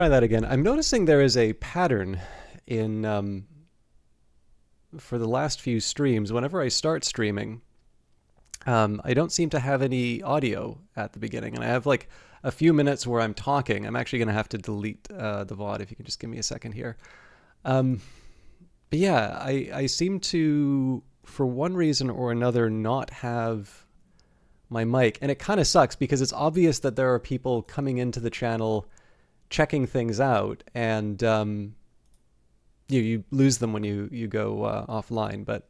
Try that again. I'm noticing there is a pattern in for the last few streams. Whenever I start streaming, I don't seem to have any audio at the beginning, and I have like a few minutes where I'm talking. I'm actually going to have to delete the VOD if you can just give me a second here. Um, but yeah, I seem to, for one reason or another, not have my mic, and it kind of sucks because it's obvious that there are people coming into the channel checking things out, and you lose them when you go offline. But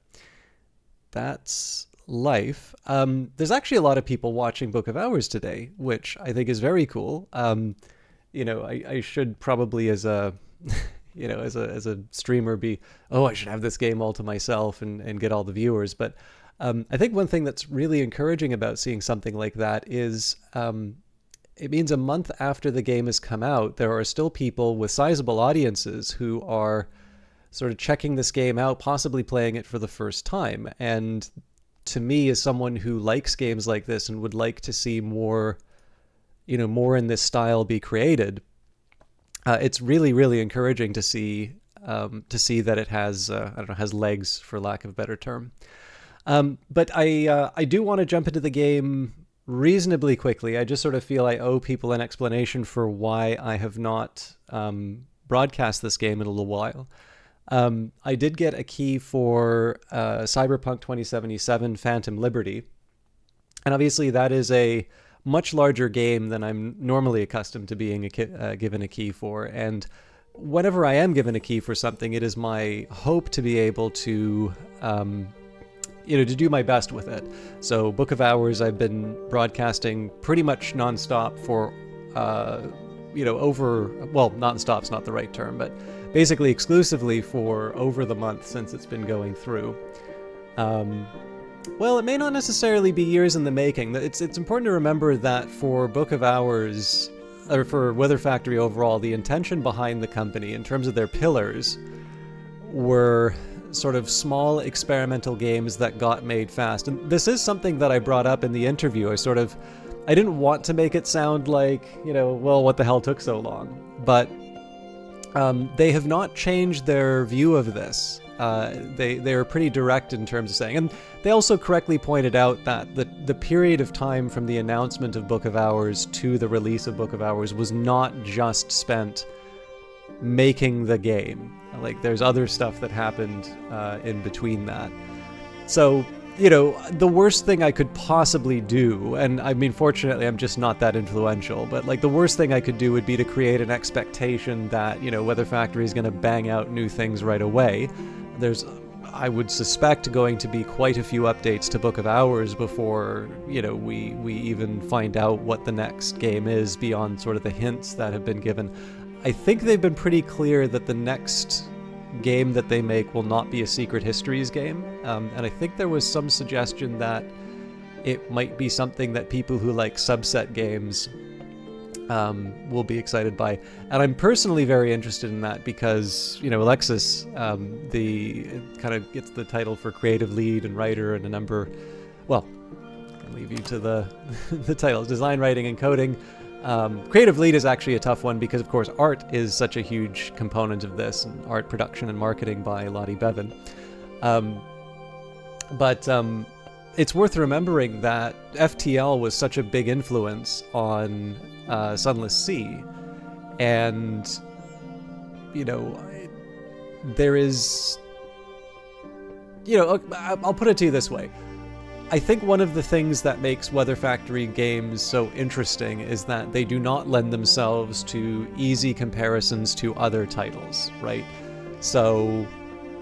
that's life. There's actually a lot of people watching Book of Hours today, which I think is very cool. I should probably, as a as a streamer, be, oh, I should have this game all to myself and get all the viewers. But I think one thing that's really encouraging about seeing something like that is it means a month after the game has come out, there are still people with sizable audiences who are sort of checking this game out, possibly playing it for the first time. And to me, as someone who likes games like this and would like to see more, more in this style be created, it's really, really encouraging to see that it has, I don't know, has legs, for lack of a better term. But I do want to jump into the game reasonably quickly. I just sort of feel I owe people an explanation for why I have not broadcast this game in a little while. I did get a key for Cyberpunk 2077 Phantom Liberty, and obviously that is a much larger game than I'm normally accustomed to being given a key for. And whenever I am given a key for something, it is my hope to be able to to do my best with it. So Book of Hours, I've been broadcasting pretty much nonstop for, nonstop's not the right term, but basically exclusively for over the month since it's been going through. Well, it may not necessarily be years in the making. It's important to remember that for Book of Hours, or for Weather Factory overall, the intention behind the company in terms of their pillars were sort of small experimental games that got made fast. And this is something that I brought up in the interview. I didn't want to make it sound like, well, what the hell took so long? But they have not changed their view of this. They are pretty direct in terms of saying, and they also correctly pointed out that the period of time from the announcement of Book of Hours to the release of Book of Hours was not just spent making the game. Like, there's other stuff that happened in between that. So, the worst thing I could possibly do, and I mean, fortunately, I'm just not that influential, but like the worst thing I could do would be to create an expectation that, Weather Factory is going to bang out new things right away. There's, I would suspect, going to be quite a few updates to Book of Hours before, we even find out what the next game is beyond sort of the hints that have been given. I think they've been pretty clear that the next game that they make will not be a Secret Histories game, and I think there was some suggestion that it might be something that people who like subset games will be excited by. And I'm personally very interested in that because, Alexis, it kind of gets the title for creative lead and writer and a number, well, I can leave you to the the titles, design, writing, and coding. Creative lead is actually a tough one because, of course, art is such a huge component of this, and art production and marketing by Lottie Bevan. But it's worth remembering that FTL was such a big influence on Sunless Sea, and there is, I'll put it to you this way. I think one of the things that makes Weather Factory games so interesting is that they do not lend themselves to easy comparisons to other titles, right? So,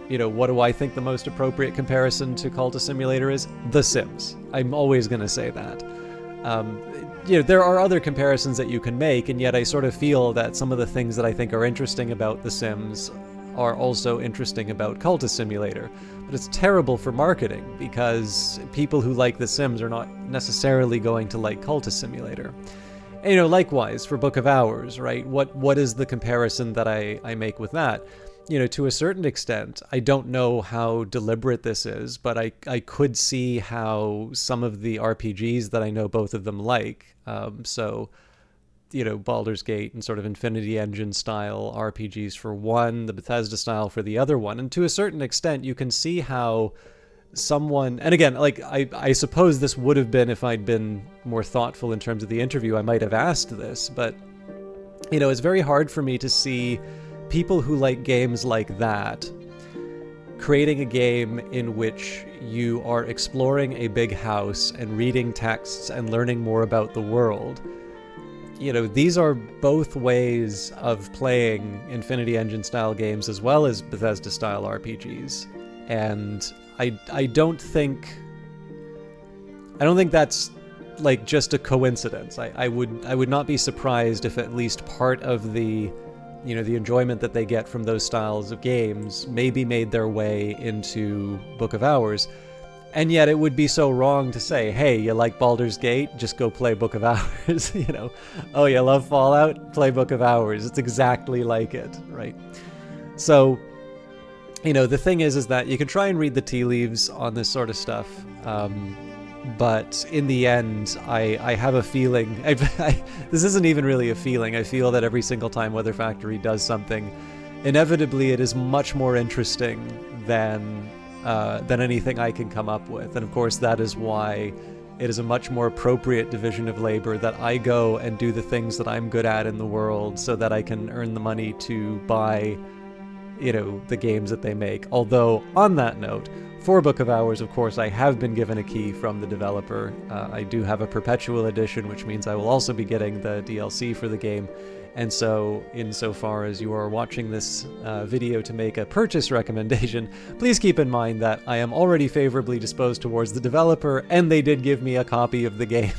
what do I think the most appropriate comparison to Cultist Simulator is? The Sims. I'm always going to say that. There are other comparisons that you can make, and yet I sort of feel that some of the things that I think are interesting about The Sims are also interesting about Cultist Simulator. But it's terrible for marketing because people who like The Sims are not necessarily going to like Cultist Simulator. And, likewise for Book of Hours, right? What is the comparison that I make with that? To a certain extent, I don't know how deliberate this is, but I could see how some of the RPGs that I know both of them like, so Baldur's Gate and sort of Infinity Engine style RPGs for one, the Bethesda style for the other one. And to a certain extent, you can see how someone, and again, like I suppose this would have been, if I'd been more thoughtful in terms of the interview, I might have asked this, but it's very hard for me to see people who like games like that creating a game in which you are exploring a big house and reading texts and learning more about the world. These are both ways of playing Infinity Engine style games as well as Bethesda style RPGs. And I don't think that's like just a coincidence. I would not be surprised if at least part of the the enjoyment that they get from those styles of games maybe made their way into Book of Hours. And yet it would be so wrong to say, hey, you like Baldur's Gate? Just go play Book of Hours. Oh, you love Fallout? Play Book of Hours. It's exactly like it, right? So, the thing is that you can try and read the tea leaves on this sort of stuff. But in the end, I have a feeling, this isn't even really a feeling, I feel that every single time Weather Factory does something, inevitably it is much more interesting than anything I can come up with. And of course that is why it is a much more appropriate division of labor that I go and do the things that I'm good at in the world so that I can earn the money to buy, the games that they make. Although, on that note, for Book of Hours, of course, I have been given a key from the developer. I do have a perpetual edition, which means I will also be getting the DLC for the game. And so, insofar as you are watching this video to make a purchase recommendation, please keep in mind that I am already favorably disposed towards the developer, and they did give me a copy of the game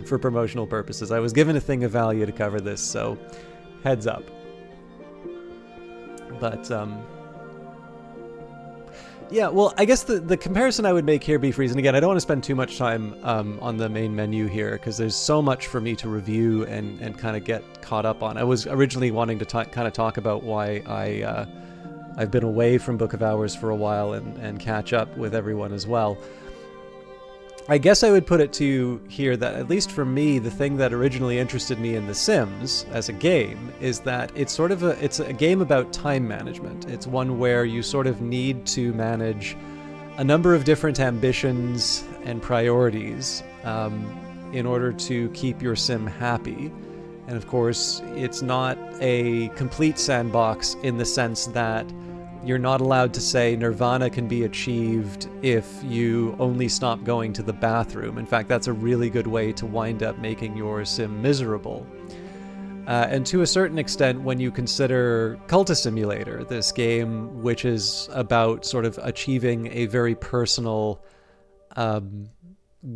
for promotional purposes. I was given a thing of value to cover this, so heads up. But, yeah, well, I guess the comparison I would make here, Beefreeze, and again, I don't want to spend too much time on the main menu here, because there's so much for me to review and kind of get caught up on. I was originally wanting to kind of talk about why I've been away from Book of Hours for a while and catch up with everyone as well. I guess I would put it to you here that, at least for me, the thing that originally interested me in The Sims as a game is that it's a game about time management. It's one where you sort of need to manage a number of different ambitions and priorities in order to keep your sim happy. And of course, it's not a complete sandbox in the sense that you're not allowed to say nirvana can be achieved if you only stop going to the bathroom. In fact, that's a really good way to wind up making your sim miserable. And to a certain extent, when you consider Cultist Simulator, this game which is about sort of achieving a very personal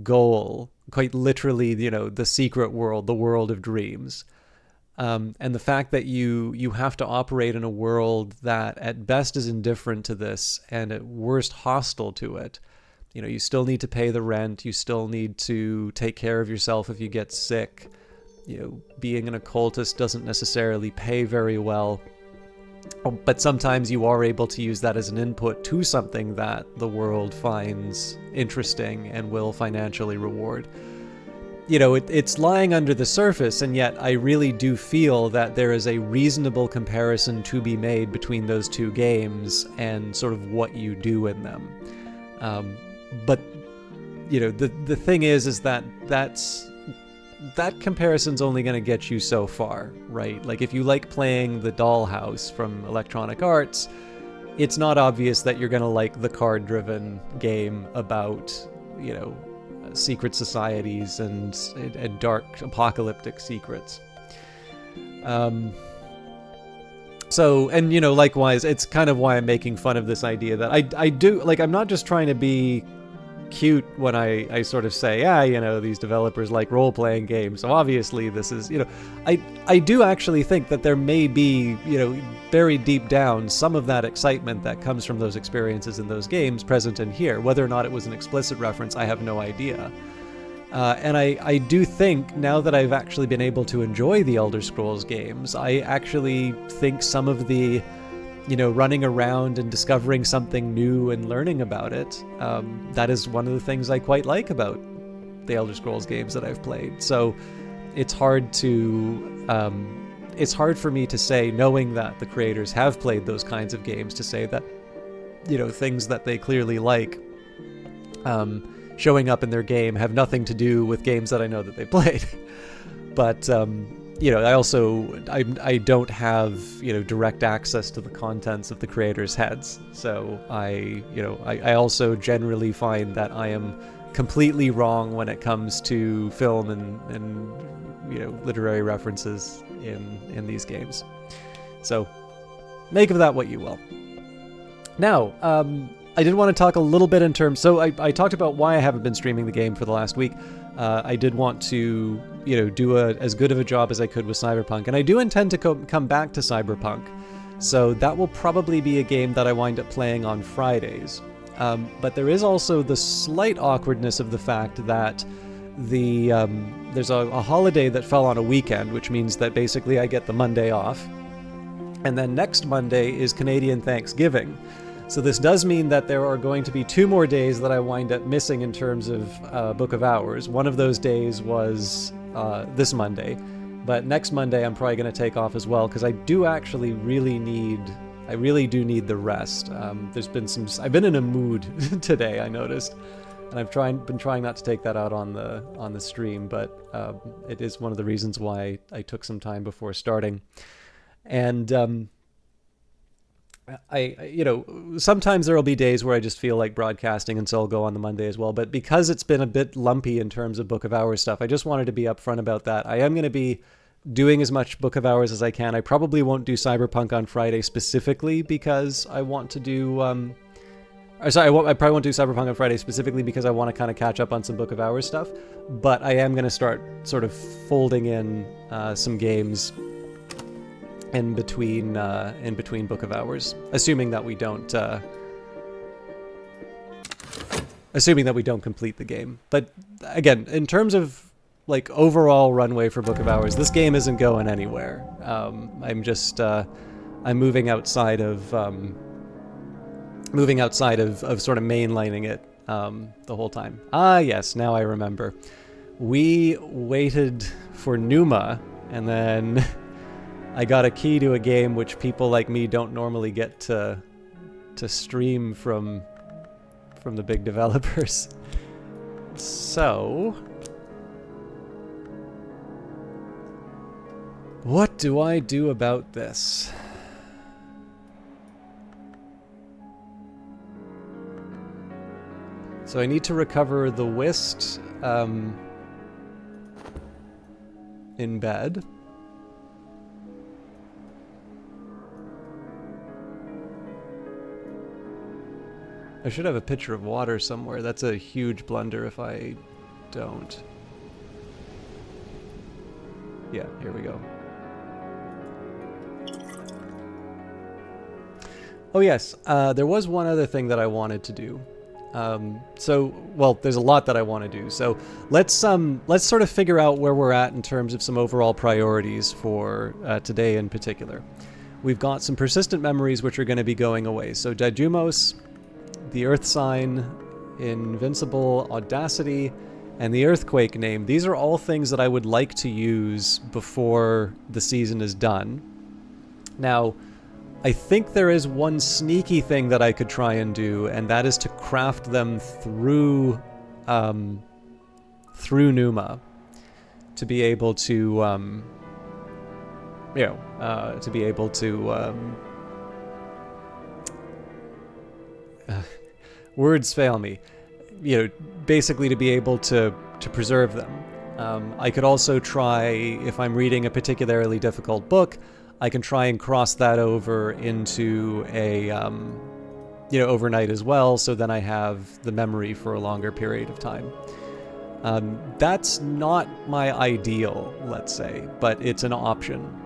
goal, quite literally, the secret world, the world of dreams. And the fact that you have to operate in a world that at best is indifferent to this and at worst hostile to it. You still need to pay the rent. You still need to take care of yourself if you get sick. Being an occultist doesn't necessarily pay very well. But sometimes you are able to use that as an input to something that the world finds interesting and will financially reward. It's lying under the surface, and yet I really do feel that there is a reasonable comparison to be made between those two games and sort of what you do in them. But the thing is that that comparison's only going to get you so far, right? Like, if you like playing the Dollhouse from Electronic Arts, it's not obvious that you're going to like the card-driven game about, secret societies and dark apocalyptic secrets. So, and likewise, it's kind of why I'm making fun of this idea that I do, like, I'm not just trying to be cute when I sort of say, these developers like role-playing games, so obviously this is, I do actually think that there may be, buried deep down, some of that excitement that comes from those experiences in those games present in here. Whether or not it was an explicit reference, I have no idea. And I do think, now that I've actually been able to enjoy the Elder Scrolls games, I actually think some of the running around and discovering something new and learning about it, that is one of the things I quite like about the Elder Scrolls games that I've played. So it's hard for me to say, knowing that the creators have played those kinds of games, to say that, you know, things that they clearly like showing up in their game have nothing to do with games that I know that they played. But you know, I don't have, you know, direct access to the contents of the creators' heads. So I also generally find that I am completely wrong when it comes to film and you know, literary references in these games. So make of that what you will. Now, I did want to talk a little bit in terms... So I talked about why I haven't been streaming the game for the last week. I did want to, you know, do as good of a job as I could with Cyberpunk, and I do intend to come back to Cyberpunk. So that will probably be a game that I wind up playing on Fridays. But there is also the slight awkwardness of the fact that there's a holiday that fell on a weekend, which means that basically I get the Monday off. And then next Monday is Canadian Thanksgiving. So this does mean that there are going to be 2 more days that I wind up missing in terms of Book of Hours. One of those days was this Monday, but next Monday I'm probably going to take off as well, because I do actually really do need the rest. I've been in a mood today, I noticed, and I've been trying not to take that out on the stream, but it is one of the reasons why I took some time before starting. And you know, sometimes there will be days where I just feel like broadcasting, and so I'll go on the Monday as well. But because it's been a bit lumpy in terms of Book of Hours stuff, I just wanted to be upfront about that. I am going to be doing as much Book of Hours as I can. I probably won't do Cyberpunk on Friday specifically because I want to do... I probably won't do Cyberpunk on Friday specifically because I want to kind of catch up on some Book of Hours stuff. But I am going to start sort of folding in some games in between Book of Hours, assuming that we don't complete the game. But again, in terms of like overall runway for Book of Hours, this game isn't going anywhere. I'm just I'm moving outside of sort of mainlining it the whole time. Ah, yes, now I remember. We waited for Numa, and then I got a key to a game which people like me don't normally get to stream from the big developers. So, what do I do about this? So I need to recover the Whist in bed. I should have a pitcher of water somewhere. That's a huge blunder if I don't. Yeah, here we go. Oh yes, there was one other thing that I wanted to do. Well, there's a lot that I want to do. So let's sort of figure out where we're at in terms of some overall priorities for today in particular. We've got some persistent memories which are going to be going away. So Dejumos, the Earth Sign, Invincible, Audacity, and the Earthquake name. These are all things that I would like to use before the season is done. Now, I think there is one sneaky thing that I could try and do, and that is to craft them through Numa to be able to, words fail me. Basically to be able to preserve them. I could also try, if I'm reading a particularly difficult book, I can try and cross that over into a, overnight as well, so then I have the memory for a longer period of time. That's not my ideal, let's say, but it's an option.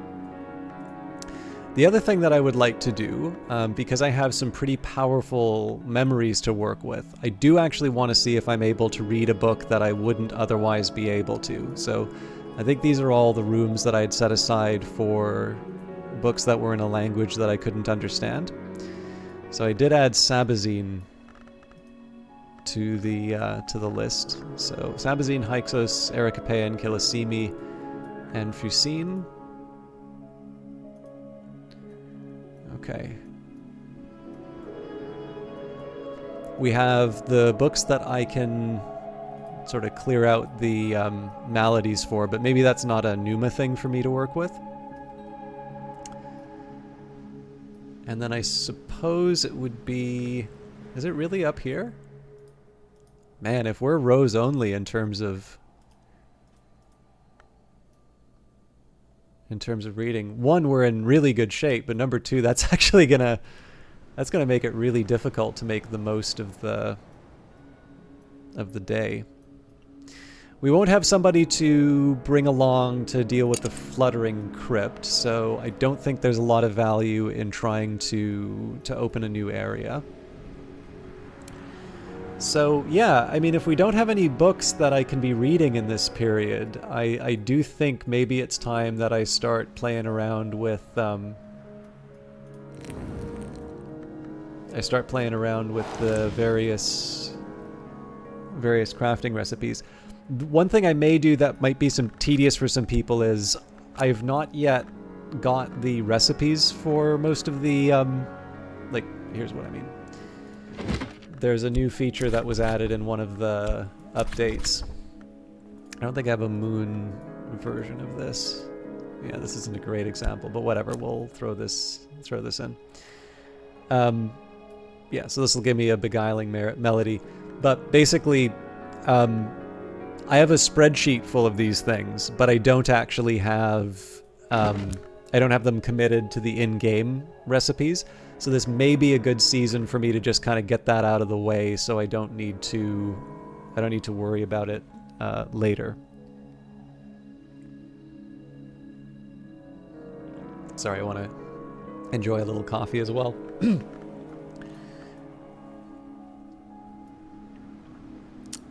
The other thing that I would like to do, because I have some pretty powerful memories to work with, I do actually want to see if I'm able to read a book that I wouldn't otherwise be able to. So I think these are all the rooms that I'd set aside for books that were in a language that I couldn't understand. So I did add Sabazine to the list. So Sabazine, Hyksos, Erikapean, Kilisimi, and Fucine. Okay. We have the books that I can sort of clear out the maladies for, but maybe that's not a Numa thing for me to work with. And then I suppose it would be... Is it really up here? Man, if we're rose only in terms of reading, one, we're in really good shape, but number two, that's actually gonna make it really difficult to make the most of the day. We won't have somebody to bring along to deal with the fluttering crypt, so I don't think there's a lot of value in trying to open a new area. So yeah, I mean, if we don't have any books that I can be reading in this period, I do think maybe it's time that I start playing around with the various crafting recipes. One thing I may do that might be some tedious for some people is I've not yet got the recipes for most of the like, here's what I mean. There's a new feature that was added in one of the updates. I don't think I have a moon version of this. Yeah, this isn't a great example, but whatever, we'll throw this in. Yeah, so this will give me a beguiling melody. But basically, I have a spreadsheet full of these things, but I don't actually have I don't have them committed to the in-game recipes. So this may be a good season for me to just kind of get that out of the way, so I don't need to worry about it later. Sorry, I want to enjoy a little coffee as well.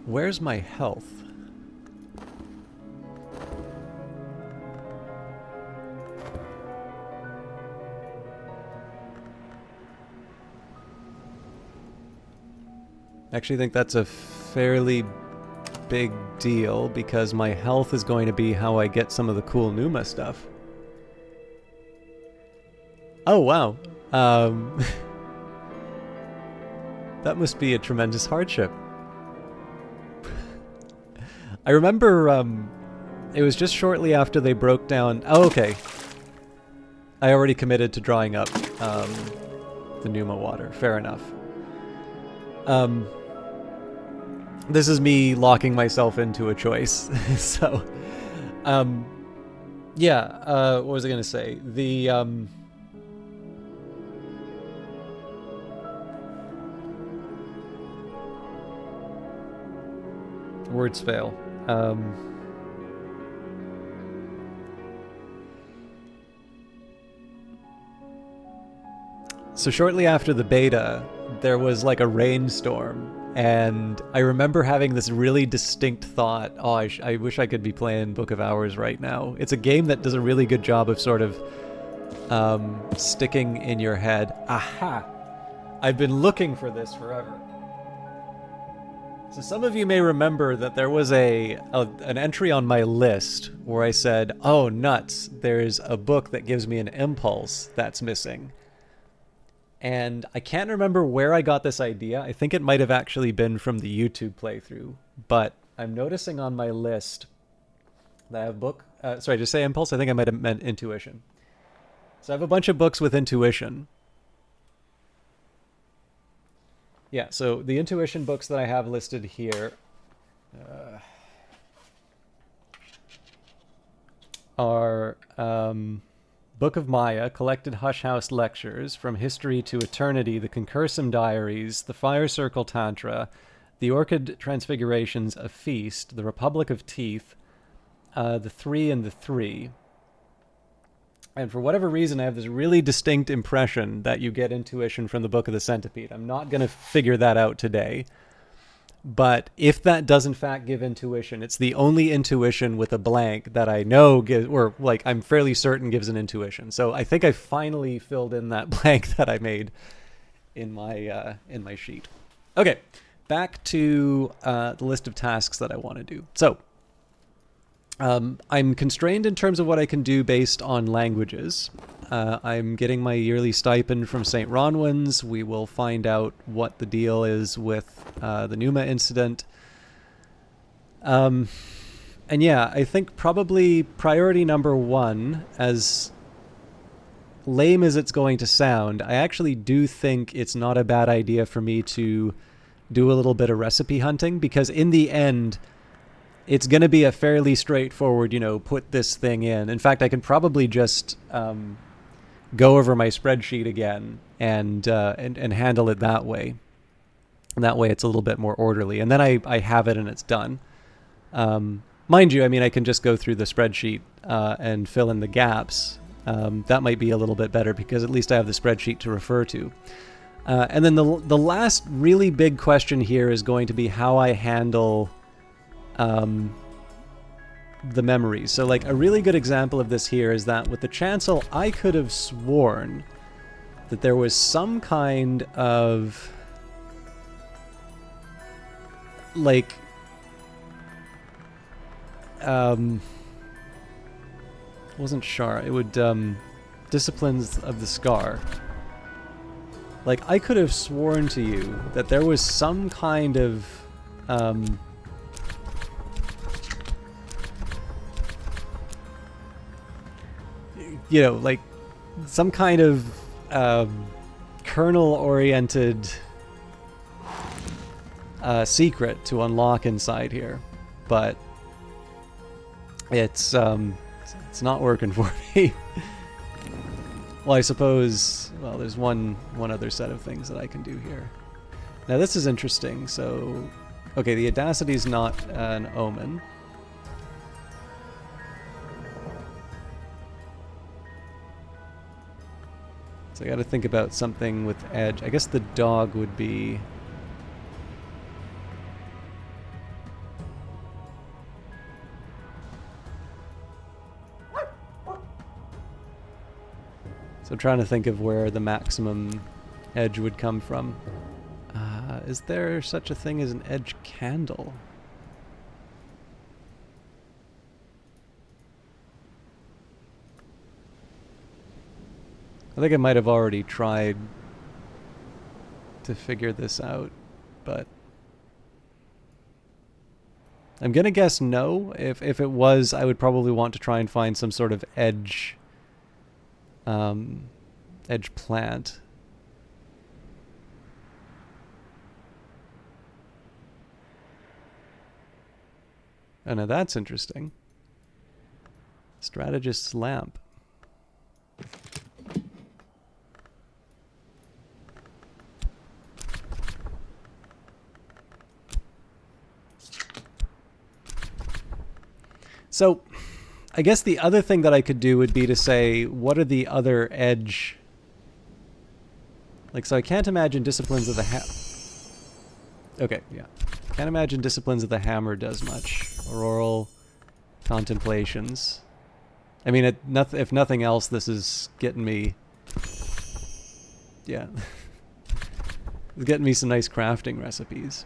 Where's my health? I actually think that's a fairly big deal because my health is going to be how I get some of the cool Numa stuff. Oh, wow. That must be a tremendous hardship. I remember it was just shortly after they broke down... Oh, okay. I already committed to drawing up the Numa water. Fair enough. This is me locking myself into a choice. So, yeah, what was I going to say? The... words fail. So shortly after the beta, there was like a rainstorm, and I remember having this really distinct thought, oh, I wish I could be playing Book of Hours right now. It's a game that does a really good job of sort of sticking in your head. Aha! I've been looking for this forever. So some of you may remember that there was an entry on my list where I said, oh, nuts, there's a book that gives me an impulse that's missing. And I can't remember where I got this idea. I think it might have actually been from the YouTube playthrough. But I'm noticing on my list that I have book... sorry, did I say impulse? I think I might have meant intuition. So I have a bunch of books with intuition. Yeah, so the intuition books that I have listed here are Book of Maya, Collected Hush House Lectures, From History to Eternity, The Concursum Diaries, The Fire Circle Tantra, The Orchid Transfigurations, A Feast, The Republic of Teeth, The Three and the Three. And for whatever reason, I have this really distinct impression that you get intuition from the Book of the Centipede. I'm not going to figure that out today. But if that does in fact give intuition, it's the only intuition with a blank that I know gives, or like I'm fairly certain gives an intuition. So I think I finally filled in that blank that I made in my sheet. Okay, back to the list of tasks that I want to do. So I'm constrained in terms of what I can do based on languages. I'm getting my yearly stipend from St. Ronwin's. We will find out what the deal is with the Numa incident. And yeah, I think probably priority number one, as lame as it's going to sound, I actually do think it's not a bad idea for me to do a little bit of recipe hunting, because in the end, it's going to be a fairly straightforward, put this thing in. In fact, I can probably just go over my spreadsheet again and handle it that way. And that way it's a little bit more orderly. And then I have it and it's done. Mind you, I mean, I can just go through the spreadsheet and fill in the gaps. That might be a little bit better because at least I have the spreadsheet to refer to. And then the last really big question here is going to be how I handle the memories. So like a really good example of this here is that with the chancel, I could have sworn that there was some kind of like wasn't sure. It would disciplines of the scar. Like I could have sworn to you that there was some kind of like some kind of kernel-oriented secret to unlock inside here, but it's not working for me. Well, I suppose, well, there's one other set of things that I can do here. Now this is interesting. So, okay, the Audacity is not an omen. So I got to think about something with edge. I guess the dog would be... So I'm trying to think of where the maximum edge would come from. Is there such a thing as an edge candle? I think I might have already tried to figure this out, but I'm gonna guess no. If it was, I would probably want to try and find some sort of edge plant. Oh, now that's interesting. Strategist's lamp. So, I guess the other thing that I could do would be to say, what are the other edge... Like, so I can't imagine Disciplines of the Okay, yeah. Can't imagine Disciplines of the Hammer does much. Auroral Contemplations. I mean, if nothing else, this is getting me... Yeah. It's getting me some nice crafting recipes.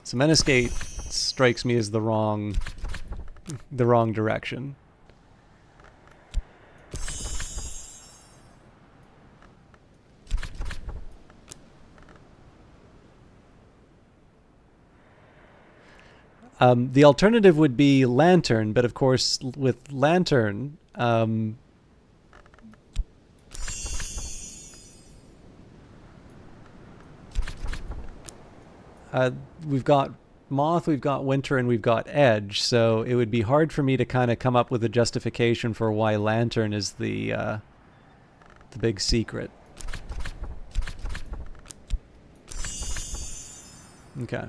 So Meniscate strikes me as the wrong direction. The alternative would be Lantern, but of course with Lantern, we've got Moth, we've got Winter, and we've got Edge, so it would be hard for me to kind of come up with a justification for why Lantern is the big secret. Okay.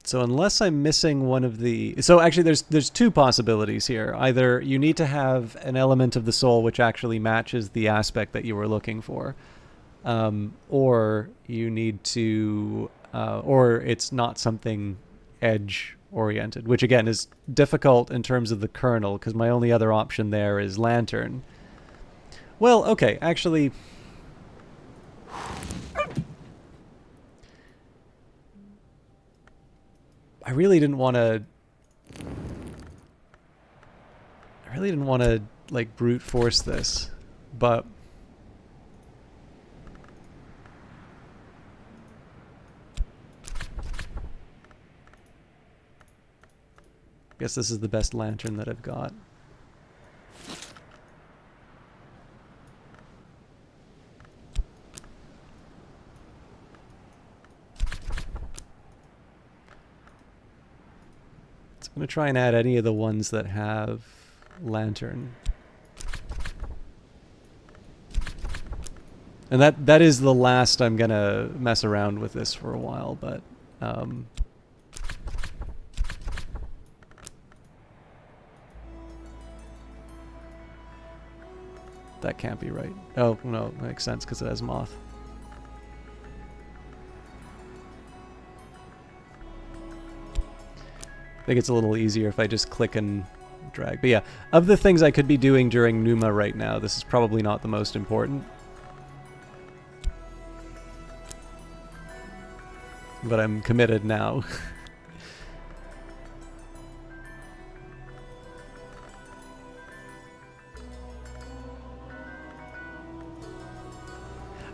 So unless I'm missing one of the... So actually there's two possibilities here. Either you need to have an element of the soul which actually matches the aspect that you were looking for. Or you need to... or it's not something edge-oriented, which again is difficult in terms of the kernel, because my only other option there is Lantern. Well, okay, actually... I really didn't want to. I really didn't want to like brute force this, but I guess this is the best lantern that I've got. So I'm going to try and add any of the ones that have lantern. And that is the last I'm going to mess around with this for a while, but that can't be right. Oh, no, that makes sense because it has moth. I think it's a little easier if I just click and drag. But yeah, of the things I could be doing during Numa right now, this is probably not the most important. But I'm committed now.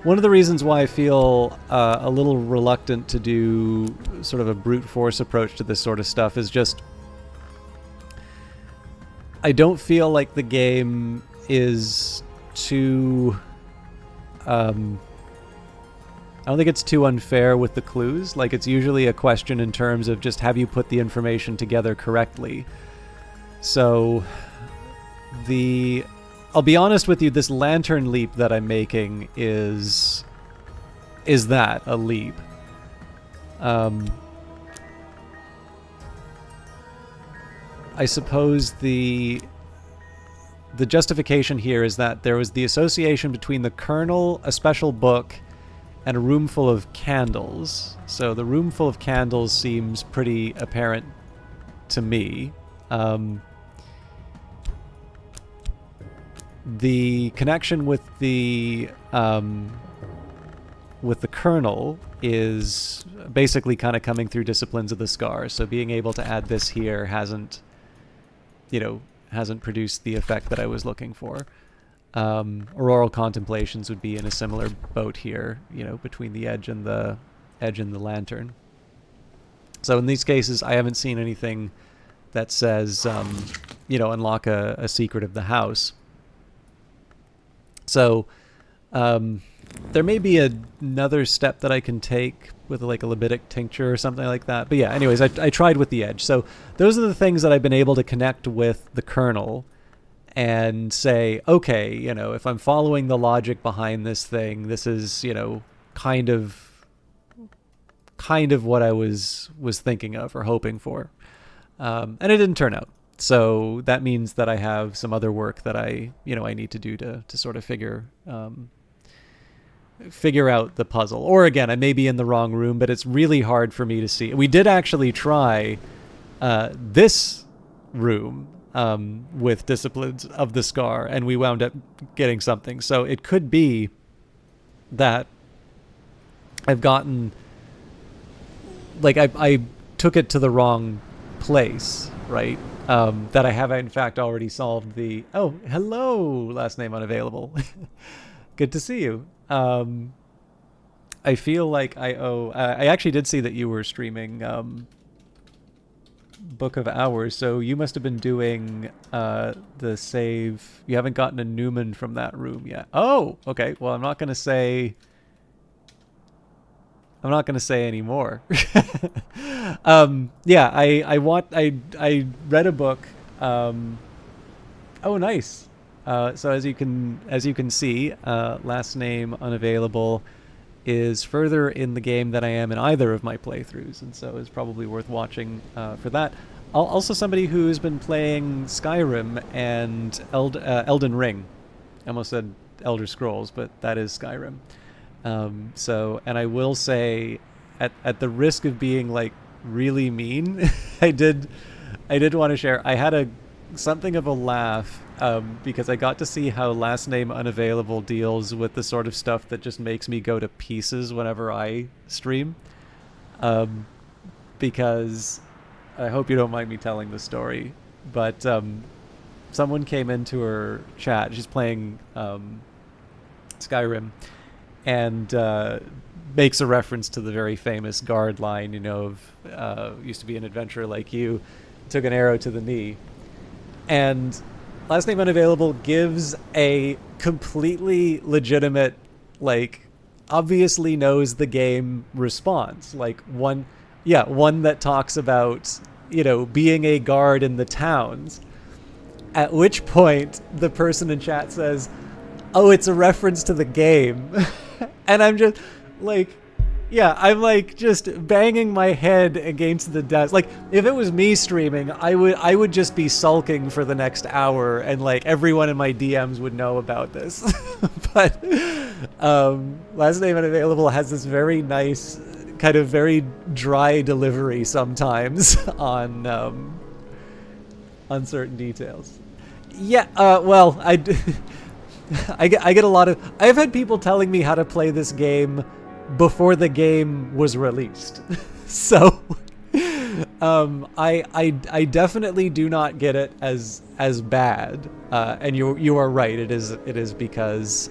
One of the reasons why I feel a little reluctant to do sort of a brute force approach to this sort of stuff is just I don't feel like the game is too I don't think it's too unfair with the clues. Like, it's usually a question in terms of just have you put the information together correctly. So I'll be honest with you, this lantern leap that I'm making is that a leap? I suppose the justification here is that there was the association between the kernel, a special book, and a room full of candles. So the room full of candles seems pretty apparent to me. The connection with the kernel is basically kind of coming through Disciplines of the Scar. So being able to add this here hasn't produced the effect that I was looking for. Auroral Contemplations would be in a similar boat here, between the edge and the lantern. So in these cases, I haven't seen anything that says, unlock a secret of the house. So there may be another step that I can take with like a libidic tincture or something like that. But yeah, anyways, I tried with the edge. So those are the things that I've been able to connect with the kernel and say, okay, if I'm following the logic behind this thing, this is, kind of what I was thinking of or hoping for. And it didn't turn out. So that means that I have some other work that I need to do to sort of figure out the puzzle. Or again, I may be in the wrong room, but it's really hard for me to see. We did actually try this room with Disciplines of the Scar, and we wound up getting something. So it could be that I've gotten, like, I took it to the wrong place, right? That I have in fact already solved the... Oh, hello, last name unavailable. Good to see you. I feel like I owe... I actually did see that you were streaming Book of Hours, so you must have been doing the save. You haven't gotten a Newman from that room yet. Oh, okay. Well, I'm not going to say any more. Yeah, I read a book. Oh, nice. So as you can see, last name unavailable is further in the game than I am in either of my playthroughs, and so it's probably worth watching for that. Also, somebody who's been playing Skyrim and Elden Ring. I almost said Elder Scrolls, but that is Skyrim. And I will say, at the risk of being like really mean, I did want to share. I had something of a laugh because I got to see how last name unavailable deals with the sort of stuff that just makes me go to pieces whenever I stream. Because I hope you don't mind me telling the story, but someone came into her chat. She's playing Skyrim, and makes a reference to the very famous guard line, of used to be an adventurer like you, took an arrow to the knee. And last name unavailable gives a completely legitimate, like, obviously knows the game response. Like, one that talks about, being a guard in the towns. At which point, the person in chat says, "Oh, it's a reference to the game." And I'm just like, I'm like just banging my head against the desk. Like, if it was me streaming, I would just be sulking for the next hour, and like everyone in my DMs would know about this. But last name unavailable has this very nice, kind of very dry delivery sometimes on certain details. Yeah, well, I get a lot of... I've had people telling me how to play this game before the game was released. So, I definitely do not get it as bad. And you are right. It is because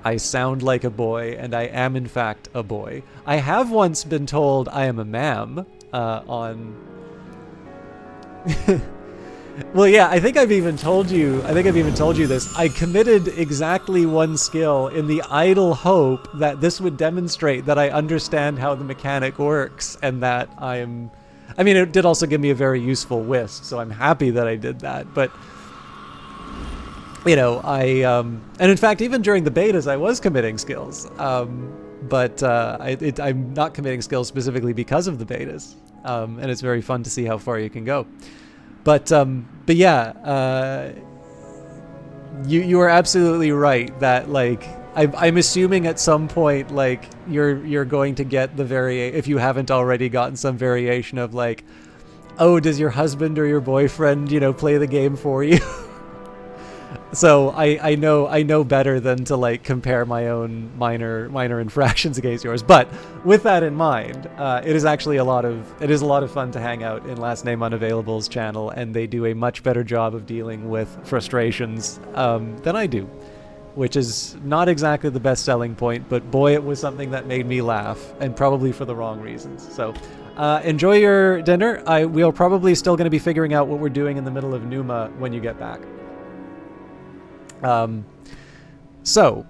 I sound like a boy, and I am in fact a boy. I have once been told I am a ma'am on... Well, yeah, I think I've even told you this. I committed exactly one skill in the idle hope that this would demonstrate that I understand how the mechanic works, and that it did also give me a very useful whisk, so I'm happy that I did that. But, and in fact, even during the betas, I was committing skills. But I'm not committing skills specifically because of the betas. And it's very fun to see how far you can go. But yeah, you are absolutely right that, like, I'm assuming at some point, like, you're going to get if you haven't already gotten some variation of, like, oh, does your husband or your boyfriend, play the game for you? So I know better than to, like, compare my own minor infractions against yours. But with that in mind, it is actually a lot of fun to hang out in Last Name Unavailable's channel, and they do a much better job of dealing with frustrations than I do, which is not exactly the best selling point. But boy, it was something that made me laugh, and probably for the wrong reasons. So enjoy your dinner. We are probably still going to be figuring out what we're doing in the middle of Numa when you get back. So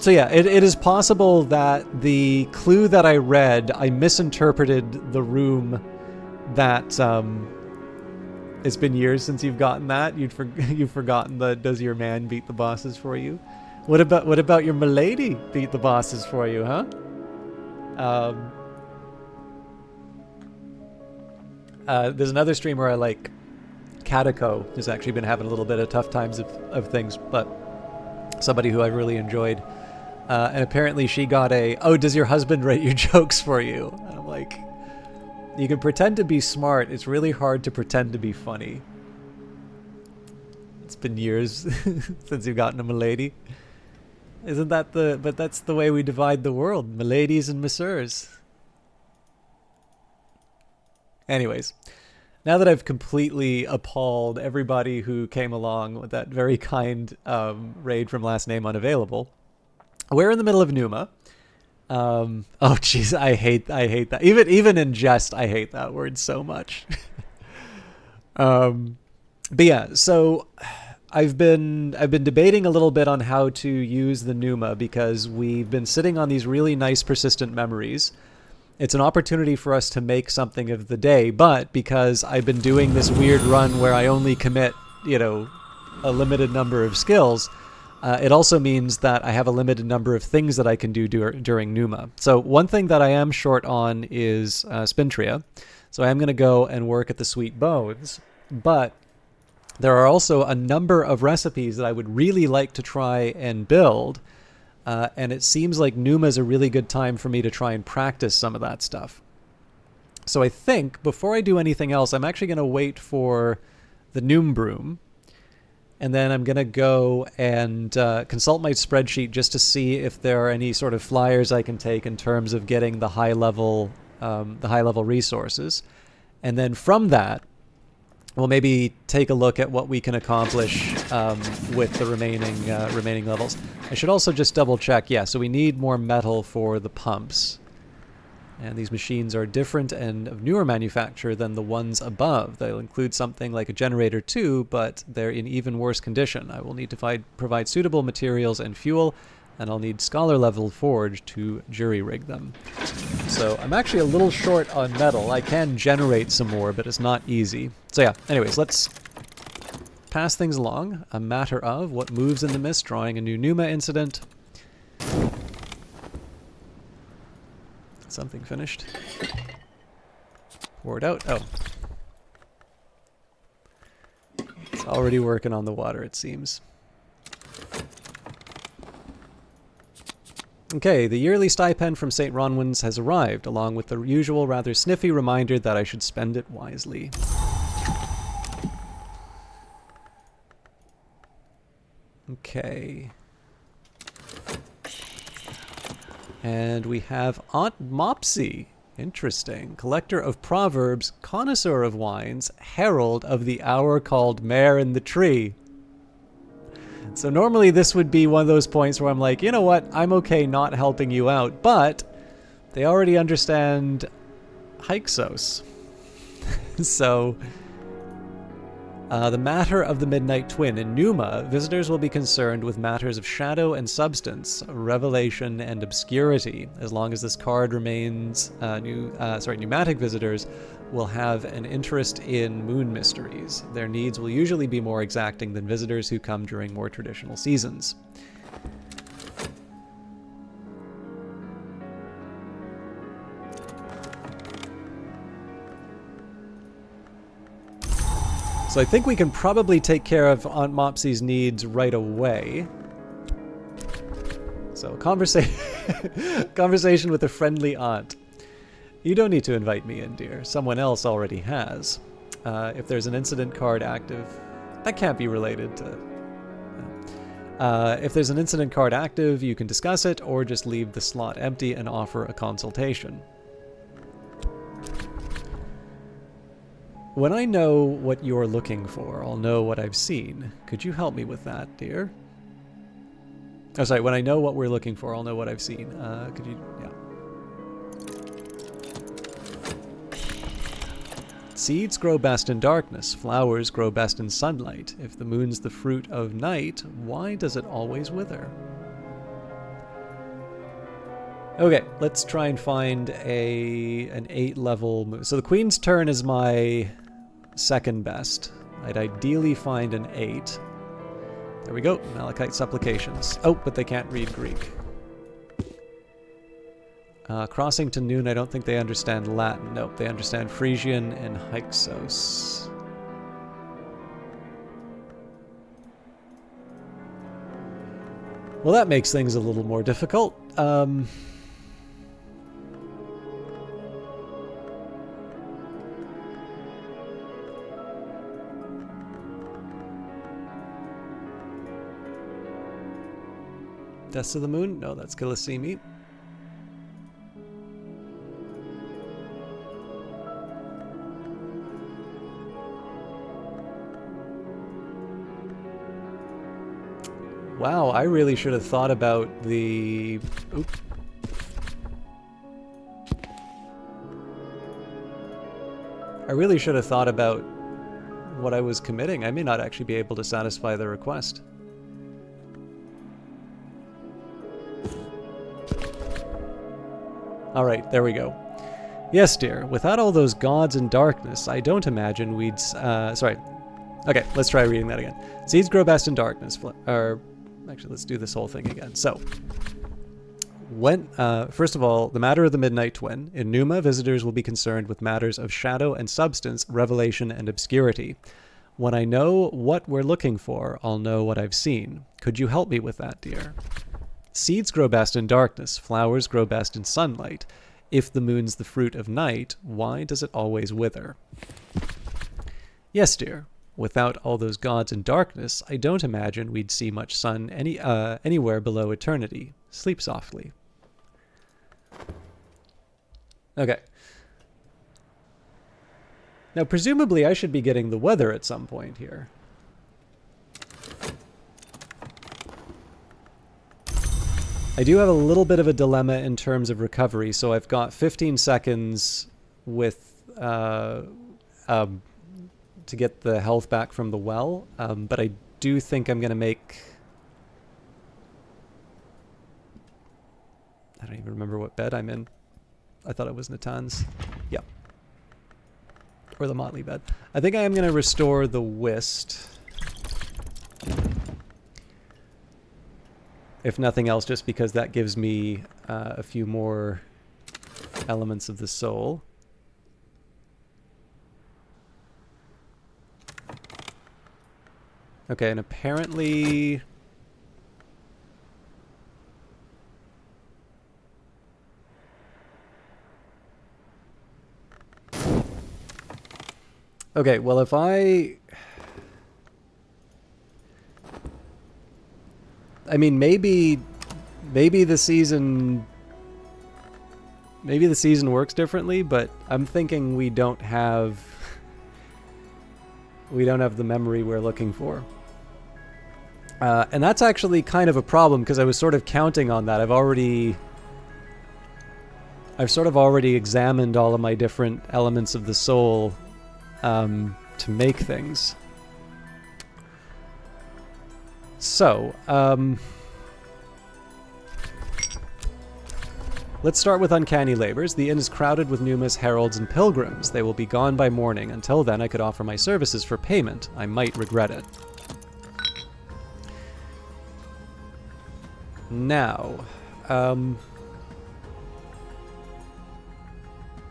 yeah, it is possible that the clue that I read, I misinterpreted the room that, it's been years since you've gotten that. You've forgotten the does your man beat the bosses for you? What about your milady beat the bosses for you, huh? There's another streamer I like, Katako, who's actually been having a little bit of tough times of things, but somebody who I really enjoyed. And apparently she got does your husband write your jokes for you? And I'm like, you can pretend to be smart. It's really hard to pretend to be funny. It's been years since you've gotten a milady. Isn't that but that's the way we divide the world. Miladies and messieurs. Anyways. Now that I've completely appalled everybody who came along with that very kind raid from Last Name Unavailable, we're in the middle of Numa. Oh, jeez, I hate that. Even in jest, I hate that word so much. But yeah, so I've been debating a little bit on how to use the Numa, because we've been sitting on these really nice persistent memories. It's an opportunity for us to make something of the day, but because I've been doing this weird run where I only commit, a limited number of skills, it also means that I have a limited number of things that I can do during Numa. So one thing that I am short on is Spintria. So I am going to go and work at the Sweet Bones, but there are also a number of recipes that I would really like to try and build. And it seems like Numa is a really good time for me to try and practice some of that stuff. So I think before I do anything else, I'm actually going to wait for the Noombroom, And then I'm going to go and consult my spreadsheet just to see if there are any sort of flyers I can take in terms of getting the high level resources. And then from that, we'll maybe take a look at what we can accomplish with the remaining levels. I should also just double check. Yeah, so we need more metal for the pumps. And these machines are different and of newer manufacture than the ones above. They'll include something like a generator too, but they're in even worse condition. I will need to provide suitable materials and fuel, and I'll need scholar level forge to jury rig them. So I'm actually a little short on metal. I can generate some more, but it's not easy. So yeah, anyways, let's pass things along. A matter of what moves in the mist, drawing a new Numa incident. Something finished. Pour it out. Oh. It's already working on the water, it seems. Okay, the yearly stipend from St. Ronwin's has arrived, along with the usual rather sniffy reminder that I should spend it wisely. Okay. And we have Aunt Mopsy. Interesting. Collector of proverbs, connoisseur of wines, herald of the hour called Mare in the Tree. So normally this would be one of those points where I'm like, you know what, I'm okay not helping you out, but they already understand Hyksos. So, the matter of the Midnight Twin. In Numa, visitors will be concerned with matters of shadow and substance, revelation and obscurity. As long as this card remains, pneumatic visitors will have an interest in moon mysteries. Their needs will usually be more exacting than visitors who come during more traditional seasons. So I think we can probably take care of Aunt Mopsy's needs right away. So conversation with a friendly aunt. You don't need to invite me in, dear. Someone else already has. If there's an incident card active, that can't be related to... if there's an incident card active, you can discuss it, or just leave the slot empty and offer a consultation. When I know what you're looking for, I'll know what I've seen. Could you help me with that, dear? Oh, sorry, when I know what we're looking for, I'll know what I've seen. Could you... yeah. Seeds grow best in darkness. Flowers grow best in sunlight. If the moon's the fruit of night, why does it always wither? Okay, let's try and find an 8-level moon. So the Queen's Turn is my second best. I'd ideally find an 8. There we go, Malachite Supplications. Oh, but they can't read Greek. Crossing to Noon, I don't think they understand Latin. Nope, they understand Frisian and Hyksos. Well, that makes things a little more difficult. Deaths of the Moon? No, that's Kilisimi. Wow, I really should have thought about the... Oop. I really should have thought about what I was committing. I may not actually be able to satisfy the request. Alright, there we go. Yes, dear. Without all those gods and darkness, I don't imagine we'd... sorry. Okay, let's try reading that again. Seeds grow best in darkness. Actually, let's do this whole thing again. So, first of all, the matter of the Midnight Twin. In Numa, visitors will be concerned with matters of shadow and substance, revelation and obscurity. When I know what we're looking for, I'll know what I've seen. Could you help me with that, dear? Seeds grow best in darkness. Flowers grow best in sunlight. If the moon's the fruit of night, why does it always wither? Yes, dear. Without all those gods and darkness, I don't imagine we'd see much sun anywhere below eternity. Sleep softly. Okay. Now, presumably, I should be getting the weather at some point here. I do have a little bit of a dilemma in terms of recovery, so I've got 15 seconds with to get the health back from the well, but I do think I'm going to make... I don't even remember what bed I'm in. I thought it was Natan's. Yeah. Or the Motley bed. I think I am going to restore the Whist. If nothing else, just because that gives me a few more elements of the soul. Okay, and apparently... Okay, well, if I mean, maybe the season works differently, but I'm thinking we don't have the memory we're looking for. And that's actually kind of a problem, because I was sort of counting on that. I've sort of already examined all of my different elements of the soul to make things. So, let's start with Uncanny Labors. The inn is crowded with Numa's heralds and pilgrims. They will be gone by morning. Until then, I could offer my services for payment. I might regret it. Now,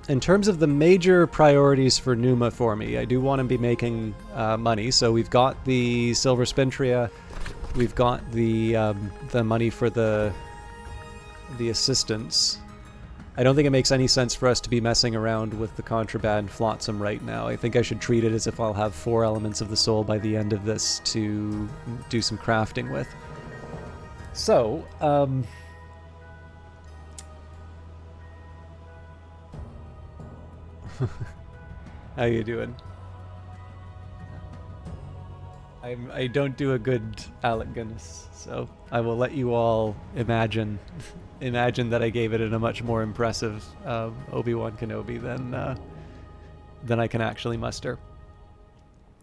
in terms of the major priorities for Numa for me, I do want to be making money. So we've got the Silver Spintria, we've got the money for the assistants. I don't think it makes any sense for us to be messing around with the contraband flotsam right now. I think I should treat it as if I'll have 4 elements of the soul by the end of this to do some crafting with. So, how you doing? I don't do a good Alec Guinness, so I will let you all imagine that I gave it in a much more impressive Obi-Wan Kenobi than I can actually muster.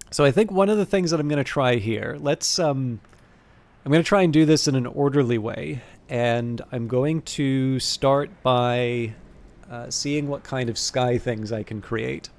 So I think one of the things that I'm going to try here, I'm going to try and do this in an orderly way, and I'm going to start by seeing what kind of sky things I can create.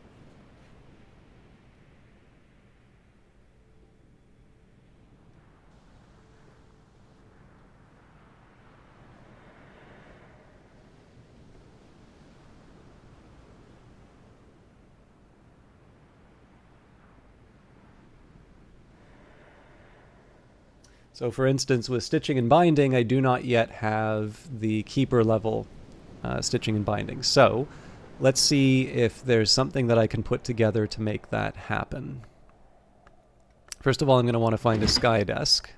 So for instance, with stitching and binding, I do not yet have the keeper level stitching and binding. So let's see if there's something that I can put together to make that happen. First of all, I'm going to want to find a sky desk.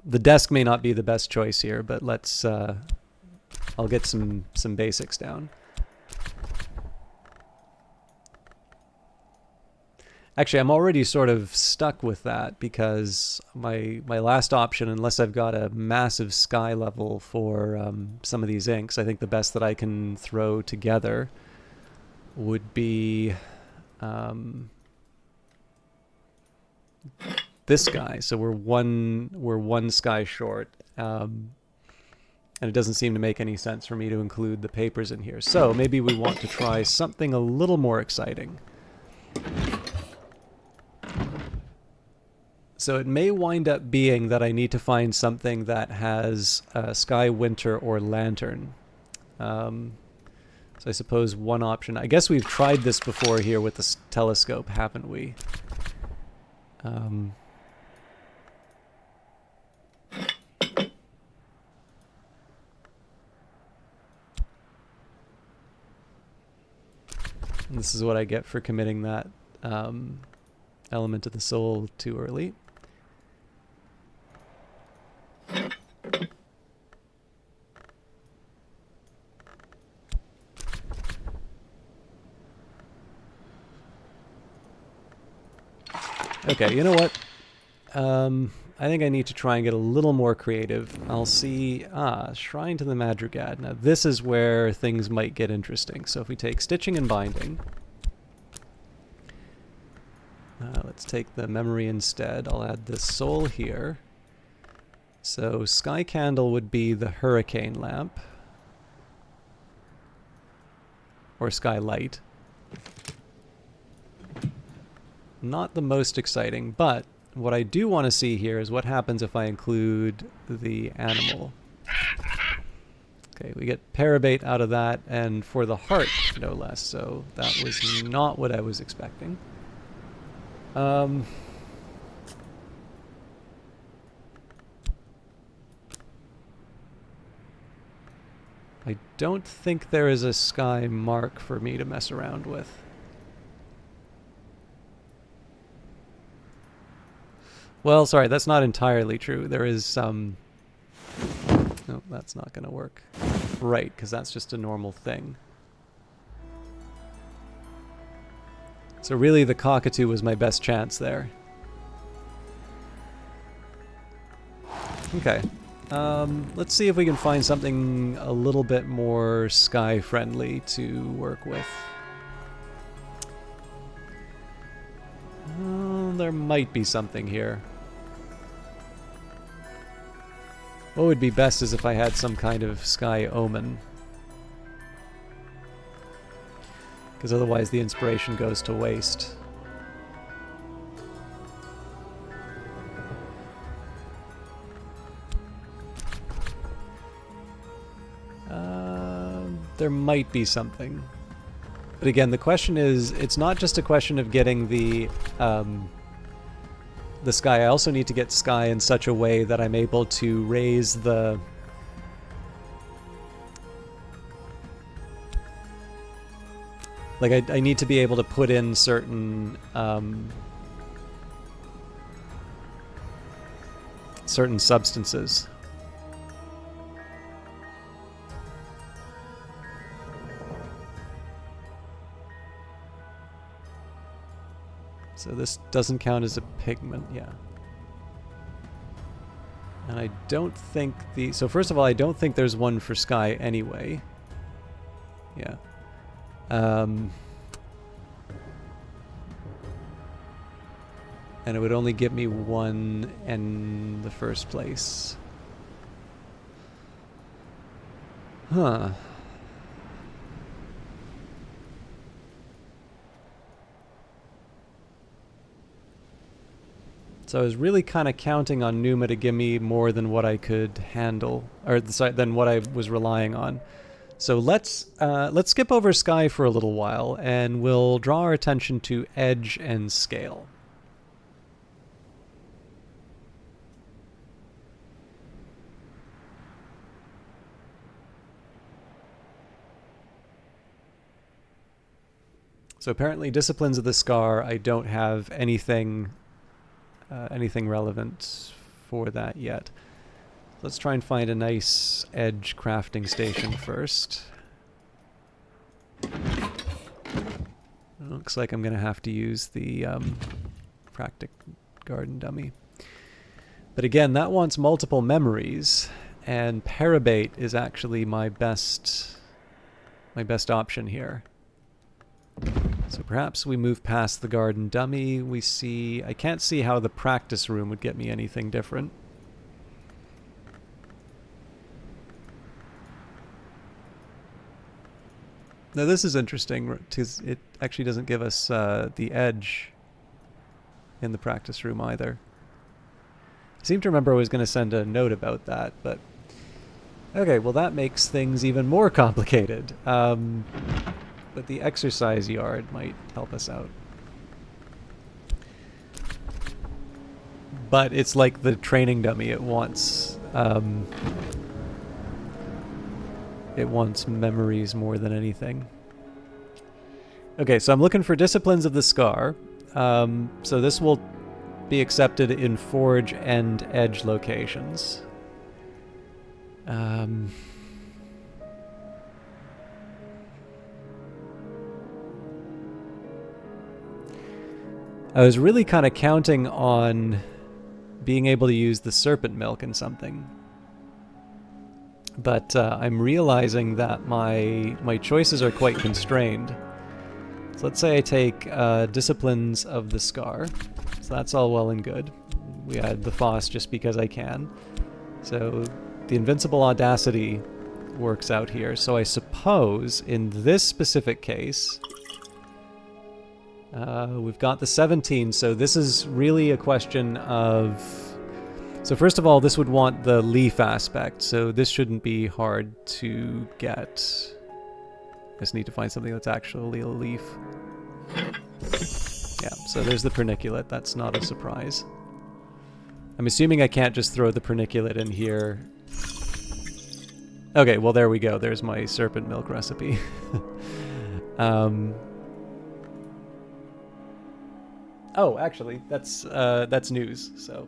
The desk may not be the best choice here, but let's I'll get some basics down. Actually, I'm already sort of stuck with that, because my last option, unless I've got a massive sky level for some of these inks, I think the best that I can throw together would be this guy. So we're one sky short, and it doesn't seem to make any sense for me to include the papers in here. So maybe we want to try something a little more exciting. So it may wind up being that I need to find something that has sky, winter, or lantern. So I suppose one option... I guess we've tried this before here with the telescope, haven't we? This is what I get for committing that... element of the soul too early. Okay, you know what? I think I need to try and get a little more creative. I'll see... Shrine to the Madrigad. Now, this is where things might get interesting. So if we take Stitching and Binding... let's take the Memory instead. I'll add the Soul here. So Sky Candle would be the Hurricane Lamp. Or Skylight. Not the most exciting, but what I do want to see here is what happens if I include the animal. Okay, we get Parabate out of that, and for the heart, no less, so that was not what I was expecting. I don't think there is a sky mark for me to mess around with. Well, sorry, that's not entirely true. There is some... No, that's not going to work. Right, because that's just a normal thing. So really, the cockatoo was my best chance there. Okay. Let's see if we can find something a little bit more sky-friendly to work with. There might be something here. What would be best is if I had some kind of sky omen. Because otherwise the inspiration goes to waste. There might be something. But again, the question is, it's not just a question of getting the sky. I also need to get sky in such a way that I'm able to raise the... Like, I need to be able to put in certain... certain substances. So this doesn't count as a pigment, yeah. And I don't think the... So first of all, I don't think there's one for sky anyway. Yeah. And it would only give me one in the first place. Huh. So I was really kind of counting on Numa to give me more than what I could handle, or than what I was relying on. So let's skip over Sky for a little while, and we'll draw our attention to Edge and Scale. So apparently, Disciplines of the Scar, I don't have anything relevant for that yet. Let's try and find a nice edge crafting station first. Looks like I'm going to have to use the Practic Garden Dummy. But again, that wants multiple memories, and Parabate is actually my best option here. So perhaps we move past the Garden Dummy. We see... I can't see how the practice room would get me anything different. Now this is interesting, because it actually doesn't give us the edge in the practice room either. I seem to remember I was going to send a note about that, but... Okay, well that makes things even more complicated. But the exercise yard might help us out. But it's like the training dummy. It wants memories more than anything. Okay, so I'm looking for Disciplines of the Scar. So this will be accepted in forge and edge locations. I was really kind of counting on being able to use the serpent milk in something. But I'm realizing that my choices are quite constrained. So let's say I take Disciplines of the Scar. So that's all well and good. We add the Foss just because I can. So the Invincible Audacity works out here. So I suppose in this specific case, we've got the 17. So this is really a question of... So first of all, this would want the leaf aspect. So this shouldn't be hard to get. I just need to find something that's actually a leaf. Yeah, so there's the perniculate. That's not a surprise. I'm assuming I can't just throw the perniculate in here. Okay, well there we go. There's my serpent milk recipe. Oh, actually, that's news, so...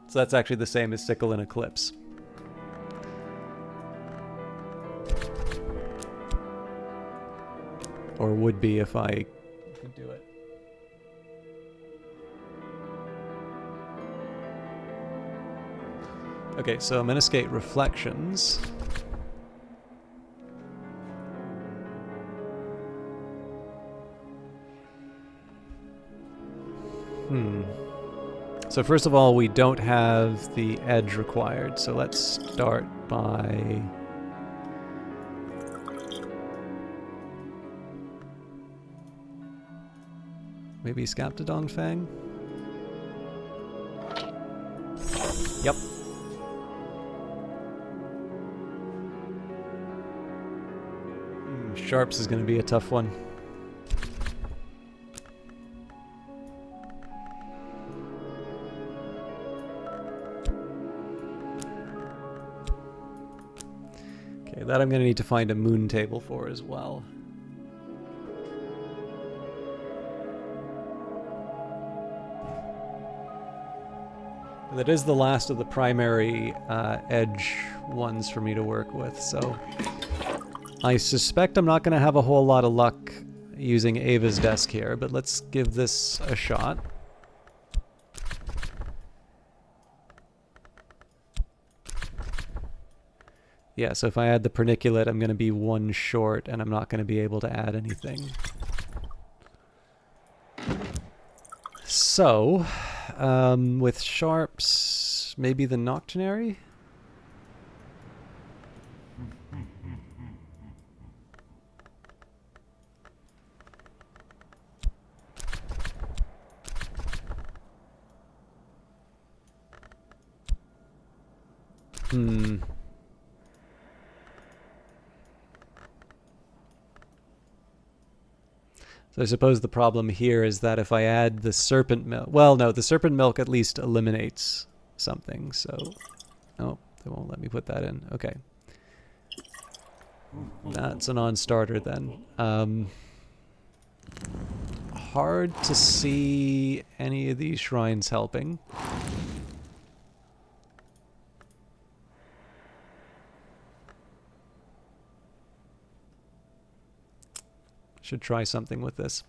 So that's actually the same as Sickle and Eclipse. Or would be if I could do it. Okay, so Meniscate Reflections. So first of all, we don't have the edge required, so let's start by... maybe Scaptodon Fang? Yep. Sharps is going to be a tough one. Okay, that I'm going to need to find a moon table for as well. That is the last of the primary edge ones for me to work with, so I suspect I'm not going to have a whole lot of luck using Ava's desk here, but let's give this a shot. Yeah, so if I add the perniculate, I'm going to be one short, and I'm not going to be able to add anything. So... with sharps, maybe the Noctunary? So I suppose the problem here is that if I add the serpent milk... well, no, the serpent milk at least eliminates something, so... oh, they won't let me put that in. Okay. That's a non-starter then. Hard to see any of these shrines helping. Should try something with this.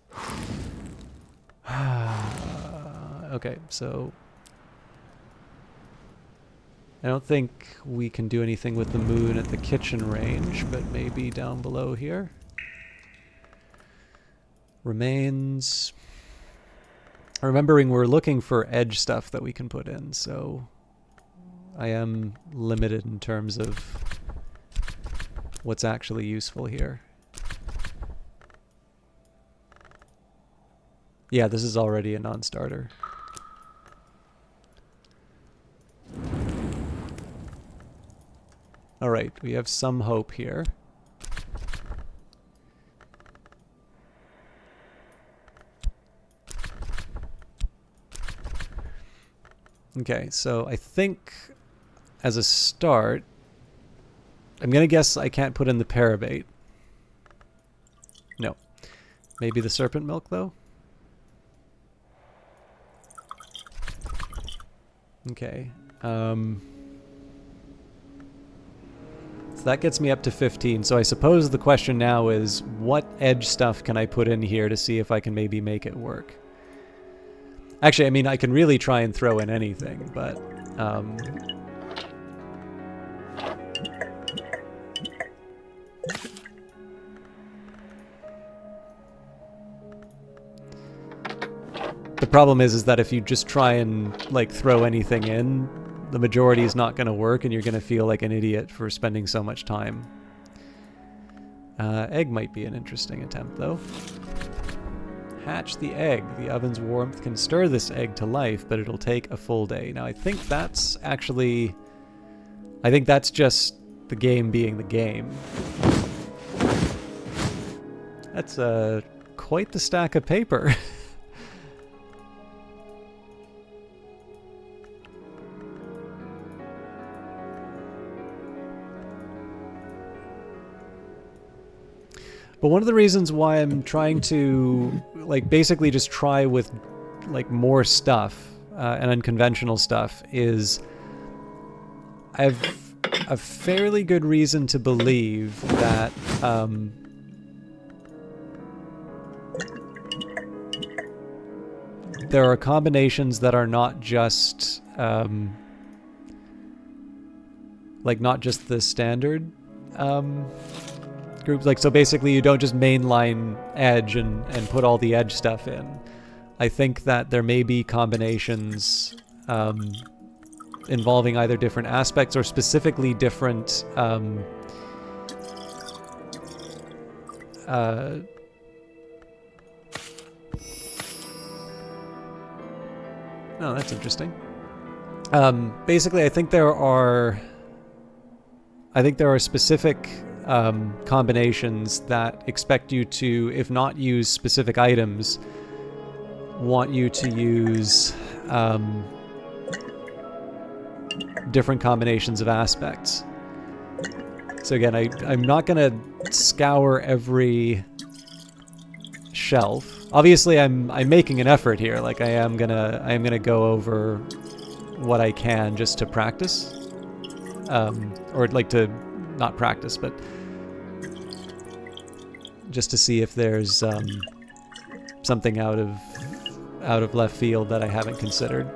Okay, so... I don't think we can do anything with the moon at the kitchen range, but maybe down below here. Remains... remembering we're looking for edge stuff that we can put in, so... I am limited in terms of what's actually useful here. Yeah, this is already a non-starter. Alright, we have some hope here. Okay, so I think as a start, I'm going to guess I can't put in the parabate. No. Maybe the serpent milk, though? Okay. So that gets me up to 15. So I suppose the question now is, what edge stuff can I put in here to see if I can maybe make it work? Actually, I mean, I can really try and throw in anything, but... the problem is that if you just try and, like, throw anything in, the majority is not going to work, and you're going to feel like an idiot for spending so much time. Egg might be an interesting attempt, though. Hatch the egg. The oven's warmth can stir this egg to life, but it'll take a full day. Now, I think that's actually... I think that's just the game being the game. That's quite the stack of paper. But one of the reasons why I'm trying to, like, basically just try with, like, more stuff and unconventional stuff is I have a fairly good reason to believe that there are combinations that are not just, like, not just the standard groups. Like, so basically you don't just mainline edge and put all the edge stuff in. I think that there may be combinations involving either different aspects or specifically different no, that's interesting. Basically, I think there are specific combinations that expect you to, if not use specific items, want you to use different combinations of aspects. So again, I'm not going to scour every shelf. Obviously, I'm making an effort here. Like, I am gonna go over what I can just to practice, or like to not practice, but just to see if there's something out of left field that I haven't considered.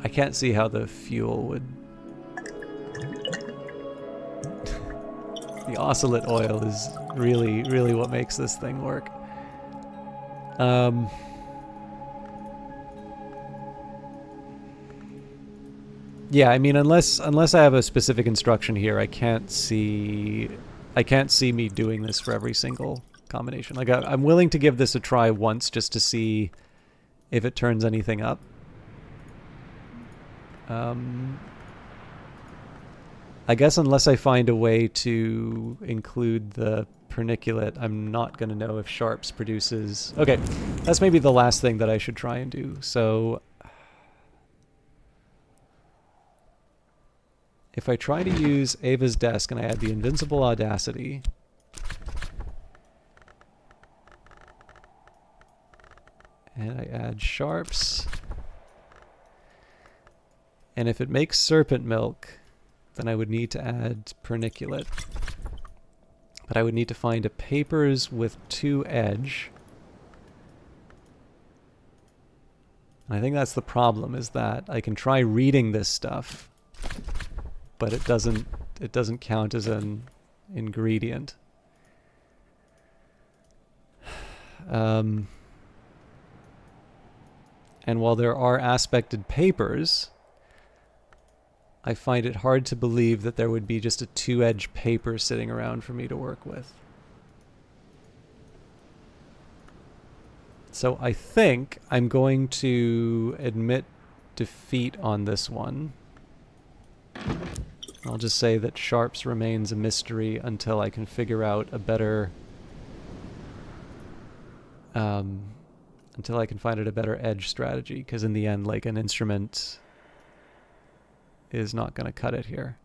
I can't see how the fuel would... The oscillate oil is really, really what makes this thing work. Yeah, I mean, unless I have a specific instruction here, I can't see me doing this for every single combination. Like, I'm willing to give this a try once just to see if it turns anything up. I guess unless I find a way to include the perniculate, I'm not going to know if Sharps produces... Okay, that's maybe the last thing that I should try and do. So if I try to use Ava's desk and I add the invincible audacity, and I add Sharps, and if it makes serpent milk, then I would need to add perniculate. But I would need to find a papers with 2 edge. And I think that's the problem, is that I can try reading this stuff, but it doesn't count as an ingredient. And while there are aspected papers, I find it hard to believe that there would be just a 2-edge paper sitting around for me to work with. So I think I'm going to admit defeat on this one. I'll just say that Sharps remains a mystery until I can figure out a better until I can find it a better edge strategy, because in the end, like, an instrument is not going to cut it here.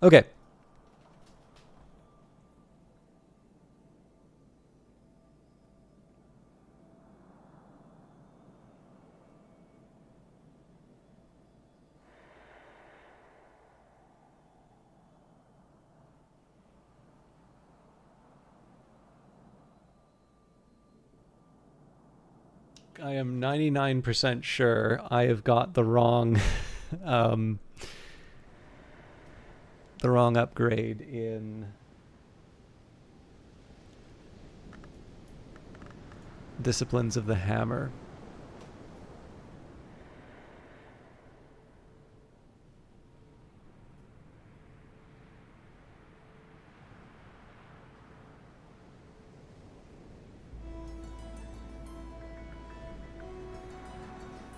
Okay. I am 99% sure I have got the wrong the wrong upgrade in Disciplines of the Hammer.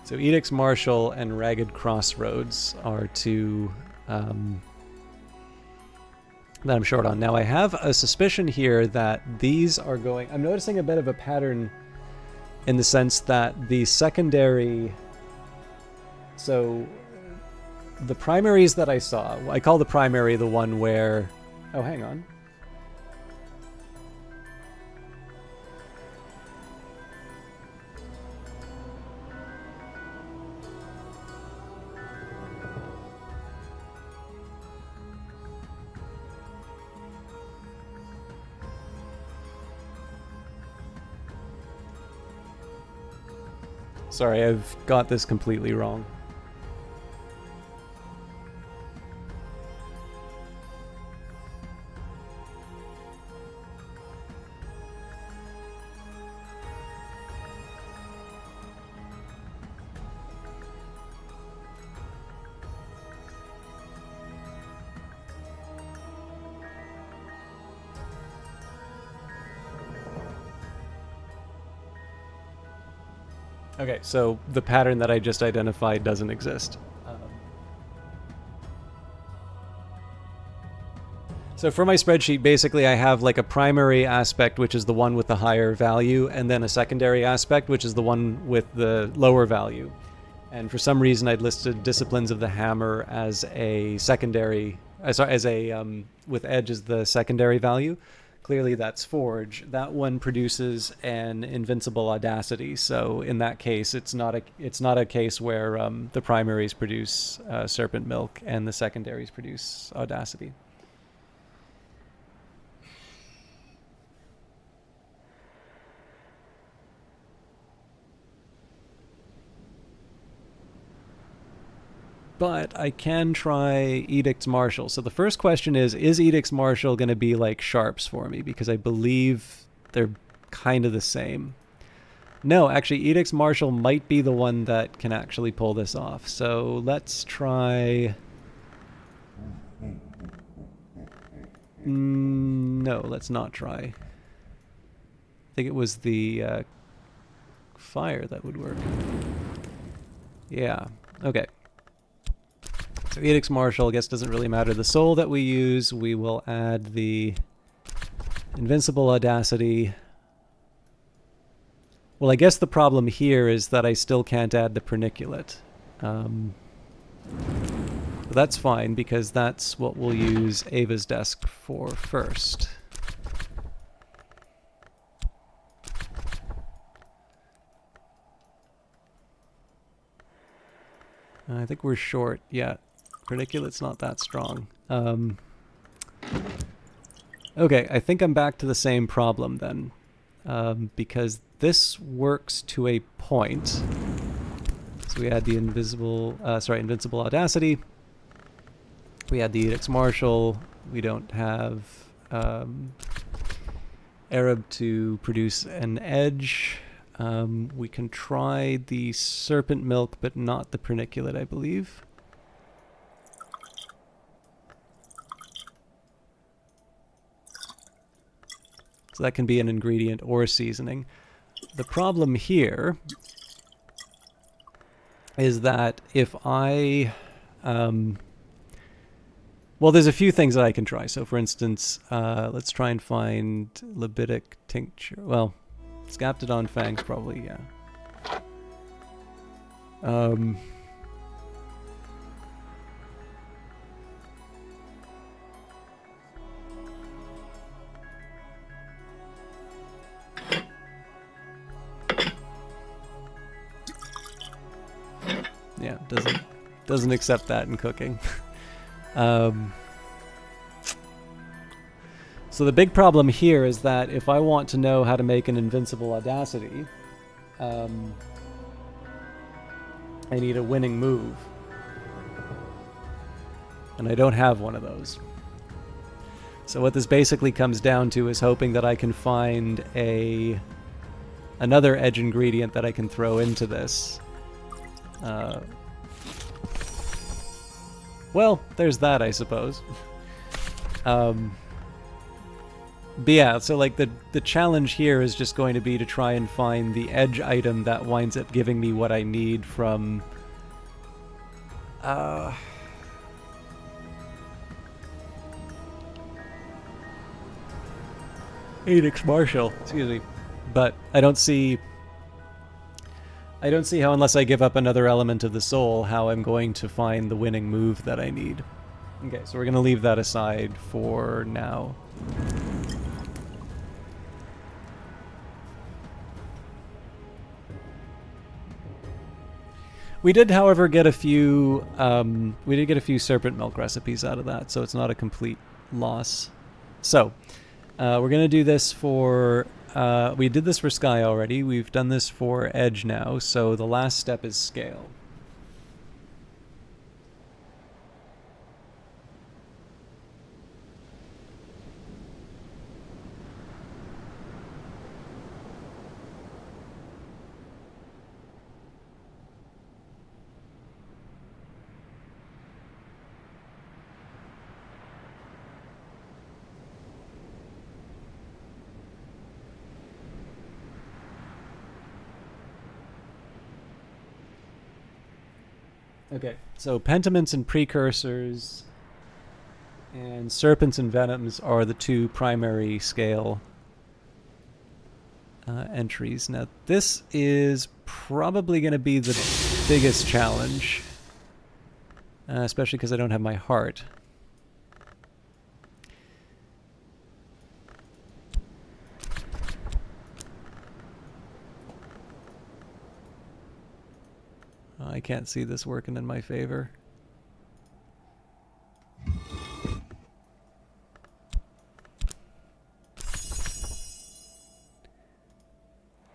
So Edict's Marshal and Ragged Crossroads are two that I'm short on. Now I have a suspicion here that these are going... I'm noticing a bit of a pattern in the sense that the secondary... So the primaries that I saw, I call the primary the one where... Oh, hang on. Sorry, I've got this completely wrong. Okay, so the pattern that I just identified doesn't exist. So for my spreadsheet, basically I have like a primary aspect, which is the one with the higher value, and then a secondary aspect, which is the one with the lower value. And for some reason, I'd listed Disciplines of the Hammer as a secondary, with Edge as the secondary value. Clearly that's Forge. That one produces an Invincible Audacity, so in that case, it's not a case where the primaries produce Serpent Milk and the secondaries produce Audacity. But I can try Edict's Marshal. So the first question is Edict's Marshal going to be like Sharps for me? Because I believe they're kind of the same. No, actually, Edict's Marshal might be the one that can actually pull this off. So let's try... No, let's not try. I think it was the fire that would work. Yeah, okay. So Edict's Marshal, I guess, doesn't really matter. The soul that we use, we will add the Invincible Audacity. Well, I guess the problem here is that I still can't add the Perniculate. But that's fine, because that's what we'll use Ava's desk for first. I think we're short, yeah. Perniculate's not that strong. Okay, I think I'm back to the same problem then. Because this works to a point. So we add the Invincible Audacity. We add the Edict's Marshal. We don't have Arab to produce an edge. We can try the Serpent Milk, but not the Perniculate, I believe. So that can be an ingredient or seasoning. The problem here is that if I... well, there's a few things that I can try. So for instance, let's try and find Libidic tincture. Well, Scaptodon fangs probably, yeah. Yeah, doesn't accept that in cooking. So the big problem here is that if I want to know how to make an invincible Audacity, I need a winning move. And I don't have one of those. So what this basically comes down to is hoping that I can find another edge ingredient that I can throw into this. Well, there's that, I suppose. But yeah, so like the challenge here is just going to be to try and find the edge item that winds up giving me what I need from Adix Marshall, excuse me. But I don't see how, unless I give up another element of the soul, how I'm going to find the winning move that I need. Okay, so we're going to leave that aside for now. We did, however, get a few serpent milk recipes out of that, so it's not a complete loss. So, we're going to do this for... we did this for Sky already. We've done this for Edge now, so the last step is Scale. Okay, so pentiments and precursors and serpents and venoms are the two primary scale entries. Now, this is probably going to be the biggest challenge, especially because I don't have my heart. I can't see this working in my favor.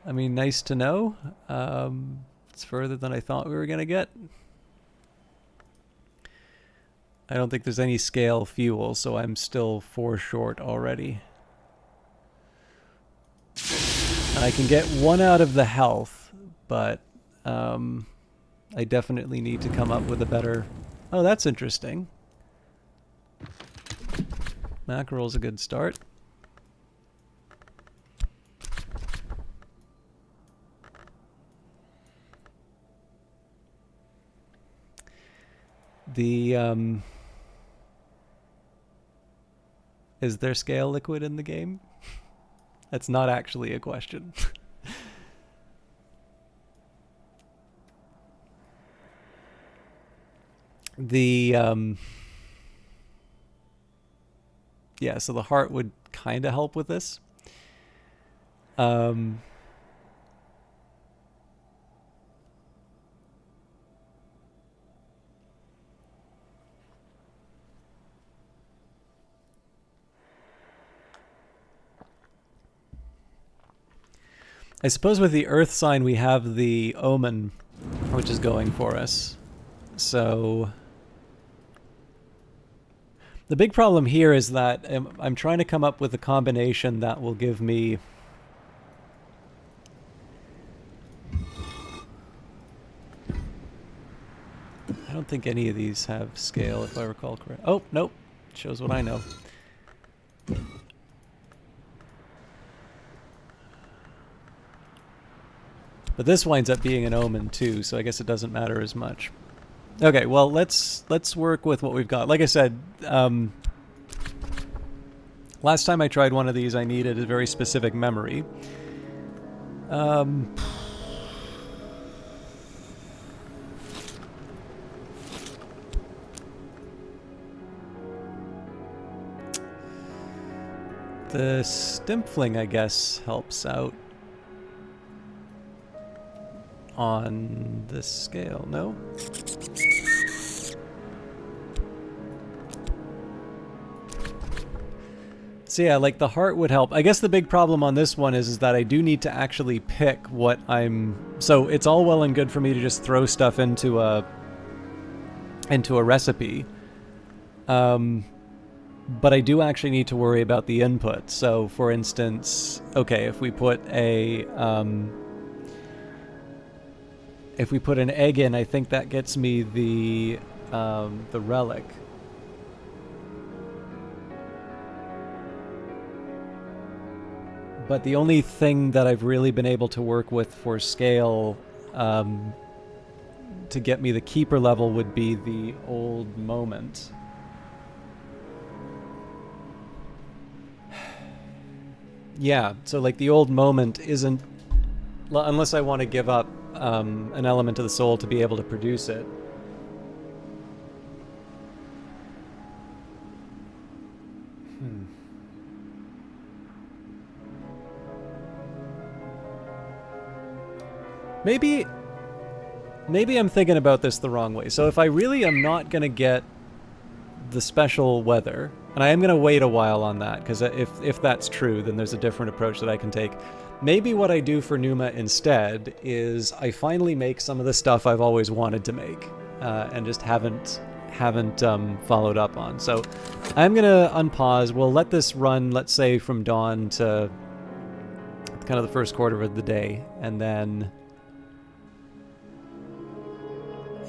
I mean, nice to know. It's further than I thought we were going to get. I don't think there's any scale fuel, so I'm still 4 short already. And I can get 1 out of the health, but I definitely need to come up with a better... Oh, that's interesting. Mackerel's a good start. The, is there scale liquid in the game? That's not actually a question. The, yeah, so the heart would kind of help with this. I suppose with the Earth sign we have the Omen, which is going for us. So the big problem here is that I'm trying to come up with a combination that will give me... I don't think any of these have scale, if I recall correctly. Oh, nope. Shows what I know. But this winds up being an Omen too, so I guess it doesn't matter as much. Okay, well, let's work with what we've got. Like I said, last time I tried one of these, I needed a very specific memory. Um, the Stimpfling, I guess, helps out on this scale, no? So yeah, like the heart would help. I guess the big problem on this one is that I do need to actually pick what I'm... So it's all well and good for me to just throw stuff into a recipe. But I do actually need to worry about the input. So for instance, okay, if we put an egg in, I think that gets me the relic. But the only thing that I've really been able to work with for scale to get me the keeper level would be the old moment. Yeah, so like the old moment isn't... Unless I want to give up an element of the soul to be able to produce it. Maybe I'm thinking about this the wrong way. So if I really am not going to get the special weather, and I am going to wait a while on that, because if that's true, then there's a different approach that I can take. Maybe what I do for Numa instead is I finally make some of the stuff I've always wanted to make, and just haven't followed up on. So I'm going to unpause. We'll let this run, let's say, from dawn to kind of the first quarter of the day, and then...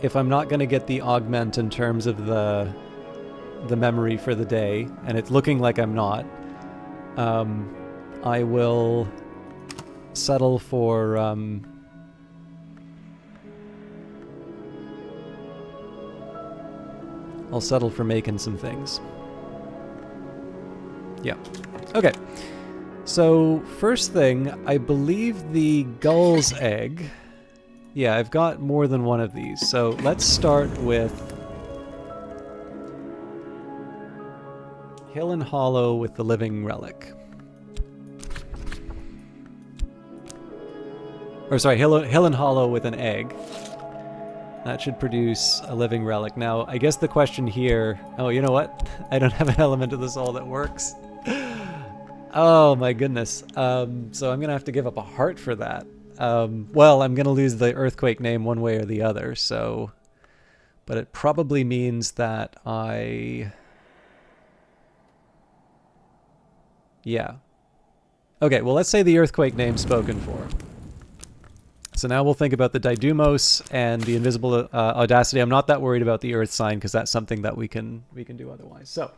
if I'm not going to get the augment in terms of the memory for the day, and it's looking like I'm not, I will settle for I'll settle for making some things. Yeah. Okay. So first thing, I believe the gull's egg. Yeah, I've got more than one of these. So let's start with Hill and Hollow with the living relic. Or sorry, Hill and Hollow with an egg. That should produce a living relic. Now, I guess the question here... Oh, you know what? I don't have an element of the soul that works. Oh my goodness. So I'm going to have to give up a heart for that. Well, I'm going to lose the earthquake name one way or the other, so... But it probably means that I... Yeah. Okay, well, let's say the earthquake name's spoken for. So now we'll think about the Didymos and the invisible audacity. I'm not that worried about the earth sign, because that's something that we can do otherwise. So...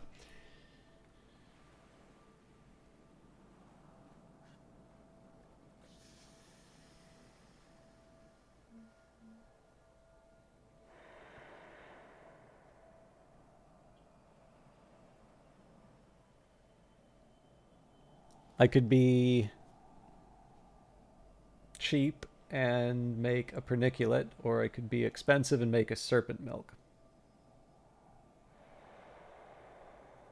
I could be cheap and make a perniculate, or I could be expensive and make a serpent milk.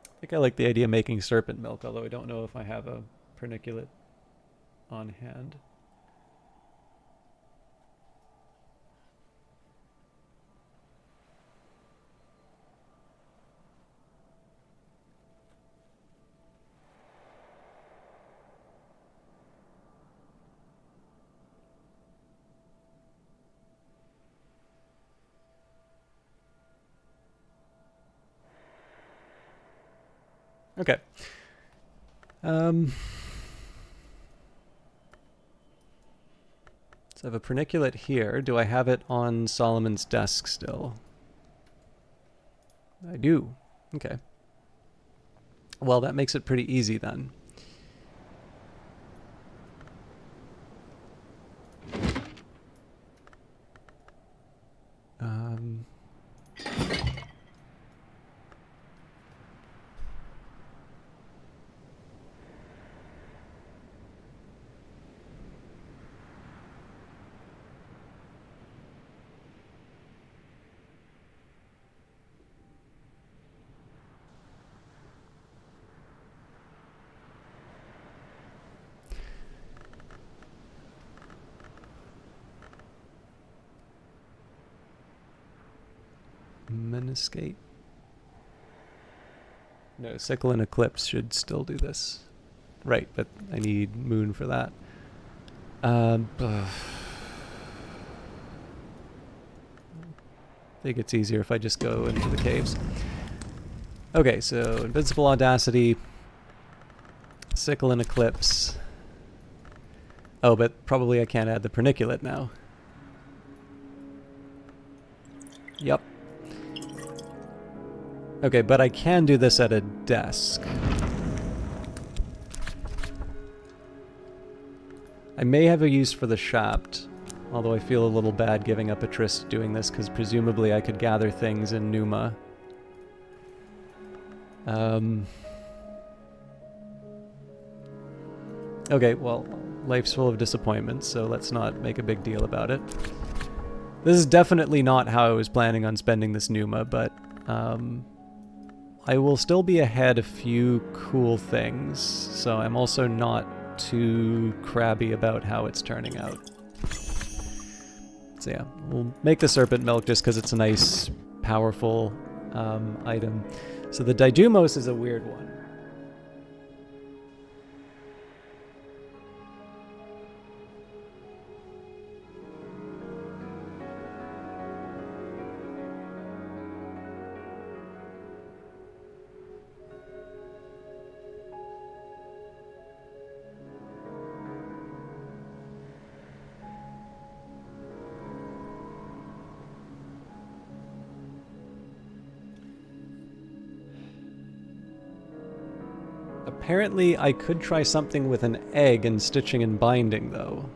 I think I like the idea of making serpent milk, although I don't know if I have a perniculate on hand. Okay. So I have a perniculate here. Do I have it on Solomon's desk still? I do. Okay. Well, that makes it pretty easy then. Meniscate. No, Sickle and Eclipse should still do this. Right, but I need Moon for that. I think it's easier if I just go into the caves. Okay, so Invincible Audacity, Sickle and Eclipse. Oh, but probably I can't add the Perniculate now. Yep. Okay, but I can do this at a desk. I may have a use for the Shaft, although I feel a little bad giving up a Trist doing this, because presumably I could gather things in Numa. Okay, well, life's full of disappointments, so let's not make a big deal about it. This is definitely not how I was planning on spending this Numa, but I will still be ahead a few cool things, so I'm also not too crabby about how it's turning out. So yeah, we'll make the Serpent Milk just because it's a nice, powerful item. So the Didymos is a weird one. Apparently, I could try something with an egg and stitching and binding, though.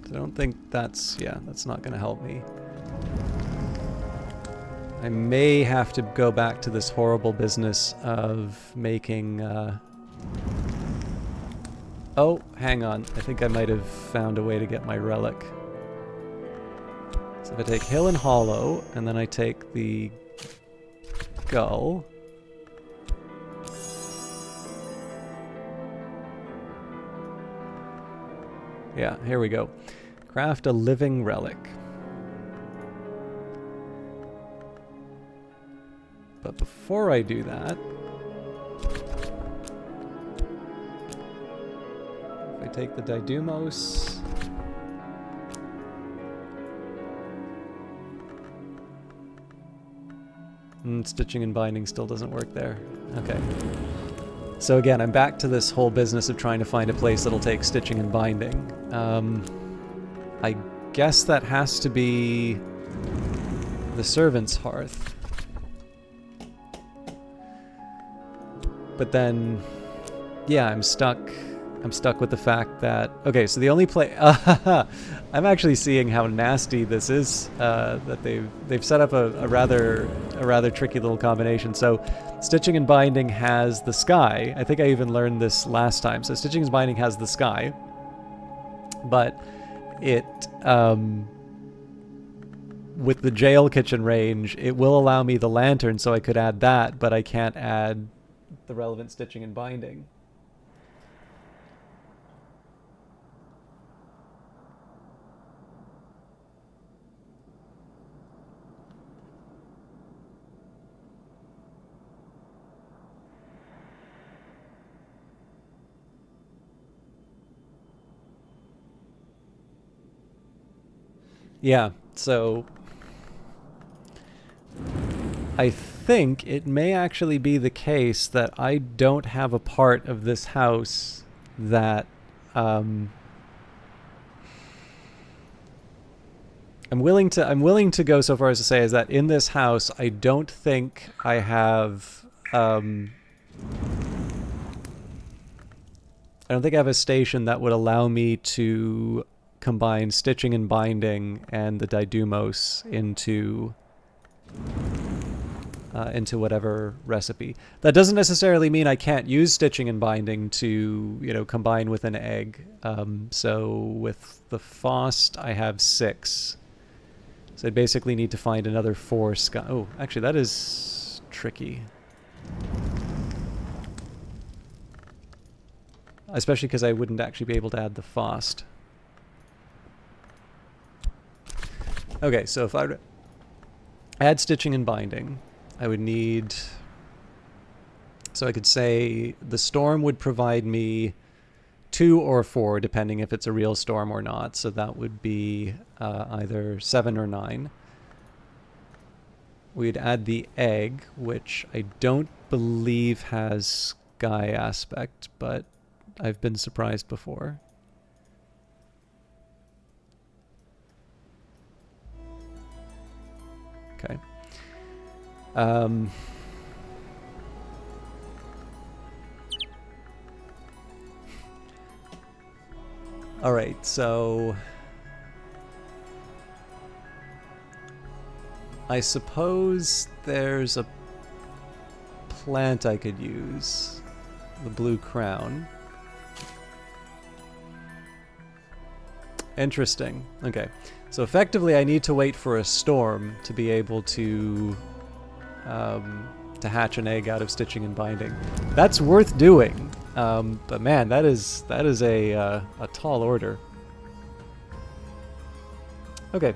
I don't think that's... yeah, that's not going to help me. I may have to go back to this horrible business of making... Oh, hang on. I think I might have found a way to get my relic. So if I take Hill and Hollow, and then I take the... Gull. Yeah, here we go. Craft a living relic. But before I do that, if I take the Didymos, stitching and binding still doesn't work there. Okay. So again, I'm back to this whole business of trying to find a place that'll take stitching and binding. I guess that has to be the Servant's Hearth. But then, yeah, I'm stuck with the fact that... Okay, so the only I'm actually seeing how nasty this is, that they've set up a rather tricky little combination. So Stitching and Binding has the sky. I think I even learned this last time. So Stitching and Binding has the sky, but it... with the jail kitchen range, it will allow me the lantern, so I could add that, but I can't add the relevant Stitching and Binding. Yeah, so I think it may actually be the case that I don't have a part of this house that I'm willing to go so far as to say is that in this house I don't think I have I don't think I have a station that would allow me to combine Stitching and Binding and the Didymos into whatever recipe. That doesn't necessarily mean I can't use Stitching and Binding to, you know, combine with an egg. So with the Faust, I have 6. So I basically need to find another 4 sky. Oh, actually, that is tricky. Especially because I wouldn't actually be able to add the Faust. Okay, so if I add stitching and binding, I would need... So I could say the storm would provide me 2 or 4, depending if it's a real storm or not. So that would be either 7 or 9. We'd add the egg, which I don't believe has sky aspect, but I've been surprised before. Okay. All right, so I suppose there's a plant I could use, the blue crown. Interesting. Okay, so effectively I need to wait for a storm to be able to hatch an egg out of stitching and binding. That's worth doing, but man, that is a tall order. Okay.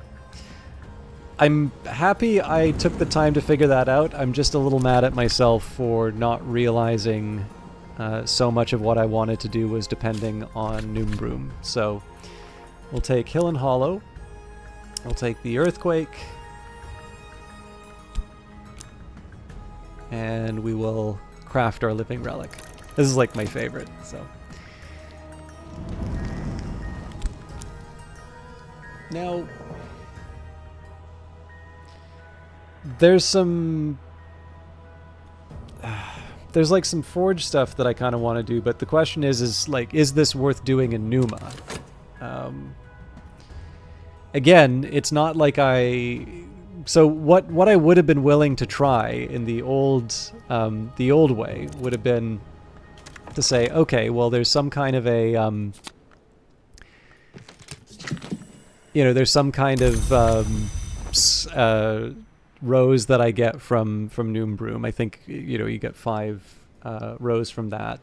I'm happy I took the time to figure that out. I'm just a little mad at myself for not realizing so much of what I wanted to do was depending on Noombroom. So we'll take Hill and Hollow. We'll take the Earthquake. And we will craft our Living Relic. This is like my favorite, so. Now, there's some... there's like some Forge stuff that I kind of want to do, but the question is like, is this worth doing in Numa? Again, it's not like So what I would have been willing to try in the old way would have been to say, okay, well, there's some kind of a there's some kind of rose that I get from Noombroom. I think you get 5 rows from that,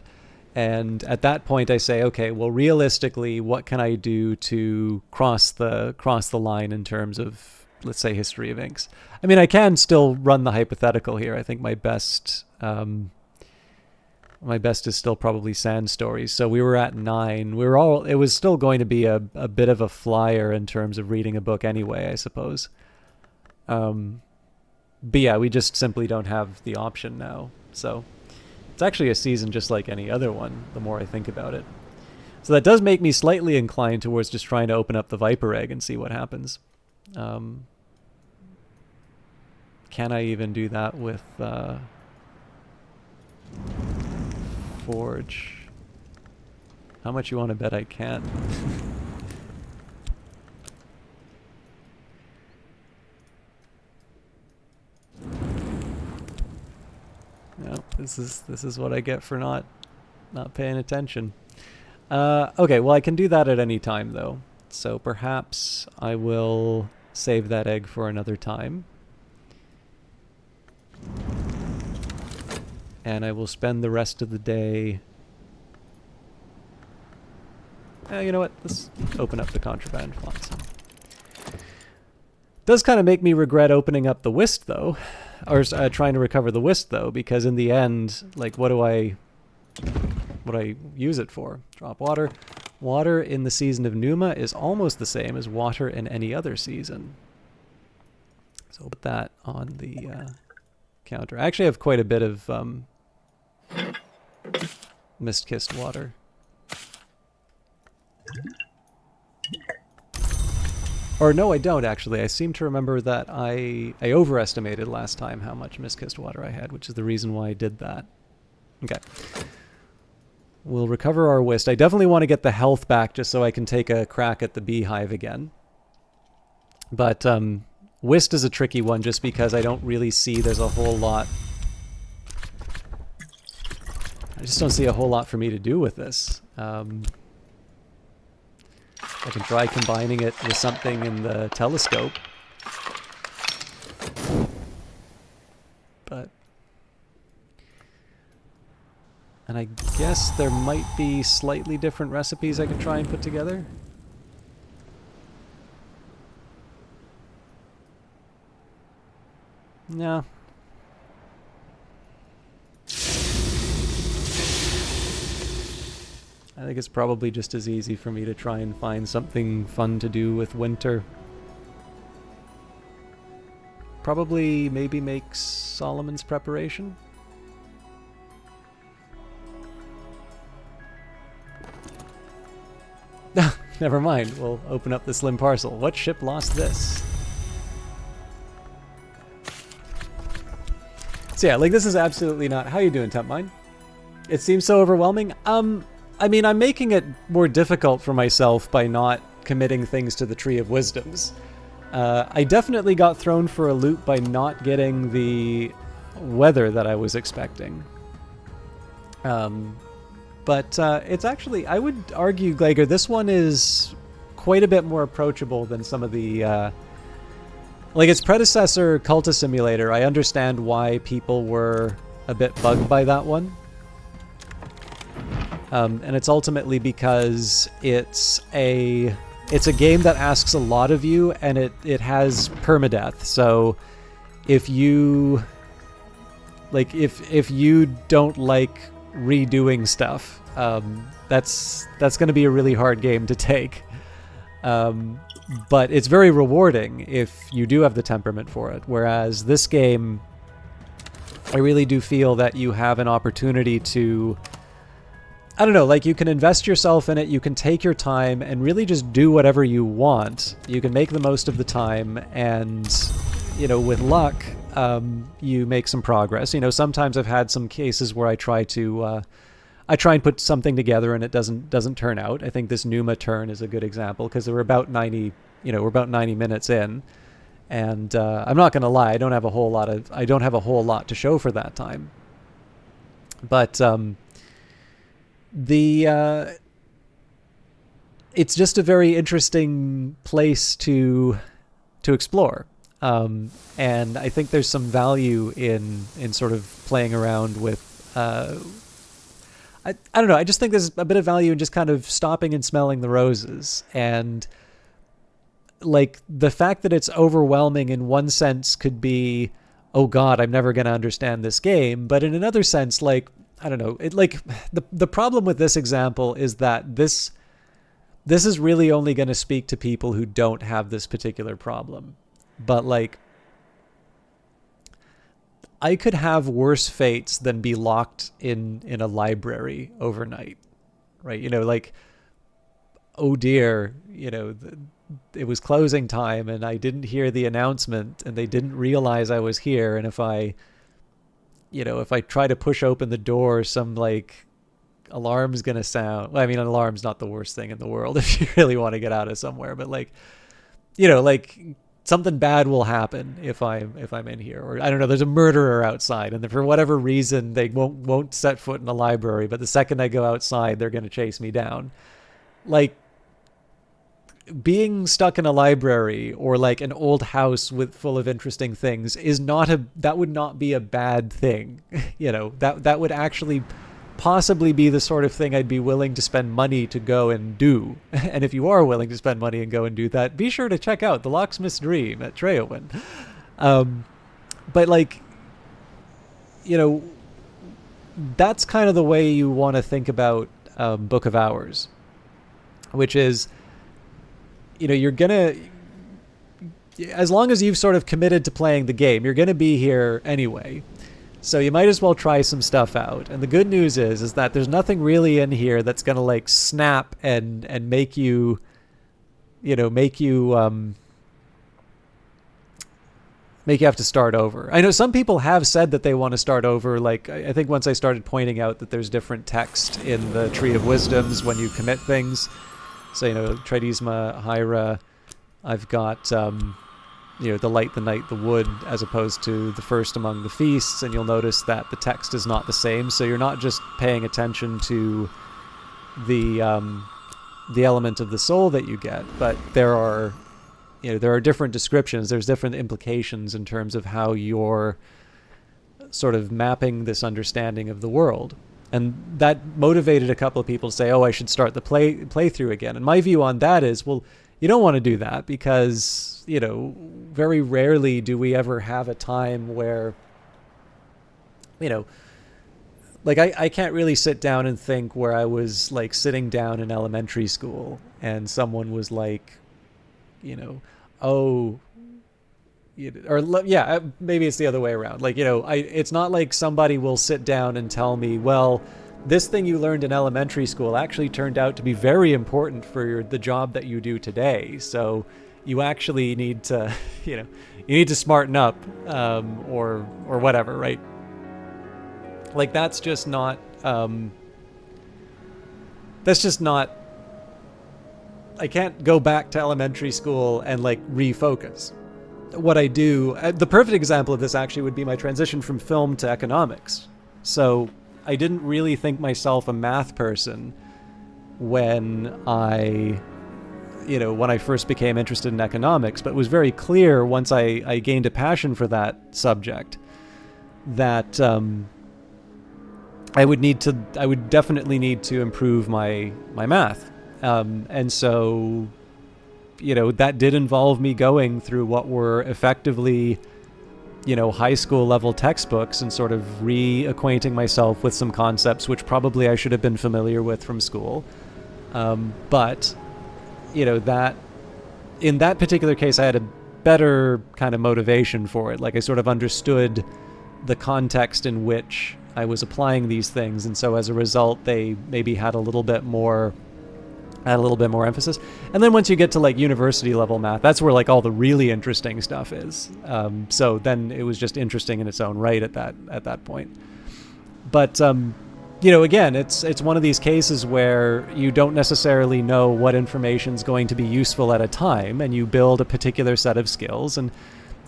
and at that point I say, okay, well, realistically, what can I do to cross the line in terms of, let's say, History of Inks? I mean, I can still run the hypothetical here. I think my best is still probably Sand Stories. So we were at 9. It was still going to be a bit of a flyer in terms of reading a book anyway, I suppose. But yeah, we just simply don't have the option now. So it's actually a season just like any other one, the more I think about it. So that does make me slightly inclined towards just trying to open up the Viper Egg and see what happens. Can I even do that with Forge? How much you want to bet I can? No, this is what I get for not paying attention. Okay, well, I can do that at any time though. So perhaps I will save that egg for another time. And I will spend the rest of the day... you know what? Let's open up the Contraband Flotsam. Does kind of make me regret opening up the Whist, though. Or trying to recover the Whist, though, because in the end, like, what do I use it for? Drop water. Water in the season of Numa is almost the same as water in any other season. So I'll put that on the counter. I actually have quite a bit of Mist-Kissed water. Or no, I don't, actually. I seem to remember that I overestimated last time how much Mist-Kissed water I had, which is the reason why I did that. Okay. We'll recover our Whist. I definitely want to get the health back just so I can take a crack at the beehive again. But Whist is a tricky one just because I don't really see there's a whole lot... I just don't see a whole lot for me to do with this. I can try combining it with something in the telescope. But... And I guess there might be slightly different recipes I could try and put together. Yeah. I think it's probably just as easy for me to try and find something fun to do with winter. Probably maybe make Solomon's Preparation. Never mind, we'll open up the slim parcel. What ship lost this? So yeah, like this is absolutely not... How you doing, Tempmine? It seems so overwhelming. I mean, I'm making it more difficult for myself by not committing things to the Tree of Wisdoms. I definitely got thrown for a loop by not getting the weather that I was expecting. But it's actually, I would argue, Glager, this one is quite a bit more approachable than some of the... like its predecessor, Cultist Simulator, I understand why people were a bit bugged by that one. And it's ultimately because it's a game that asks a lot of you, and it has permadeath. So if you if you don't like redoing stuff, that's going to be a really hard game to take. But it's very rewarding if you do have the temperament for it. Whereas this game, I really do feel that you have an opportunity to, I don't know, like you can invest yourself in it, you can take your time and really just do whatever you want. You can make the most of the time, and, you know, with luck, you make some progress. You know, sometimes I've had some cases where I try and put something together and it doesn't turn out. I think this Numa turn is a good example because we're about 90 minutes in, and I'm not going to lie, I don't have a whole lot to show for that time. But it's just a very interesting place to explore. And I think there's some value in sort of playing around with I don't know, I just think there's a bit of value in just kind of stopping and smelling the roses. And like the fact that it's overwhelming in one sense could be, oh god, I'm never going to understand this game. But in another sense, like, I don't know, it like the problem with this example is that this is really only going to speak to people who don't have this particular problem. But like, I could have worse fates than be locked in a library overnight, right? You know, like, oh dear, you know, it was closing time and I didn't hear the announcement and they didn't realize I was here. And if I try to push open the door, some like alarm's going to sound. Well, I mean, an alarm's not the worst thing in the world if you really want to get out of somewhere, but like, you know, like something bad will happen if I'm in here, or I don't know, there's a murderer outside, and for whatever reason they won't set foot in a library, but the second I go outside, they're going to chase me down. Like, being stuck in a library or like an old house full of interesting things that would not be a bad thing. You know, that would actually possibly be the sort of thing I'd be willing to spend money to go and do. And if you are willing to spend money and go and do that, be sure to check out The Locksmith's Dream at Treowin. But like, you know, that's kind of the way you want to think about Book of Hours, which is, you know, you're gonna, as long as you've sort of committed to playing the game, you're gonna be here anyway. So you might as well try some stuff out. And the good news is that there's nothing really in here that's going to like snap and make you, you know, make you have to start over. I know some people have said that they want to start over. Like, I think once I started pointing out that there's different text in the Tree of Wisdoms when you commit things. So, you know, Tridesma, Hyra, I've got, you know, the light, the night, the wood, as opposed to the first among the feasts, and you'll notice that the text is not the same. So you're not just paying attention to the element of the soul that you get, but there are different descriptions. There's different implications in terms of how you're sort of mapping this understanding of the world. And that motivated a couple of people to say, oh, I should start the playthrough again. And my view on that is, well, you don't want to do that because very rarely do we ever have a time where, you know, like I can't really sit down and think where I was like sitting down in elementary school and someone was like, oh, yeah, maybe it's the other way around. Like, it's not like somebody will sit down and tell me, well, this thing you learned in elementary school actually turned out to be very important for the job that you do today. So you actually need to, you need to smarten up, or whatever, right? Like that's just not, I can't go back to elementary school and like refocus. What I do, the perfect example of this actually would be my transition from film to economics. So I didn't really think myself a math person when I first became interested in economics, but it was very clear once I gained a passion for that subject that I would definitely need to improve my math. And so, that did involve me going through what were effectively, high school level textbooks and sort of reacquainting myself with some concepts which probably I should have been familiar with from school. But, that in that particular case, I had a better kind of motivation for it. Like I sort of understood the context in which I was applying these things. And so as a result, they maybe had a little bit more emphasis. And then once you get to like university level math, that's where like all the really interesting stuff is. So then it was just interesting in its own right at that point. But again, it's one of these cases where you don't necessarily know what information is going to be useful at a time, and you build a particular set of skills. And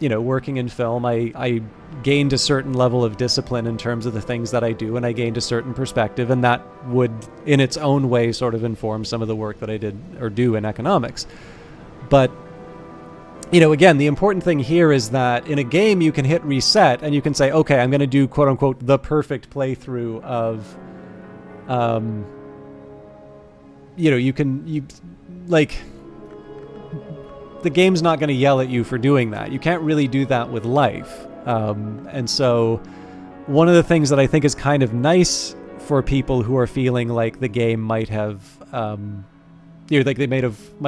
working in film, I gained a certain level of discipline in terms of the things that I do, and I gained a certain perspective, and that would, in its own way, sort of inform some of the work that I did or do in economics. But, again, the important thing here is that in a game you can hit reset and you can say, okay, I'm going to do quote-unquote the perfect playthrough of, the game's not going to yell at you for doing that. You can't really do that with life. And so one of the things that I think is kind of nice for people who are feeling like the game might have, like they might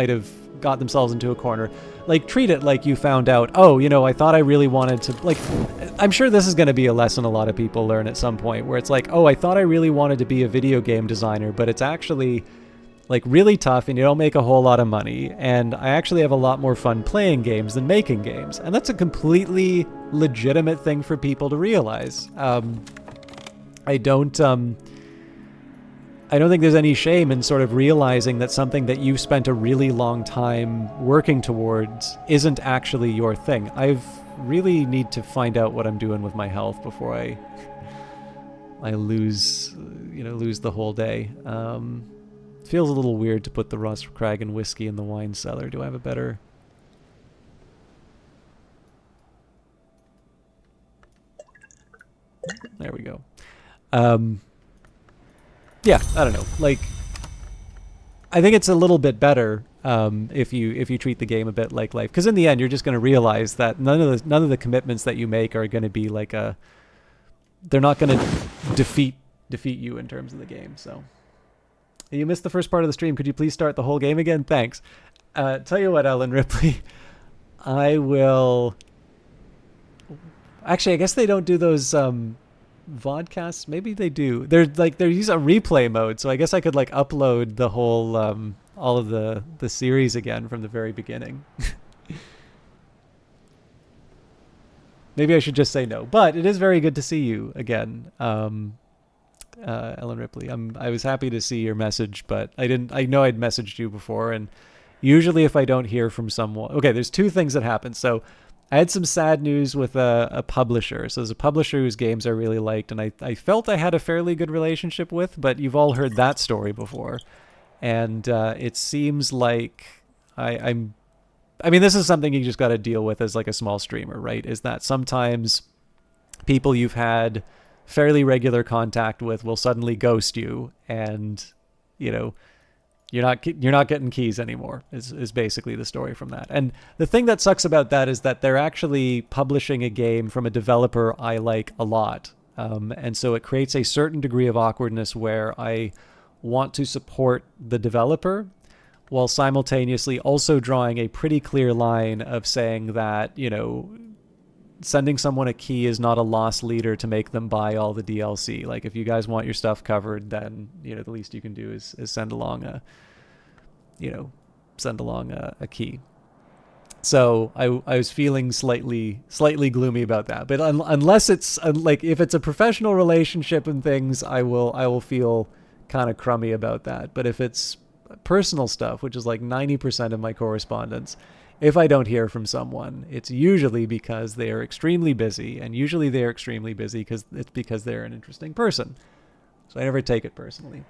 have got themselves into a corner, like treat it like you found out, I thought I really wanted to, like, I'm sure this is going to be a lesson a lot of people learn at some point where it's like, I thought I really wanted to be a video game designer, but it's actually like really tough and you don't make a whole lot of money, and I actually have a lot more fun playing games than making games. And that's a completely legitimate thing for people to realize. I don't think there's any shame in sort of realizing that something that you've spent a really long time working towards isn't actually your thing. I really need to find out what I'm doing with my health before I lose the whole day. Feels a little weird to put the Ross Craggan whiskey in the wine cellar. Do I have a better? There we go. Yeah, I don't know. Like, I think it's a little bit better if you treat the game a bit like life, because in the end, you're just going to realize that none of the commitments that you make are going to be like they're not going to defeat you in terms of the game. So. You missed the first part of the stream. Could you please start the whole game again? Thanks. Tell you what, Ellen Ripley, I will... Actually, I guess they don't do those vodcasts. Maybe they do. They're using a replay mode, so I guess I could like upload the whole all of the series again from the very beginning. Maybe I should just say no. But it is very good to see you again. Ellen Ripley. I was happy to see your message, but I know I'd messaged you before, and usually if I don't hear from someone... Okay, there's two things that happened. So I had some sad news with a publisher. So there's a publisher whose games I really liked, and I felt I had a fairly good relationship with, but you've all heard that story before. And it seems like I mean, this is something you just got to deal with as like a small streamer, right? Is that sometimes people you've had fairly regular contact with will suddenly ghost you, and You're not getting keys anymore is basically the story from that. And the thing that sucks about that is that they're actually publishing a game from a developer I like a lot. And so it creates a certain degree of awkwardness where I want to support the developer while simultaneously also drawing a pretty clear line of saying that, sending someone a key is not a loss leader to make them buy all the DLC. Like, if you guys want your stuff covered, then, the least you can do is send along a key. So I was feeling slightly gloomy about that. But unless it's like, if it's a professional relationship and things, I will feel kind of crummy about that. But if it's personal stuff, which is like 90% of my correspondence, if I don't hear from someone, it's usually because they are extremely busy, and usually they're extremely busy because they're an interesting person. So I never take it personally.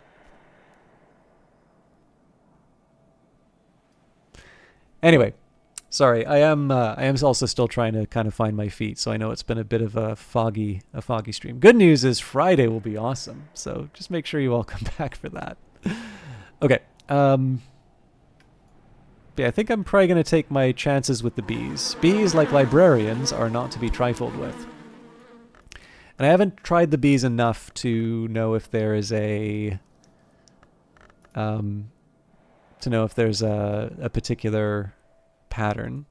Anyway, sorry, I am also still trying to kind of find my feet, so I know it's been a bit of a foggy stream. Good news is Friday will be awesome, so just make sure you all come back for that. Okay. Yeah, I think I'm probably going to take my chances with the bees. Bees, like librarians, are not to be trifled with. And I haven't tried the bees enough to know if there is a particular pattern.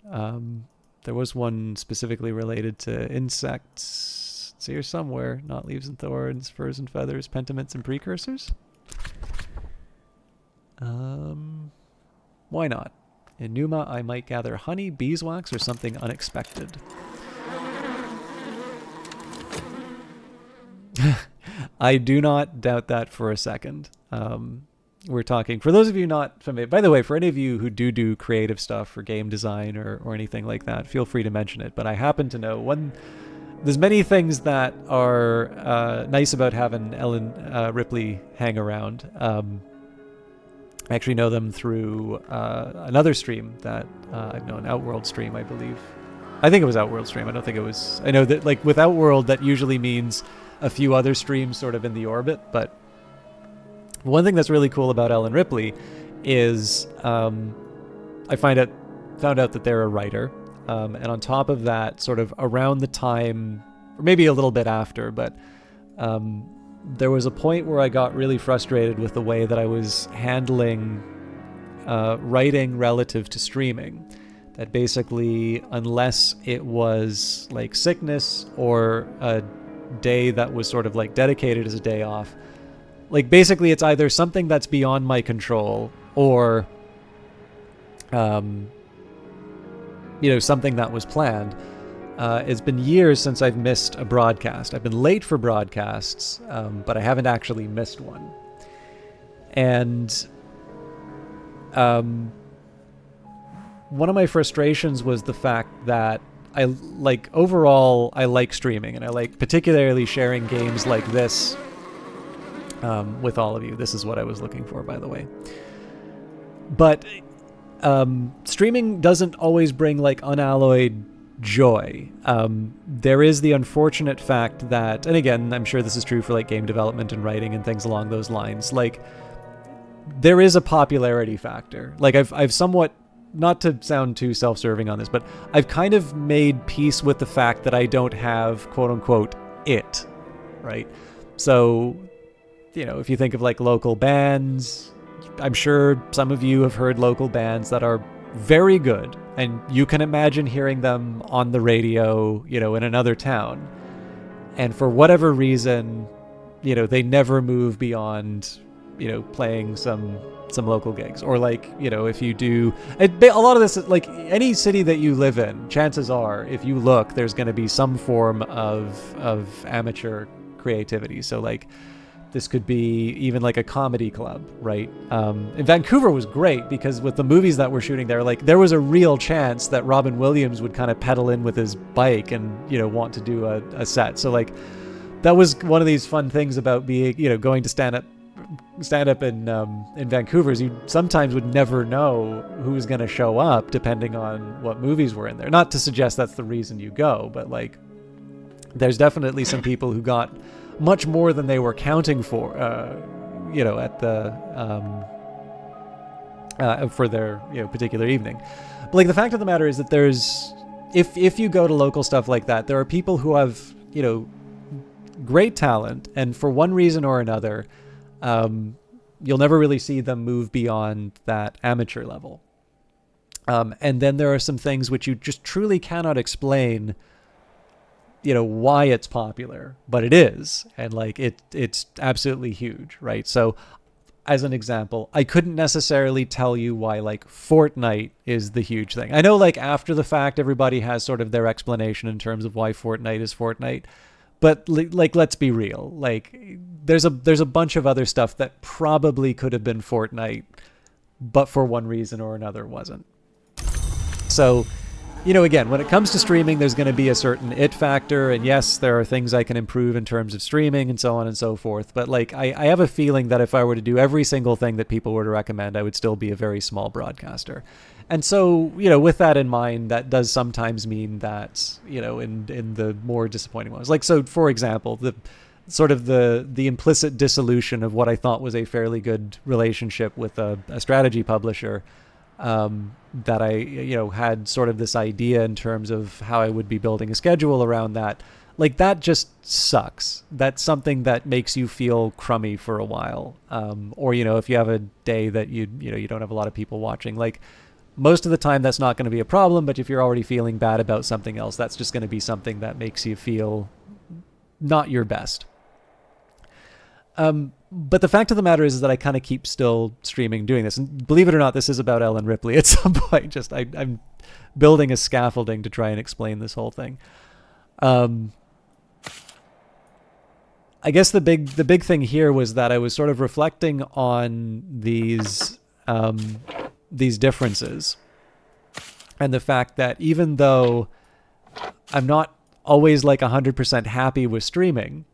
There was one specifically related to insects. It's here somewhere. Not leaves and thorns, furs and feathers, pentaments and precursors. Why not? In Numa, I might gather honey, beeswax, or something unexpected. I do not doubt that for a second. We're talking, for those of you not familiar, by the way, for any of you who do creative stuff for game design or anything like that, feel free to mention it. But I happen to know there's many things that are nice about having Ellen Ripley hang around. I actually know them through another stream that I've known, Outworld stream, I believe. I think it was Outworld stream. I don't think it was. I know that, like, with Outworld, that usually means a few other streams sort of in the orbit. But one thing that's really cool about Ellen Ripley is I found out that they're a writer. And on top of that, sort of around the time, or maybe a little bit after, but there was a point where I got really frustrated with the way that I was handling writing relative to streaming. That basically, unless it was like sickness or a day that was sort of like dedicated as a day off, like basically it's either something that's beyond my control or something that was planned. It's been years since I've missed a broadcast. I've been late for broadcasts, but I haven't actually missed one. And one of my frustrations was the fact that overall I like streaming, and I like particularly sharing games like this with all of you. This is what I was looking for, by the way. But streaming doesn't always bring like unalloyed joy. There is the unfortunate fact that, and again, I'm sure this is true for like game development and writing and things along those lines, like there is a popularity factor. Like I've somewhat, not to sound too self-serving on this, but I've kind of made peace with the fact that I don't have quote unquote it, right? So, if you think of like local bands, I'm sure some of you have heard local bands that are very good, and you can imagine hearing them on the radio, in another town. And for whatever reason, they never move beyond, playing some local gigs. Or like, if you do, a lot of this, like any city that you live in, chances are, if you look, there's going to be some form of amateur creativity. So like, this could be even like a comedy club, right? In Vancouver was great because with the movies that we're shooting there, like there was a real chance that Robin Williams would kind of pedal in with his bike and, want to do a set. So like that was one of these fun things about being, going to stand up in Vancouver is you sometimes would never know who's going to show up depending on what movies were in there. Not to suggest that's the reason you go, but like there's definitely some people who got much more than they were counting for, at the for their particular evening. But like the fact of the matter is that there's if you go to local stuff like that, there are people who have great talent, and for one reason or another, you'll never really see them move beyond that amateur level. And then there are some things which you just truly cannot explain, why it's popular, but it is, and like it's absolutely huge, right? So as an example, I couldn't necessarily tell you why like Fortnite is the huge thing. I know like after the fact, everybody has sort of their explanation in terms of why Fortnite is Fortnite. But like, let's be real. Like, there's a bunch of other stuff that probably could have been Fortnite, but for one reason or another wasn't. So, again, when it comes to streaming, there's going to be a certain it factor, and yes, there are things I can improve in terms of streaming and so on and so forth. But like, I have a feeling that if I were to do every single thing that people were to recommend, I would still be a very small broadcaster. And so, with that in mind, that does sometimes mean that, in the more disappointing ones, like, so for example, the sort of the implicit dissolution of what I thought was a fairly good relationship with a strategy publisher, that I, had sort of this idea in terms of how I would be building a schedule around that. Like, that just sucks. That's something that makes you feel crummy for a while. Or, if you have a day that you don't have a lot of people watching, like, most of the time that's not going to be a problem, but if you're already feeling bad about something else, that's just going to be something that makes you feel not your best. But the fact of the matter is that I kind of keep still streaming doing this. And believe it or not, this is about Ellen Ripley at some point. Just I'm building a scaffolding to try and explain this whole thing. I guess the big thing here was that I was sort of reflecting on these differences, and the fact that even though I'm not always like 100% happy with streaming,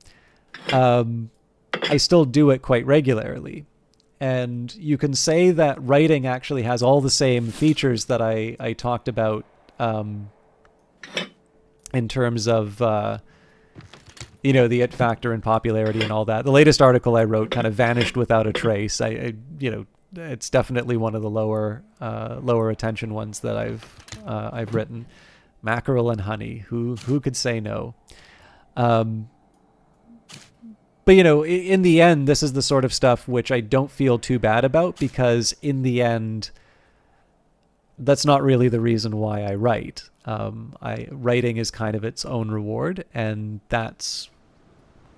I still do it quite regularly. And you can say that writing actually has all the same features that I talked about in terms of the it factor and popularity and all that. The latest article I wrote kind of vanished without a trace. It's definitely one of the lower attention ones that I've written. Mackerel and honey. Who could say no? But in the end, this is the sort of stuff which I don't feel too bad about, because in the end, that's not really the reason why I write. Writing is kind of its own reward, and that's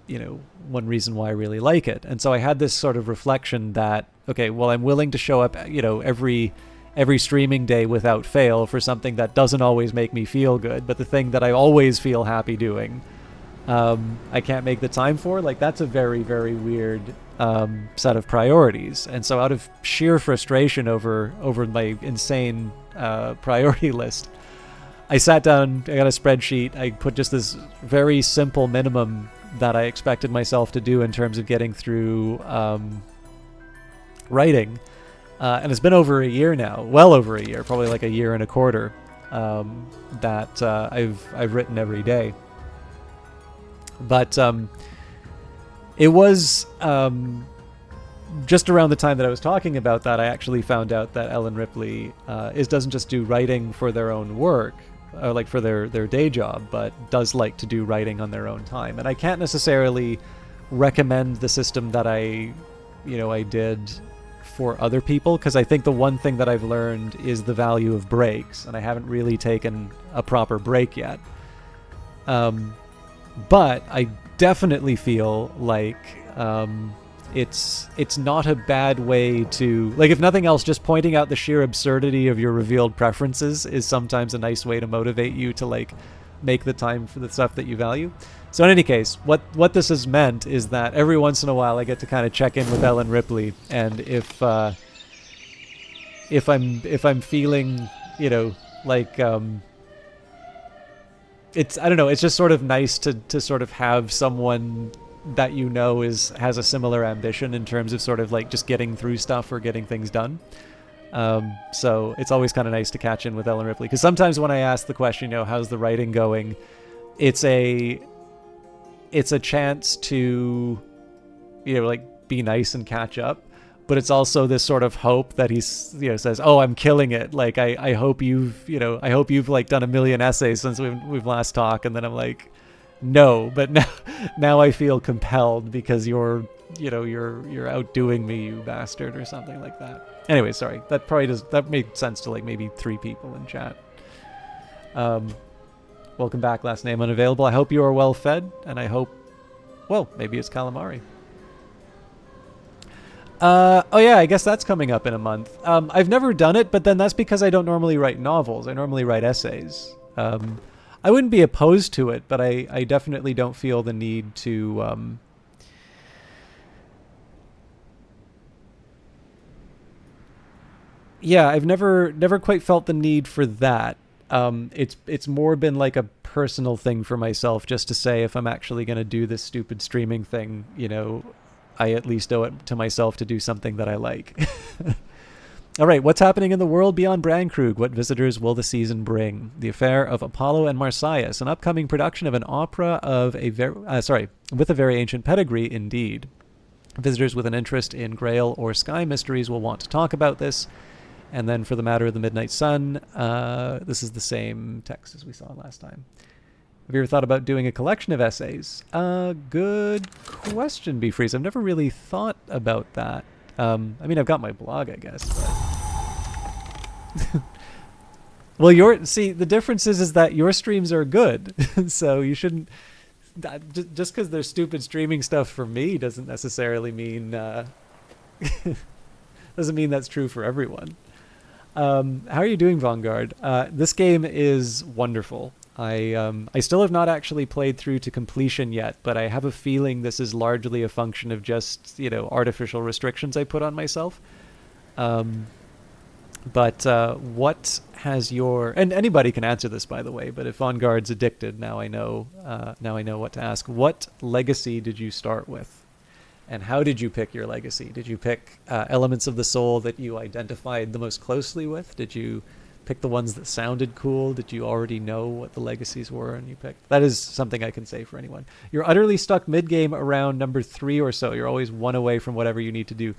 one reason why I really like it. And so I had this sort of reflection that, okay, well, I'm willing to show up, every streaming day without fail for something that doesn't always make me feel good, but the thing that I always feel happy doing, I can't make the time for. Like, that's a very, very weird set of priorities. And so out of sheer frustration over my insane priority list, I sat down, I got a spreadsheet, I put just this very simple minimum that I expected myself to do in terms of getting through writing. And it's been over a year now, well over a year, probably like a year and a quarter, that I've written every day. But it was just around the time that I was talking about that, I actually found out that Ellen Ripley doesn't just do writing for their own work, like for their day job, but does like to do writing on their own time. And I can't necessarily recommend the system that I did for other people, because I think the one thing that I've learned is the value of breaks, and I haven't really taken a proper break yet. But I definitely feel like it's not a bad way to, like, if nothing else, just pointing out the sheer absurdity of your revealed preferences is sometimes a nice way to motivate you to like make the time for the stuff that you value. So in any case, what this has meant is that every once in a while I get to kind of check in with Ellen Ripley, and if I'm feeling, like it's, I don't know, it's just sort of nice to sort of have someone that has a similar ambition in terms of sort of like just getting through stuff or getting things done. So it's always kind of nice to catch in with Ellen Ripley, because sometimes when I ask the question, how's the writing going, it's a chance to, like, be nice and catch up. but it's also this sort of hope that he's, says, oh, I'm killing it. Like, I hope I hope you've like done 1 million essays since we've last talked. And then I'm like, no, but now I feel compelled because you're outdoing me, you bastard, or something like that. Anyway, sorry. That made sense to like maybe 3 people in chat. Welcome back, last name unavailable. I hope you are well fed, and I hope, well, maybe it's calamari. Oh yeah, I guess that's coming up in a month. I've never done it, but then that's because I don't normally write novels. I normally write essays. I wouldn't be opposed to it, but I definitely don't feel the need to... Yeah, I've never quite felt the need for that. It's more been like a personal thing for myself, just to say if I'm actually going to do this stupid streaming thing, I at least owe it to myself to do something that I like. All right, what's happening in the world beyond Brandkrug? What visitors will the season bring? The affair of Apollo and Marsyas, an upcoming production of an opera of with a very ancient pedigree indeed. Visitors with an interest in Grail or Sky mysteries will want to talk about this. And then for the matter of the Midnight Sun, this is the same text as we saw last time. Have you ever thought about doing a collection of essays? Good question, Bfreeze. I've never really thought about that. I mean, I've got my blog, I guess. But well, the difference is that your streams are good, so you shouldn't. Just because they're stupid streaming stuff for me doesn't necessarily mean doesn't mean that's true for everyone. How are you doing, Vanguard? This game is wonderful. I still have not actually played through to completion yet, but I have a feeling this is largely a function of just, artificial restrictions I put on myself. But what has your... And anybody can answer this, by the way, but if Vanguard's addicted, now I know what to ask. What legacy did you start with? And how did you pick your legacy? Did you pick elements of the soul that you identified the most closely with? Did you pick the ones that sounded cool? Did you already know what the legacies were and you picked? That is something I can say for anyone. You're utterly stuck mid-game around number 3 or so. You're always 1 away from whatever you need to do.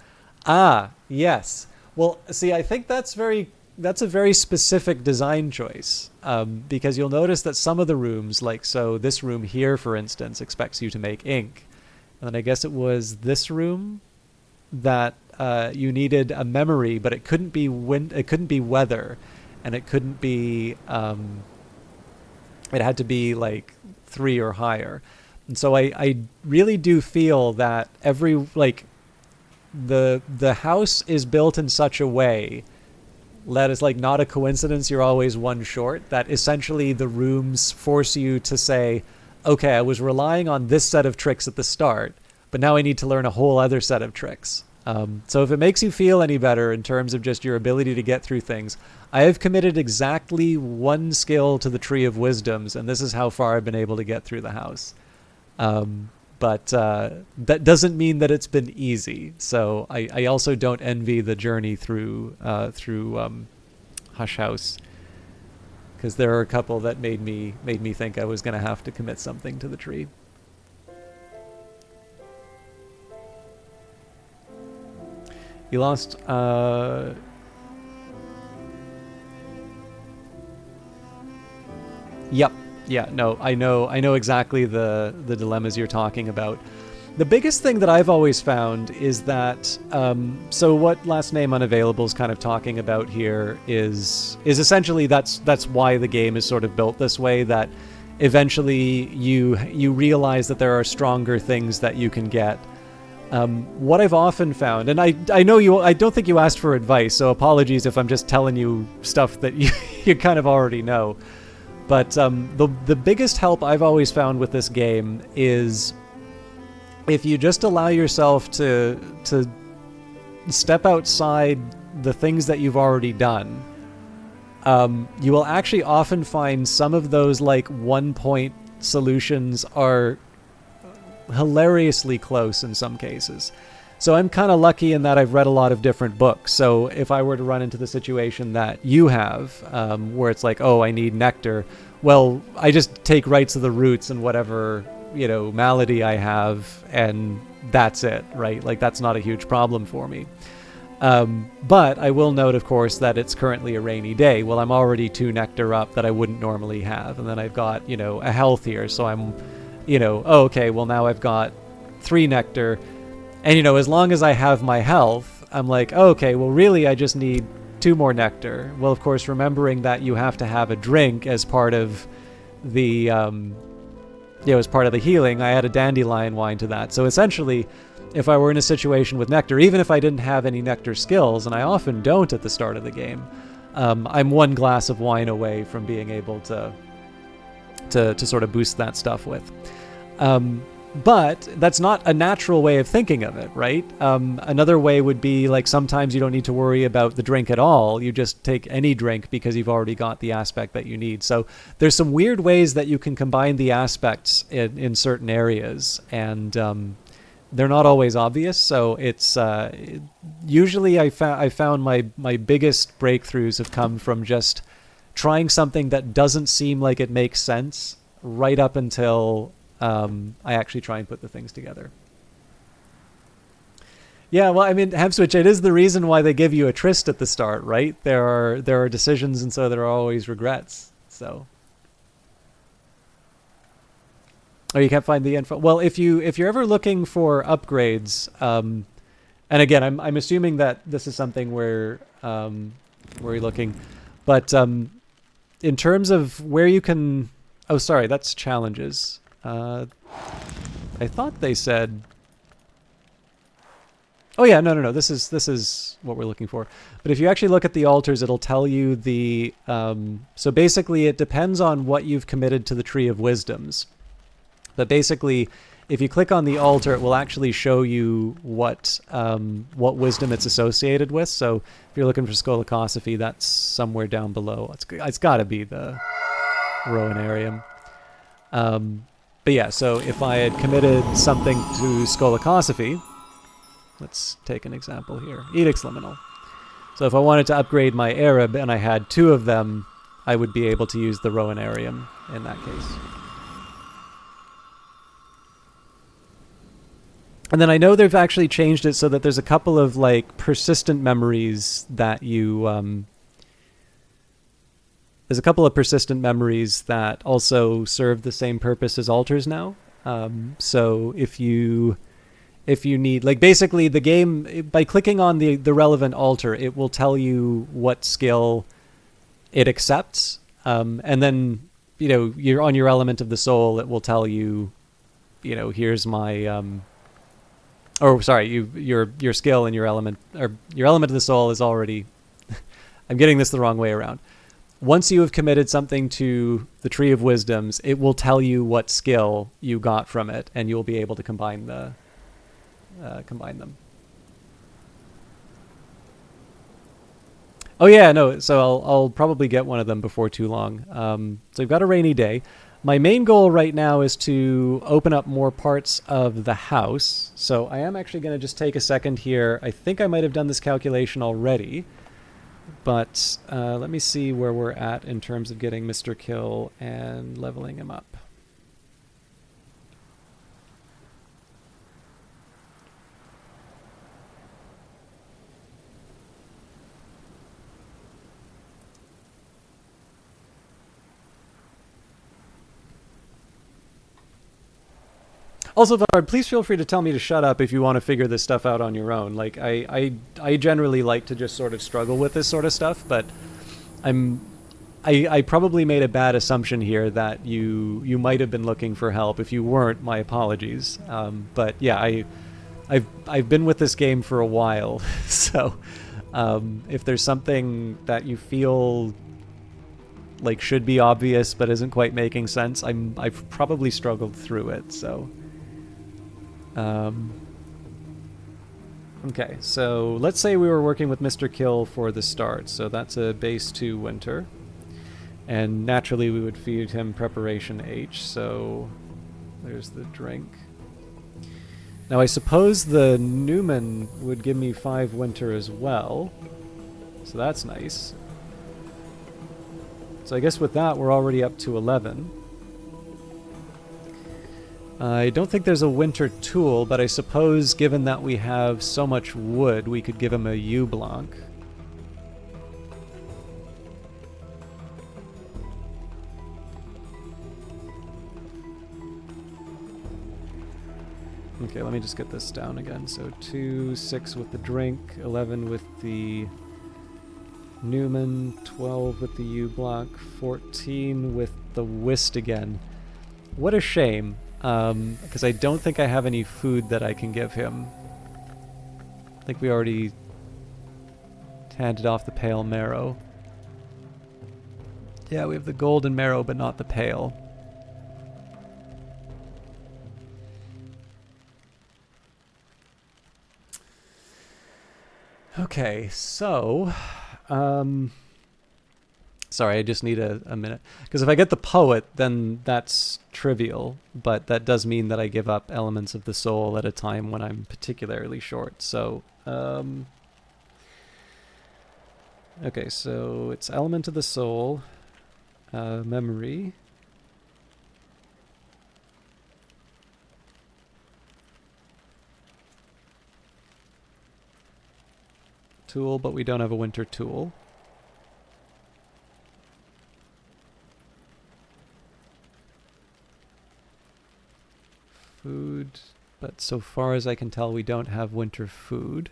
Ah, yes. Well, see, I think that's a very specific design choice, because you'll notice that some of the rooms, like so this room here, for instance, expects you to make ink. And then I guess it was this room that you needed a memory, but it couldn't be weather, and it couldn't be. It had to be like 3 or higher, and so I really do feel that the house is built in such a way that is like not a coincidence. You're always 1 short. That essentially the rooms force you to say, okay, I was relying on this set of tricks at the start, but now I need to learn a whole other set of tricks. So if it makes you feel any better in terms of just your ability to get through things, I have committed exactly 1 skill to the Tree of Wisdoms, and this is how far I've been able to get through the house. But that doesn't mean that it's been easy. So I also don't envy the journey through Hush House, because there are a couple that made me think I was going to have to commit something to the tree. You lost. Yep. Yeah. No. I know exactly the dilemmas you're talking about. The biggest thing that I've always found is that, so what Last Name Unavailable is kind of talking about here is essentially that's why the game is sort of built this way, that eventually you realize that there are stronger things that you can get. What I've often found, and I know I don't think you asked for advice, so apologies if I'm just telling you stuff that you kind of already know. But the biggest help I've always found with this game is if you just allow yourself to step outside the things that you've already done, you will actually often find some of those like 1-point solutions are hilariously close in some cases. So I'm kind of lucky in that I've read a lot of different books. So if I were to run into the situation that you have, where it's like, oh, I need nectar, well, I just take rights of the roots and whatever, malady I have, and that's it, right? Like, that's not a huge problem for me. But I will note, of course, that it's currently a rainy day. Well, I'm already 2 nectar up that I wouldn't normally have. And then I've got, a health here. So I'm, oh, okay, well, now I've got 3 nectar. And, as long as I have my health, I'm like, oh, okay, well, really, I just need 2 more nectar. Well, of course, remembering that you have to have a drink as part of the, as part of the healing, I add a dandelion wine to that. So essentially, if I were in a situation with nectar, even if I didn't have any nectar skills, and I often don't at the start of the game, I'm 1 glass of wine away from being able to sort of boost that stuff with. But that's not a natural way of thinking of it, right? Another way would be like sometimes you don't need to worry about the drink at all. You just take any drink because you've already got the aspect that you need. So there's some weird ways that you can combine the aspects in certain areas, and they're not always obvious. So it's usually I found my biggest breakthroughs have come from just trying something that doesn't seem like it makes sense right up until I actually try and put the things together. Yeah, well, I mean, Hemswitch, it is the reason why they give you a tryst at the start, right? There are decisions, and so there are always regrets. So, oh, you can't find the info. Well, if you're ever looking for upgrades, and again, I'm assuming that this is something where you're looking, but in terms of where you can, oh, sorry, that's challenges. I thought they said. Oh yeah, no. This is what we're looking for. But if you actually look at the altars, it'll tell you the. So basically, it depends on what you've committed to the Tree of Wisdoms. But basically, if you click on the altar, it will actually show you what wisdom it's associated with. So if you're looking for Skolakosophy, that's somewhere down below. It's got to be the Rowanarium. But yeah, so if I had committed something to Skolakosophy, let's take an example here. Edict's Liminal. So if I wanted to upgrade my Arab and I had 2 of them, I would be able to use the Rowanarium in that case. And then I know they've actually changed it so that there's a couple of like persistent memories that you... There's a couple of persistent memories that also serve the same purpose as altars now. So if you need, like basically the game, by clicking on the relevant altar, it will tell you what skill it accepts. And then, you're on your element of the soul, it will tell you, here's my, your skill and your element, or your element of the soul is already, I'm getting this the wrong way around. Once you have committed something to the Tree of Wisdoms, it will tell you what skill you got from it, and you'll be able to combine them. Oh yeah, no. So I'll probably get one of them before too long. So we've got a rainy day. My main goal right now is to open up more parts of the house. So I am actually going to just take a second here. I think I might have done this calculation already. But let me see where we're at in terms of getting Mr. Kill and leveling him up. Also, Vard, please feel free to tell me to shut up if you want to figure this stuff out on your own. Like, I generally like to just sort of struggle with this sort of stuff, but I probably made a bad assumption here that you might have been looking for help. If you weren't, my apologies. But yeah, I've been with this game for a while, so if there's something that you feel like should be obvious but isn't quite making sense, I've probably struggled through it. So. Okay, so let's say we were working with Mr. Kill for the start. So that's a base 2 winter. And naturally we would feed him preparation H, so there's the drink. Now I suppose the Newman would give me 5 winter as well. So that's nice. So I guess with that we're already up to 11. I don't think there's a winter tool, but I suppose given that we have so much wood, we could give him a U-Blanc. Okay, let me just get this down again. So 2, 6 with the drink, 11 with the Newman, 12 with the U-Blanc, 14 with the whist again. What a shame, because I don't think I have any food that I can give him. I think we already handed off the pale marrow. Yeah, we have the golden marrow, but not the pale. Okay, so... sorry, I just need a minute. Because if I get the poet, then that's trivial. But that does mean that I give up elements of the soul at a time when I'm particularly short. So, okay, so it's element of the soul, memory. Tool, but we don't have a winter tool. Food, but so far as I can tell, we don't have winter food.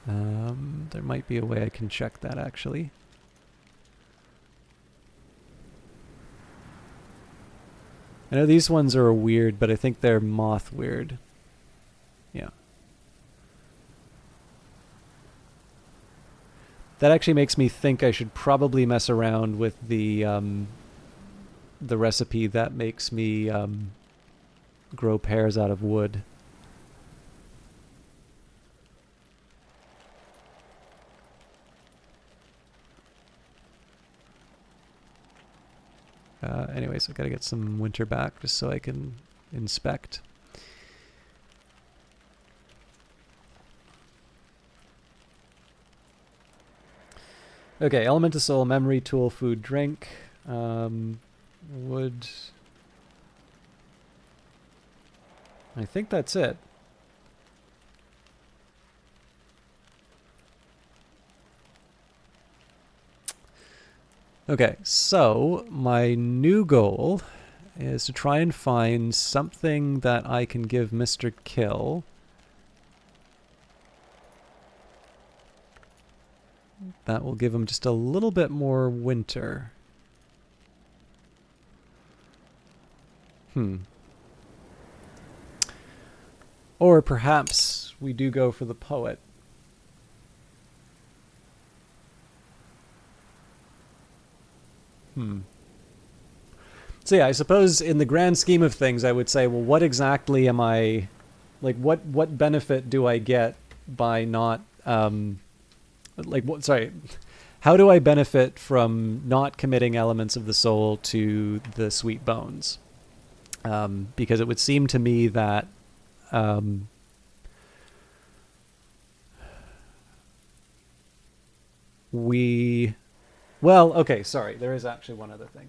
There might be a way I can check that, actually. I know these ones are weird, but I think they're moth weird. Yeah. That actually makes me think I should probably mess around with the recipe that makes me grow pears out of wood. Anyways, I've got to get some winter back just so I can inspect. Okay, element of soul, memory, tool, food, drink, wood. I think that's it. Okay, so my new goal is to try and find something that I can give Mr. Kill that will give him just a little bit more winter. Or perhaps we do go for the poet. So yeah, I suppose in the grand scheme of things, I would say, well, what exactly am I, like, what benefit do I get by not, sorry, how do I benefit from not committing elements of the soul to the sweet bones? Because it would seem to me that well, okay, sorry, there is actually one other thing.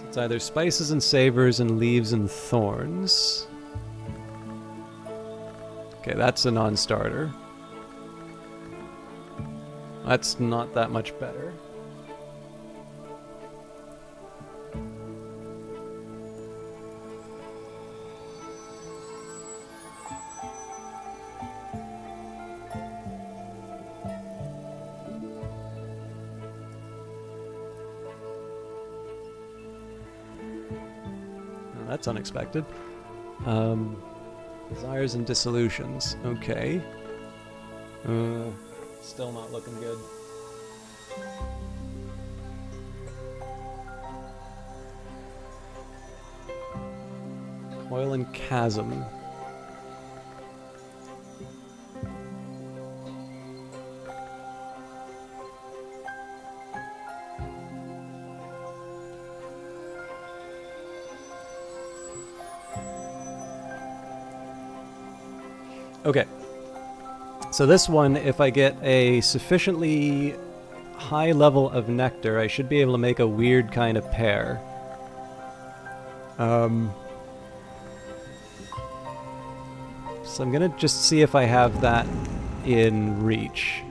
It's either spices and savors and leaves and thorns. Okay, that's a non-starter. That's not that much better. That's unexpected. Desires and dissolutions. Okay. Still not looking good. Coil and Chasm. Okay. So this one, if I get a sufficiently high level of nectar, I should be able to make a weird kind of pear. So I'm gonna just see if I have that in reach.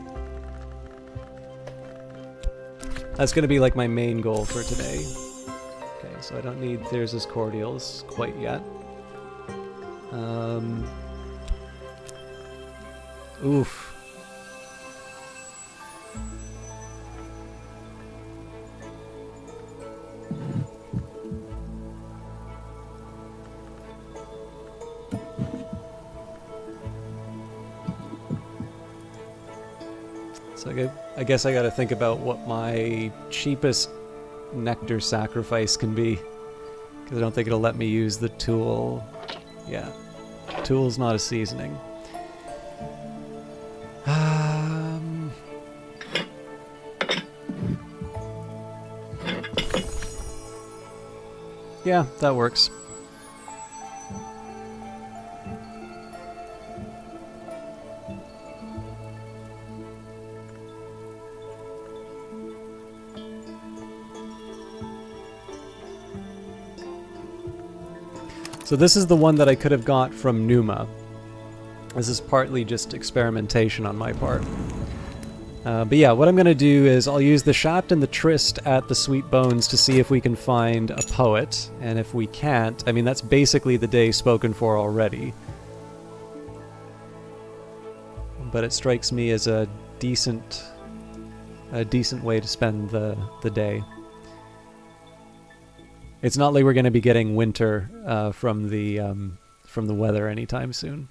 That's gonna be like my main goal for today. Okay, so I don't need Thyrsus Cordials quite yet. Oof. So I guess I gotta think about what my cheapest nectar sacrifice can be. Because I don't think it'll let me use the tool. Yeah. Tool's not a seasoning. Yeah, that works. So this is the one that I could have got from Numa. This is partly just experimentation on my part. But yeah, what I'm going to do is I'll use the Shapt and the Tryst at the Sweet Bones to see if we can find a poet. And if we can't, I mean, that's basically the day spoken for already. But it strikes me as a decent way to spend the day. It's not like we're going to be getting winter from the weather anytime soon.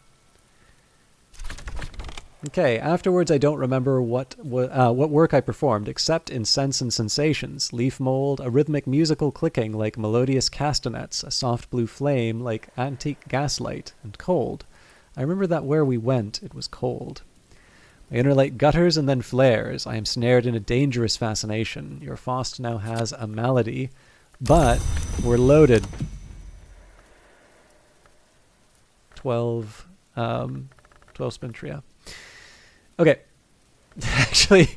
Okay, afterwards I don't remember what work I performed, except in Sense and Sensations, leaf mold, a rhythmic musical clicking like melodious castanets, a soft blue flame like antique gaslight, and cold. I remember that where we went, it was cold. My inner light gutters and then flares. I am snared in a dangerous fascination. Your Faust now has a malady, but we're loaded. 12 Spintria. Okay. Actually,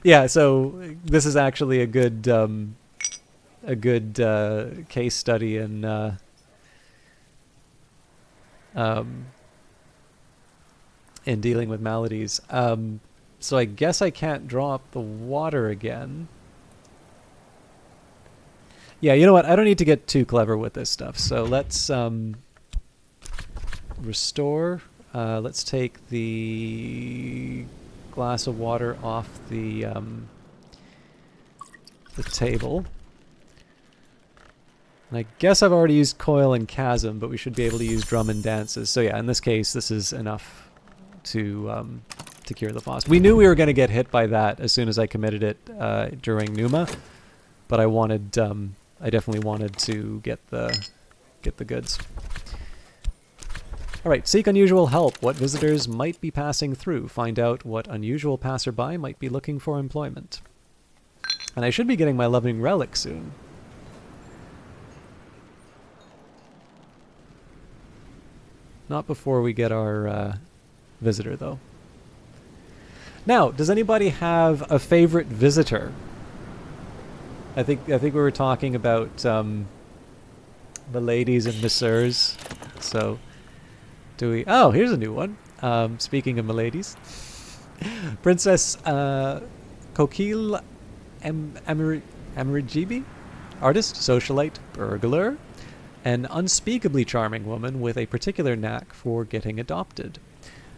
yeah, so this is actually a good case study in dealing with maladies. So I guess I can't draw up the water again. Yeah, you know what? I don't need to get too clever with this stuff. So let's restore. Let's take the glass of water off the table. And I guess I've already used Coil and Chasm, but we should be able to use Drum and Dances. So yeah, in this case, this is enough to cure the Faust. We knew we were going to get hit by that as soon as I committed it during Numa, but I wanted, I definitely wanted to get the goods. Alright, seek unusual help. What visitors might be passing through. Find out what unusual passerby might be looking for employment. And I should be getting my loving relic soon. Not before we get our visitor, though. Now, does anybody have a favorite visitor? I think we were talking about the ladies and messieurs. So, do we? Oh, here's a new one. Speaking of miladies, Princess Kokil Amrijibi, artist, socialite, burglar, an unspeakably charming woman with a particular knack for getting adopted.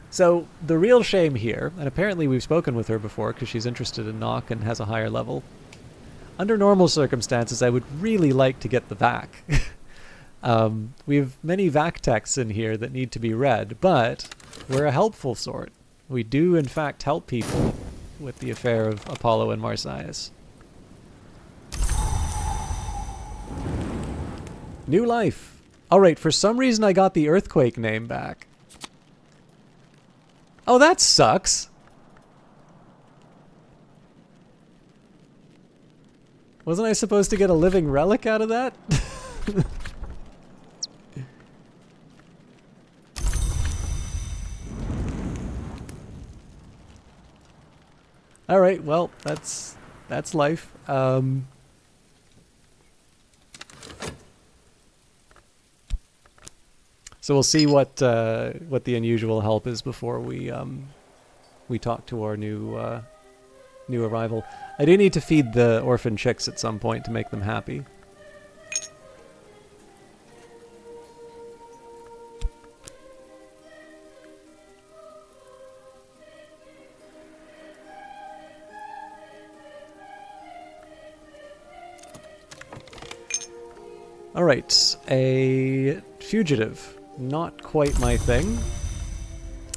So the real shame here, and apparently we've spoken with her before because she's interested in Nock and has a higher level. Under normal circumstances, I would really like to get the VAC. We have many VAC texts in here that need to be read, but we're a helpful sort. We do, in fact, help people with the affair of Apollo and Marsyas. New life. Alright, for some reason I got the earthquake name back. Oh, that sucks. Wasn't I supposed to get a living relic out of that? Alright, well, that's life. So we'll see what the unusual help is before we talk to our new arrival. I do need to feed the orphan chicks at some point to make them happy. Alright, a fugitive. Not quite my thing.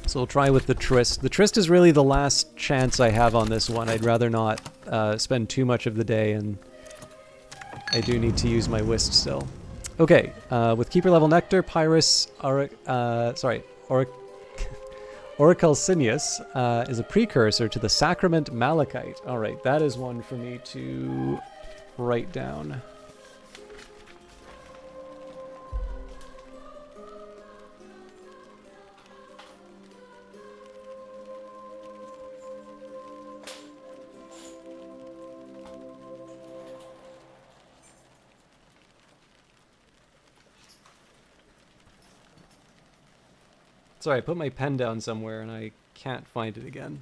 So we'll try with the Tryst. The Tryst is really the last chance I have on this one. I'd rather not spend too much of the day, and I do need to use my Whist still. Okay, with Keeper level Nectar, Pyrus, Orichalcinius is a precursor to the Sacrament Malachite. Alright, that is one for me to write down. Sorry, I put my pen down somewhere and I can't find it again.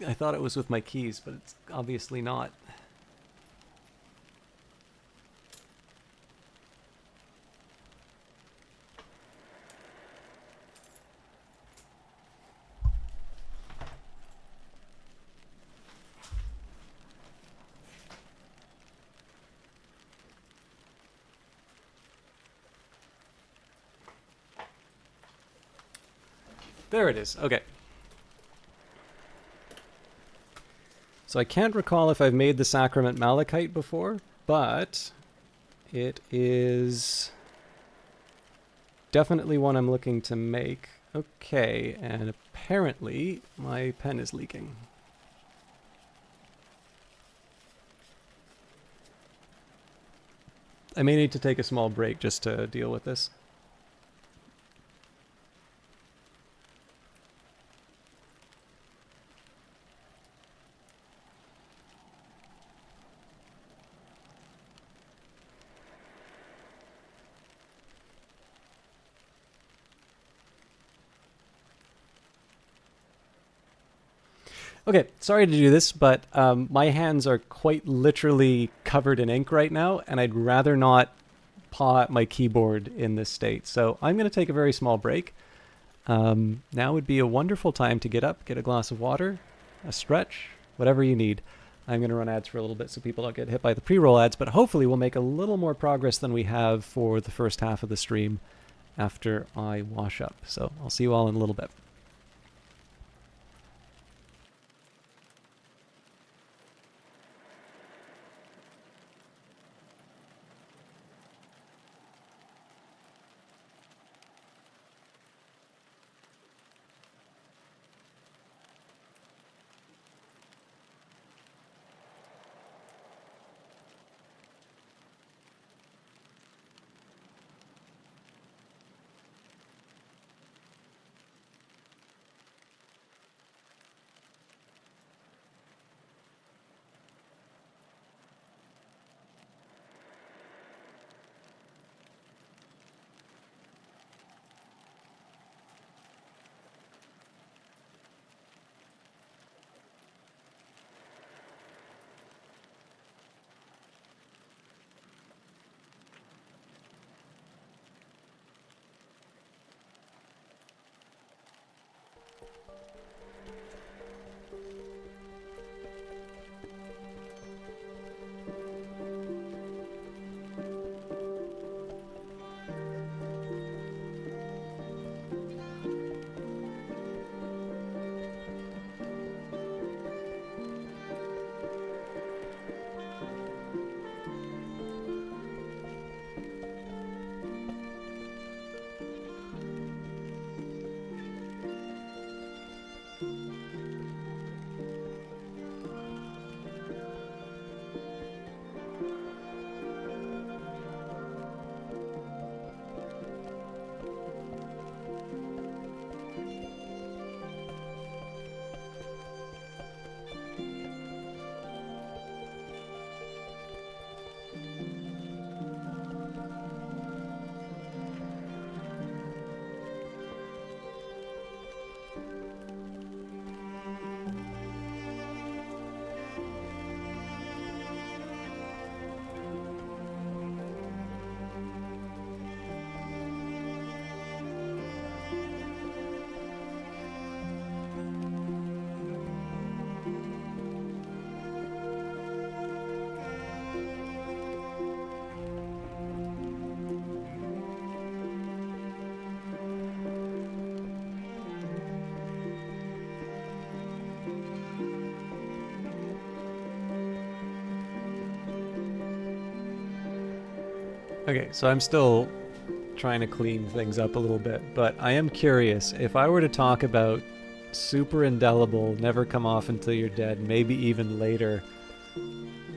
I thought it was with my keys, but it's obviously not. There it is. Okay. So I can't recall if I've made the Sacrament Malachite before, but it is definitely one I'm looking to make. Okay, and apparently my pen is leaking. I may need to take a small break just to deal with this. Okay, sorry to do this, but my hands are quite literally covered in ink right now, and I'd rather not paw at my keyboard in this state. So I'm going to take a very small break. Now would be a wonderful time to get up, get a glass of water, a stretch, whatever you need. I'm going to run ads for a little bit so people don't get hit by the pre-roll ads, but hopefully we'll make a little more progress than we have for the first half of the stream after I wash up. So I'll see you all in a little bit. Okay, so I'm still trying to clean things up a little bit, but I am curious if I were to talk about super indelible, never come off until you're dead, maybe even later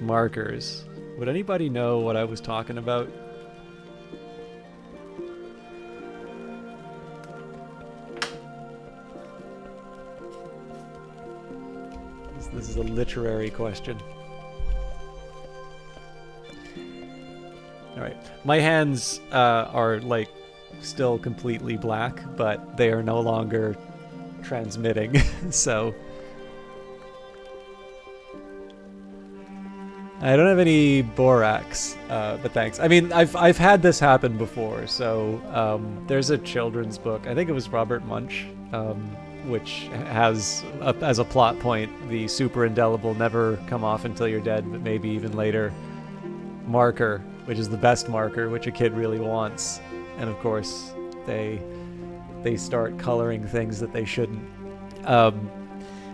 markers. Would anybody know what I was talking about? This is a literary question. All right, my hands are like still completely black, but they are no longer transmitting. So I don't have any borax, but thanks. I mean, I've had this happen before. So there's a children's book. I think it was Robert Munsch, which has as a plot point the super indelible, never come off until you're dead, but maybe even later marker, which is the best marker, which a kid really wants. And of course, they start coloring things that they shouldn't. But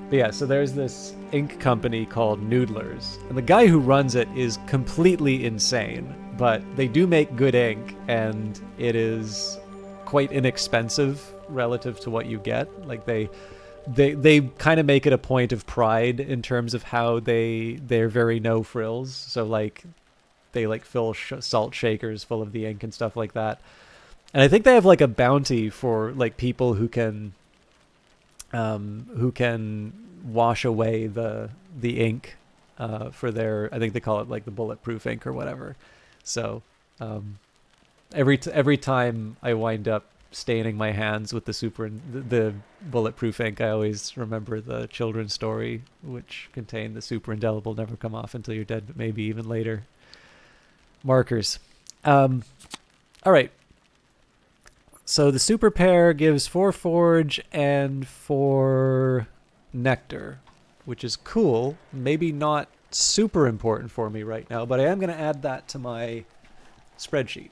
yeah, so there's this ink company called Noodlers, and the guy who runs it is completely insane, but they do make good ink, and it is quite inexpensive relative to what you get. Like they kind of make it a point of pride in terms of how they're very no frills. So like they like fill salt shakers full of the ink and stuff like that. And I think they have like a bounty for like people who can wash away the ink for their, I think they call it like the bulletproof ink or whatever. So every time I wind up staining my hands with the bulletproof ink, I always remember the children's story, which contained the super indelible, never come off until you're dead, but maybe even later markers. All right. So the super pair gives 4 forge and 4 nectar, which is cool. Maybe not super important for me right now, but I am going to add that to my spreadsheet.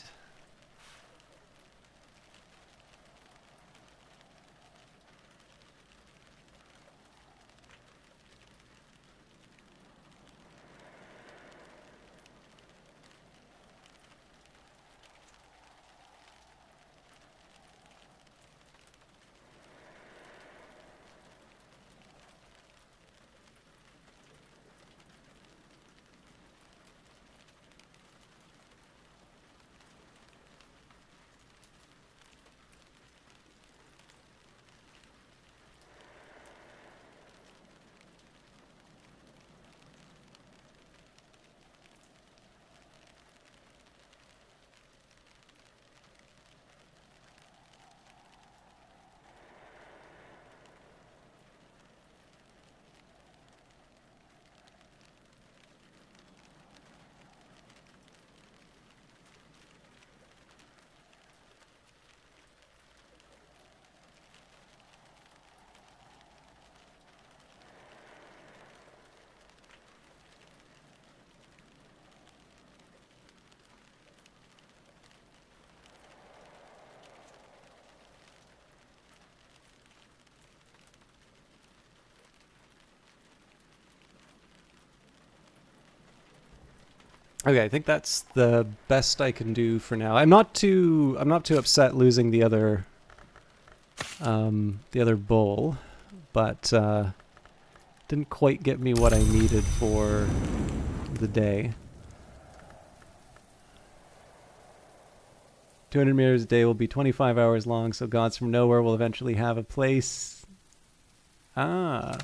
Okay, I think that's the best I can do for now. I'm not too upset losing the other bowl, but didn't quite get me what I needed for the day. 200 meters a day will be 25 hours long, so Gods from Nowhere will eventually have a place. Ah,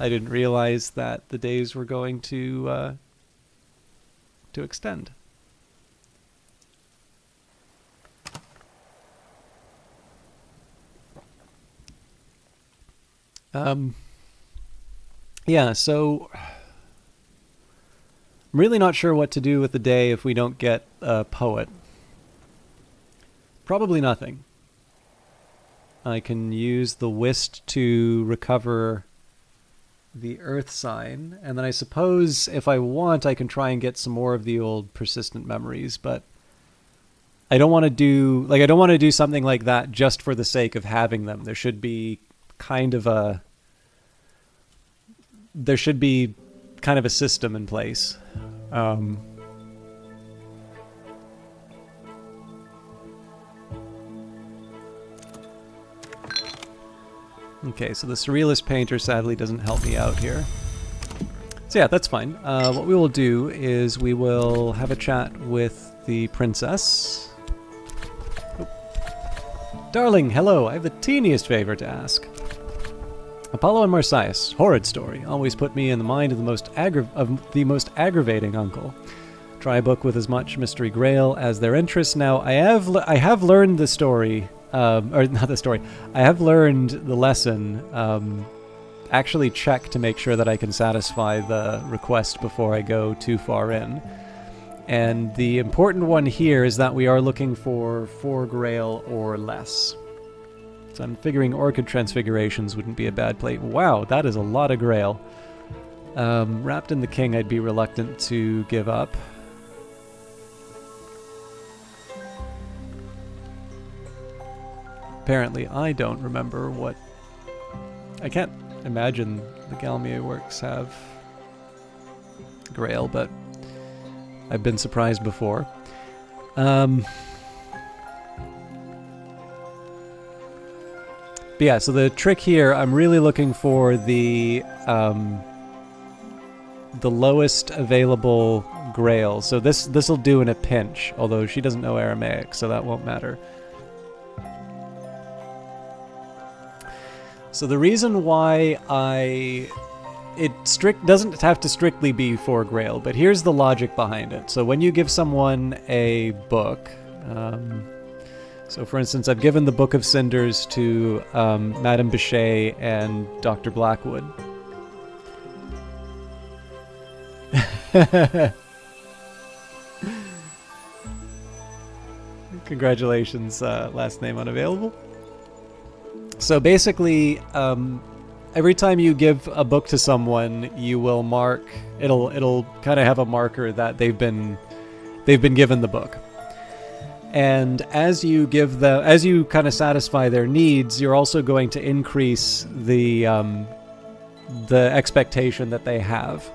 I didn't realize that the days were going to extend. Yeah, so I'm really not sure what to do with the day if we don't get a poet. Probably nothing. I can use the whist to recover the earth sign, and then I suppose if I want I can try and get some more of the old persistent memories, but I don't want to do something like that just for the sake of having them. There should be kind of a system in place. Okay, so the Surrealist Painter sadly doesn't help me out here. So yeah, that's fine. What we will do is we will have a chat with the princess. Oh. Darling, hello. I have the teeniest favor to ask. Apollo and Marsyas, horrid story, always put me in the mind of the most aggravating uncle. Try a book with as much mystery grail as their interest. Now, I have learned the story, or not the story. I have learned the lesson. Actually check to make sure that I can satisfy the request before I go too far in. And the important one here is that we are looking for 4 grail or less. So I'm figuring Orchid Transfigurations wouldn't be a bad play. Wow, that is a lot of grail. Wrapped in the King I'd be reluctant to give up. Apparently I don't remember what... I can't imagine the Galmia works have grail, but I've been surprised before. But yeah, so the trick here, I'm really looking for the lowest available grail. So this'll do in a pinch, although she doesn't know Aramaic, so that won't matter. So the reason why it doesn't have to strictly be 4 grail, but here's the logic behind it. So when you give someone a book, so for instance, I've given the Book of Cinders to Madame Bichet and Dr. Blackwood. Congratulations, last name unavailable. So basically, every time you give a book to someone, you will mark. It'll kind of have a marker that they've been given the book. And as you kind of satisfy their needs, you're also going to increase the expectation that they have.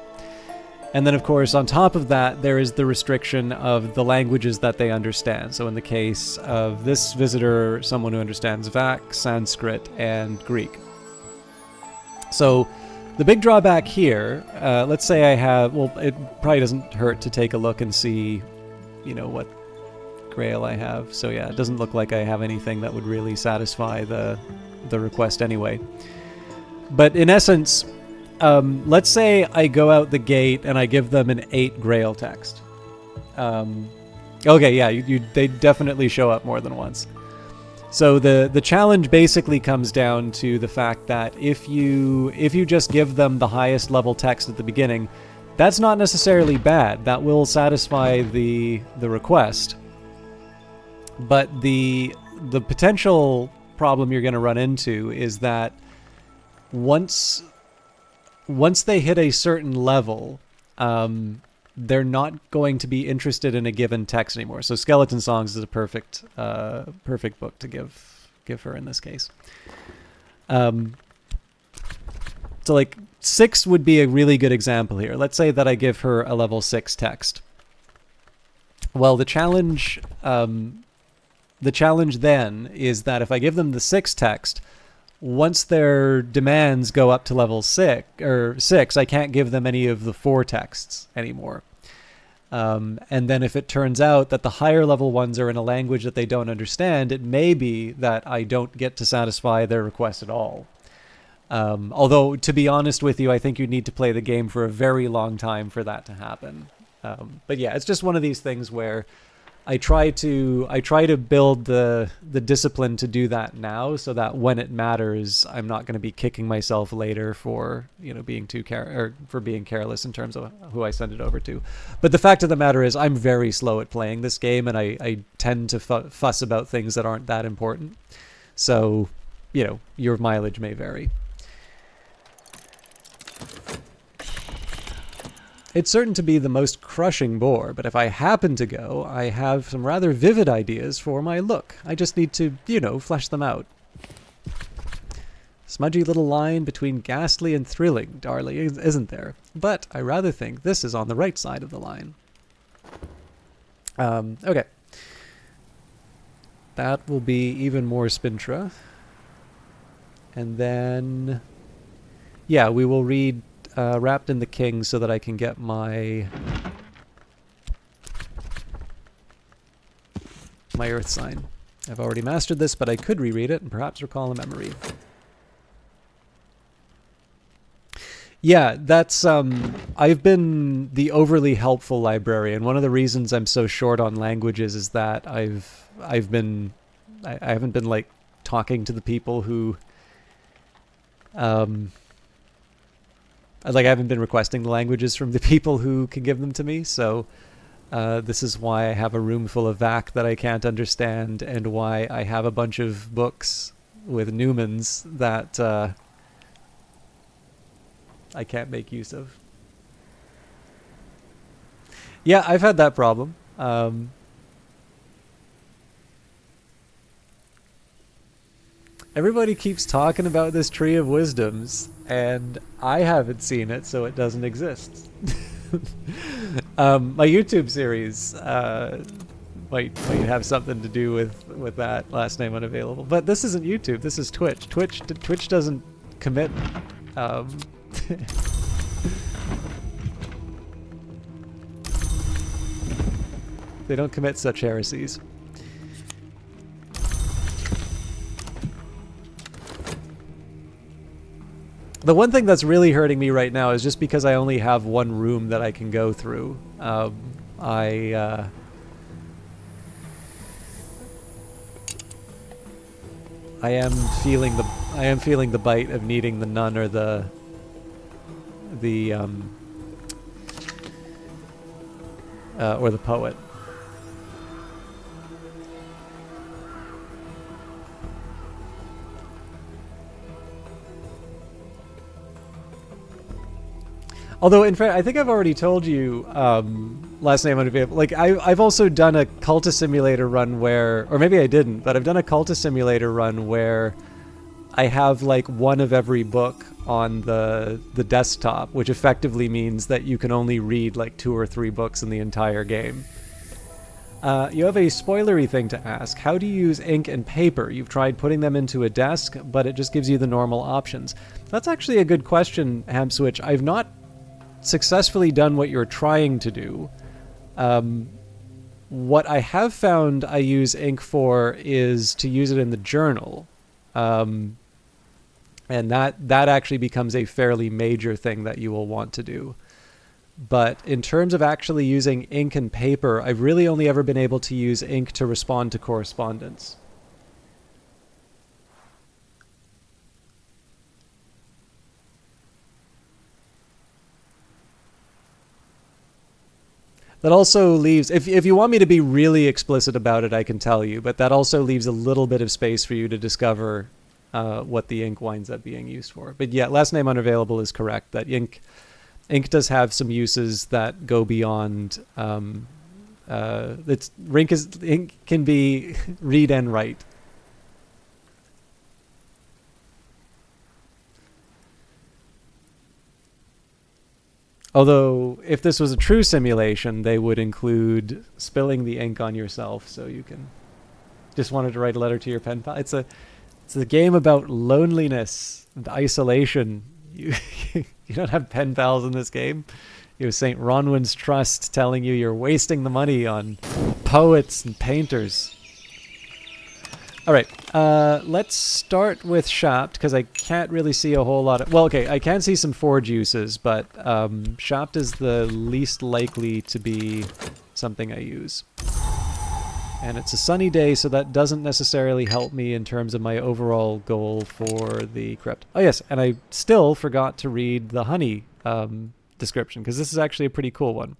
And then, of course, on top of that, there is the restriction of the languages that they understand. So in the case of this visitor, someone who understands Vak, Sanskrit, and Greek. So the big drawback here, let's say I have, well, it probably doesn't hurt to take a look and see, what grail I have. So yeah, it doesn't look like I have anything that would really satisfy the request anyway. But in essence... let's say I go out the gate and I give them an 8 grail text. Okay, yeah, they definitely show up more than once. So the challenge basically comes down to the fact that if you just give them the highest level text at the beginning, that's not necessarily bad. That will satisfy the request. But the potential problem you're going to run into is that once they hit a certain level, they're not going to be interested in a given text anymore. So Skeleton Songs is a perfect book to give her in this case. So like 6 would be a really good example here. Let's say that I give her a level 6 text. Well, the challenge then is that if I give them the 6 text, once their demands go up to level 6, I can't give them any of the 4 texts anymore. And then if it turns out that the higher level ones are in a language that they don't understand, it may be that I don't get to satisfy their request at all. Although, to be honest with you, I think you need to play the game for a very long time for that to happen. But yeah, it's just one of these things where I try to build the discipline to do that now, so that when it matters, I'm not going to be kicking myself later for being being careless in terms of who I send it over to. But the fact of the matter is, I'm very slow at playing this game, and I tend to fuss about things that aren't that important. So, your mileage may vary. It's certain to be the most crushing bore, but if I happen to go, I have some rather vivid ideas for my look. I just need to, flesh them out. Smudgy little line between ghastly and thrilling, darling, isn't there? But I rather think this is on the right side of the line. Okay. That will be even more Spintra. And then, yeah, we will read Wrapped in the King so that I can get my Earth sign. I've already mastered this, but I could reread it and perhaps recall a memory. Yeah, that's I've been the overly helpful librarian. One of the reasons I'm so short on languages is that I haven't been like talking to the people who I haven't been requesting the languages from the people who can give them to me, so this is why I have a room full of VAC that I can't understand, and why I have a bunch of books with Newmans that I can't make use of. Yeah, I've had that problem. Everybody keeps talking about this Tree of Wisdoms, and I haven't seen it, so it doesn't exist. My YouTube series might have something to do with that. Last name unavailable, but this isn't YouTube. This is Twitch. Twitch doesn't commit. They don't commit such heresies. The one thing that's really hurting me right now is just because I only have one room that I can go through. I am feeling the bite of needing the nun or the poet. Although, in fact, I think I've already told you last name unavailable. Like, I've also done a Cultist Simulator run where, or maybe I didn't, but I've done a Cultist Simulator run where I have like one of every book on the desktop, which effectively means that you can only read like 2 or 3 books in the entire game. You have a spoilery thing to ask. How do you use ink and paper? You've tried putting them into a desk, but it just gives you the normal options. That's actually a good question, Hamswitch. I've not successfully done what you're trying to do. What I have found I use ink for is to use it in the journal. And that actually becomes a fairly major thing that you will want to do. But in terms of actually using ink and paper, I've really only ever been able to use ink to respond to correspondence. That also leaves, if you want me to be really explicit about it, I can tell you, but that also leaves a little bit of space for you to discover what the ink winds up being used for. But yeah, last name unavailable is correct, that ink does have some uses that go beyond, ink can be read and write. Although, if this was a true simulation, they would include spilling the ink on yourself, so you can just wanted to write a letter to your pen pal. It's a game about loneliness and isolation. You don't have pen pals in this game. You have St. Ronwin's Trust telling you you're wasting the money on poets and painters. All right, let's start with Shapt, because I can't really see a whole lot of... Well, okay, I can see some forge uses, but Shapt is the least likely to be something I use. And it's a sunny day, so that doesn't necessarily help me in terms of my overall goal for the crypt. Oh yes, and I still forgot to read the honey description, because this is actually a pretty cool one.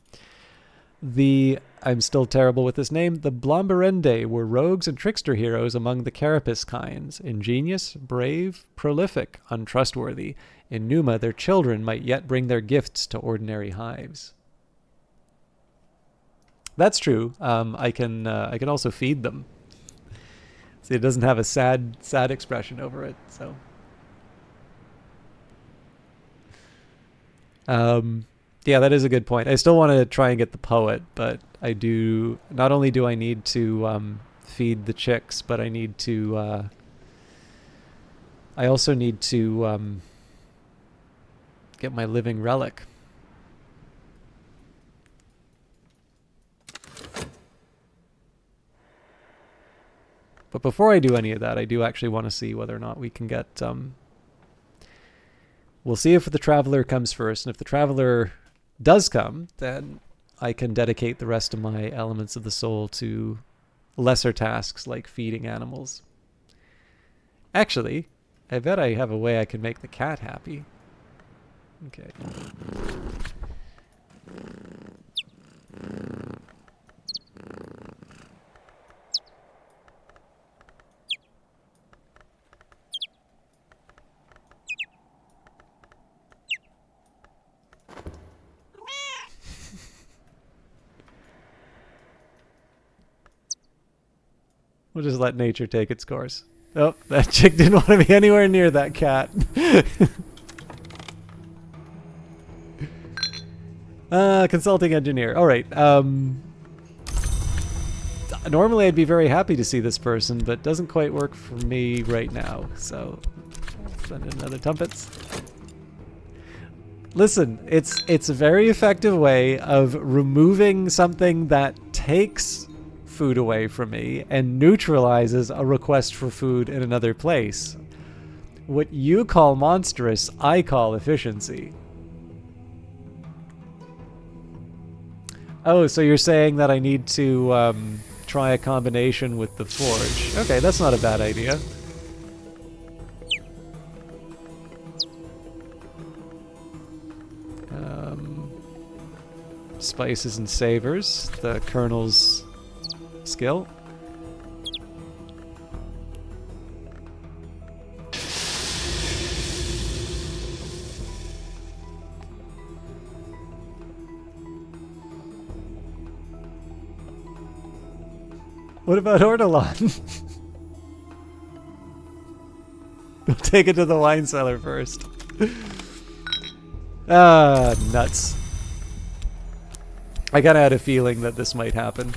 I'm still terrible with this name. The Blomberende were rogues and trickster heroes among the Carapace kinds. Ingenious, brave, prolific, untrustworthy. In Numa, their children might yet bring their gifts to ordinary hives. That's true. I can also feed them. See, it doesn't have a sad expression over it. So. Yeah, that is a good point. I still want to try and get the poet, but I do. Not only do I need to feed the chicks, but I need to I also need to get my living relic. But before I do any of that, I do actually want to see whether or not we can get... we'll see if the Traveler comes first, and if the Traveler does come, then I can dedicate the rest of my Elements of the Soul to lesser tasks like feeding animals. Actually, I bet I have a way I can make the cat happy. Okay. We'll just let nature take its course. Oh, that chick didn't want to be anywhere near that cat. Consulting engineer. All right. Normally I'd be very happy to see this person, but doesn't quite work for me right now. So, send in another tumpets. Listen, it's a very effective way of removing something that takes food away from me and neutralizes a request for food in another place. What you call monstrous, I call efficiency. Oh, so you're saying that I need to try a combination with the forge. Okay, that's not a bad idea. Spices and savors, the Colonel's skill. What about Ortolan? We'll take it to the wine cellar first. Ah, nuts. I kinda had a feeling that this might happen.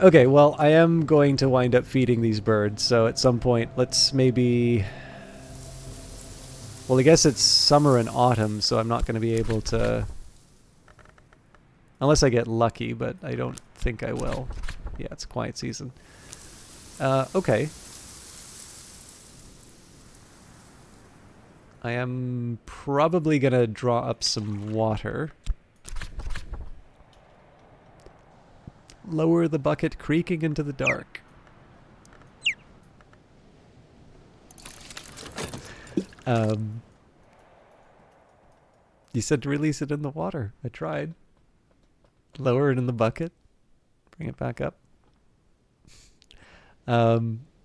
Okay, well, I am going to wind up feeding these birds, so at some point, let's maybe... Well, I guess it's summer and autumn, so I'm not going to be able to... Unless I get lucky, but I don't think I will. Yeah, it's a quiet season. Okay. I am probably going to draw up some water. Lower the bucket, creaking into the dark. You said to release it in the water. I tried. Lower it in the bucket. Bring it back up.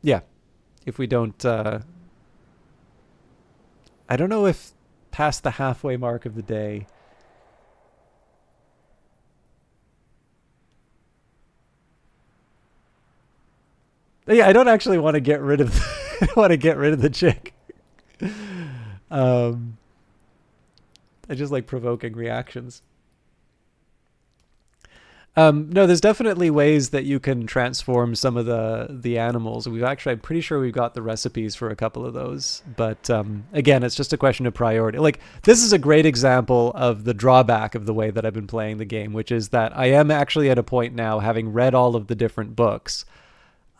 Yeah. If we don't... I don't know if past the halfway mark of the day... Yeah, I don't actually want to get rid of... I want to get rid of the chick. I just like provoking reactions. No, there's definitely ways that you can transform some of the animals. I'm pretty sure we've got the recipes for a couple of those. But again, it's just a question of priority. Like, this is a great example of the drawback of the way that I've been playing the game, which is that I am actually at a point now, having read all of the different books,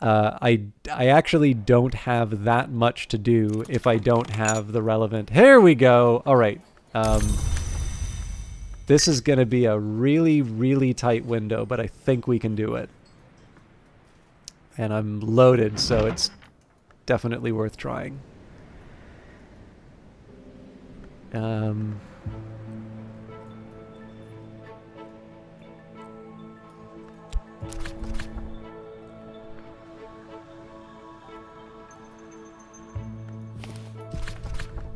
I actually don't have that much to do if I don't have the relevant... Here we go! Alright. This is going to be a really, really tight window, but I think we can do it. And I'm loaded, so it's definitely worth trying.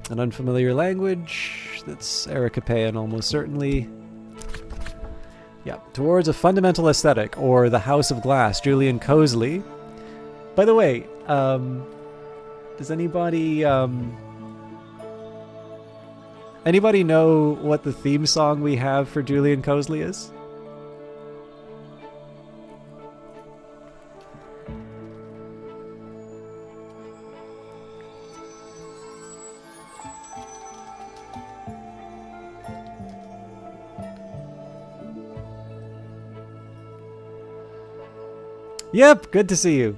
An unfamiliar language. That's Aracapean almost certainly. Yeah. Towards a fundamental aesthetic, or the House of Glass, Julian Cosley. By the way, does anybody know what the theme song we have for Julian Cosley is? Yep, good to see you.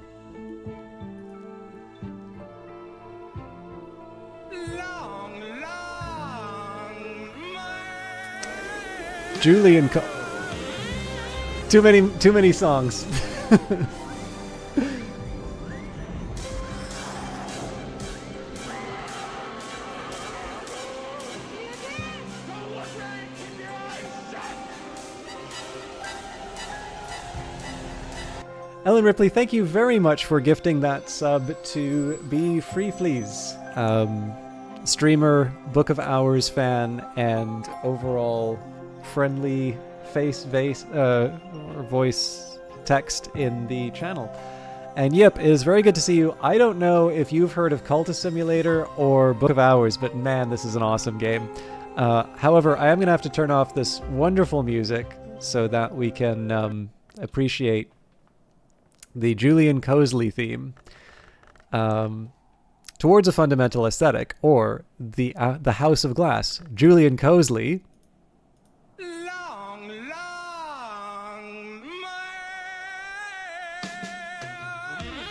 Julian Too many songs. Ellen Ripley, thank you very much for gifting that sub to Be Free Fleas. Streamer, Book of Hours fan, and overall friendly voice text in the channel. And yep, it is very good to see you. I don't know if you've heard of Cultist Simulator or Book of Hours, but man, this is an awesome game. However, I am going to have to turn off this wonderful music so that we can appreciate the Julian Cosley theme, Towards a Fundamental Aesthetic, or the House of Glass. Julian Cosley.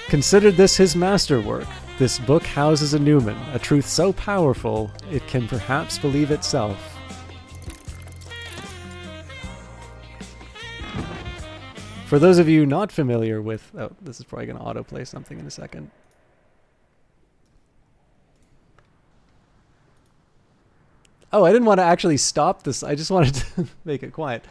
Considered this his masterwork. This book houses a Newman, a truth so powerful it can perhaps believe itself. For those of you not familiar with... Oh, this is probably going to autoplay something in a second. Oh, I didn't want to actually stop this. I just wanted to make it quiet.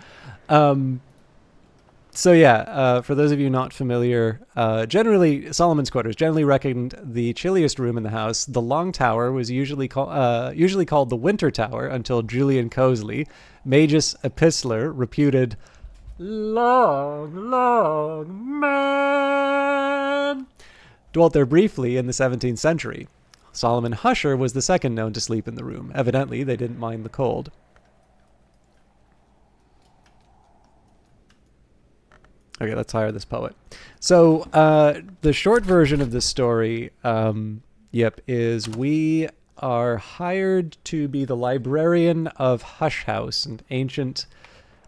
So yeah, for those of you not familiar, generally, Solomon's Quarters, generally reckoned the chilliest room in the house. The Long Tower was usually called the Winter Tower until Julian Cosley, Magus Epistler, reputed long man, dwelt there briefly in the 17th century. Solomon Husher was the second known to sleep in the room. Evidently, they didn't mind the cold. Okay, let's hire this poet. So, the short version of this story, is we are hired to be the librarian of Hush House, an ancient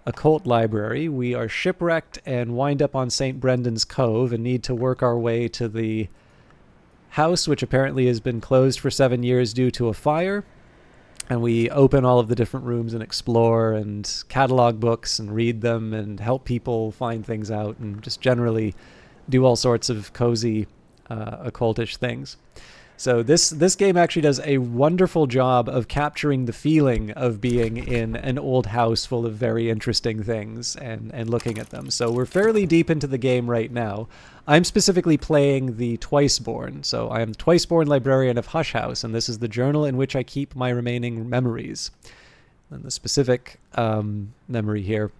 occult library. We are shipwrecked and wind up on St. Brendan's Cove and need to work our way to the house, which apparently has been closed for 7 years due to a fire. And we open all of the different rooms and explore and catalog books and read them and help people find things out and just generally do all sorts of cozy occultish things. So this game actually does a wonderful job of capturing the feeling of being in an old house full of very interesting things and looking at them. So we're fairly deep into the game right now. I'm specifically playing the Twiceborn. So I am the Twiceborn librarian of Hush House, and this is the journal in which I keep my remaining memories. And the specific memory here.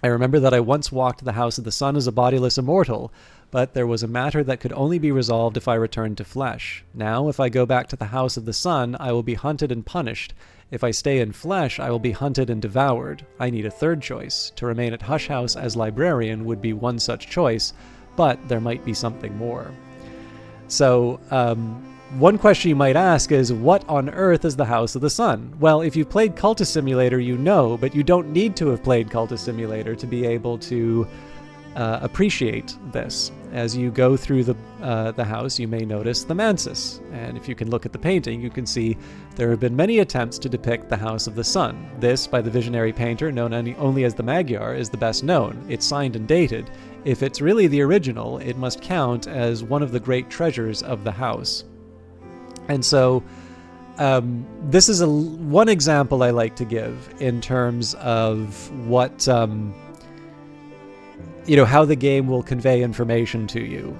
I remember that I once walked the House of the Sun as a bodiless immortal, but there was a matter that could only be resolved if I returned to flesh. Now, if I go back to the House of the Sun, I will be hunted and punished. If I stay in flesh, I will be hunted and devoured. I need a third choice. To remain at Hush House as librarian would be one such choice, but there might be something more. So, one question you might ask is, what on earth is the House of the Sun? Well, if you've played Cultist Simulator, you know, but you don't need to have played Cultist Simulator to be able to appreciate this. As you go through the house, you may notice the Mansis, and if you can look at the painting, you can see there have been many attempts to depict the House of the Sun. This, by the visionary painter known only as the Magyar, is the best known. It's signed and dated. If it's really the original, it must count as one of the great treasures of the house. And so this is one example I like to give in terms of what, how the game will convey information to you.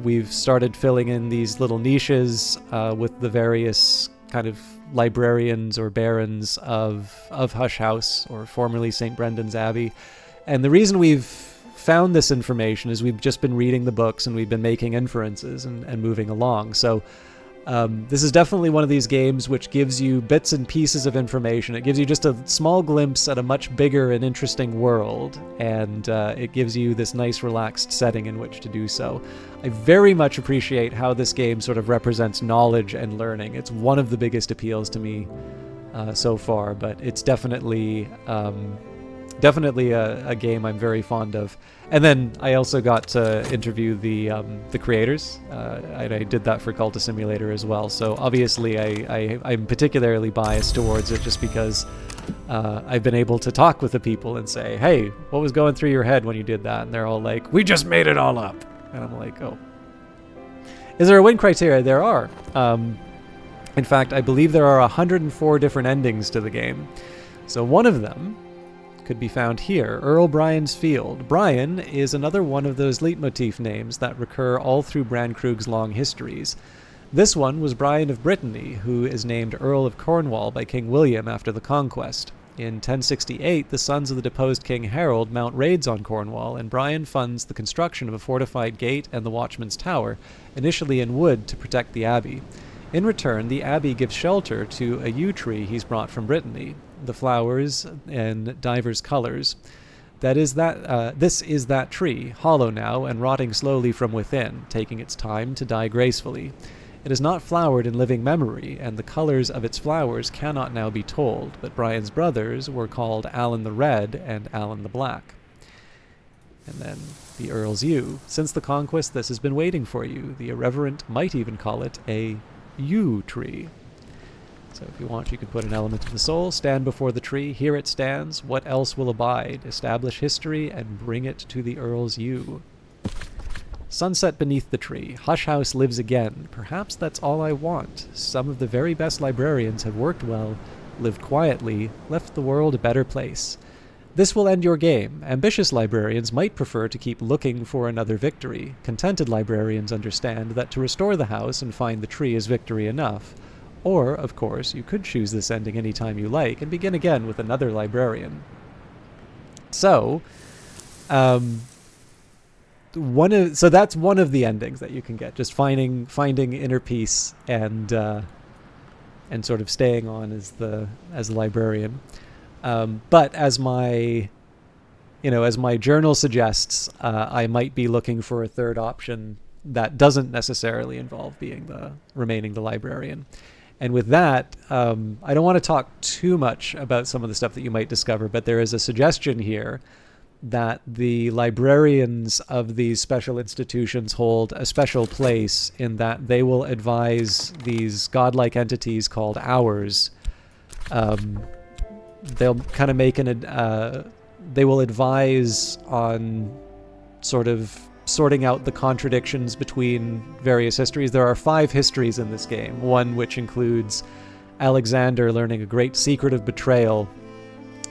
We've started filling in these little niches with the various kind of librarians or barons of Hush House, or formerly St. Brendan's Abbey. And the reason we've found this information is we've just been reading the books and we've been making inferences and moving along. So this is definitely one of these games which gives you bits and pieces of information. It gives you just a small glimpse at a much bigger and interesting world, and it gives you this nice relaxed setting in which to do so. I very much appreciate how this game sort of represents knowledge and learning. It's one of the biggest appeals to me so far, but it's definitely definitely a game I'm very fond of. And then I also got to interview the creators. I did that for Cultist Simulator as well. So obviously I'm particularly biased towards it just because I've been able to talk with the people and say, hey, what was going through your head when you did that? And they're all like, we just made it all up. And I'm like, oh. Is there a win criteria? There are. In fact, I believe there are 104 different endings to the game. So one of them could be found here, Earl Brian's Field. Brian is another one of those leitmotif names that recur all through Bran Krug's long histories. This one was Brian of Brittany, who is named Earl of Cornwall by King William after the conquest. In 1068, the sons of the deposed King Harold mount raids on Cornwall, and Brian funds the construction of a fortified gate and the Watchman's Tower, initially in wood to protect the abbey. In return, the abbey gives shelter to a yew tree he's brought from Brittany, the flowers in divers colors. This is that tree, hollow now and rotting slowly from within, taking its time to die gracefully. It is not flowered in living memory, and the colors of its flowers cannot now be told, but Brian's brothers were called Alan the Red and Alan the Black. And then the Earl's Yew. Since the conquest, this has been waiting for you. The irreverent might even call it a yew tree. So if you want, you can put an element of the soul, stand before the tree, here it stands, what else will abide? Establish history and bring it to the Earl's Yew. Sunset beneath the tree. Hush House lives again. Perhaps that's all I want. Some of the very best librarians have worked well, lived quietly, left the world a better place. This will end your game. Ambitious librarians might prefer to keep looking for another victory. Contented librarians understand that to restore the house and find the tree is victory enough. Or, of course, you could choose this ending any time you like and begin again with another librarian. So, so that's one of the endings that you can get, just finding inner peace and sort of staying on as the librarian. But as my journal suggests, I might be looking for a third option that doesn't necessarily involve remaining the librarian. And with that, I don't want to talk too much about some of the stuff that you might discover, but there is a suggestion here that the librarians of these special institutions hold a special place in that they will advise these godlike entities called Hours. They'll kind of they will advise on sort of sorting out the contradictions between various histories. There are 5 histories in this game, one which includes Alexander learning a great secret of betrayal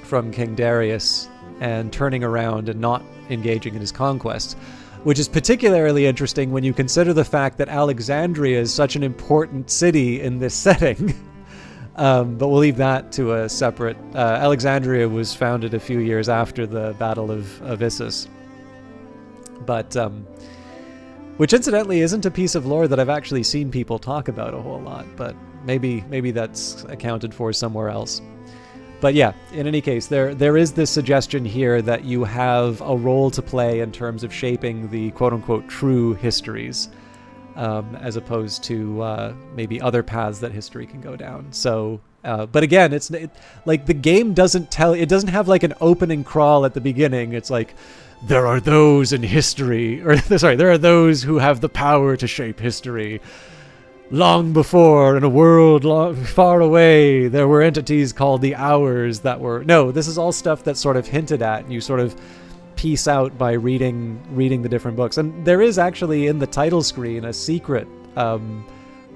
from King Darius and turning around and not engaging in his conquests, which is particularly interesting when you consider the fact that Alexandria is such an important city in this setting. But we'll leave that to a separate... Alexandria was founded a few years after the Battle of Issus. But, which incidentally isn't a piece of lore that I've actually seen people talk about a whole lot, but maybe that's accounted for somewhere else. But yeah, in any case, there is this suggestion here that you have a role to play in terms of shaping the quote-unquote true histories, as opposed to maybe other paths that history can go down. So, but again, like the game doesn't have like an opening crawl at the beginning. It's like, there are those in history, or sorry, there are those who have the power to shape history. Long before, in a world far away, there were entities called the Hours that were... No, this is all stuff that's sort of hinted at, and you sort of piece out by reading the different books. And there is actually in the title screen a secret.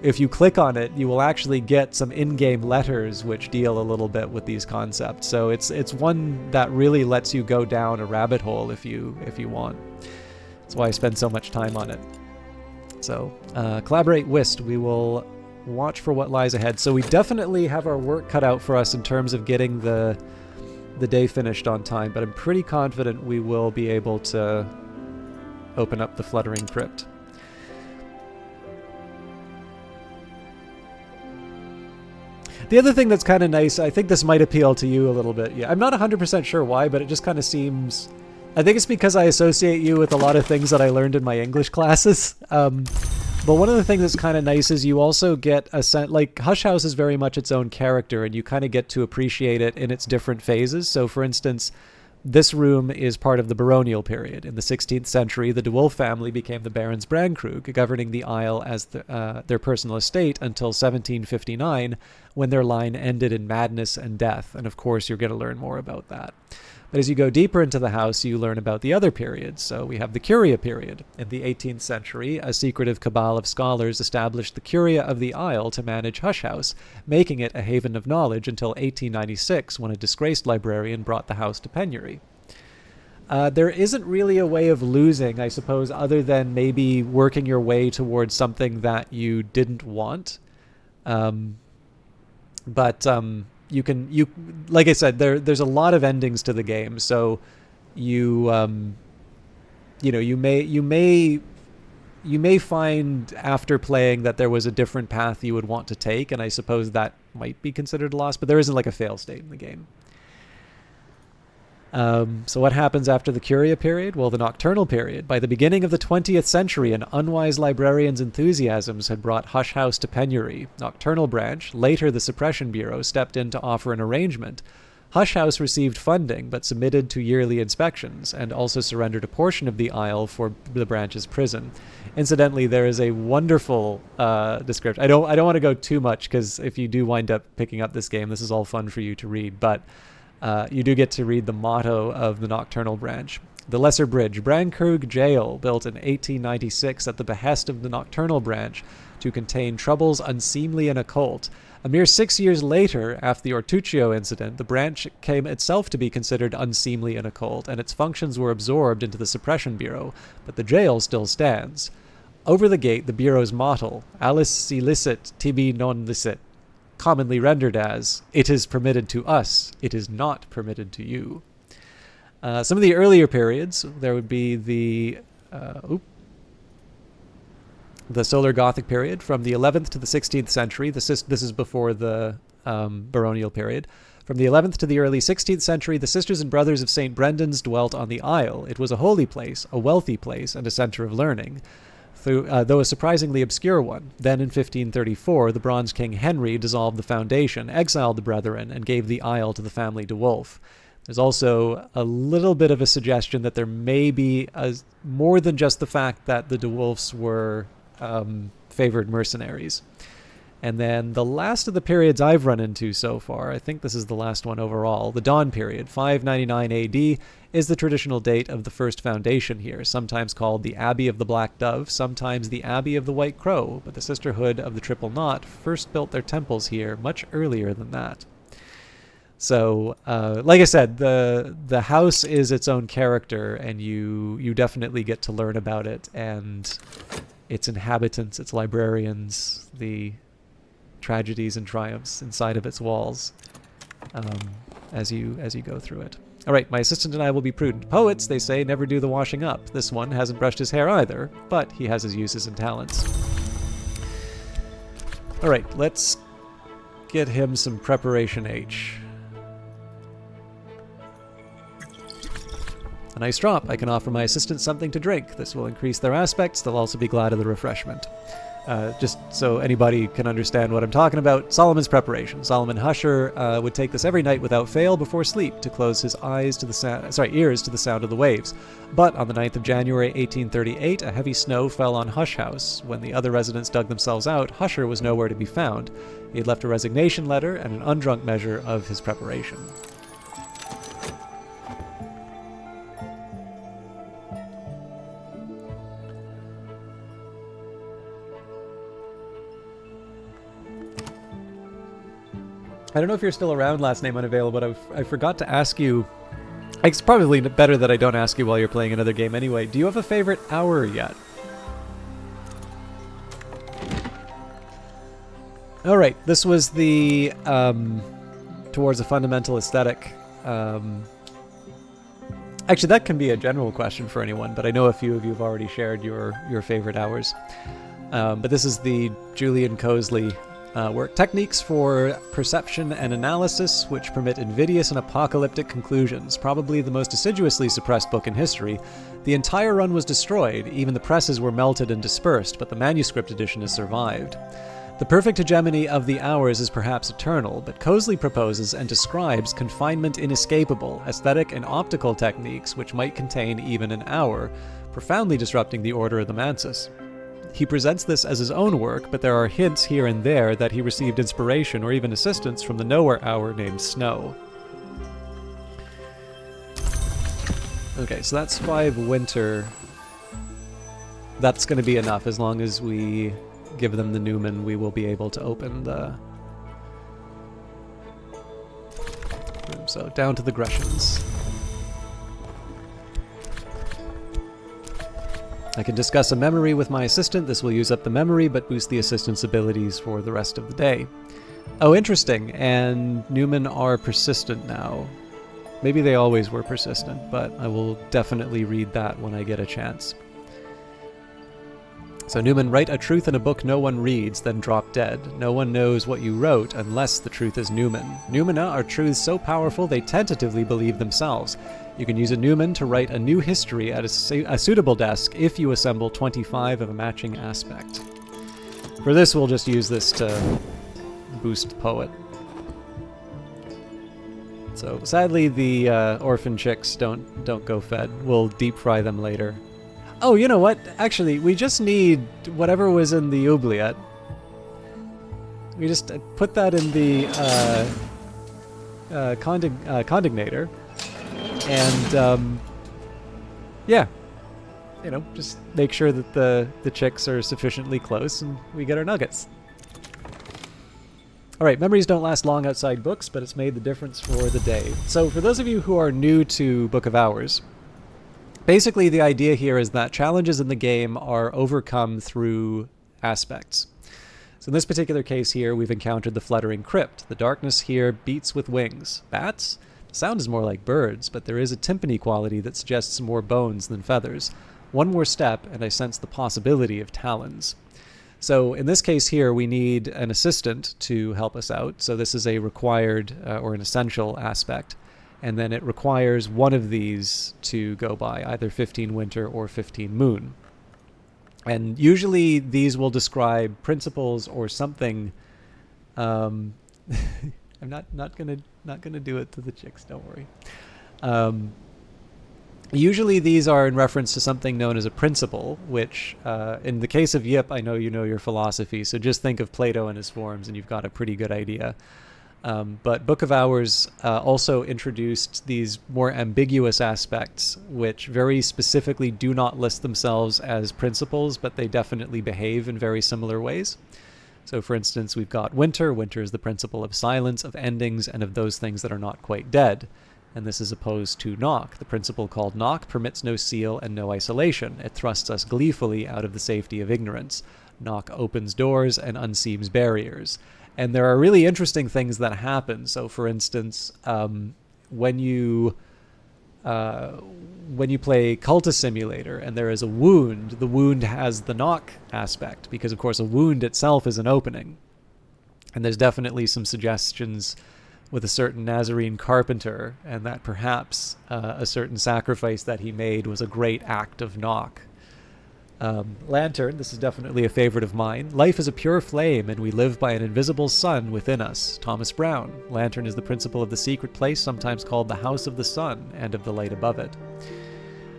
If you click on it, you will actually get some in-game letters which deal a little bit with these concepts. So it's one that really lets you go down a rabbit hole if you want. That's why I spend so much time on it. So, collaborate Whist. We will watch for what lies ahead. So we definitely have our work cut out for us in terms of getting the day finished on time, but I'm pretty confident we will be able to open up the Fluttering Crypt. The other thing that's kind of nice, I think this might appeal to you a little bit. Yeah, I'm not 100% sure why, but it just kind of seems... I think it's because I associate you with a lot of things that I learned in my English classes. But one of the things that's kind of nice is you also get a sense... Like, Hush House is very much its own character, and you kind of get to appreciate it in its different phases. So, for instance, This room is part of the baronial period. In the 16th century, the de Wolf family became the Barons Brandkrug, governing the Isle as their personal estate until 1759, when their line ended in madness and death. And of course, you're going to learn more about that. But as you go deeper into the house, you learn about the other periods. So we have the Curia period. In the 18th century, a secretive cabal of scholars established the Curia of the Isle to manage Hush House, making it a haven of knowledge until 1896, when a disgraced librarian brought the house to penury. There isn't really a way of losing, I suppose, other than maybe working your way towards something that you didn't want. You like I said, there's a lot of endings to the game, so you may find after playing that there was a different path you would want to take, and I suppose that might be considered a loss, but there isn't like a fail state in the game. So what happens after the Curia period? Well, the Nocturnal period. By the beginning of the 20th century, an unwise librarian's enthusiasms had brought Hush House to penury. Nocturnal Branch, later the Suppression Bureau, stepped in to offer an arrangement. Hush House received funding, but submitted to yearly inspections, and also surrendered a portion of the Isle for the branch's prison. Incidentally, there is a wonderful description. I don't want to go too much, because if you do wind up picking up this game, this is all fun for you to read, but you do get to read the motto of the Nocturnal Branch. The Lesser Bridge, Brandkrug Jail, built in 1896 at the behest of the Nocturnal Branch to contain troubles unseemly and occult. A mere 6 years later, after the Ortuccio incident, the branch came itself to be considered unseemly and occult, and its functions were absorbed into the Suppression Bureau, but the jail still stands. Over the gate, the Bureau's motto, Alice illicit, tibi non licit, commonly rendered as, "It is permitted to us, it is not permitted to you." Some of the earlier periods, there would be the Solar Gothic period from the 11th to the 16th century. This is before the baronial period. From the 11th to the early 16th century, the Sisters and Brothers of St. Brendan's dwelt on the Isle. It was a holy place, a wealthy place, and a center of learning, though a surprisingly obscure one. Then in 1534, the Bronze King Henry dissolved the foundation, exiled the Brethren, and gave the Isle to the family de Wolf. There's also a little bit of a suggestion that there may be more than just the fact that the de Wolfs were favored mercenaries. And then the last of the periods I've run into so far, I think this is the last one overall, the Dawn period, 599 AD, is the traditional date of the first foundation here, sometimes called the Abbey of the Black Dove, sometimes the Abbey of the White Crow, but the Sisterhood of the Triple Knot first built their temples here much earlier than that. So, like I said, the house is its own character, and you definitely get to learn about it, and its inhabitants, its librarians, the tragedies and triumphs inside of its walls, as you go through it. All right, my assistant and I will be prudent. Poets, they say, never do the washing up. This one hasn't brushed his hair either, but he has his uses and talents. All right, let's get him some Preparation H. A nice drop. I can offer my assistants something to drink. This will increase their aspects. They'll also be glad of the refreshment. Just so anybody can understand what I'm talking about, Solomon's Preparation. Solomon Husher would take this every night without fail before sleep to close his ears to the sound of the waves. But on the 9th of January 1838, a heavy snow fell on Hush House. When the other residents dug themselves out, Husher was nowhere to be found. He had left a resignation letter and an undrunk measure of his preparation. I don't know if you're still around, last name unavailable, but I forgot to ask you. It's probably better that I don't ask you while you're playing another game anyway. Do you have a favorite hour yet? All right, this was the towards a fundamental aesthetic. Actually, that can be a general question for anyone, but I know a few of you have already shared your favorite hours. But this is the Julian Cosley work. Techniques for perception and analysis which permit invidious and apocalyptic conclusions. Probably the most assiduously suppressed book in history. The entire run was destroyed. Even the presses were melted and dispersed, but the manuscript edition has survived. The perfect hegemony of the hours is perhaps eternal, but Coseley proposes and describes confinement inescapable, aesthetic and optical techniques which might contain even an hour, profoundly disrupting the order of the Mansus. He presents this as his own work, but there are hints here and there that he received inspiration or even assistance from the Nowhere Hour named Snow. Okay, so that's 5 winter. That's going to be enough. As long as we give them the Newman, we will be able to open the room. So down to the Greshams. I can discuss a memory with my assistant. This will use up the memory, but boost the assistant's abilities for the rest of the day. Oh, interesting. And Newman are persistent now. Maybe they always were persistent, but I will definitely read that when I get a chance. So Newman, write a truth in a book no one reads, then drop dead. No one knows what you wrote unless the truth is Newman. Noumena are truths so powerful they tentatively believe themselves. You can use a Newman to write a new history at a suitable desk if you assemble 25 of a matching aspect. For this, we'll just use this to boost the poet. So sadly, the orphan chicks don't go fed. We'll deep fry them later. Oh, you know what? Actually, we just need whatever was in the oubliette. We just put that in the condignator, and yeah, you know, just make sure that the chicks are sufficiently close, and we get our nuggets. All right, memories don't last long outside books, but it's made the difference for the day. So for those of you who are new to Book of Hours, basically the idea here is that challenges in the game are overcome through aspects. So in this particular case here, we've encountered the fluttering crypt. The darkness here beats with wings. Bats? The sound is more like birds, but there is a timpani quality that suggests more bones than feathers. One more step, and I sense the possibility of talons. So in this case here, we need an assistant to help us out. So this is a required or an essential aspect. And then it requires one of these to go by, either 15 winter or 15 moon. And usually these will describe principles or something. I'm not gonna do it to the chicks, don't worry. Usually these are in reference to something known as a principle, which in the case of Yip, I know you know your philosophy, so just think of Plato and his forms and you've got a pretty good idea. But Book of Hours also introduced these more ambiguous aspects, which very specifically do not list themselves as principles, but they definitely behave in very similar ways. So for instance, we've got winter. Winter is the principle of silence, of endings, and of those things that are not quite dead. And this is opposed to knock. The principle called knock permits no seal and no isolation. It thrusts us gleefully out of the safety of ignorance. Knock opens doors and unseams barriers. And there are really interesting things that happen. So for instance, when you play Cultist Simulator and there is a wound, the wound has the knock aspect, because of course a wound itself is an opening. And there's definitely some suggestions with a certain Nazarene carpenter, and that perhaps a certain sacrifice that he made was a great act of knock. Lantern, this is definitely a favorite of mine. Life is a pure flame, and we live by an invisible sun within us. Thomas Brown. Lantern is the principle of the secret place, sometimes called the house of the sun, and of the light above it.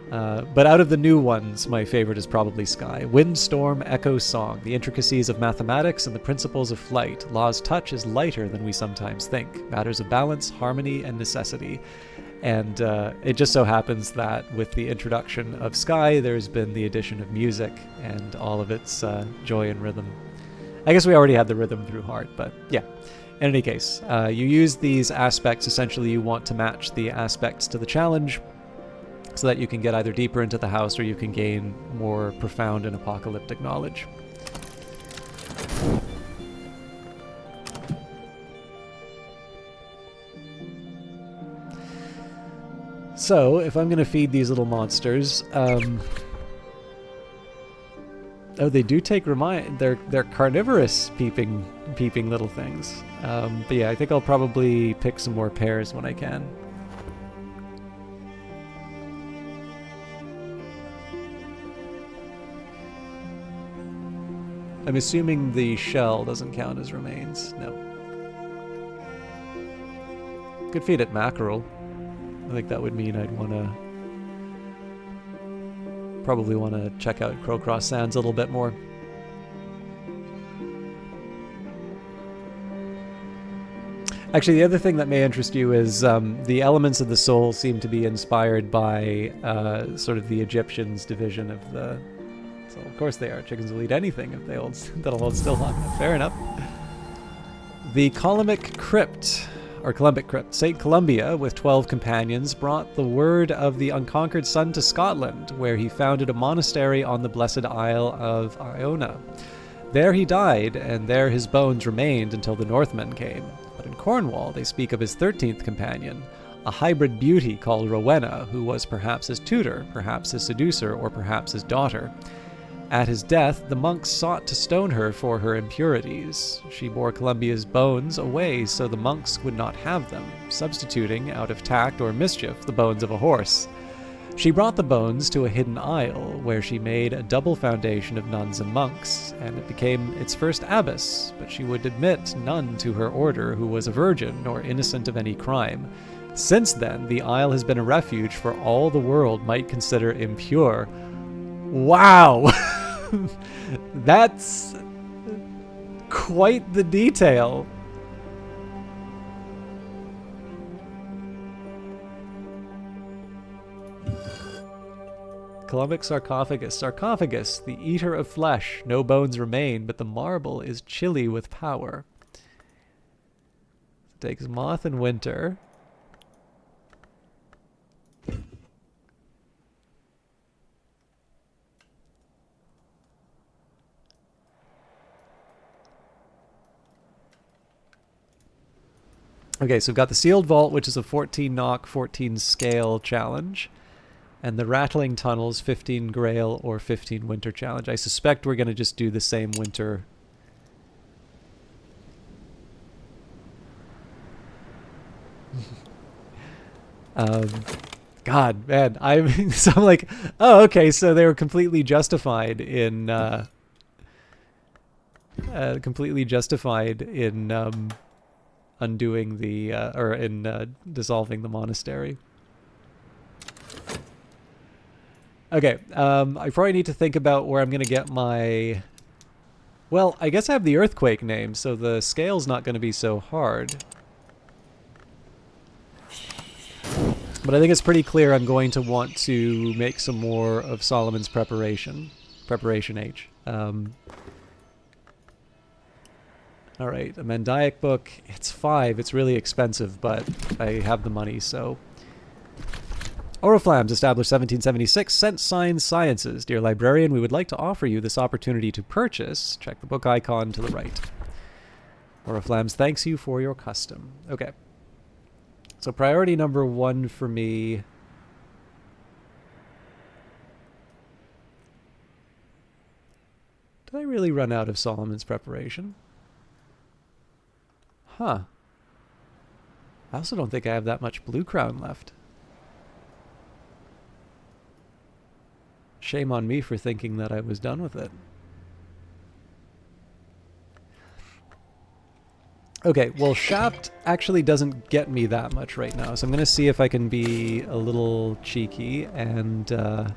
But out of the new ones, my favorite is probably Sky. Wind, storm, echo, song. The intricacies of mathematics and the principles of flight. Law's touch is lighter than we sometimes think. Matters of balance, harmony, and necessity. And it just so happens that with the introduction of Sky, there's been the addition of music and all of its joy and rhythm. I guess we already had the rhythm through Heart, but yeah. In any case, you use these aspects. Essentially, you want to match the aspects to the challenge so that you can get either deeper into the house or you can gain more profound and apocalyptic knowledge. So, if I'm going to feed these little monsters, oh, they do take they're carnivorous peeping little things. But yeah, I think I'll probably pick some more pears when I can. I'm assuming the shell doesn't count as remains. No. Could feed it mackerel. I think that would mean I'd probably want to check out Crowcross Sands a little bit more. Actually, the other thing that may interest you is the elements of the soul seem to be inspired by sort of the Egyptians' division of the... So of course they are. Chickens will eat anything if they that'll hold still long enough. Fair enough. The Columbic Crypt, or Columbic Crypt. St. Columbia, with 12 companions, brought the word of the unconquered sun to Scotland, where he founded a monastery on the blessed Isle of Iona. There he died, and there his bones remained until the Northmen came. But in Cornwall, they speak of his 13th companion, a hybrid beauty called Rowena, who was perhaps his tutor, perhaps his seducer, or perhaps his daughter. At his death, the monks sought to stone her for her impurities. She bore Columbia's bones away so the monks would not have them, substituting, out of tact or mischief, the bones of a horse. She brought the bones to a hidden isle, where she made a double foundation of nuns and monks, and it became its first abbess, but she would admit none to her order who was a virgin nor innocent of any crime. Since then, the isle has been a refuge for all the world might consider impure. Wow! That's quite the detail. Columbic sarcophagus. Sarcophagus, the eater of flesh. No bones remain, but the marble is chilly with power. It takes moth and winter. Okay, so we've got the Sealed Vault, which is a 14 knock, 14 scale challenge. And the Rattling Tunnels, 15 Grail or 15 Winter challenge. I suspect we're going to just do the same Winter. God, man. So I'm like, oh, okay, so they were completely justified in... undoing the, or in dissolving the monastery. Okay, I probably need to think about where I'm going to get my... Well, I guess I have the Earthquake name, so the scale's not going to be so hard. But I think it's pretty clear I'm going to want to make some more of Solomon's Preparation. Preparation H. Alright, a Mandaic book. It's 5. It's really expensive, but I have the money, so... Oriflammes, established 1776, Sense Signs Sciences. Dear librarian, we would like to offer you this opportunity to purchase. Check the book icon to the right. Oriflammes thanks you for your custom. Okay. So priority number 1 for me... Did I really run out of Solomon's Preparation? Huh. I also don't think I have that much Blue Crown left. Shame on me for thinking that I was done with it. Okay, well, Shapt actually doesn't get me that much right now, so I'm going to see if I can be a little cheeky and...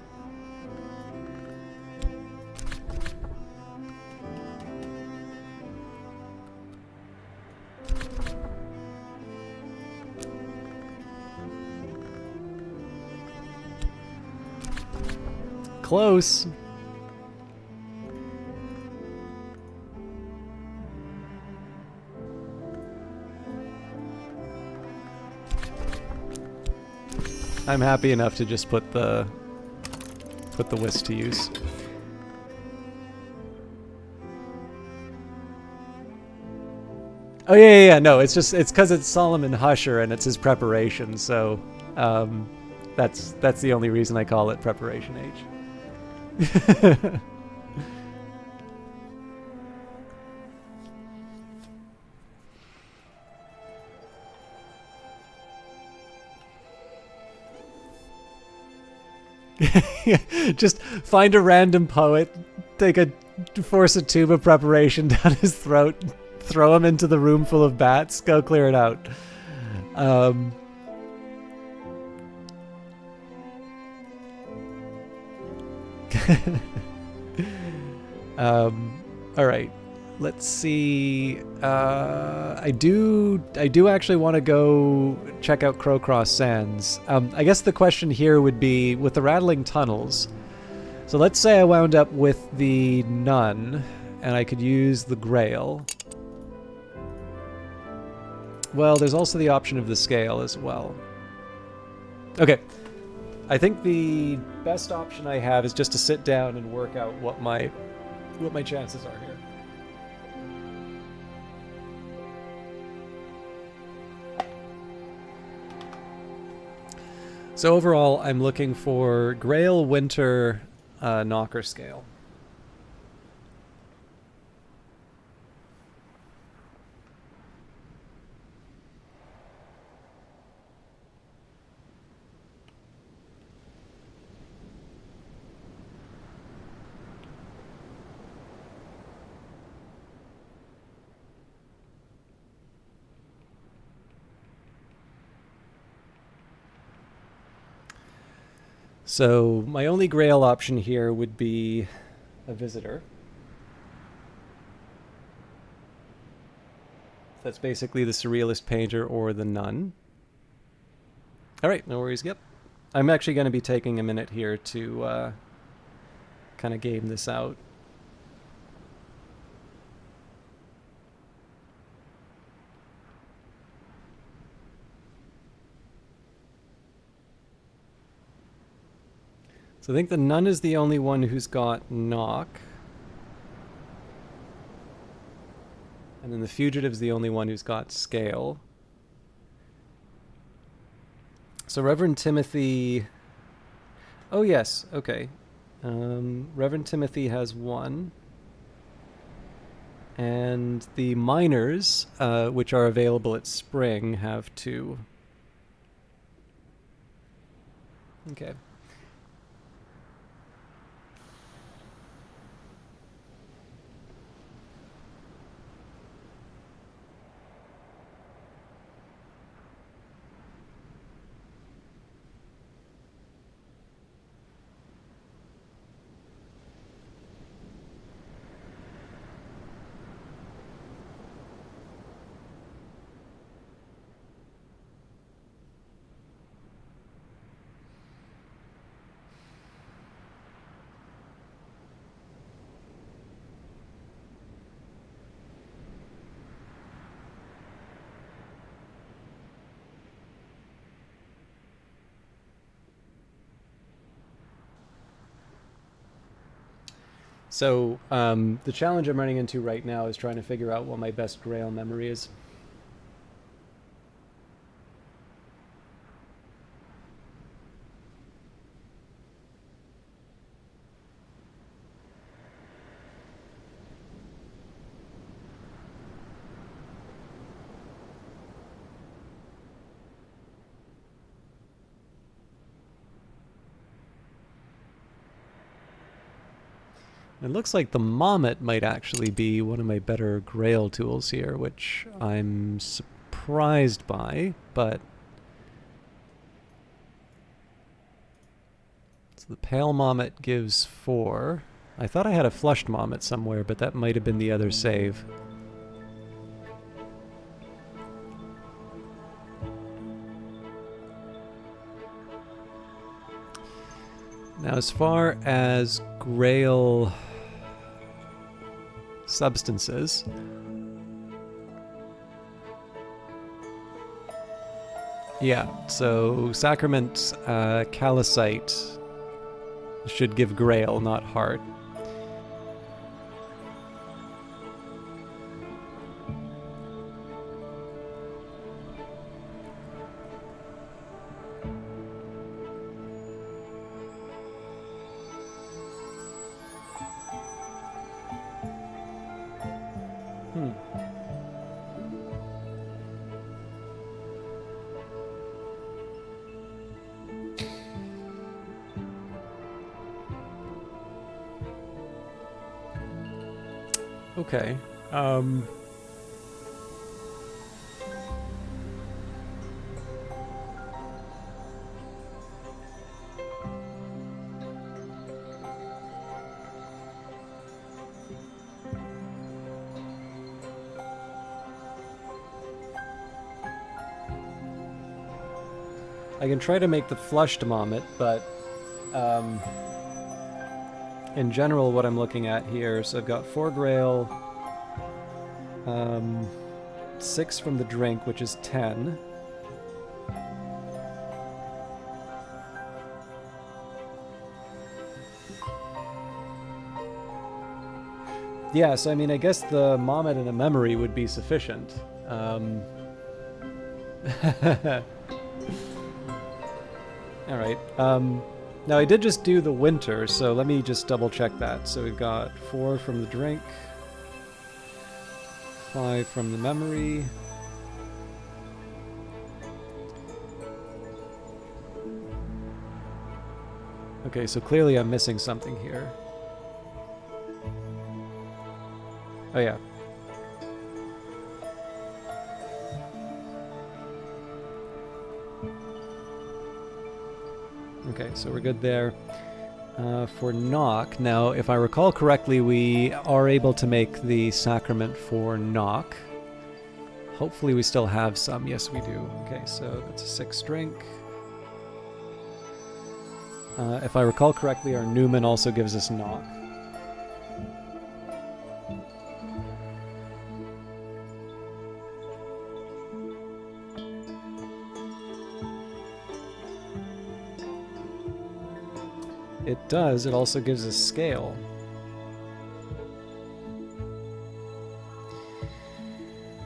Close. I'm happy enough to just put the whisk to use. Oh yeah, no, it's because it's Solomon Husher and it's his preparation, so that's the only reason I call it Preparation H. Just find a random poet, take a force a tube of preparation down his throat, throw him into the room full of bats, go clear it out. All right. Let's see. I do actually want to go check out Crowcross Sands. I guess the question here would be with the rattling tunnels. So let's say I wound up with the Nun, and I could use the Grail. Well, there's also the option of the Scale as well. Okay. I think the best option I have is just to sit down and work out what my chances are here. So overall, I'm looking for Grail, Winter, Knocker Scale. So my only Grail option here would be a Visitor. That's basically the Surrealist Painter or the Nun. All right, no worries. Yep. I'm actually going to be taking a minute here to kind of game this out. So I think the Nun is the only one who's got Knock. And then the Fugitive's the only one who's got Scale. So Reverend Timothy... Oh, yes. Okay. Reverend Timothy has 1. And the Miners, which are available at Spring, have 2. Okay. So the challenge I'm running into right now is trying to figure out what my best Grail memory is. It looks like the Mommet might actually be one of my better Grail tools here, which I'm surprised by, but... So the Pale Mommet gives 4. I thought I had a Flushed Mommet somewhere, but that might have been the other save. Now, as far as Grail substances, yeah, so Sacrament Calcite should give Grail, not Heart. Okay. I can try to make the flushed Marmot, but in general, what I'm looking at here, so I've got 4 Grail, 6 from the drink, which is 10. Yeah, so I mean, I guess the Marmot and a memory would be sufficient. Alright. Now, I did just do the winter, so let me just double check that. So we've got 4 from the drink, 5 from the memory. Okay, so clearly I'm missing something here. Oh, yeah. Okay, so we're good there. For Nock, now, if I recall correctly, we are able to make the sacrament for Nock. Hopefully we still have some. Yes, we do. Okay, so that's a 6 drink. If I recall correctly, our Newman also gives us Nock. It does. It also gives us scale.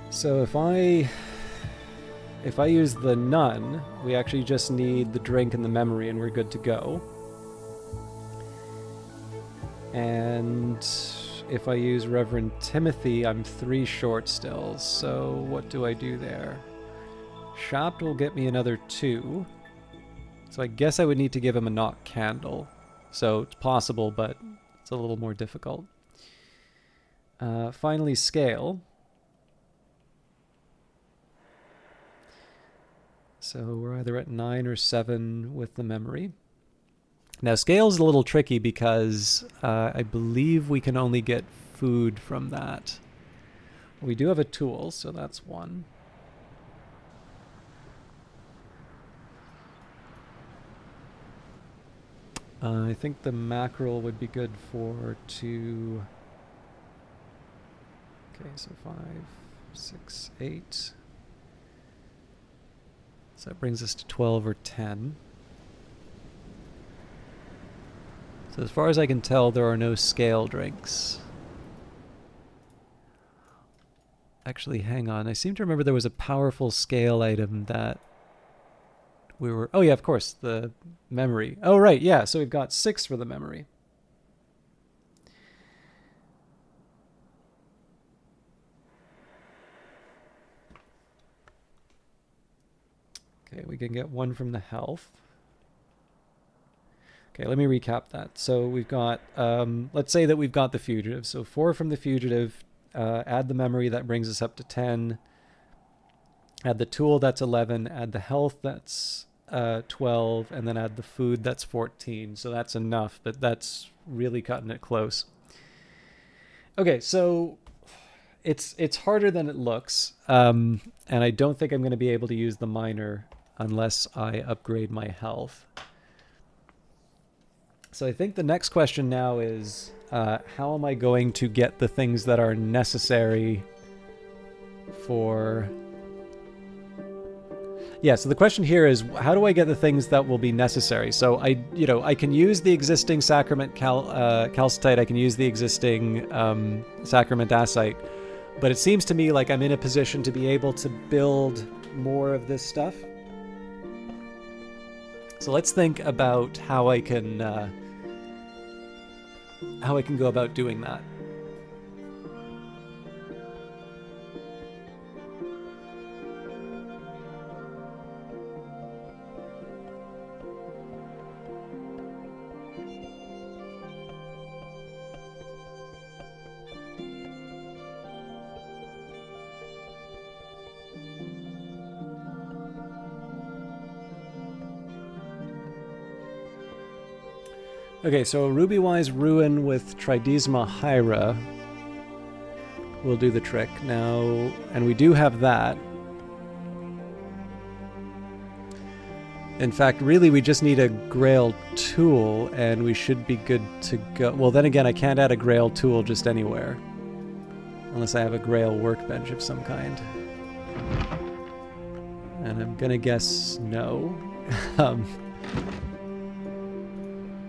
So if I use the Nun, we actually just need the drink and the memory and we're good to go. And if I use Reverend Timothy, I'm 3 short still. So what do I do there? Shopped will get me another 2. So I guess I would need to give him a Nock candle. So it's possible, but it's a little more difficult. Finally, scale. So we're either at 9 or 7 with the memory. Now, scale's a little tricky because I believe we can only get food from that. We do have a tool, so that's 1. I think the mackerel would be good for 2. Okay, so 5, 6, 8. So that brings us to 12 or 10. So as far as I can tell, there are no scale drinks. Actually, hang on. I seem to remember there was a powerful scale item that we were... Oh, yeah, of course, the memory. Oh, right, yeah, so we've got 6 for the memory. Okay, we can get 1 from the health. Okay, let me recap that. So we've got, let's say that we've got the fugitive. So 4 from the fugitive, add the memory, that brings us up to 10. Add the tool, that's 11. Add the health, that's 12. And then add the food, that's 14. So that's enough, but that's really cutting it close. Okay, so it's harder than it looks. And I don't think I'm going to be able to use the miner unless I upgrade my health. So I think the next question now is, how am I going to get the things that are necessary for... Yeah, so the question here is, how do I get the things that will be necessary? So I can use the existing sacrament calcitite, I can use the existing sacrament dacite, but it seems to me like I'm in a position to be able to build more of this stuff. So let's think about how I can go about doing that. Okay, so Ruby-wise Ruin with Tridesma Hyra will do the trick now, and we do have that. In fact, really, we just need a Grail tool, and we should be good to go. Well, then again, I can't add a Grail tool just anywhere. Unless I have a Grail workbench of some kind. And I'm gonna guess no.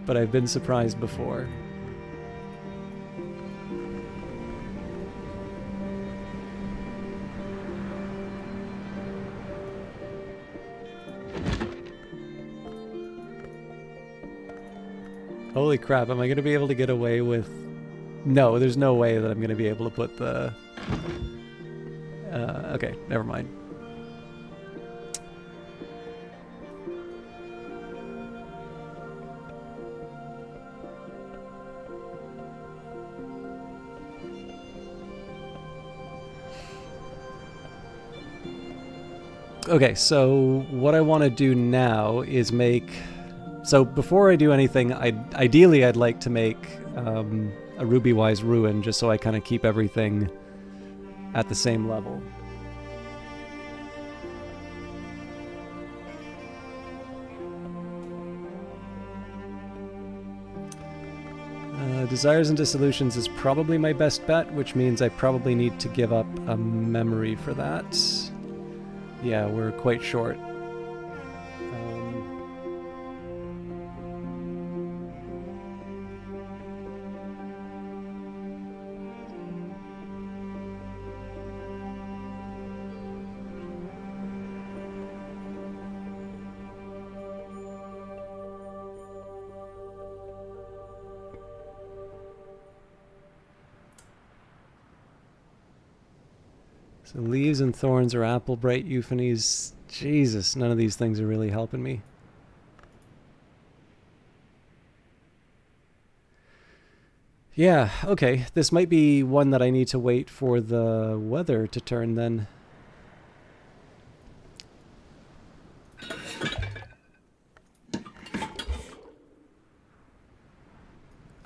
But I've been surprised before. Holy crap, am I going to be able to get away with... No, there's no way that I'm going to be able to put the... okay, never mind. Okay, so what I want to do now is make... So before I do anything, ideally I'd like to make a Ruby-wise Ruin, just so I kind of keep everything at the same level. Desires and Dissolutions is probably my best bet, which means I probably need to give up a memory for that. Yeah, we're quite short. So Leaves and Thorns or Applebright Euphonies. Jesus, none of these things are really helping me. Yeah, okay. This might be one that I need to wait for the weather to turn then.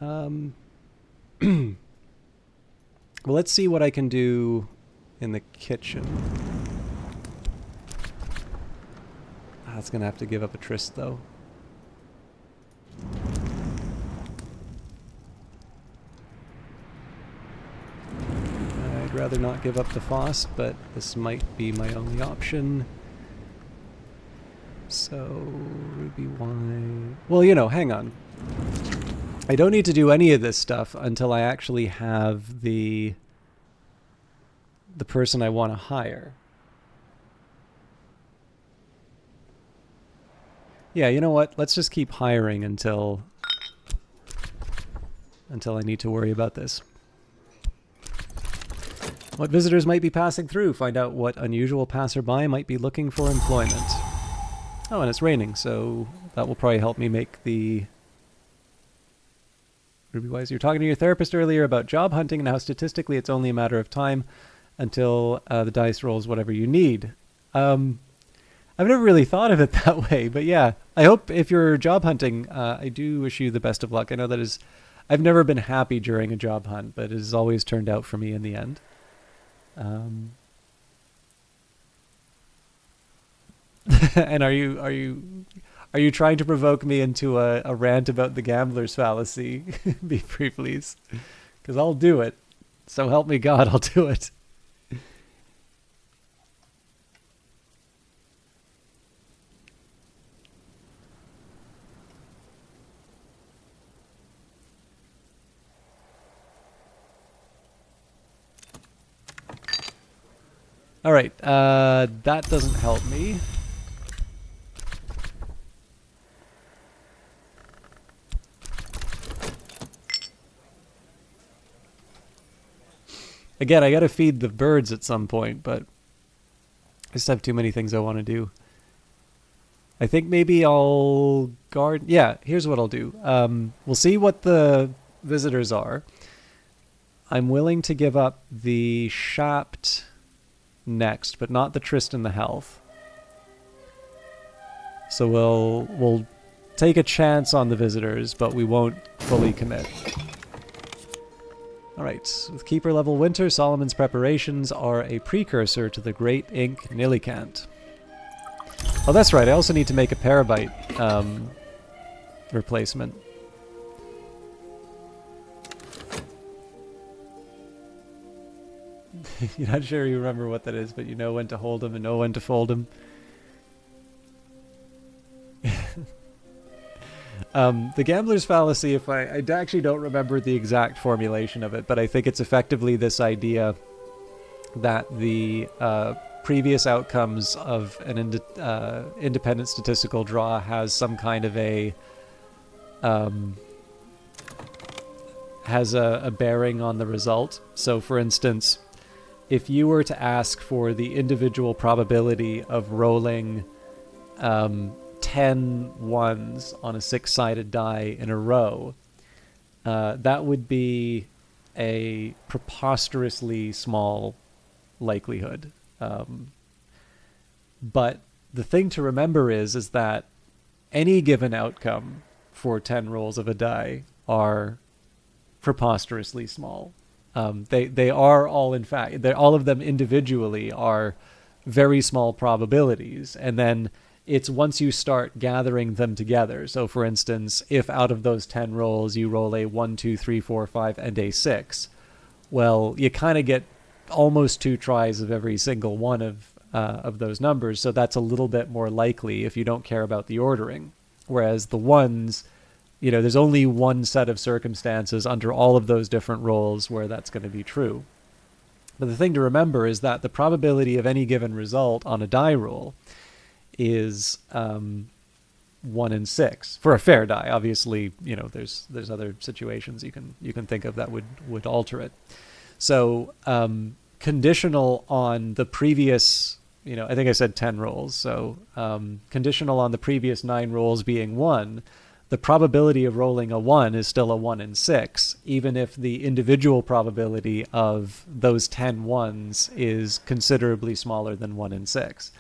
Well, let's see what I can do in the kitchen. That's gonna have to give up a tryst, though. I'd rather not give up the Foss, but this might be my only option. So, Ruby wine. Well, you know, hang on. I don't need to do any of this stuff until I actually have the person I want to hire. Yeah, you know what? Let's just keep hiring until I need to worry about this. What visitors might be passing through? Find out what unusual passerby might be looking for employment. Oh, and it's raining, so that will probably help me make the... Ruby-wise, you were talking to your therapist earlier about job hunting and how statistically it's only a matter of time until the dice rolls whatever you need. I've never really thought of it that way, but yeah. I hope if you're job hunting, I do wish you the best of luck. I know that is... I've never been happy during a job hunt, but it has always turned out for me in the end. And are you trying to provoke me into a rant about the gambler's fallacy? Be free, please. Because I'll do it. So help me God, I'll do it. All right, that doesn't help me. Again, I gotta feed the birds at some point, but I just have too many things I want to do. I think maybe I'll guard... Yeah, here's what I'll do. We'll see what the visitors are. I'm willing to give up the Shapt next, but not the Tryst and the Health. So we'll take a chance on the visitors, but we won't fully commit. Alright, with Keeper level Winter, Solomon's preparations are a precursor to the Great Ink Nillikant. Oh, that's right, I also need to make a Parabyte replacement. You're not sure you remember what that is, but you know when to hold them and know when to fold them. The Gambler's Fallacy, if I actually don't remember the exact formulation of it, but I think it's effectively this idea that the previous outcomes of an independent statistical draw has some kind of a has a bearing on the result. So, for instance, if you were to ask for the individual probability of rolling 10 ones on a 6-sided die in a row, that would be a preposterously small likelihood. But the thing to remember is that any given outcome for 10 rolls of a die are preposterously small. They are all, in fact, all of them individually are very small probabilities, and then it's once you start gathering them together. So, for instance, if out of those 10 rolls you roll a 1, 2, 3, 4, 5, and a 6, well, you kind of get almost 2 tries of every single one of those numbers, so that's a little bit more likely if you don't care about the ordering. Whereas the ones, you know, there's only one set of circumstances under all of those different rolls where that's going to be true. But the thing to remember is that the probability of any given result on a die roll is 1 in 6 for a fair die. Obviously, you know, there's other situations you can think of that would alter it. So conditional on the previous, you know, I think I said 10 rolls. So conditional on the previous 9 rolls being 1, the probability of rolling a 1 is still a 1 in 6, even if the individual probability of those 10 ones is considerably smaller than 1 in 6.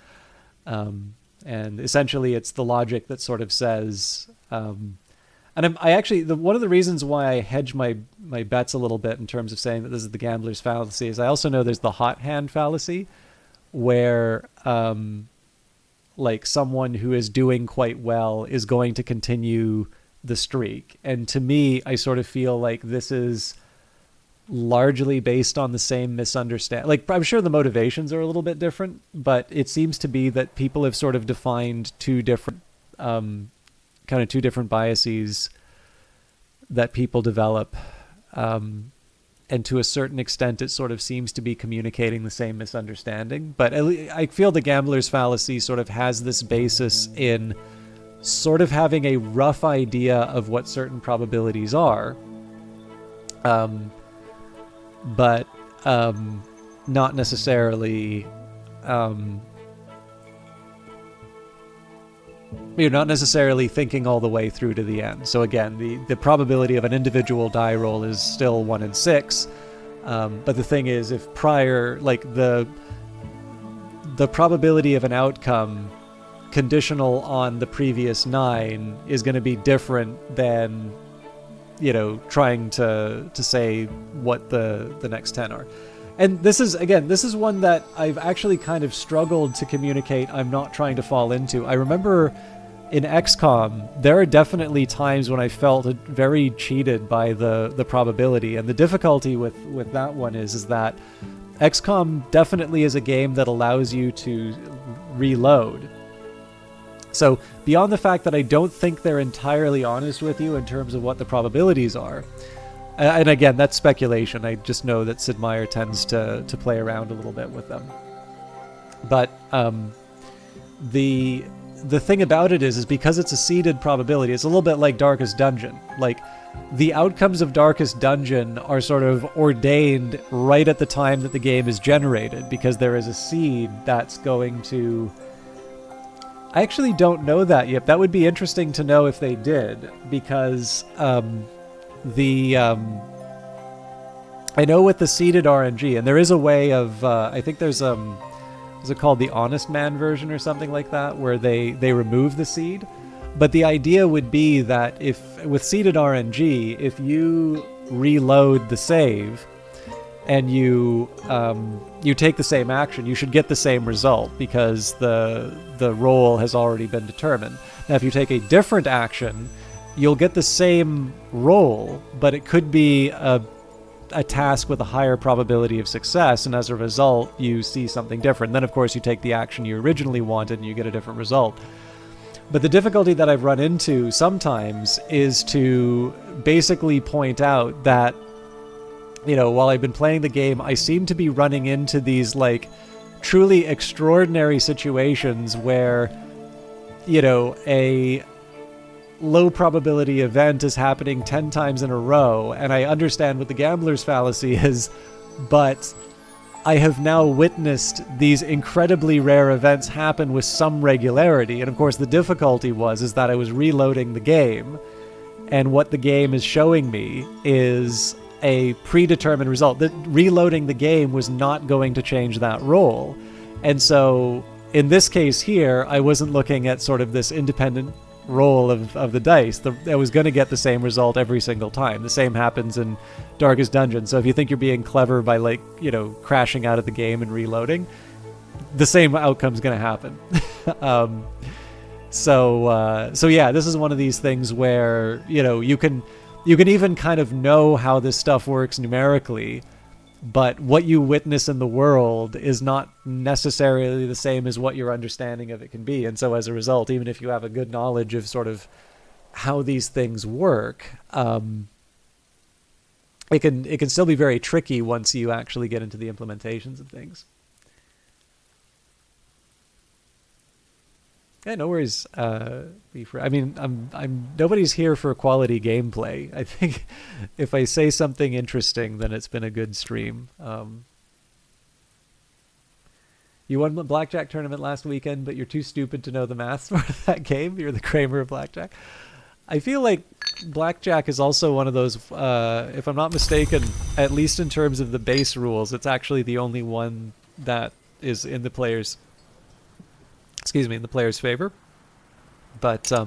And essentially, it's the logic that sort of says, and I actually, one of the reasons why I hedge my bets a little bit in terms of saying that this is the Gambler's Fallacy is I also know there's the hot hand fallacy, where like someone who is doing quite well is going to continue the streak. And to me, I sort of feel like this is largely based on the same misunderstanding. Like, I'm sure the motivations are a little bit different, but it seems to be that people have sort of defined two different biases that people develop. And to a certain extent, it sort of seems to be communicating the same misunderstanding. But I feel the Gambler's Fallacy sort of has this basis in sort of having a rough idea of what certain probabilities are, but not necessarily... you're not necessarily thinking all the way through to the end. So again, the probability of an individual die roll is still 1 in 6. But the thing is, if prior, like the probability of an outcome conditional on the previous 9 is going to be different than, you know, trying to say what the next 10 are. And this is one that I've actually kind of struggled to communicate I'm not trying to fall into. I remember in XCOM, there are definitely times when I felt very cheated by the probability. And the difficulty with that one is that XCOM definitely is a game that allows you to reload. So beyond the fact that I don't think they're entirely honest with you in terms of what the probabilities are, and again, that's speculation. I just know that Sid Meier tends to play around a little bit with them. But the thing about it is because it's a seeded probability, it's a little bit like Darkest Dungeon. Like, the outcomes of Darkest Dungeon are sort of ordained right at the time that the game is generated, because there is a seed that's going to... I actually don't know that yet. That would be interesting to know if they did, because... I know with the seeded RNG, and there is a way of, I think there's, is it called the Honest Man version or something like that, where they remove the seed? But the idea would be that if, with seeded RNG, if you reload the save and you take the same action, you should get the same result because the roll has already been determined. Now, if you take a different action, you'll get the same roll, but it could be a task with a higher probability of success, and as a result, you see something different. Then, of course, you take the action you originally wanted and you get a different result. But the difficulty that I've run into sometimes is to basically point out that, you know, while I've been playing the game, I seem to be running into these, like, truly extraordinary situations where, you know, a low probability event is happening 10 times in a row, and I understand what the gambler's fallacy is, but I have now witnessed these incredibly rare events happen with some regularity. And of course the difficulty is that I was reloading the game, and what the game is showing me is a predetermined result. That reloading the game was not going to change that roll. And so in this case here, I wasn't looking at sort of this independent roll of the dice. I was going to get the same result every single time. The same happens in Darkest Dungeon. So if you think you're being clever by, like, you know, crashing out of the game and reloading, the same outcome's going to happen. So yeah, this is one of these things where, you know, you can even kind of know how this stuff works numerically, but what you witness in the world is not necessarily the same as what your understanding of it can be. And so as a result, even if you have a good knowledge of sort of how these things work, it can still be very tricky once you actually get into the implementations of things. Yeah, no worries. I mean, I'm nobody's here for quality gameplay. I think if I say something interesting, then it's been a good stream. You won the blackjack tournament last weekend, but you're too stupid to know the math for that game. You're the Kramer of blackjack. I feel like blackjack is also one of those, if I'm not mistaken, at least in terms of the base rules, it's actually the only one that is in the player's favor. But I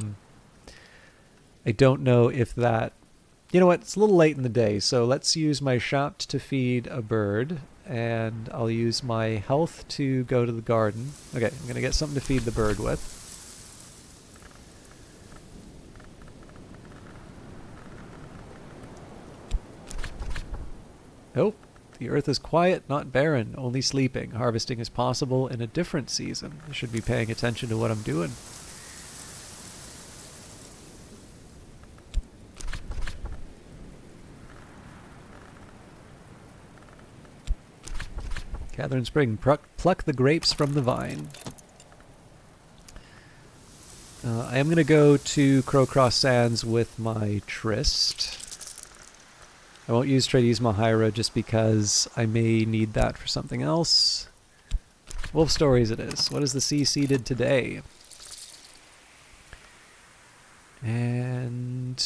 don't know if that... You know what? It's a little late in the day, so let's use my shout to feed a bird, and I'll use my health to go to the garden. Okay, I'm going to get something to feed the bird with. Oh, the earth is quiet, not barren, only sleeping. Harvesting is possible in a different season. I should be paying attention to what I'm doing. Catherine Spring, pluck the grapes from the vine. I am going to go to Crowcross Sands with my Tryst. I won't use Trades Mahaira just because I may need that for something else. Wolf Stories it is. What is the sea seeded today? And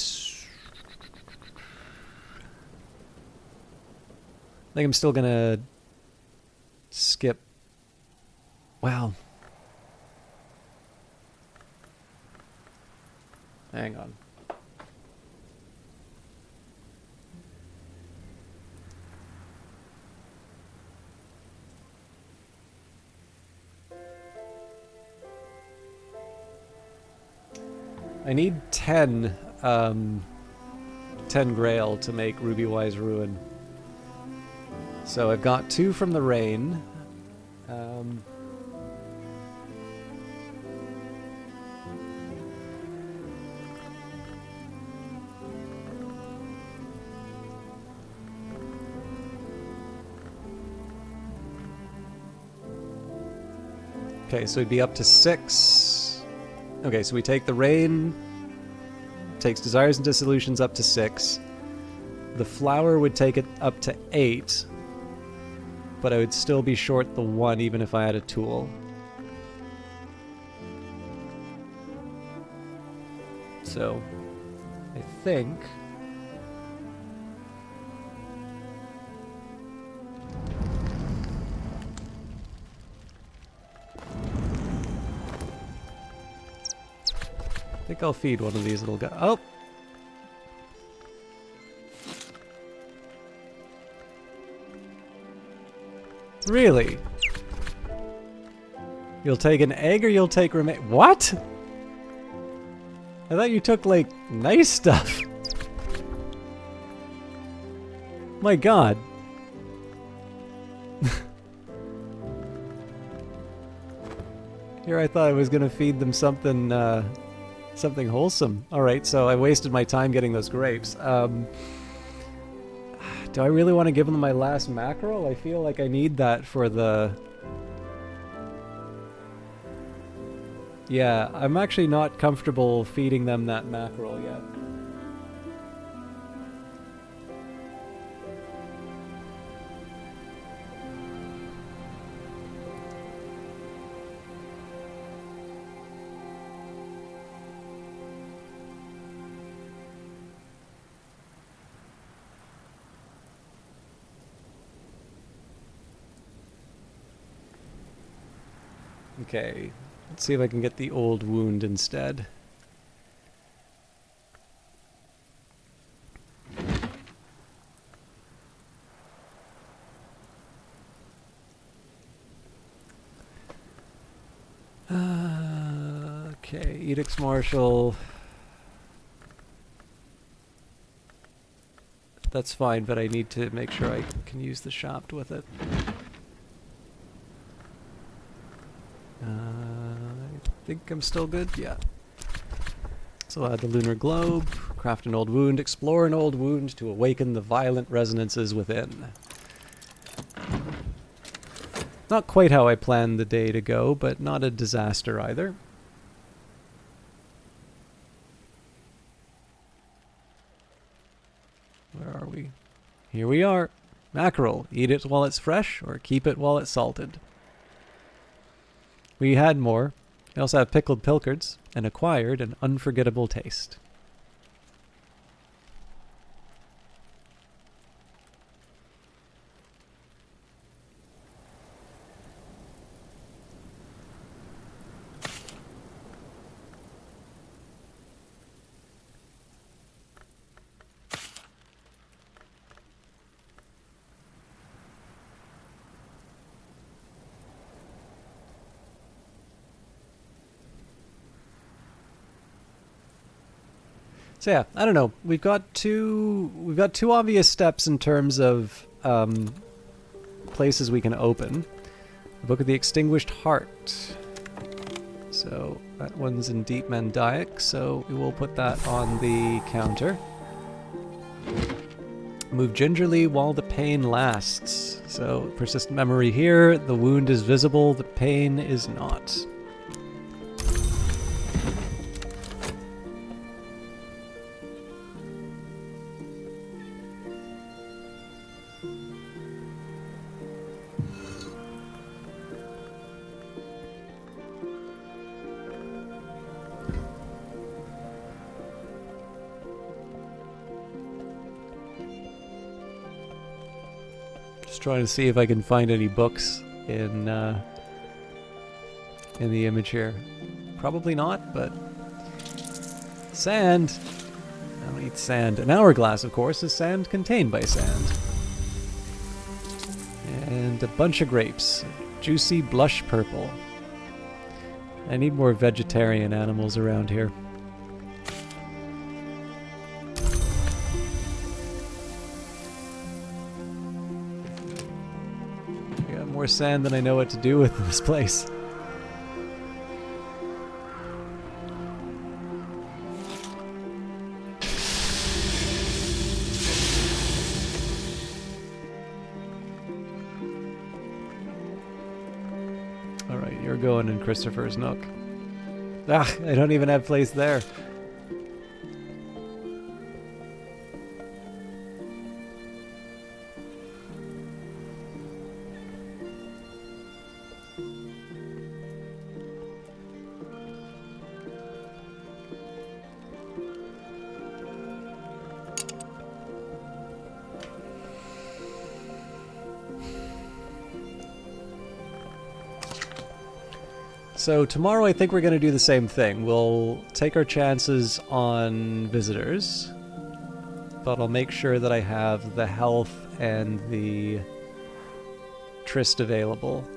I think I'm still gonna skip. Wow. Hang on. I need 10 Grail to make Rubywise Ruin. So I've got 2 from the rain. Okay, so we'd be up to 6. Okay, so we take the rain, takes desires and dissolutions up to 6. The flower would take it up to 8, but I would still be short the 1 even if I had a tool. So, I think... I think I'll feed one of these little guys. Oh! Really? You'll take an egg or you'll take What? I thought you took, like, nice stuff. My god. Here I thought I was gonna feed them something, something wholesome. Alright, so I wasted my time getting those grapes. Do I really want to give them my last mackerel? I feel like I need that for the... Yeah, I'm actually not comfortable feeding them that mackerel yet. Okay, let's see if I can get the old wound instead. Okay, Edicts Marshal. That's fine, but I need to make sure I can use the shaft with it. I think I'm still good, yeah. So I'll add the Lunar Globe, craft an old wound, explore an old wound to awaken the violent resonances within. Not quite how I planned the day to go, but not a disaster either. Where are we? Here we are. Mackerel. Eat it while it's fresh, or keep it while it's salted. We had more. We also have pickled pilchards, and acquired an unforgettable taste. So yeah, I don't know. We've got two obvious steps in terms of places we can open. The Book of the Extinguished Heart. So that one's in Deep Mandaic, so we will put that on the counter. Move gingerly while the pain lasts. So persistent memory here, the wound is visible, the pain is not. Trying to see if I can find any books in the image here. Probably not, but sand. I don't need sand. An hourglass, of course, is sand contained by sand. And a bunch of grapes. Juicy blush purple. I need more vegetarian animals around here. More sand than I know what to do with in this place. Alright, you're going in Christopher's Nook. Ah, I don't even have place there. So tomorrow I think we're going to do the same thing. We'll take our chances on visitors, but I'll make sure that I have the health and the tryst available.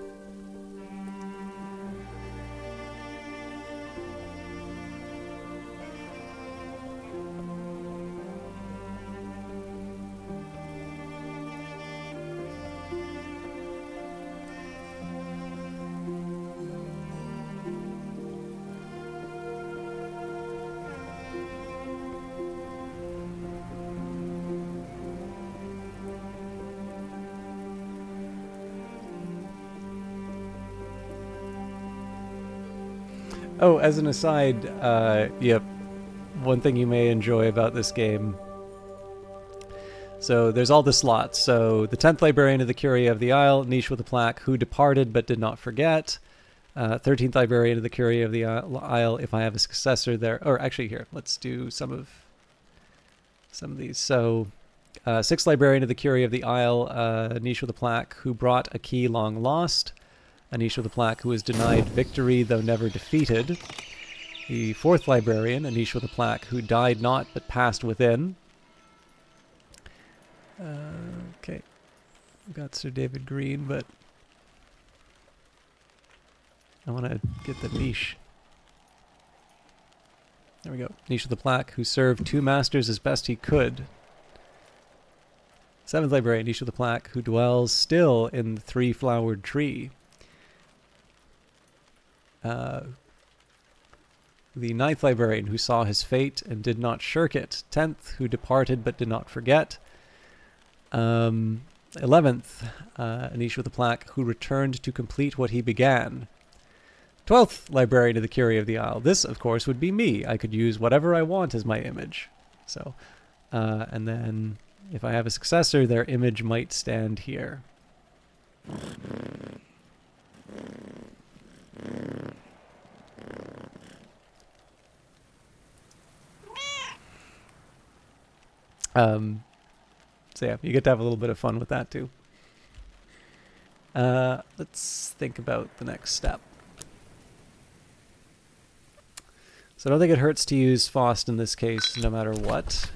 Oh, as an aside, yep, one thing you may enjoy about this game. So there's all the slots. So the 10th Librarian of the Curia of the Isle, niche with a plaque, who departed but did not forget. 13th Librarian of the Curia of the Isle, if I have a successor there. Or actually here, let's do some of these. So 6th Librarian of the Curia of the Isle, niche with a plaque, who brought a key long lost. A niche with a plaque, who was denied victory though never defeated. The 4th Librarian, a niche with a plaque, who died not but passed within. Okay, we've got Sir David Green, but I want to get the niche. There we go. Niche with a plaque, who served 2 masters as best he could. 7th Librarian, niche with a plaque, who dwells still in the 3-flowered tree. The 9th Librarian, who saw his fate and did not shirk it. 10th, who departed but did not forget. 11th, a niche with a plaque, who returned to complete what he began. 12th Librarian of the Curia of the Isle. This, of course, would be me. I could use whatever I want as my image. So, and then if I have a successor, their image might stand here. So yeah, you get to have a little bit of fun with that too. Let's think about the next step. So I don't think it hurts to use Faust in this case, no matter what.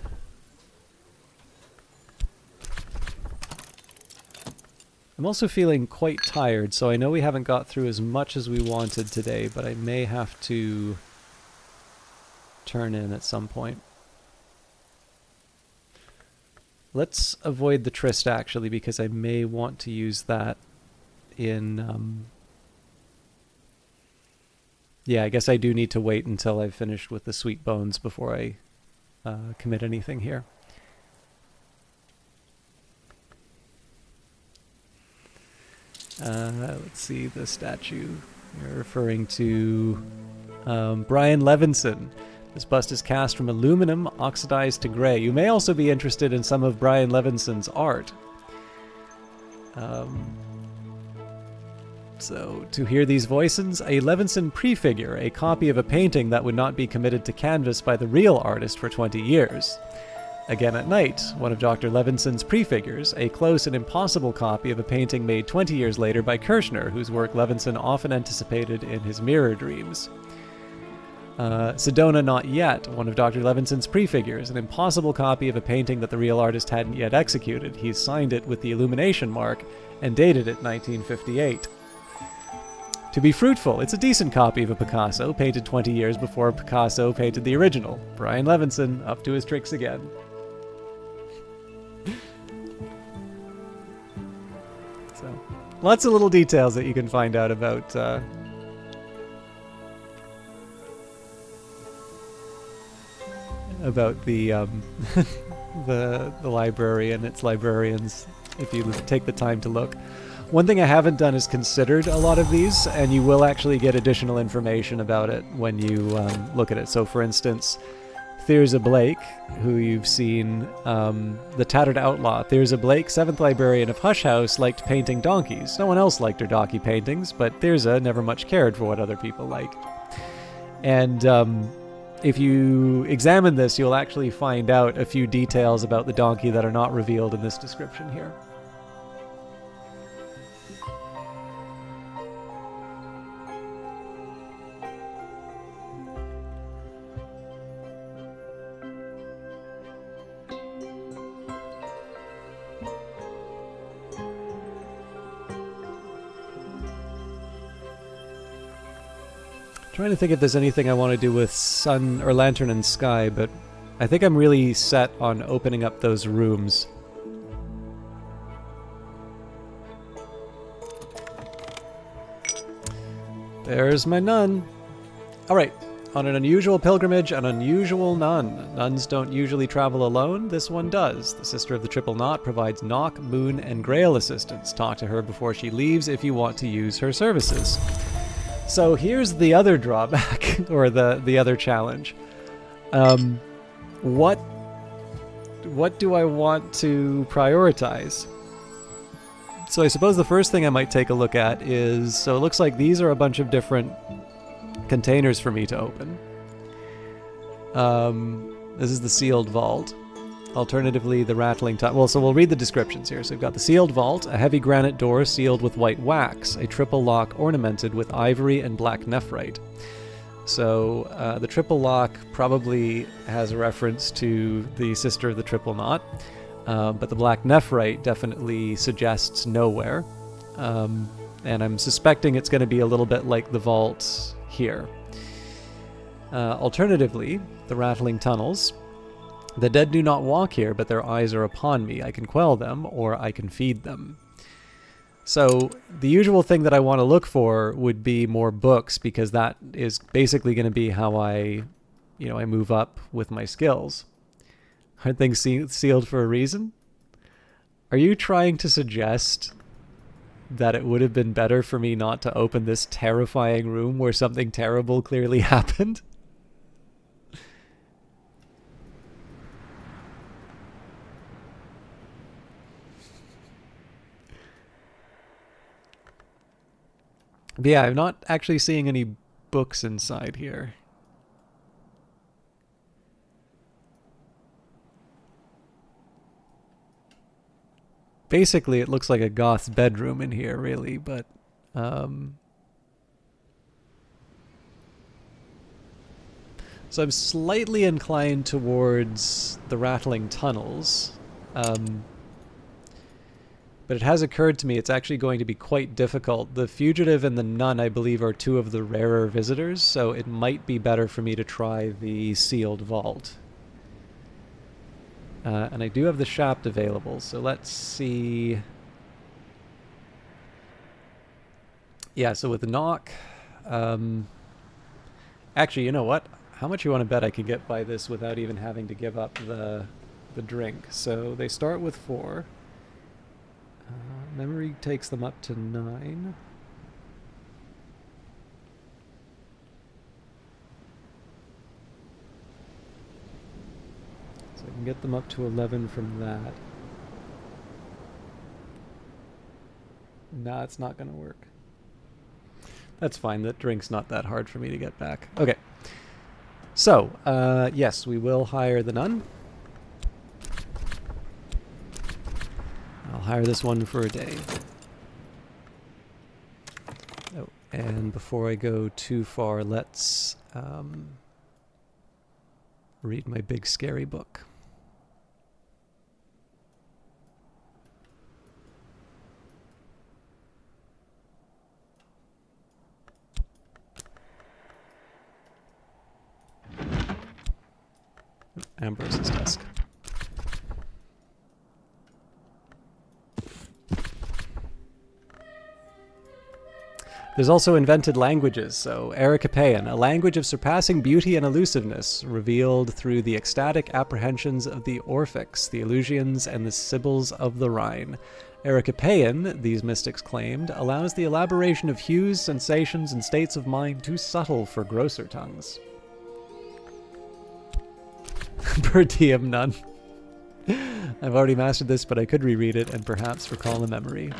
I'm also feeling quite tired, so I know we haven't got through as much as we wanted today, but I may have to turn in at some point. Let's avoid the tryst, actually, because I may want to use that in... Yeah, I guess I do need to wait until I've finished with the sweet bones before I commit anything here. Let's see, the statue. You're referring to Brian Levinson. This bust is cast from aluminum, oxidized to gray. You may also be interested in some of Brian Levinson's art. So, to hear these voices, a Levinson prefigure, a copy of a painting that would not be committed to canvas by the real artist for 20 years. Again at Night, one of Dr. Levinson's prefigures, a close and impossible copy of a painting made 20 years later by Kirchner, whose work Levinson often anticipated in his mirror dreams. Sedona Not Yet, one of Dr. Levinson's prefigures, an impossible copy of a painting that the real artist hadn't yet executed. He's signed it with the illumination mark and dated it 1958. To Be Fruitful, it's a decent copy of a Picasso, painted 20 years before Picasso painted the original. Brian Levinson, up to his tricks again. So, lots of little details that you can find out about the the library and its librarians, if you take the time to look. One thing I haven't done is considered a lot of these, and you will actually get additional information about it when you look at it. So, for instance, Thirza Blake, who you've seen, the Tattered Outlaw. Thirza Blake, 7th Librarian of Hush House, liked painting donkeys. No one else liked her donkey paintings, but Thirza never much cared for what other people liked. And if you examine this, you'll actually find out a few details about the donkey that are not revealed in this description here. Trying to think if there's anything I want to do with sun or lantern and sky, but I think I'm really set on opening up those rooms. There's my nun. Alright, on an unusual pilgrimage, an unusual nun. Nuns don't usually travel alone, this one does. The Sister of the Triple Knot provides Nock, Moon, and Grail assistance. Talk to her before she leaves if you want to use her services. So here's the other drawback, or the other challenge. What do I want to prioritize? So I suppose the first thing I might take a look at is, so it looks like these are a bunch of different containers for me to open. This is the sealed vault. Alternatively, the rattling tunnel. Well, so we'll read the descriptions here. So we've got the sealed vault, a heavy granite door sealed with white wax, a triple lock ornamented with ivory and black nephrite. So the triple lock probably has a reference to the Sister of the Triple Knot, but the black nephrite definitely suggests nowhere. And I'm suspecting it's going to be a little bit like the vault here. Alternatively, the rattling tunnels. The dead do not walk here, but their eyes are upon me. I can quell them, or I can feed them. So the usual thing that I want to look for would be more books, because that is basically going to be how I move up with my skills. Aren't things sealed for a reason? Are you trying to suggest that it would have been better for me not to open this terrifying room where something terrible clearly happened? But yeah, I'm not actually seeing any books inside here. Basically, it looks like a goth's bedroom in here, really, but... So I'm slightly inclined towards the rattling tunnels. But it has occurred to me it's actually going to be quite difficult. The fugitive and the nun, I believe, are two of the rarer visitors, so it might be better for me to try the sealed vault. And I do have the shaft available, so let's see. Yeah, so with the knock... actually, you know what? How much you want to bet I can get by this without even having to give up the drink? So they start with 4. Memory takes them up to 9. So I can get them up to 11 from that. Nah, it's not going to work. That's fine. That drink's not that hard for me to get back. Okay. So, yes, we will hire the nun. I'll hire this one for a day. Oh, and before I go too far, let's read my big scary book. Ambrose's desk. There's also invented languages, so Ericapean, a language of surpassing beauty and elusiveness, revealed through the ecstatic apprehensions of the Orphics, the Eleusinians, and the Sibyls of the Rhine. Ericapean, these mystics claimed, allows the elaboration of hues, sensations, and states of mind too subtle for grosser tongues. Per diem, none. I've already mastered this, but I could reread it and perhaps recall a memory.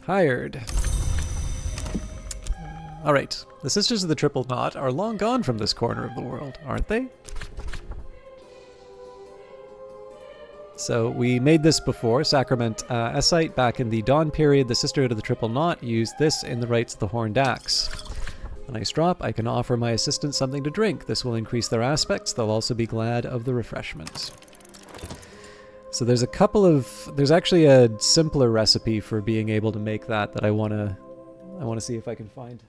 Hired. Alright, the Sisters of the Triple Knot are long gone from this corner of the world, aren't they? So we made this before, Sacrament Essite, back in the Dawn period. The Sister of the Triple Knot used this in the Rites of the Horned Axe. A nice drop. I can offer my assistants something to drink. This will increase their aspects. They'll also be glad of the refreshment. So there's a couple of... There's actually a simpler recipe for being able to make that I want to I want to see if I can find.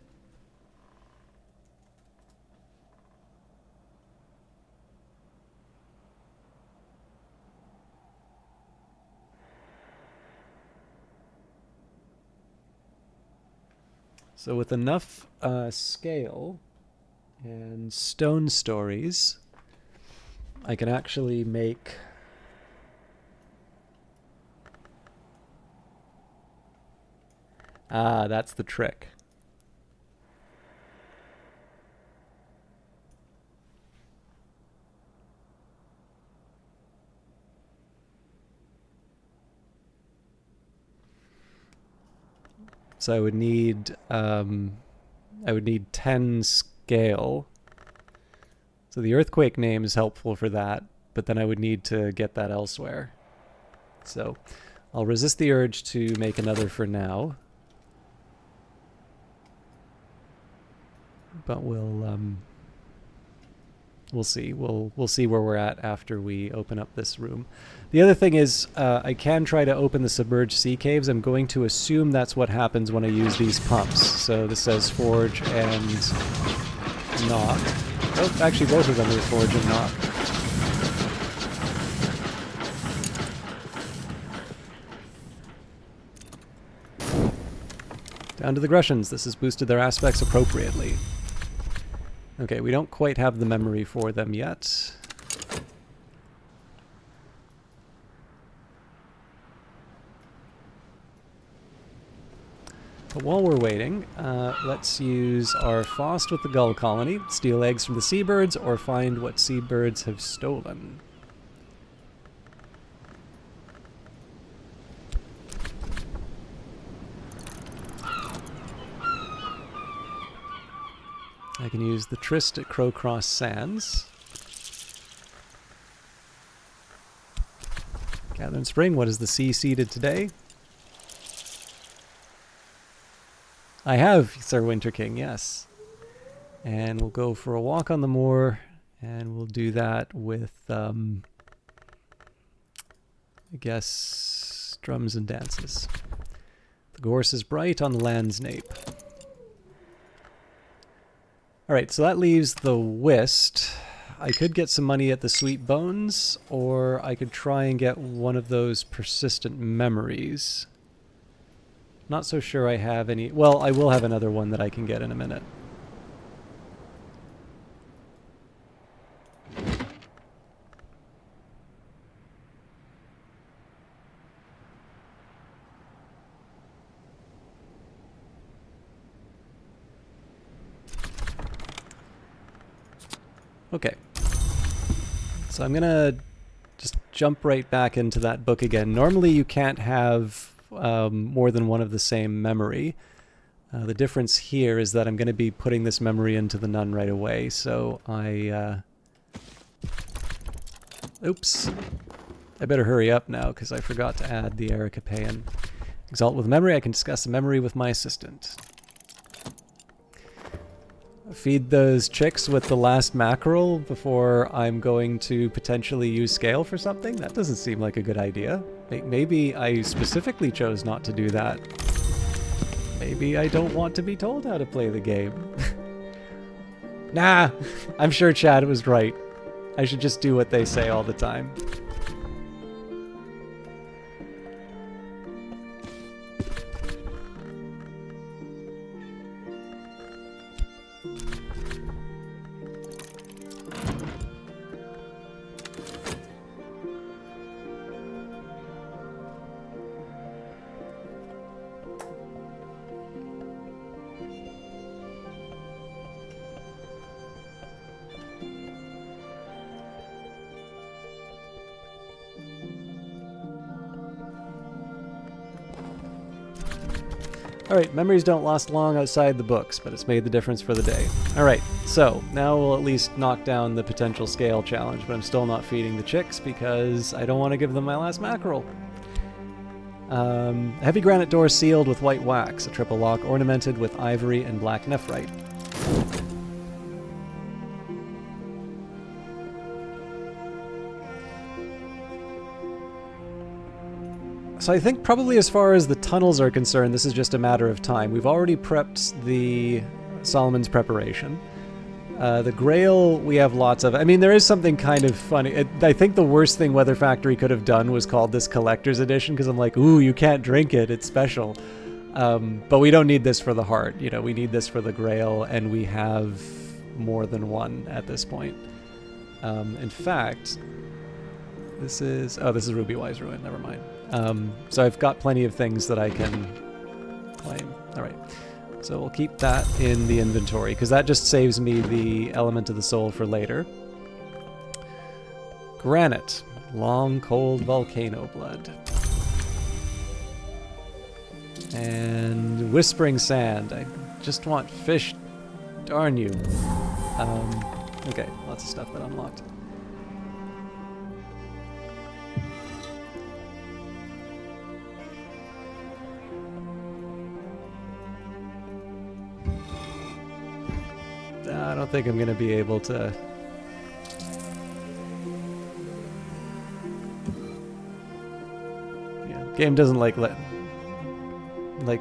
So with enough scale and stone stories, I can actually make that's the trick. So I would need 10 scale. So the earthquake name is helpful for that, but then I would need to get that elsewhere. So I'll resist the urge to make another for now. But we'll see. We'll see where we're at after we open up this room. The other thing is I can try to open the submerged sea caves. I'm going to assume that's what happens when I use these pumps. So this says forge and knock. Oh, actually both of them are forge and knock. Down to the Grushians. This has boosted their aspects appropriately. Okay, we don't quite have the memory for them yet. But while we're waiting, let's use our Faust with the Gull Colony, steal eggs from the seabirds, or find what seabirds have stolen. I can use the Tryst at Crowcross Sands. Gathering Spring, what is the sea seeded today? I have, Sir Winter King, yes. And we'll go for a walk on the moor, and we'll do that with, I guess, drums and dances. The gorse is bright on the land's nape. Alright, so that leaves the whist. I could get some money at the Sweet Bones, or I could try and get one of those persistent memories. Not so sure I have any. Well, I will have another one that I can get in a minute. Okay. So I'm gonna just jump right back into that book again. Normally you can't have more than one of the same memory. The difference here is that I'm going to be putting this memory into the nun right away, so oops. I better hurry up now, because I forgot to add the Ericapean. Exalt with memory, I can discuss the memory with my assistant. Feed those chicks with the last mackerel before I'm going to potentially use scale for something? That doesn't seem like a good idea. Maybe I specifically chose not to do that. Maybe I don't want to be told how to play the game. Nah, I'm sure Chad was right. I should just do what they say all the time. Alright, memories don't last long outside the books, but it's made the difference for the day. Alright, so now we'll at least knock down the potential scale challenge, but I'm still not feeding the chicks because I don't want to give them my last mackerel. Heavy granite door sealed with white wax, a triple lock ornamented with ivory and black nephrite. So I think probably as far as the tunnels are concerned, this is just a matter of time. We've already prepped the Solomon's Preparation. The Grail, we have lots of. I mean, there is something kind of funny. I think the worst thing Weather Factory could have done was called this Collector's Edition, because I'm like, ooh, you can't drink it. It's special. But we don't need this for the heart. You know, we need this for the Grail, and we have more than one at this point. In fact, this is Ruby Wise Ruin. Never mind. So I've got plenty of things that I can claim. All right. So we'll keep that in the inventory, because that just saves me the element of the soul for later. Granite. Long, cold volcano blood. And Whispering Sand. I just want fish. Darn you. Okay, lots of stuff that unlocked. I don't think I'm going to be able to... Yeah, game doesn't like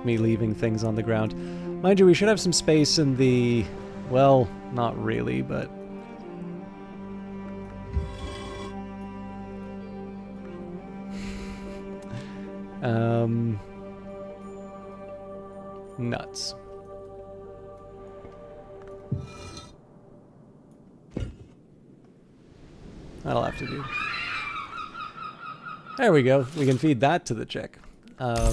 me leaving things on the ground. Mind you, we should have some space in the... Well, not really, but... Nuts. That'll have to do. There we go. We can feed that to the chick. I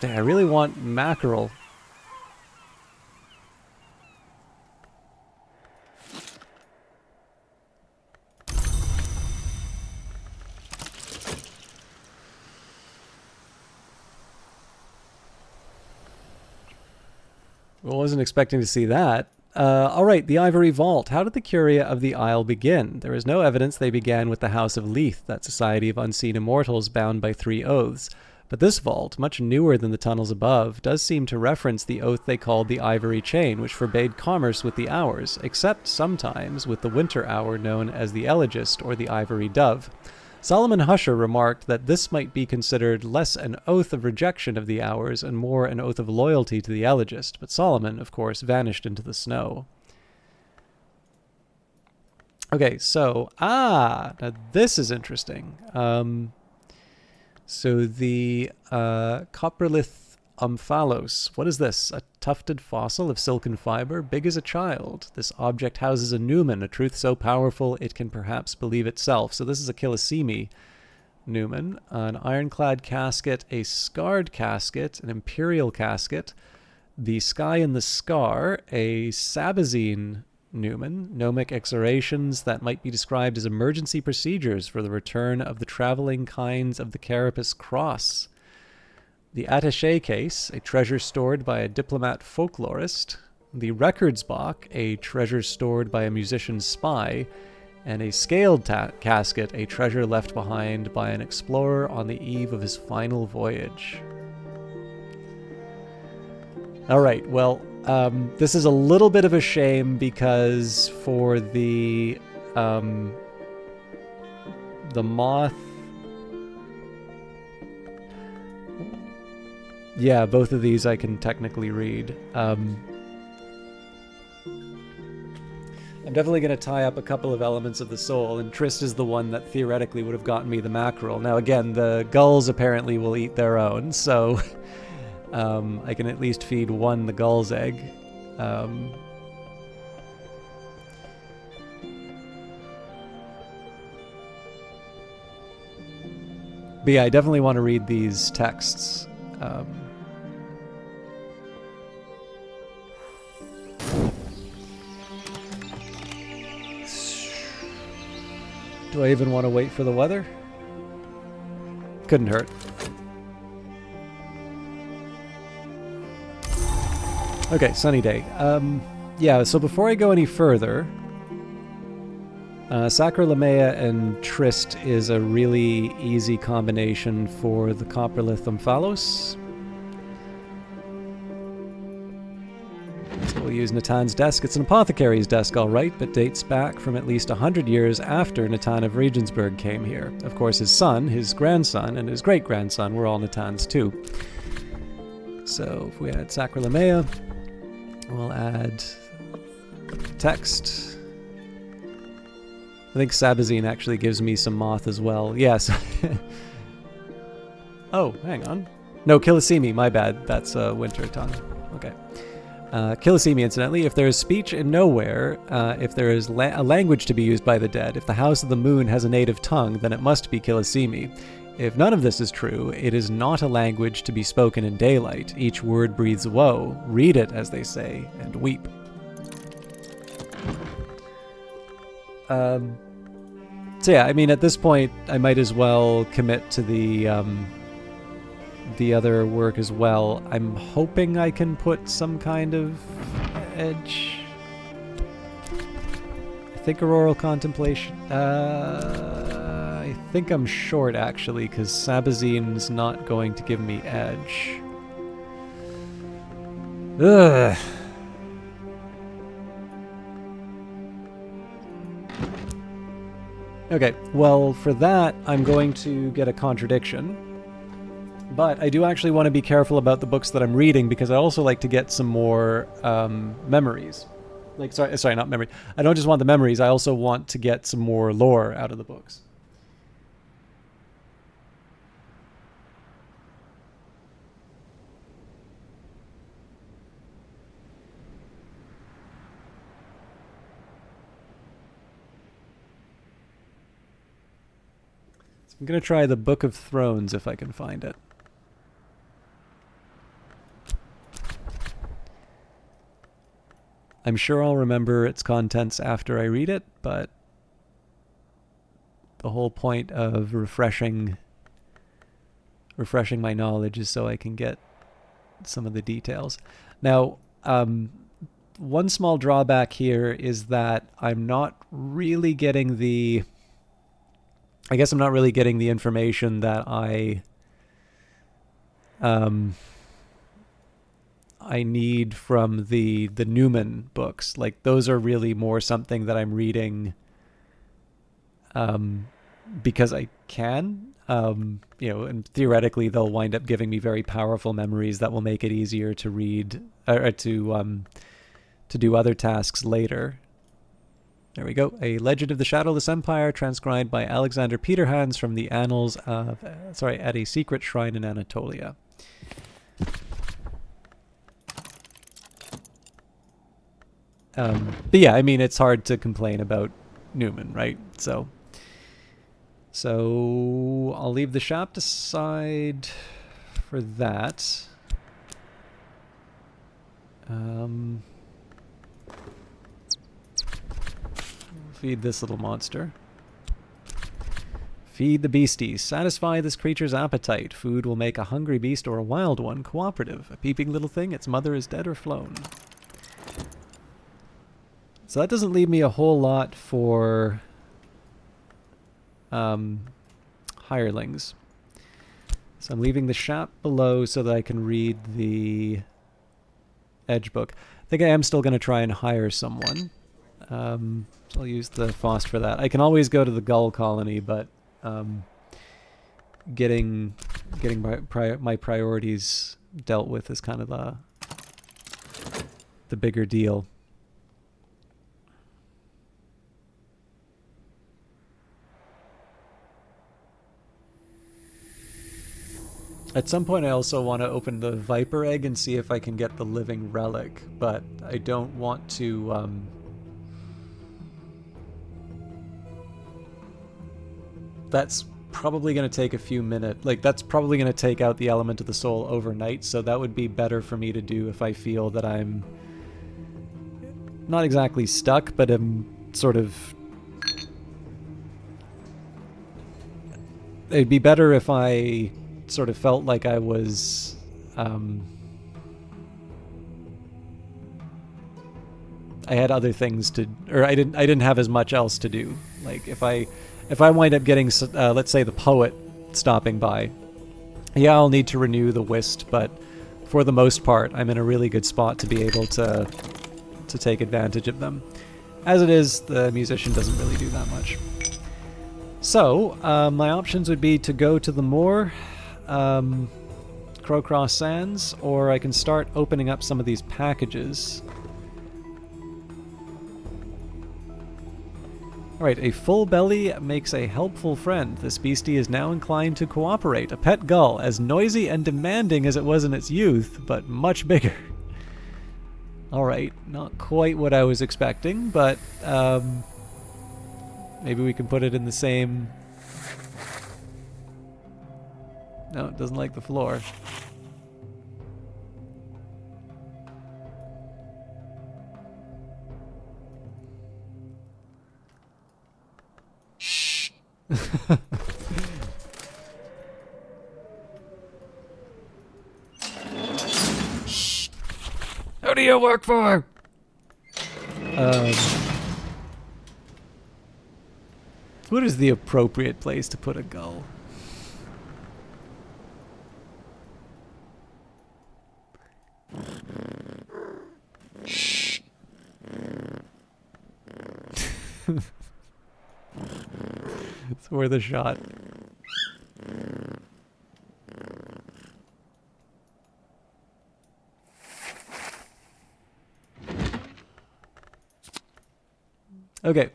really want mackerel. Well, wasn't expecting to see that. All right, the Ivory Vault. How did the Curia of the Isle begin? There is no evidence they began with the House of Leith, that society of unseen immortals bound by 3 oaths. But this vault, much newer than the tunnels above, does seem to reference the oath they called the Ivory Chain, which forbade commerce with the Hours, except sometimes with the winter hour known as the Elegist or the Ivory Dove. Solomon Husher remarked that this might be considered less an oath of rejection of the Hours and more an oath of loyalty to the Elegist, but Solomon, of course, vanished into the snow. Okay, so, now this is interesting. So the Coprolith Omphalos. What is this? A tufted fossil of silken fiber, big as a child. This object houses a Numen, a truth so powerful it can perhaps believe itself. So this is a Killisimi Numen, an ironclad casket, a scarred casket, an imperial casket, the sky and the scar, a Sabazine Numen, gnomic exorations that might be described as emergency procedures for the return of the traveling kinds of the Carapace Cross. The attaché case, a treasure stored by a diplomat folklorist. The records box, a treasure stored by a musician's spy. And a scaled casket, a treasure left behind by an explorer on the eve of his final voyage. All right, well, this is a little bit of a shame because for the moth... Yeah, both of these I can technically read. I'm definitely going to tie up a couple of elements of the soul, and Trist is the one that theoretically would have gotten me the mackerel. Now again, the gulls apparently will eat their own, so I can at least feed one the gull's egg. But yeah, I definitely want to read these texts. Do I even want to wait for the weather? Couldn't hurt. Okay, sunny day. Yeah, so before I go any further, Sacra Lamea and Trist is a really easy combination for the Coprolith Omphalos. So we'll use Natan's desk. It's an apothecary's desk, all right, but dates back from at least 100 years after Natan of Regensburg came here. Of course, his son, his grandson, and his great-grandson were all Natan's too. So if we add Sacralamea, we'll add text. I think Sabazine actually gives me some moth as well. Yes. Oh, hang on. No, Kilisimi, my bad. That's winter tongue. Okay. Kilisimi, incidentally, if there is speech in nowhere, if there is a language to be used by the dead, if the House of the Moon has a native tongue, then it must be Kilisimi. If none of this is true, it is not a language to be spoken in daylight. Each word breathes woe. Read it, as they say, and weep. So yeah, I mean, at this point, I might as well commit to the other work as well. I'm hoping I can put some kind of edge. I think Auroral Contemplation. I think I'm short, actually, because Sabazine's not going to give me edge. Ugh. Okay, well, for that, I'm going to get a contradiction. But I do actually want to be careful about the books that I'm reading, because I also like to get some more memories. Like, sorry, not memory. I don't just want the memories, I also want to get some more lore out of the books. I'm going to try the Book of Thrones if I can find it. I'm sure I'll remember its contents after I read it, but the whole point of refreshing my knowledge is so I can get some of the details. Now, one small drawback here is that I'm not really getting the... I guess I'm not really getting the information that I need from the Newman books. Like, those are really more something that I'm reading because I can. And theoretically they'll wind up giving me very powerful memories that will make it easier to read or to do other tasks later. There we go. A Legend of the Shadowless Empire, transcribed by Alexander Peterhans from the Annals of... at a secret shrine in Anatolia. But yeah, I mean, it's hard to complain about Newman, right? So I'll leave the shop aside for that. Feed this little monster. Feed the beasties. Satisfy this creature's appetite. Food will make a hungry beast or a wild one cooperative. A peeping little thing, its mother is dead or flown. So that doesn't leave me a whole lot for hirelings. So I'm leaving the shop below so that I can read the edge book. I think I am still going to try and hire someone. So I'll use the Fost for that. I can always go to the Gull Colony, but getting my priorities dealt with is kind of the bigger deal. At some point I also want to open the Viper Egg and see if I can get the Living Relic, but I don't want to... that's probably going to take a few minutes. Like, that's probably going to take out the element of the soul overnight, so that would be better for me to do if I feel that I'm not exactly stuck, but I'm sort of... It'd be better if I sort of felt like I was... I had other things to... Or I didn't have as much else to do. Like, if I wind up getting, let's say, the poet stopping by, yeah, I'll need to renew the Whist, but for the most part, I'm in a really good spot to be able to to take advantage of them. As it is, the musician doesn't really do that much. So, my options would be to go to the moor, Crowcross Sands, or I can start opening up some of these packages. Alright, a full belly makes a helpful friend. This beastie is now inclined to cooperate. A pet gull, as noisy and demanding as it was in its youth, but much bigger. Alright, not quite what I was expecting, but maybe we can put it in the same... No, it doesn't like the floor. Who do you work for? What is the appropriate place to put a gull? It's worth a shot. Okay.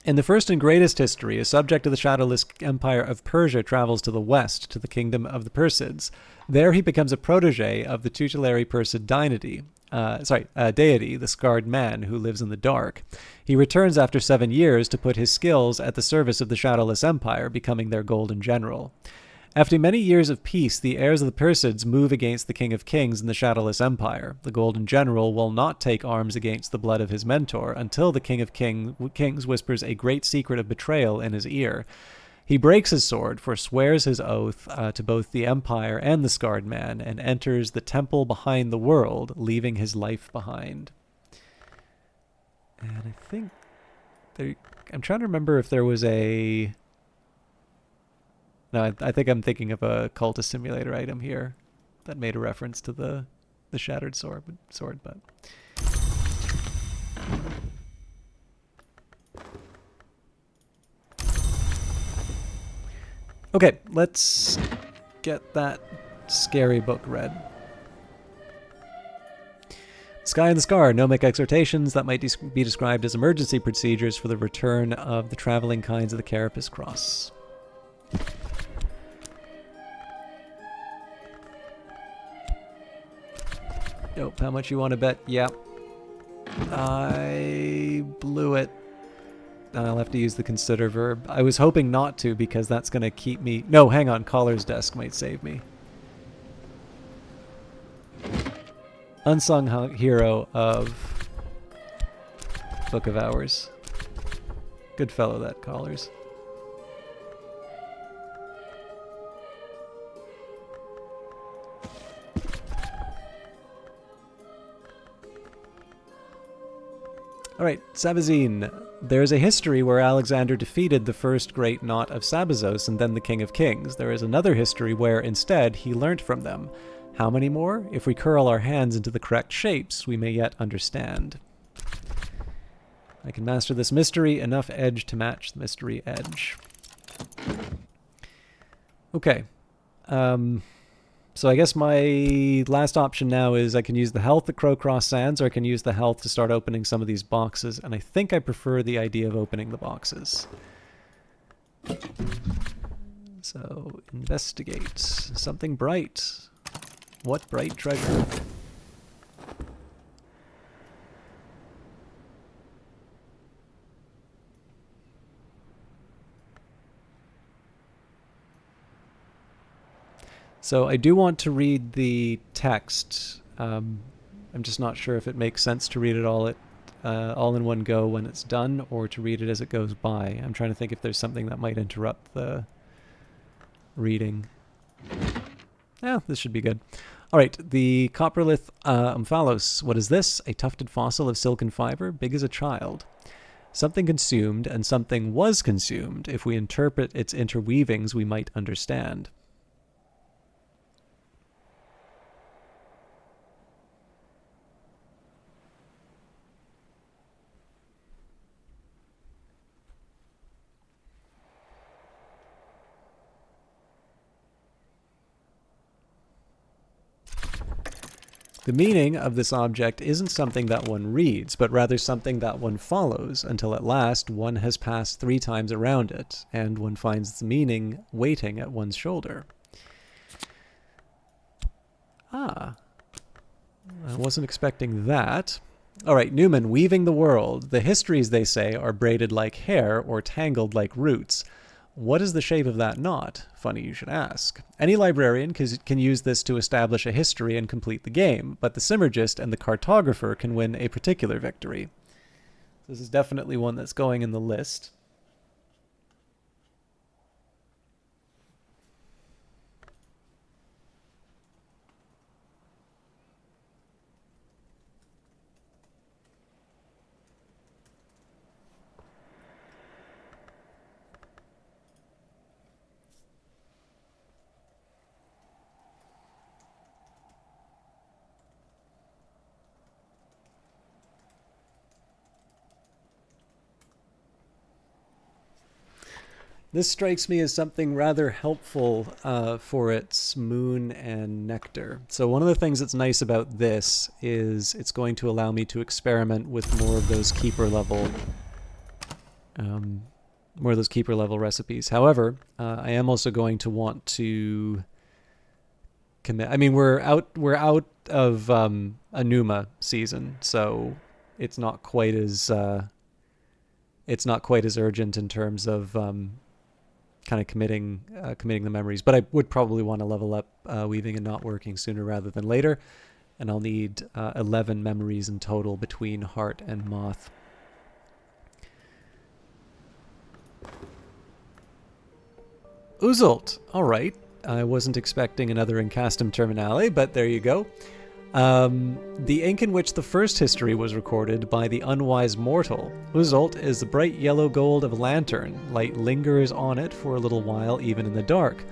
In the first and greatest history, a subject of the shadowless empire of Persia travels to the west, to the kingdom of the Persids. There he becomes a protege of the tutelary Persid deity, the scarred man who lives in the dark. He returns after 7 years to put his skills at the service of the shadowless empire, becoming their golden general. After many years of peace, the heirs of the Persids move against the King of Kings in the Shadowless Empire. The Golden General will not take arms against the blood of his mentor until the King of Kings whispers a great secret of betrayal in his ear. He breaks his sword, forswears his oath to both the Empire and the Scarred Man, and enters the temple behind the world, leaving his life behind. And I think... I'm trying to remember if there was a... No, I think I'm thinking of a cultist simulator item here that made a reference to the shattered sword, but... Okay, let's get that scary book read. Sky and the Scar, gnomic exhortations that might be described as emergency procedures for the return of the traveling kinds of the Carapace Cross. Nope, how much you want to bet? Yep. I blew it. I'll have to use the consider verb. I was hoping not to because that's going to keep me... No, hang on. Caller's Desk might save me. Unsung hero of Book of Hours. Good fellow, that Callers. Alright, Sabazine. There is a history where Alexander defeated the first great knot of Sabazos and then the King of Kings. There is another history where, instead, he learnt from them. How many more? If we curl our hands into the correct shapes, we may yet understand. I can master this mystery, enough edge to match the mystery edge. Okay. So I guess my last option now is I can use the health at Crowcross Sands, or I can use the health to start opening some of these boxes, and I think I prefer the idea of opening the boxes. So, investigate. Something bright. What bright treasure? So I do want to read the text. I'm just not sure if it makes sense to read it all in one go when it's done, or to read it as it goes by. I'm trying to think if there's something that might interrupt the reading. Yeah, this should be good. All right, the Coprolith Omphalos. What is this? A tufted fossil of silken fiber, big as a child. Something consumed, and something was consumed. If we interpret its interweavings, we might understand. The meaning of this object isn't something that one reads, but rather something that one follows, until at last one has passed 3 times around it, and one finds its meaning waiting at one's shoulder. Ah. I wasn't expecting that. All right, Newman, weaving the world. The histories, they say, are braided like hair or tangled like roots. What is the shape of that knot? Funny you should ask. Any librarian can use this to establish a history and complete the game, but the Simmergist and the Cartographer can win a particular victory. This is definitely one that's going in the list. This strikes me as something rather helpful for its moon and nectar. So one of the things that's nice about this is it's going to allow me to experiment with more of those keeper level recipes. However, I am also going to want to commit. I mean, we're out of Anuma season, so it's not quite as urgent in terms of kind of committing the memories. But I would probably want to level up weaving and not working sooner rather than later, and I'll need 11 memories in total between Heart and Moth. Uzult. All right. I wasn't expecting another Incastum Terminale, but there you go. The ink in which the first history was recorded by the unwise mortal. Uzult is the bright yellow gold of a lantern. Light lingers on it for a little while, even in the dark.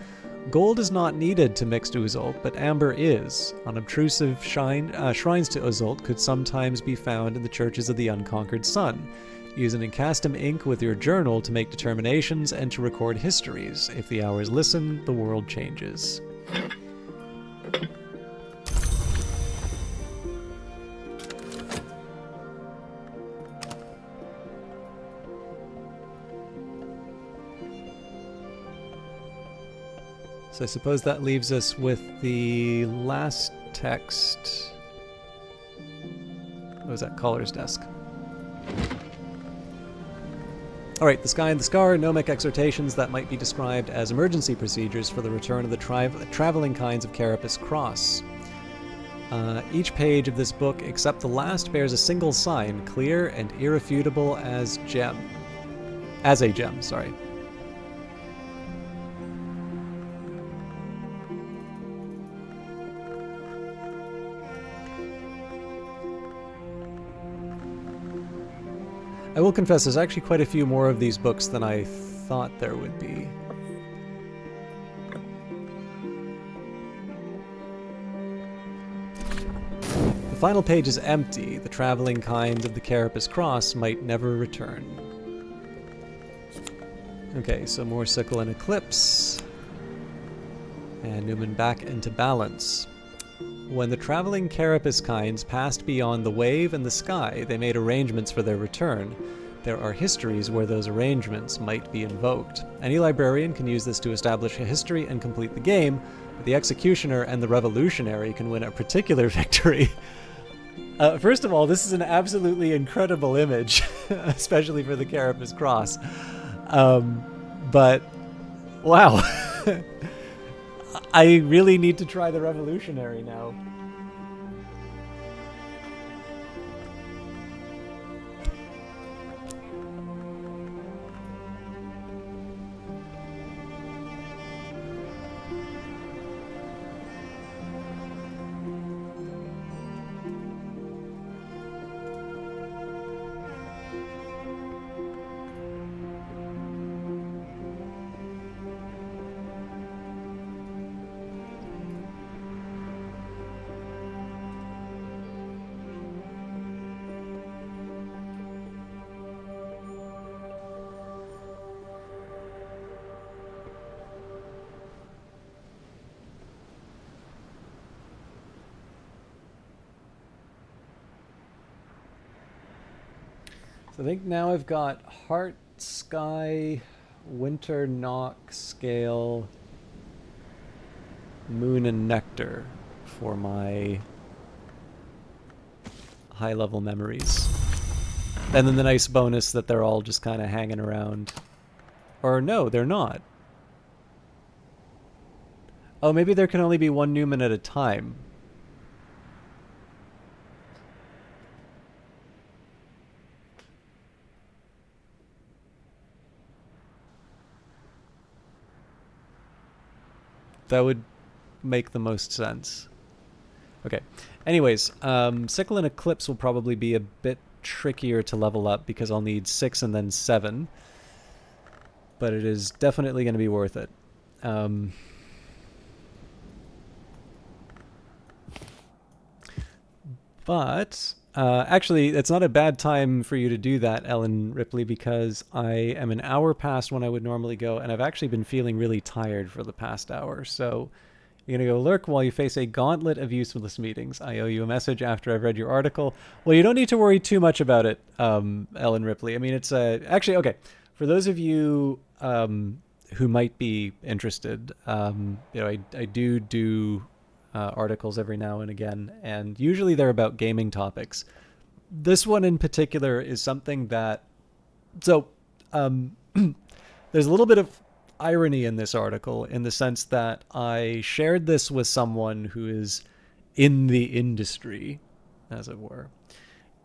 Gold is not needed to mix Uzult, but amber is. Unobtrusive shrines to Uzult could sometimes be found in the churches of the Unconquered Sun. Use an Incastum ink with your journal to make determinations and to record histories. If the hours listen, the world changes. So I suppose that leaves us with the last text. What was that? Caller's desk. All right, the Sky and the Scar, gnomic exhortations that might be described as emergency procedures for the return of the traveling kinds of Carapace Cross. Each page of this book, except the last, bears a single sign, clear and irrefutable as a gem. I will confess, there's actually quite a few more of these books than I thought there would be. The final page is empty. The traveling kind of the Carapace Cross might never return. Okay, so more Sickle and Eclipse. And Newman back into balance. When the traveling Carapace kinds passed beyond the wave and the sky, they made arrangements for their return. There are histories where those arrangements might be invoked. Any librarian can use this to establish a history and complete the game, but the Executioner and the Revolutionary can win a particular victory. First of all, this is an absolutely incredible image, especially for the Carapace Cross. But, wow. I really need to try the Revolutionary now. So I think now I've got Heart, Sky, Winter, Knock, Scale, Moon, and Nectar for my high-level memories. And then the nice bonus that they're all just kind of hanging around. Or no, they're not. Oh, maybe there can only be one Newman at a time. That would make the most sense. Okay. Anyways, Sickle and Eclipse will probably be a bit trickier to level up because I'll need 6 and then 7. But it is definitely going to be worth it. But actually, it's not a bad time for you to do that, Ellen Ripley, because I am an hour past when I would normally go, and I've actually been feeling really tired for the past hour. So you're going to go lurk while you face a gauntlet of useless meetings. I owe you a message after I've read your article. Well, you don't need to worry too much about it, Ellen Ripley. I mean, it's actually, okay, for those of you who might be interested, I do articles every now and again, and usually they're about gaming topics. This one in particular is something that... So, there's a little bit of irony in this article in the sense that I shared this with someone who is in the industry, as it were,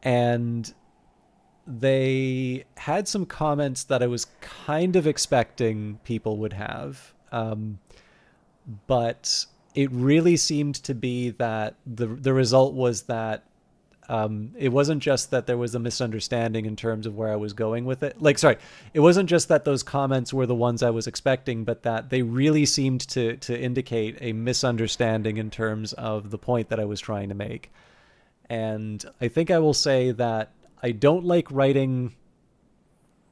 and they had some comments that I was kind of expecting people would have, but it really seemed to be that the result was that it wasn't just that there was a misunderstanding in terms of where I was going with it. Like, sorry, it wasn't just that those comments were the ones I was expecting, but that they really seemed to indicate a misunderstanding in terms of the point that I was trying to make. And I think I will say that I don't like writing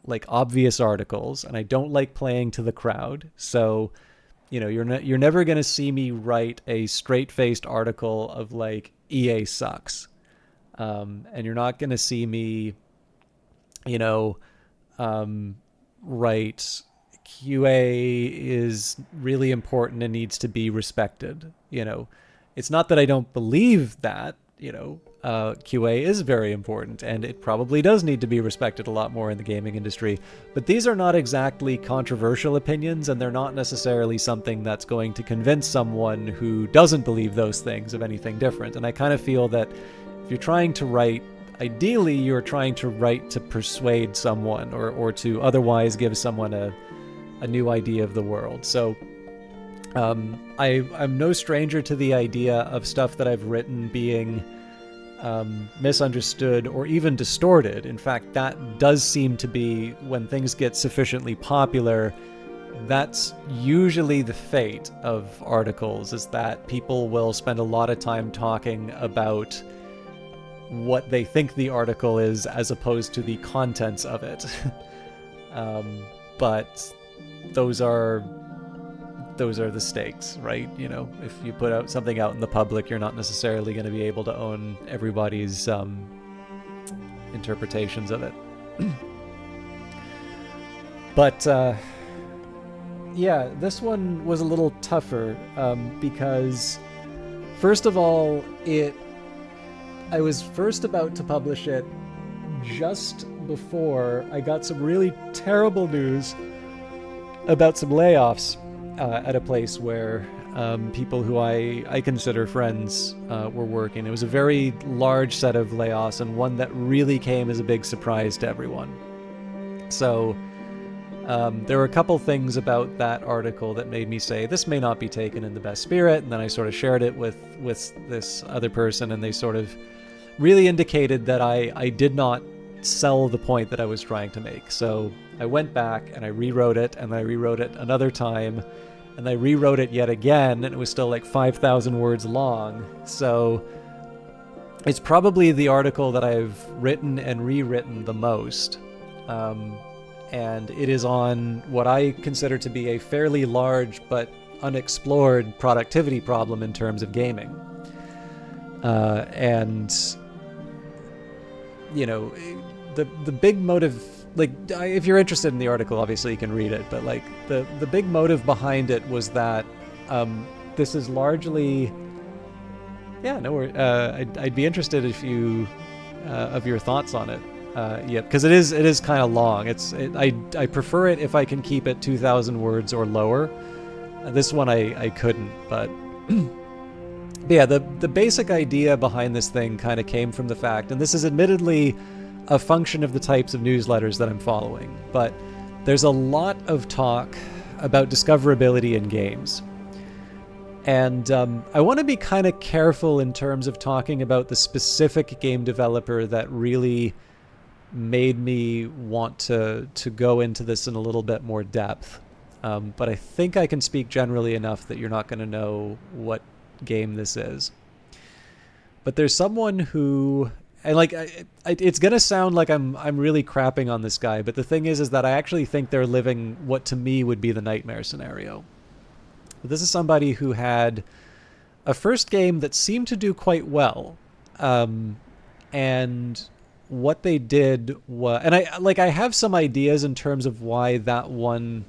like obvious articles, and I don't like playing to the crowd. So, you're never going to see me write a straight-faced article of like EA sucks. And you're not going to see me, write QA is really important and needs to be respected. It's not that I don't believe that, QA is very important and it probably does need to be respected a lot more in the gaming industry. But these are not exactly controversial opinions, and they're not necessarily something that's going to convince someone who doesn't believe those things of anything different. And I kind of feel that if you're trying to write, ideally you're trying to write to persuade someone or to otherwise give someone a new idea of the world. So I'm no stranger to the idea of stuff that I've written being misunderstood or even distorted. In fact, that does seem to be, when things get sufficiently popular, that's usually the fate of articles, is that people will spend a lot of time talking about what they think the article is as opposed to the contents of it. But those are the stakes, right? If you put out something out in the public, you're not necessarily going to be able to own everybody's interpretations of it. But yeah, this one was a little tougher because, first of all, I was first about to publish it just before I got some really terrible news about some layoffs at a place where people who I consider friends were working. It was a very large set of layoffs, and one that really came as a big surprise to everyone. So there were a couple things about that article that made me say, this may not be taken in the best spirit, and then I sort of shared it with this other person, and they sort of really indicated that I did not sell the point that I was trying to make. So I went back and I rewrote it, and I rewrote it another time, and I rewrote it yet again, and it was still like 5,000 words long. So it's probably the article that I've written and rewritten the most. And it is on what I consider to be a fairly large but unexplored productivity problem in terms of gaming. And the big motive, like if you're interested in the article, obviously you can read it, but like the big motive behind it was that this is largely, yeah, no, I'd be interested if you of your thoughts on it. Yeah, because it is kind of long. I prefer it if I can keep it 2,000 words or lower. This one I couldn't, but yeah, the basic idea behind this thing kind of came from the fact, and this is admittedly a function of the types of newsletters that I'm following, but there's a lot of talk about discoverability in games. And I want to be kind of careful in terms of talking about the specific game developer that really made me want to go into this in a little bit more depth. But I think I can speak generally enough that you're not going to know what game this is. But there's someone who, and like it's going to sound like I'm really crapping on this guy, but the thing is that I actually think they're living what to me would be the nightmare scenario. But this is somebody who had a first game that seemed to do quite well. And what they did was, and I have some ideas in terms of why that one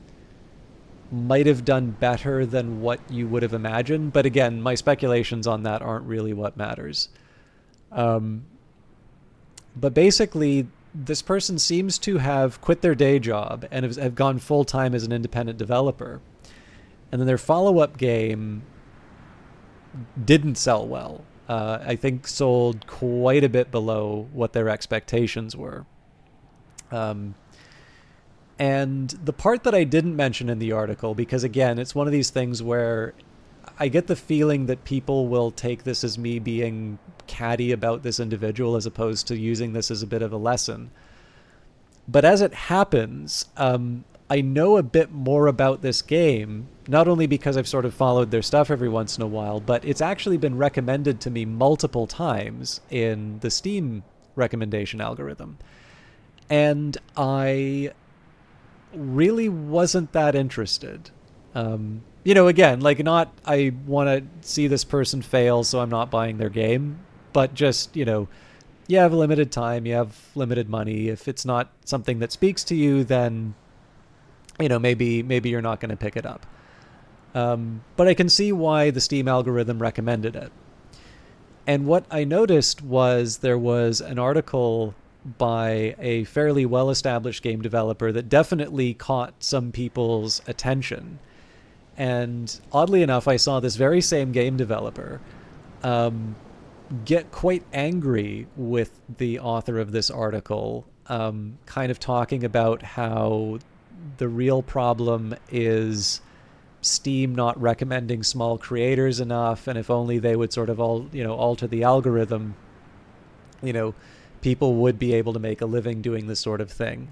might have done better than what you would have imagined. But again, my speculations on that aren't really what matters. But basically, this person seems to have quit their day job and have gone full-time as an independent developer. And then their follow-up game didn't sell well. I think sold quite a bit below what their expectations were. And the part that I didn't mention in the article, because again, it's one of these things where I get the feeling that people will take this as me being catty about this individual as opposed to using this as a bit of a lesson. But as it happens, I know a bit more about this game, not only because I've sort of followed their stuff every once in a while, but it's actually been recommended to me multiple times in the Steam recommendation algorithm. And I really wasn't that interested. Again, like not I want to see this person fail, so I'm not buying their game, but just, you have limited time, you have limited money. If it's not something that speaks to you, then maybe you're not going to pick it up. But I can see why the Steam algorithm recommended it. And what I noticed was there was an article by a fairly well-established game developer that definitely caught some people's attention. And oddly enough, I saw this very same game developer get quite angry with the author of this article, kind of talking about how the real problem is Steam not recommending small creators enough, and if only they would sort of alter the algorithm, people would be able to make a living doing this sort of thing.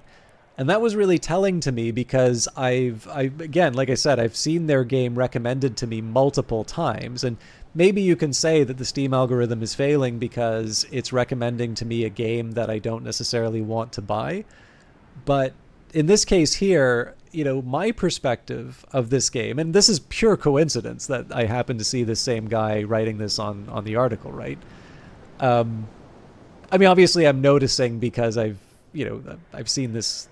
And that was really telling to me because again, like I said, I've seen their game recommended to me multiple times, and maybe you can say that the Steam algorithm is failing because it's recommending to me a game that I don't necessarily want to buy. But in this case here, my perspective of this game, and this is pure coincidence that I happen to see the same guy writing this on the article, right? Obviously I'm noticing because I've seen this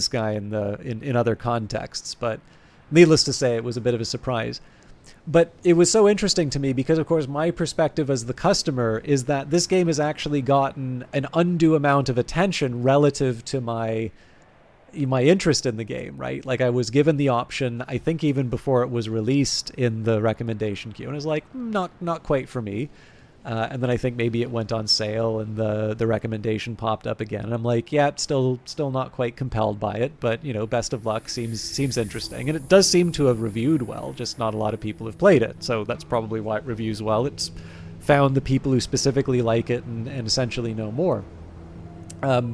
guy in other contexts, but needless to say, it was a bit of a surprise. But it was so interesting to me because, of course, my perspective as the customer is that this game has actually gotten an undue amount of attention relative to my interest in the game, right? Like I was given the option, I think even before it was released in the recommendation queue, and I was like, not quite for me. And then I think maybe it went on sale and the recommendation popped up again. And I'm like, yeah, still not quite compelled by it, but best of luck, seems interesting. And it does seem to have reviewed well, just not a lot of people have played it. So that's probably why it reviews well. It's found the people who specifically like it and essentially know more. But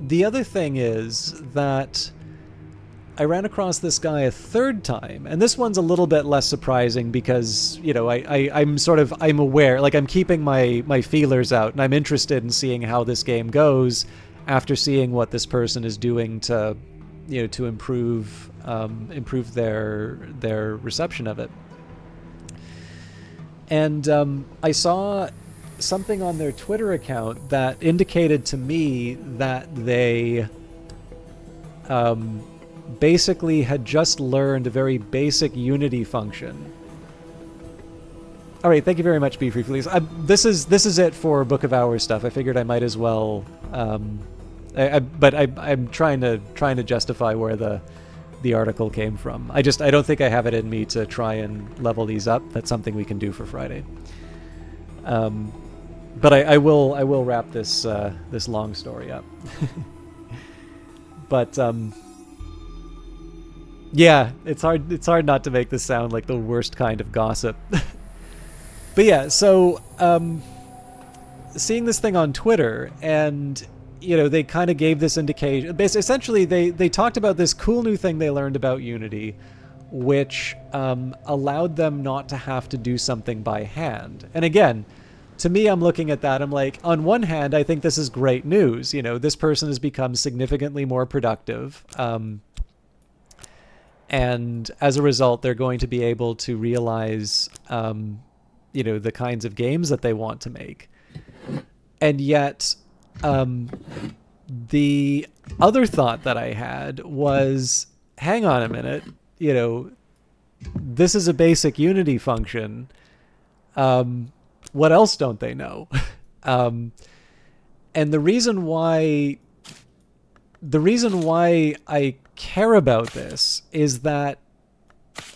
the other thing is that I ran across this guy a third time, and this one's a little bit less surprising because, I'm aware, like I'm keeping my feelers out, and I'm interested in seeing how this game goes after seeing what this person is doing to improve their reception of it. And I saw something on their Twitter account that indicated to me that they basically had just learned a very basic Unity function. All right, thank you very much, Beefree Fleece. This is it for Book of Hours stuff. I figured I might as well, but I'm trying to justify where the article came from. I don't think I have it in me to try and level these up. That's something we can do for Friday. But I will wrap this this long story up. But yeah, it's hard not to make this sound like the worst kind of gossip. But yeah, so seeing this thing on Twitter, and they kind of gave this indication. Essentially, they talked about this cool new thing they learned about Unity, which allowed them not to have to do something by hand. And again, to me, I'm looking at that, I'm like, on one hand, I think this is great news. This person has become significantly more productive. And as a result, they're going to be able to realize, the kinds of games that they want to make. And yet, the other thought that I had was, hang on a minute, this is a basic Unity function. What else don't they know? And the reason why I care about this is that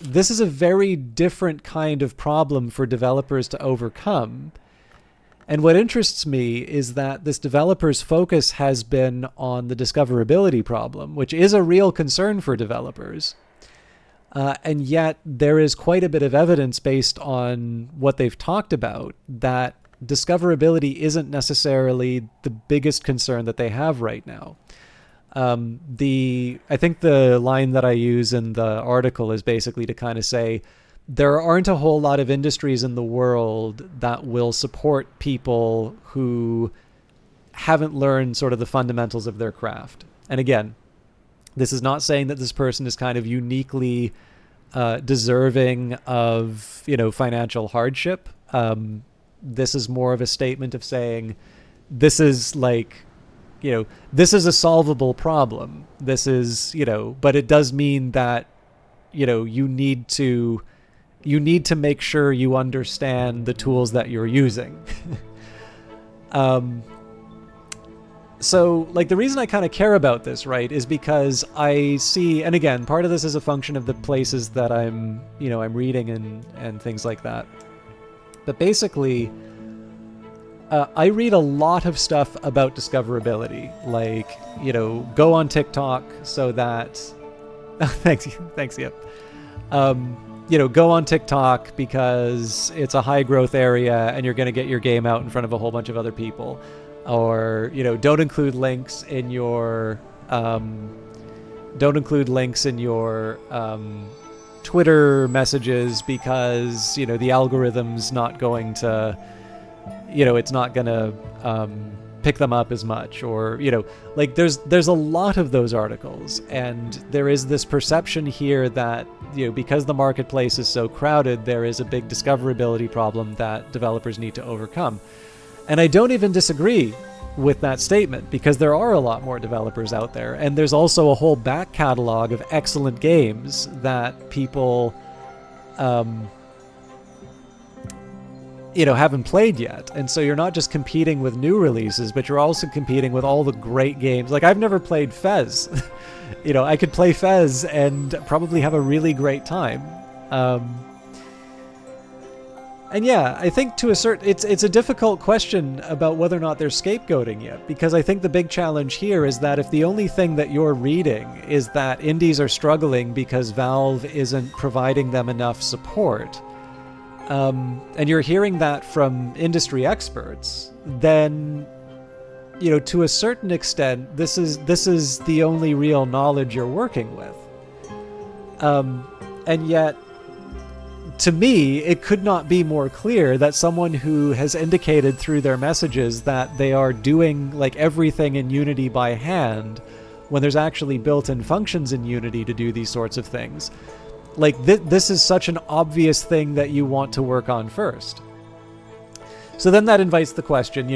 this is a very different kind of problem for developers to overcome. And what interests me is that this developer's focus has been on the discoverability problem, which is a real concern for developers. And yet there is quite a bit of evidence based on what they've talked about that discoverability isn't necessarily the biggest concern that they have right now. I think the line that I use in the article is basically to kind of say, there aren't a whole lot of industries in the world that will support people who haven't learned sort of the fundamentals of their craft. And again, this is not saying that this person is kind of uniquely deserving of, financial hardship. This is more of a statement of saying, this is like, this is a solvable problem. This is, but it does mean that, you need to make sure you understand the tools that you're using. So, like, the reason I kind of care about this, right, is because I see, and again, part of this is a function of the places that I'm reading and things like that. But basically, I read a lot of stuff about discoverability, like, go on TikTok so that, thanks, yep. Go on TikTok because it's a high growth area and you're going to get your game out in front of a whole bunch of other people. Or, don't include links in your, Twitter messages because, the algorithm's not going to, it's not going to pick them up as much. Or, like there's a lot of those articles, and there is this perception here that, because the marketplace is so crowded, there is a big discoverability problem that developers need to overcome. And I don't even disagree with that statement, because there are a lot more developers out there, and there's also a whole back catalog of excellent games that people haven't played yet. And so you're not just competing with new releases, but you're also competing with all the great games. Like, I've never played Fez. I could play Fez and probably have a really great time. And yeah, I think to a certain, it's a difficult question about whether or not they're scapegoating yet, because I think the big challenge here is that if the only thing that you're reading is that indies are struggling because Valve isn't providing them enough support, and you're hearing that from industry experts, then, to a certain extent, this is the only real knowledge you're working with. And yet, to me, it could not be more clear that someone who has indicated through their messages that they are doing like everything in Unity by hand, when there's actually built-in functions in Unity to do these sorts of things. Like, this is such an obvious thing that you want to work on first. So then that invites the question,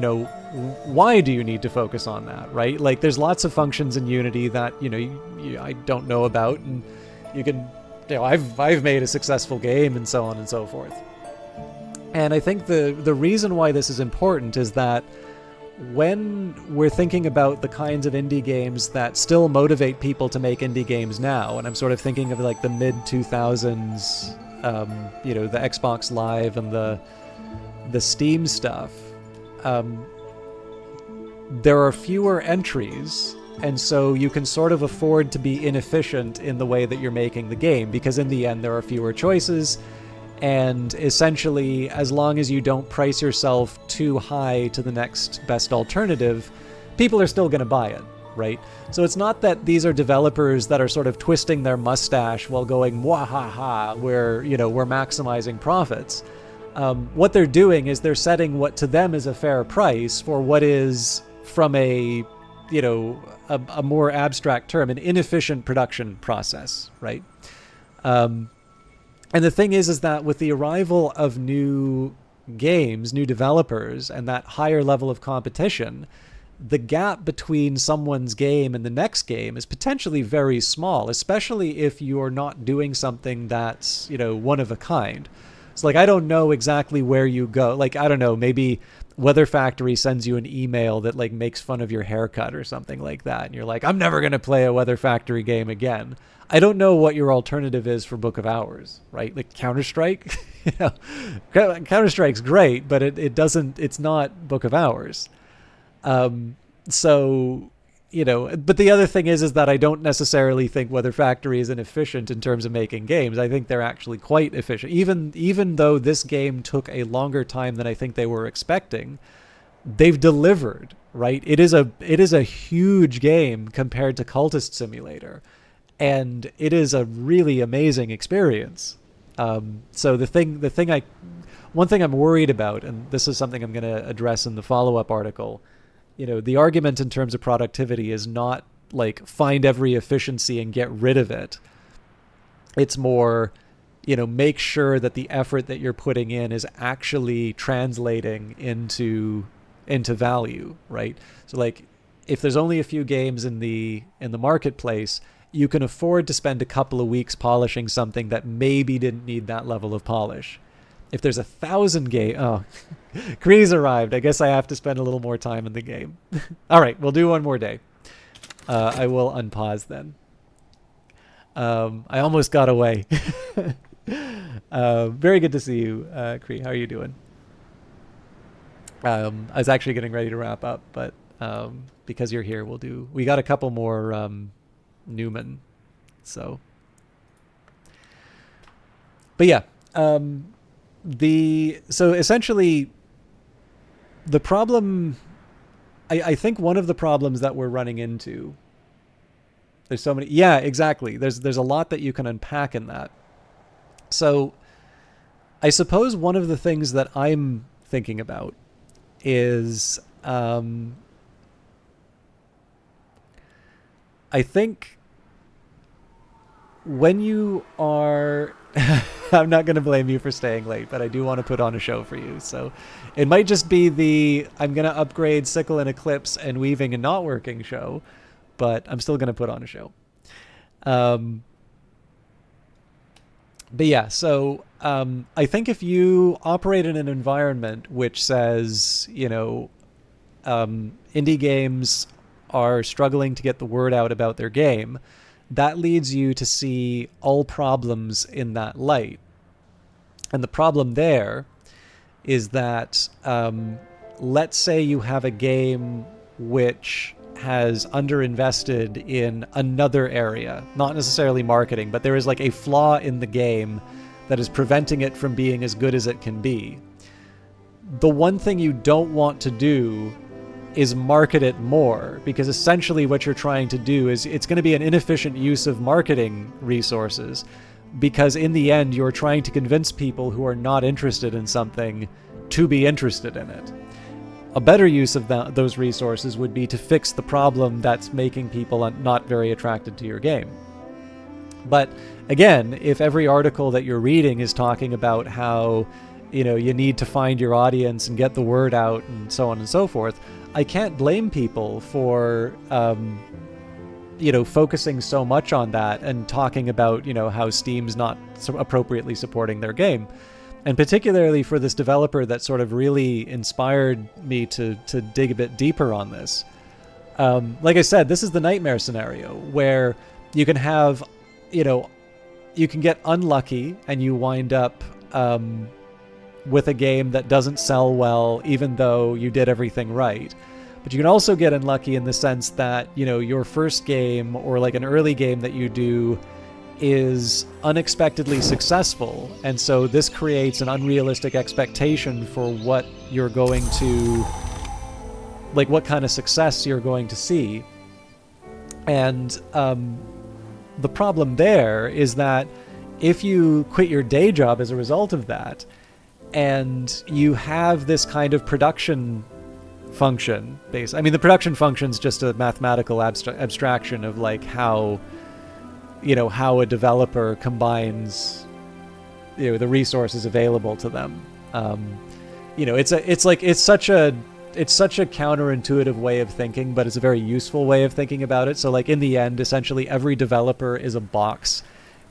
why do you need to focus on that, right? Like, there's lots of functions in Unity that, I don't know about, and you can, I've made a successful game and so on and so forth. And I think the reason why this is important is that when we're thinking about the kinds of indie games that still motivate people to make indie games now, and I'm sort of thinking of like the mid-2000s, the Xbox Live and the Steam stuff, there are fewer entries, and so you can sort of afford to be inefficient in the way that you're making the game, because in the end there are fewer choices, and essentially, as long as you don't price yourself too high to the next best alternative, people are still going to buy it, right? So it's not that these are developers that are sort of twisting their mustache while going, wahaha, we're maximizing profits. What they're doing is they're setting what to them is a fair price for what is, from a more abstract term, an inefficient production process, right? And the thing is that with the arrival of new games, new developers, and that higher level of competition, the gap between someone's game and the next game is potentially very small, especially if you're not doing something that's, one of a kind. So, like, I don't know exactly where you go. Like, I don't know, maybe Weather Factory sends you an email that, like, makes fun of your haircut or something like that. And you're like, I'm never going to play a Weather Factory game again. I don't know what your alternative is for Book of Hours, right? Like Counter-Strike, Counter-Strike's great, but it's not Book of Hours. So, but the other thing is that I don't necessarily think Weather Factory is inefficient in terms of making games. I think they're actually quite efficient. Even though this game took a longer time than I think they were expecting, they've delivered, right? It is a huge game compared to Cultist Simulator. And it is a really amazing experience. So one thing I'm worried about, and this is something I'm going to address in the follow-up article, the argument in terms of productivity is not like find every efficiency and get rid of it. It's more, make sure that the effort that you're putting in is actually translating into value, right? So like, if there's only a few games in the marketplace, you can afford to spend a couple of weeks polishing something that maybe didn't need that level of polish. If there's 1,000 games, Kree's arrived. I guess I have to spend a little more time in the game. All right, we'll do one more day. I will unpause then. I almost got away. Very good to see you, Kree. How are you doing? I was actually getting ready to wrap up, but because you're here, we got a couple more Newman, so. But yeah, so essentially the problem, I think one of the problems that we're running into, there's so many, yeah, exactly. There's a lot that you can unpack in that. So I suppose one of the things that I'm thinking about is, I think when you are, I'm not going to blame you for staying late, but I do want to put on a show for you. So it might just be I'm going to upgrade Sickle and Eclipse and Weaving and Not Working show, but I'm still going to put on a show. But yeah, so I think if you operate in an environment which says, indie games are struggling to get the word out about their game, that leads you to see all problems in that light. And the problem there is that, let's say you have a game which has underinvested in another area, not necessarily marketing, but there is like a flaw in the game that is preventing it from being as good as it can be. The one thing you don't want to do is market it more, because essentially what you're trying to do is it's going to be an inefficient use of marketing resources, because in the end you're trying to convince people who are not interested in something to be interested in it. A better use of those resources would be to fix the problem that's making people not very attracted to your game. But again, if every article that you're reading is talking about how you need to find your audience and get the word out and so on and so forth. I can't blame people for, focusing so much on that and talking about, how Steam's not appropriately supporting their game. And particularly for this developer that sort of really inspired me to dig a bit deeper on this. Like I said, this is the nightmare scenario where you can have, you can get unlucky and you wind up with a game that doesn't sell well, even though you did everything right. But you can also get unlucky in the sense that, your first game or like an early game that you do is unexpectedly successful. And so this creates an unrealistic expectation for what you're going to, like what kind of success you're going to see. And the problem there is that if you quit your day job as a result of that, and you have this kind of production function base. I mean, the production function is just a mathematical abstraction of like how a developer combines, the resources available to them. It's such a counterintuitive way of thinking, but it's a very useful way of thinking about it. So like in the end, essentially every developer is a box.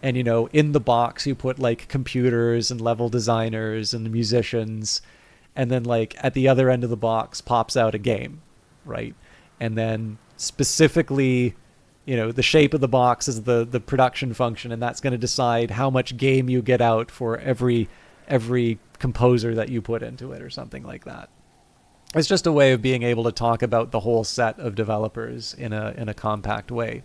And, in the box, you put like computers and level designers and musicians. And then like at the other end of the box pops out a game, right? And then specifically, the shape of the box is the production function. And that's going to decide how much game you get out for every composer that you put into it or something like that. It's just a way of being able to talk about the whole set of developers in a compact way.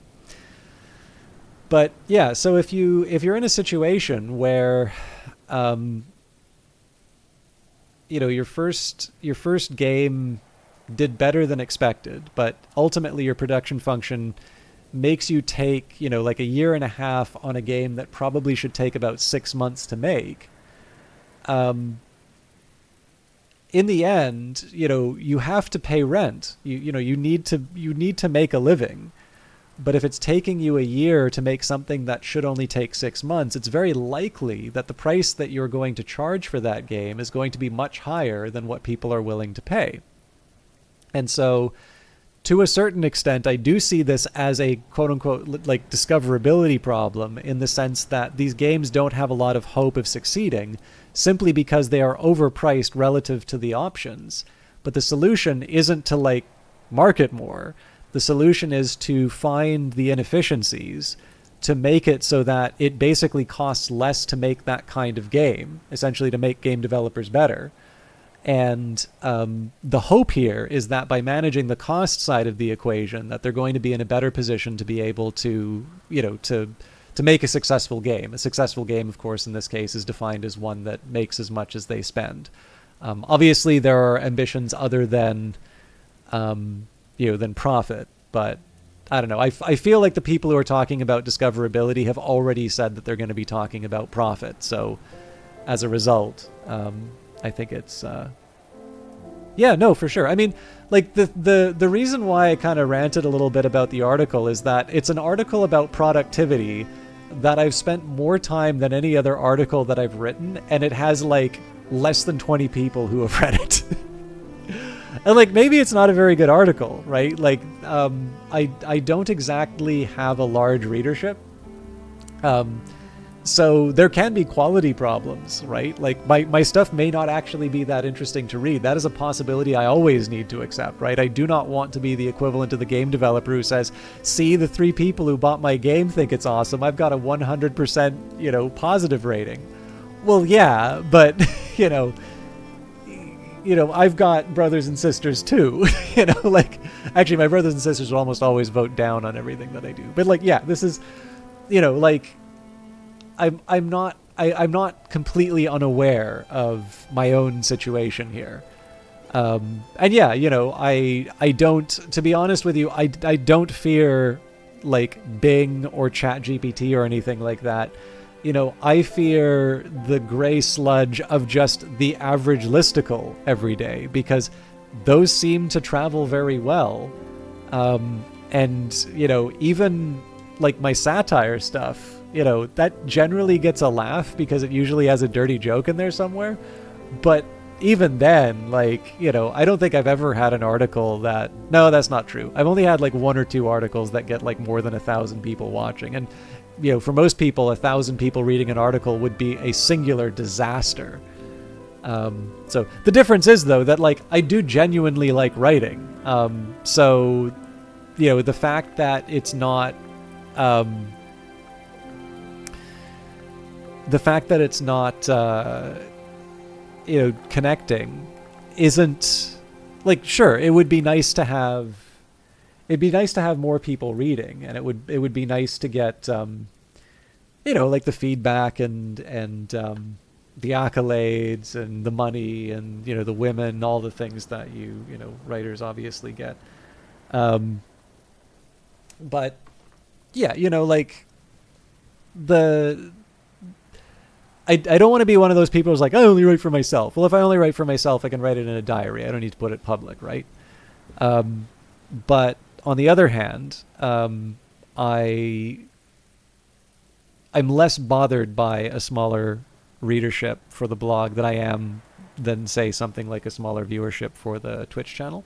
But yeah, so if you're in a situation where, your first game did better than expected, but ultimately your production function makes you take, like a year and a half on a game that probably should take about 6 months to make. In the end, you have to pay rent. You need to make a living. But if it's taking you a year to make something that should only take 6 months, it's very likely that the price that you're going to charge for that game is going to be much higher than what people are willing to pay. And so, to a certain extent, I do see this as a quote-unquote like discoverability problem, in the sense that these games don't have a lot of hope of succeeding simply because they are overpriced relative to the options. But the solution isn't to like market more. The solution is to find the inefficiencies, to make it so that it basically costs less to make that kind of game, essentially to make game developers better. And the hope here is that by managing the cost side of the equation, that they're going to be in a better position to be able to, to make a successful game. A successful game, of course, in this case is defined as one that makes as much as they spend. Obviously, there are ambitions other than than profit, but I don't know. I feel like the people who are talking about discoverability have already said that they're going to be talking about profit. So as a result, I think it's for sure. I mean, like the reason why I kind of ranted a little bit about the article is that it's an article about productivity that I've spent more time than any other article that I've written, and it has like less than 20 people who have read it. And like, maybe it's not a very good article, right? Like, I don't exactly have a large readership. So there can be quality problems, right? Like my stuff may not actually be that interesting to read. That is a possibility I always need to accept, right? I do not want to be the equivalent of the game developer who says, see, the 3 people who bought my game think it's awesome. I've got a 100%, positive rating. Well, yeah, but, I've got brothers and sisters too, like, actually my brothers and sisters will almost always vote down on everything that I do. But like, yeah, this is, like, I'm not completely unaware of my own situation here. And yeah, I don't, to be honest with you, I don't fear like Bing or ChatGPT or anything like that. I fear the gray sludge of just the average listicle every day, because those seem to travel very well. And, even like my satire stuff, that generally gets a laugh because it usually has a dirty joke in there somewhere. But even then, like, you know, I don't think I've ever had an article that, no, that's not true. I've only had like one or two articles that get like more than 1,000 people watching. And, you know, for most people, 1,000 people reading an article would be a singular disaster. So the difference is, though, that like I do genuinely like writing. So, you know, the fact that it's not, you know, connecting isn't like, sure, it would be nice to have, it'd be nice to have more people reading, and it would be nice to get, you know, like the feedback and the accolades and the money and, you know, the women, all the things that you know, writers obviously get. But yeah, you know, like I don't want to be one of those people who's like, I only write for myself. Well, if I only write for myself, I can write it in a diary. I don't need to put it public, right? But on the other hand, I'm less bothered by a smaller readership for the blog than say something like a smaller viewership for the Twitch channel.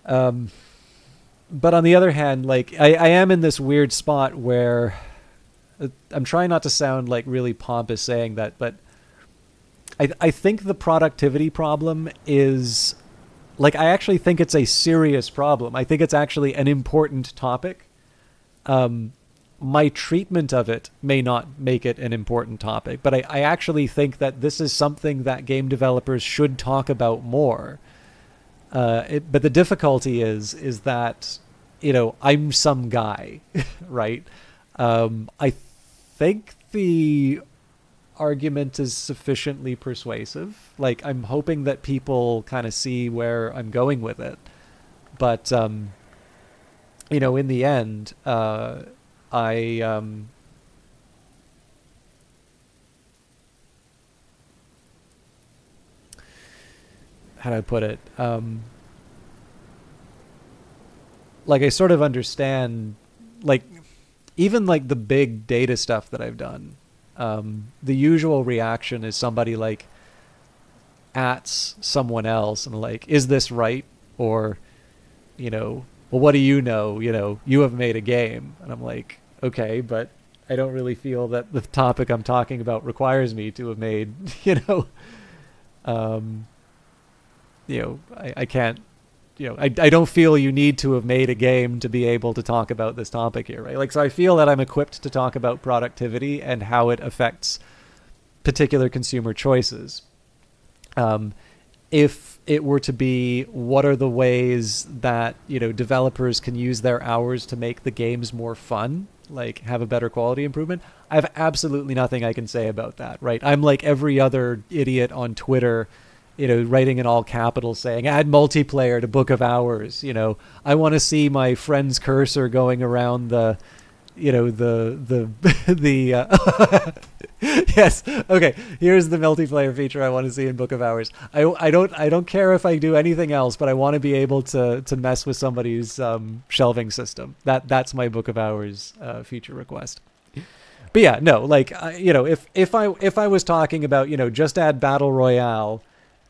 But on the other hand, like I am in this weird spot where I'm trying not to sound like really pompous saying that, but I think the productivity problem is, like, I actually think it's a serious problem. I think it's actually an important topic. My treatment of it may not make it an important topic, but I actually think that this is something that game developers should talk about more. But the difficulty is that, you know, I'm some guy, right? I think the argument is sufficiently persuasive. Like, I'm hoping that people kind of see where I'm going with it. But, you know, in the end, how do I put it? Like, I sort of understand, like, even like the big data stuff that I've done, the usual reaction is somebody like ats someone else and like, is this right? Or, you know, well, what do you know? You know, you have made a game. And I'm like, okay, but I don't really feel that the topic I'm talking about requires me to have made, you know, I can't, you know, I don't feel you need to have made a game to be able to talk about this topic here, right? Like, so I feel that I'm equipped to talk about productivity and how it affects particular consumer choices. If it were to be, what are the ways that, you know, developers can use their hours to make the games more fun, like have a better quality improvement, I have absolutely nothing I can say about that, right? I'm like every other idiot on Twitter, you know, writing in all capitals saying, add multiplayer to Book of Hours. You know, I want to see my friend's cursor going around the, you know, yes. Okay. Here's the multiplayer feature I want to see in Book of Hours. I don't care if I do anything else, but I want to be able to mess with somebody's shelving system. That's my Book of Hours feature request. But yeah, no, like, you know, if I was talking about, you know, just add Battle Royale,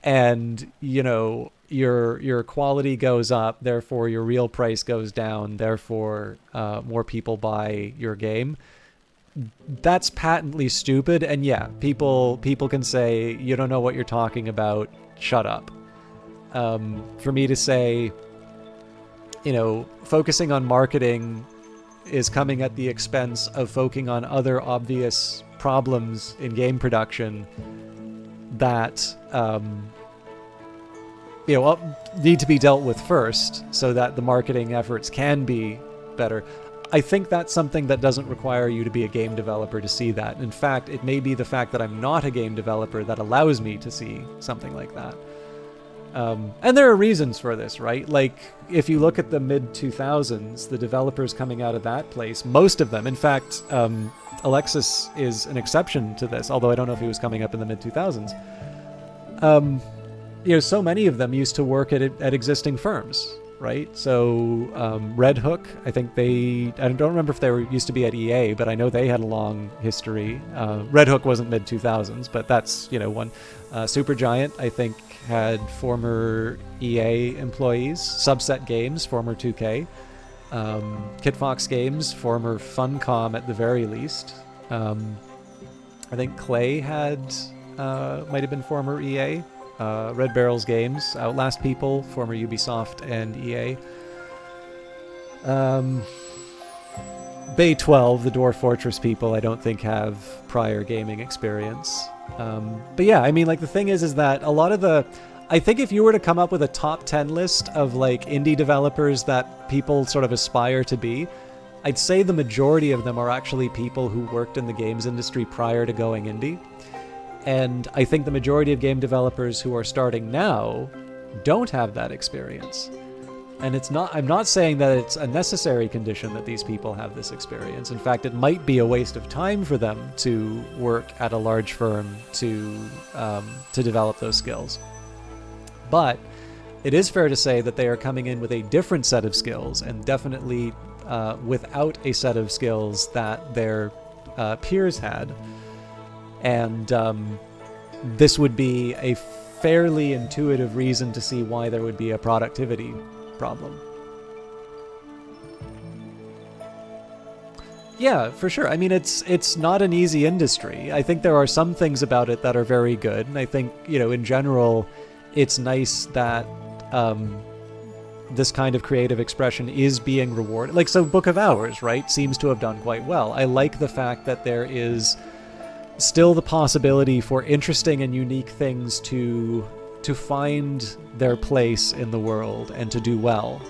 and, you know, your quality goes up, therefore your real price goes down, therefore more people buy your game, that's patently stupid. And yeah, people can say, you don't know what you're talking about, shut up. For me to say, you know, focusing on marketing is coming at the expense of focusing on other obvious problems in game production that you know, need to be dealt with first so that the marketing efforts can be better. I think that's something that doesn't require you to be a game developer to see that. In fact, it may be the fact that I'm not a game developer that allows me to see something like that. And there are reasons for this, right? Like, if you look at the mid-2000s, the developers coming out of that place, most of them, in fact, Alexis is an exception to this, although I don't know if he was coming up in the mid-2000s. You know, so many of them used to work at existing firms. right? So Red Hook, I think I don't remember if they were used to be at EA, but I know they had a long history. Red Hook wasn't mid 2000s, but that's one. Supergiant, I think, had former EA employees. Subset Games, former 2K. Kitfox Games, former Funcom at the very least. I think Clay might have been former EA. Red Barrels Games, Outlast people, former Ubisoft and EA. Bay 12, the Dwarf Fortress people, I don't think have prior gaming experience. But yeah, I mean, like, the thing is that a lot of I think if you were to come up with a top 10 list of like indie developers that people sort of aspire to be, I'd say the majority of them are actually people who worked in the games industry prior to going indie. And I think the majority of game developers who are starting now don't have that experience. And I'm not saying that it's a necessary condition that these people have this experience. In fact, it might be a waste of time for them to work at a large firm to develop those skills. But it is fair to say that they are coming in with a different set of skills, and definitely without a set of skills that their peers had. And this would be a fairly intuitive reason to see why there would be a productivity problem. Yeah, for sure. I mean, it's not an easy industry. I think there are some things about it that are very good, and I think, in general, it's nice that this kind of creative expression is being rewarded. Like, so Book of Hours, right, seems to have done quite well. I like the fact that there is still the possibility for interesting and unique things to find their place in the world and to do well.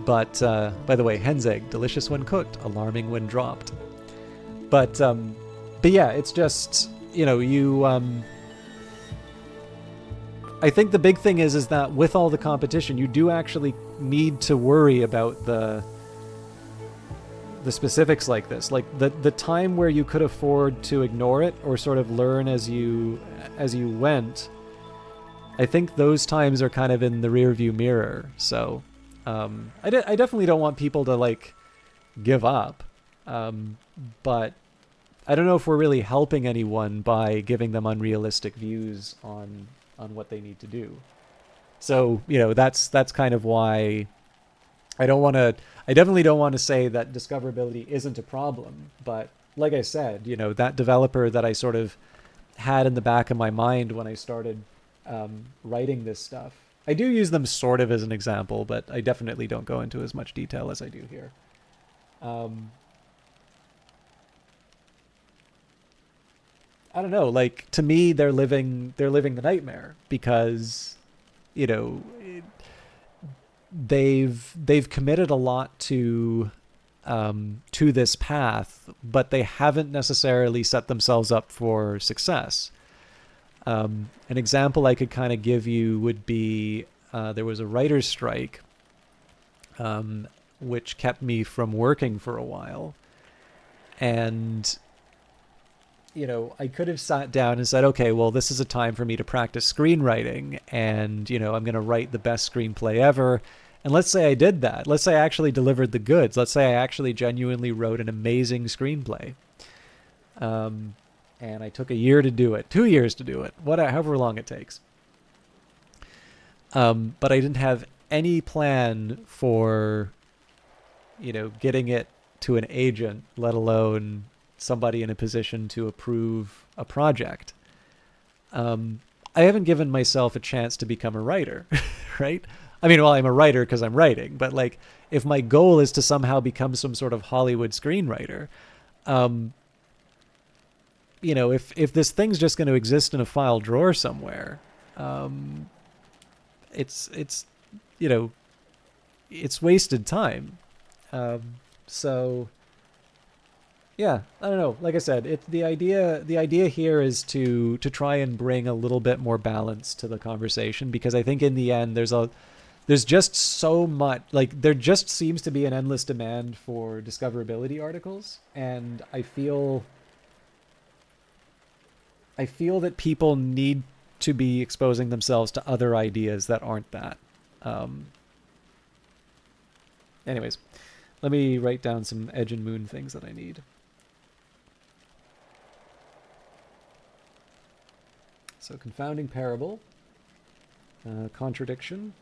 But by the way, hen's egg, delicious when cooked, alarming when dropped. But yeah, it's just, I think the big thing is that with all the competition, you do actually need to worry about the specifics like this. Like the time where you could afford to ignore it or sort of learn as you went, I think those times are kind of in the rearview mirror. So I definitely don't want people to like give up, but I don't know if we're really helping anyone by giving them unrealistic views on what they need to do. So, that's kind of why I definitely don't want to say that discoverability isn't a problem. But like I said, that developer that I sort of had in the back of my mind when I started writing this stuff, I do use them sort of as an example, but I definitely don't go into as much detail as I do here. I don't know, like, to me, they're living the nightmare because, they've committed a lot to this path, but they haven't necessarily set themselves up for success. An example I could kind of give you would be there was a writer's strike, which kept me from working for a while, and I could have sat down and said, okay, well, this is a time for me to practice screenwriting, and, I'm going to write the best screenplay ever. And let's say I did that. Let's say I actually delivered the goods. Let's say I actually genuinely wrote an amazing screenplay. And I took a year to do it, 2 years to do it, however long it takes. But I didn't have any plan for, getting it to an agent, let alone somebody in a position to approve a project. I haven't given myself a chance to become a writer, right? I mean, well, I'm a writer because I'm writing, but like, if my goal is to somehow become some sort of Hollywood screenwriter, if this thing's just going to exist in a file drawer somewhere, it's wasted time. So yeah, I don't know. Like I said, the idea here is to try and bring a little bit more balance to the conversation, because I think in the end there's just so much, like, there just seems to be an endless demand for discoverability articles, and I feel that people need to be exposing themselves to other ideas that aren't that. Anyways, let me write down some edge and moon things that I need. So confounding parable, contradiction,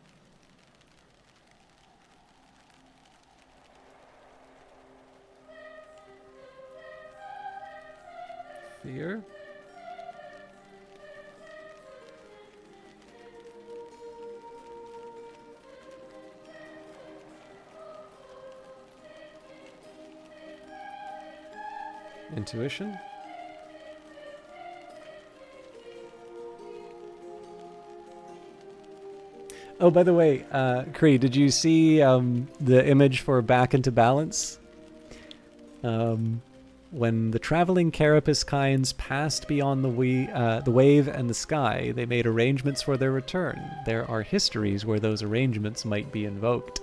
fear, intuition, oh, by the way, Kree, did you see the image for Back into Balance? When the traveling carapace kinds passed beyond the wave and the sky, they made arrangements for their return. There are histories where those arrangements might be invoked.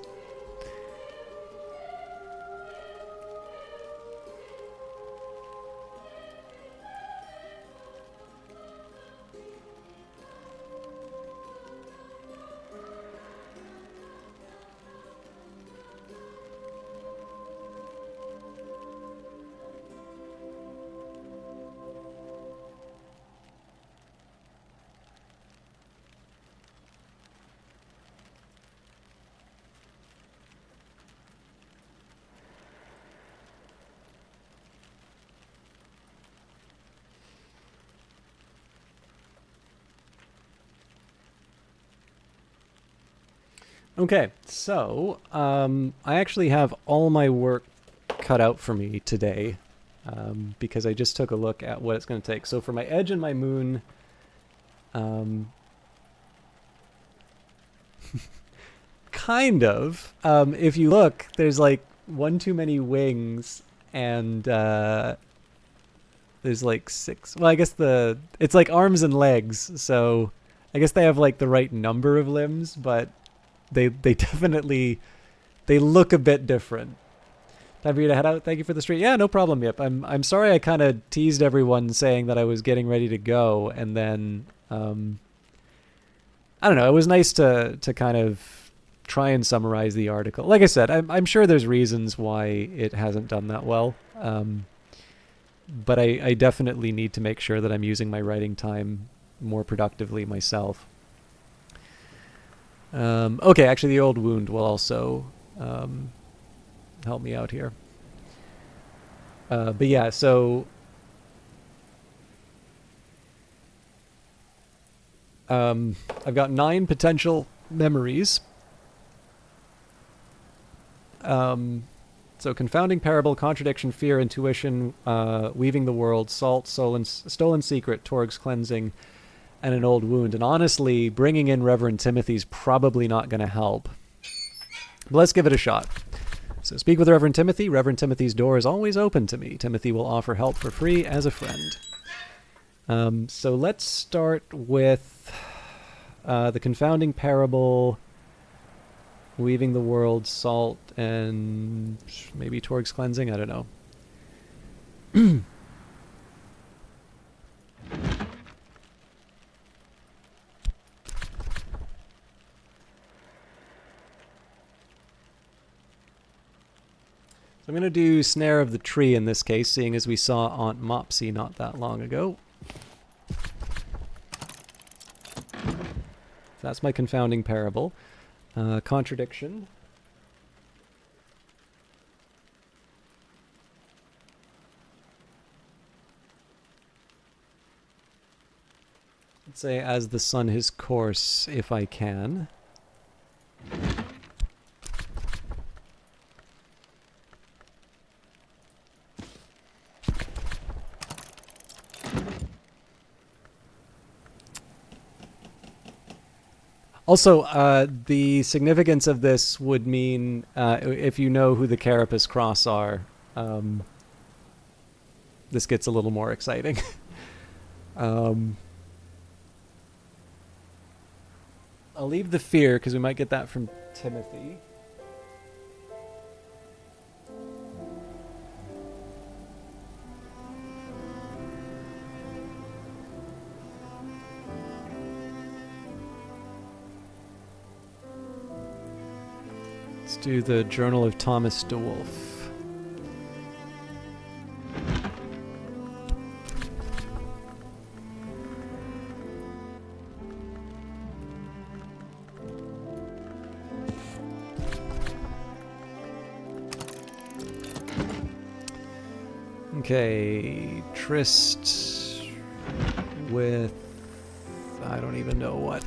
Okay, so I actually have all my work cut out for me today because I just took a look at what it's going to take. So for my edge and my moon, kind of. If you look, there's like one too many wings, and there's like 6. Well, I guess it's like arms and legs, so I guess they have like the right number of limbs, but they definitely they look a bit different. Time for you to head out. Thank you for the stream. Yeah, no problem. Yep. I'm sorry I kind of teased everyone saying that I was getting ready to go, and then I don't know. It was nice to kind of try and summarize the article. Like I said, I'm sure there's reasons why it hasn't done that well, but I definitely need to make sure that I'm using my writing time more productively myself. Okay, actually, the old wound will also help me out here. But yeah, so I've got 9 potential memories. So confounding parable, contradiction, fear, intuition, weaving the world, salt, stolen secret, Torg's cleansing, and an old wound. And honestly, bringing in Reverend Timothy's probably not going to help. But let's give it a shot. So speak with Reverend Timothy. Reverend Timothy's door is always open to me. Timothy will offer help for free as a friend. So let's start with the confounding parable, weaving the world, salt, and maybe Torg's cleansing. I don't know. So I'm going to do Snare of the Tree in this case, seeing as we saw Aunt Mopsy not that long ago. That's my confounding parable. Contradiction. Let's say, as the sun his course, if I can. Also, the significance of this would mean, if you know who the Carapace Cross are, this gets a little more exciting. I'll leave the fear, because we might get that from Timothy. Let's do the Journal of Thomas DeWolf. Okay, tryst with I don't even know what.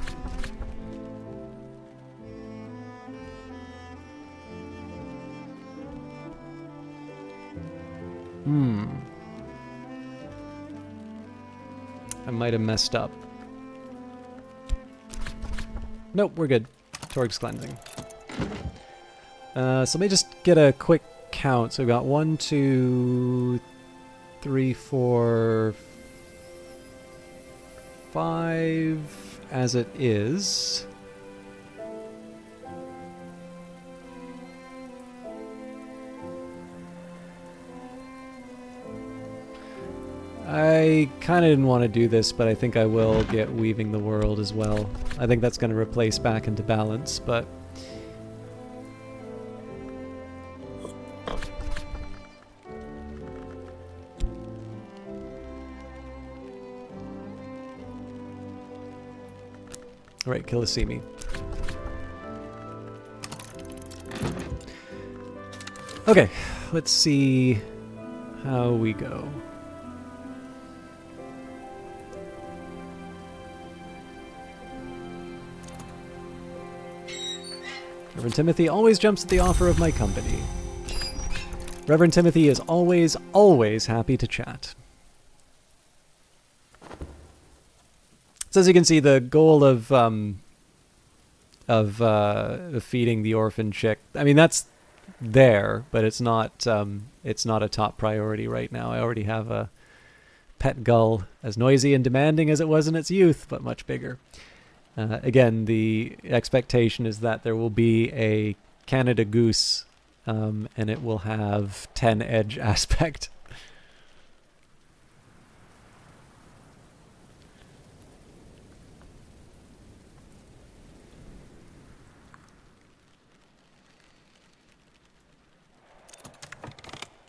I might have messed up. Nope, we're good. Torg's cleansing. So let me just get a quick count. So we've got 1, 2, 3, 4, 5 as it is. I kind of didn't want to do this, but I think I will get Weaving the World as well. I think that's going to replace Back into Balance, but... Alright, Kilisimi. Okay, let's see how we go. Reverend Timothy always jumps at the offer of my company. Reverend Timothy is always, always happy to chat. So as you can see, the goal of feeding the orphan chick, I mean, that's there, but it's not a top priority right now. I already have a pet gull, as noisy and demanding as it was in its youth, but much bigger. Again, the expectation is that there will be a Canada goose, and it will have 10 edge aspect.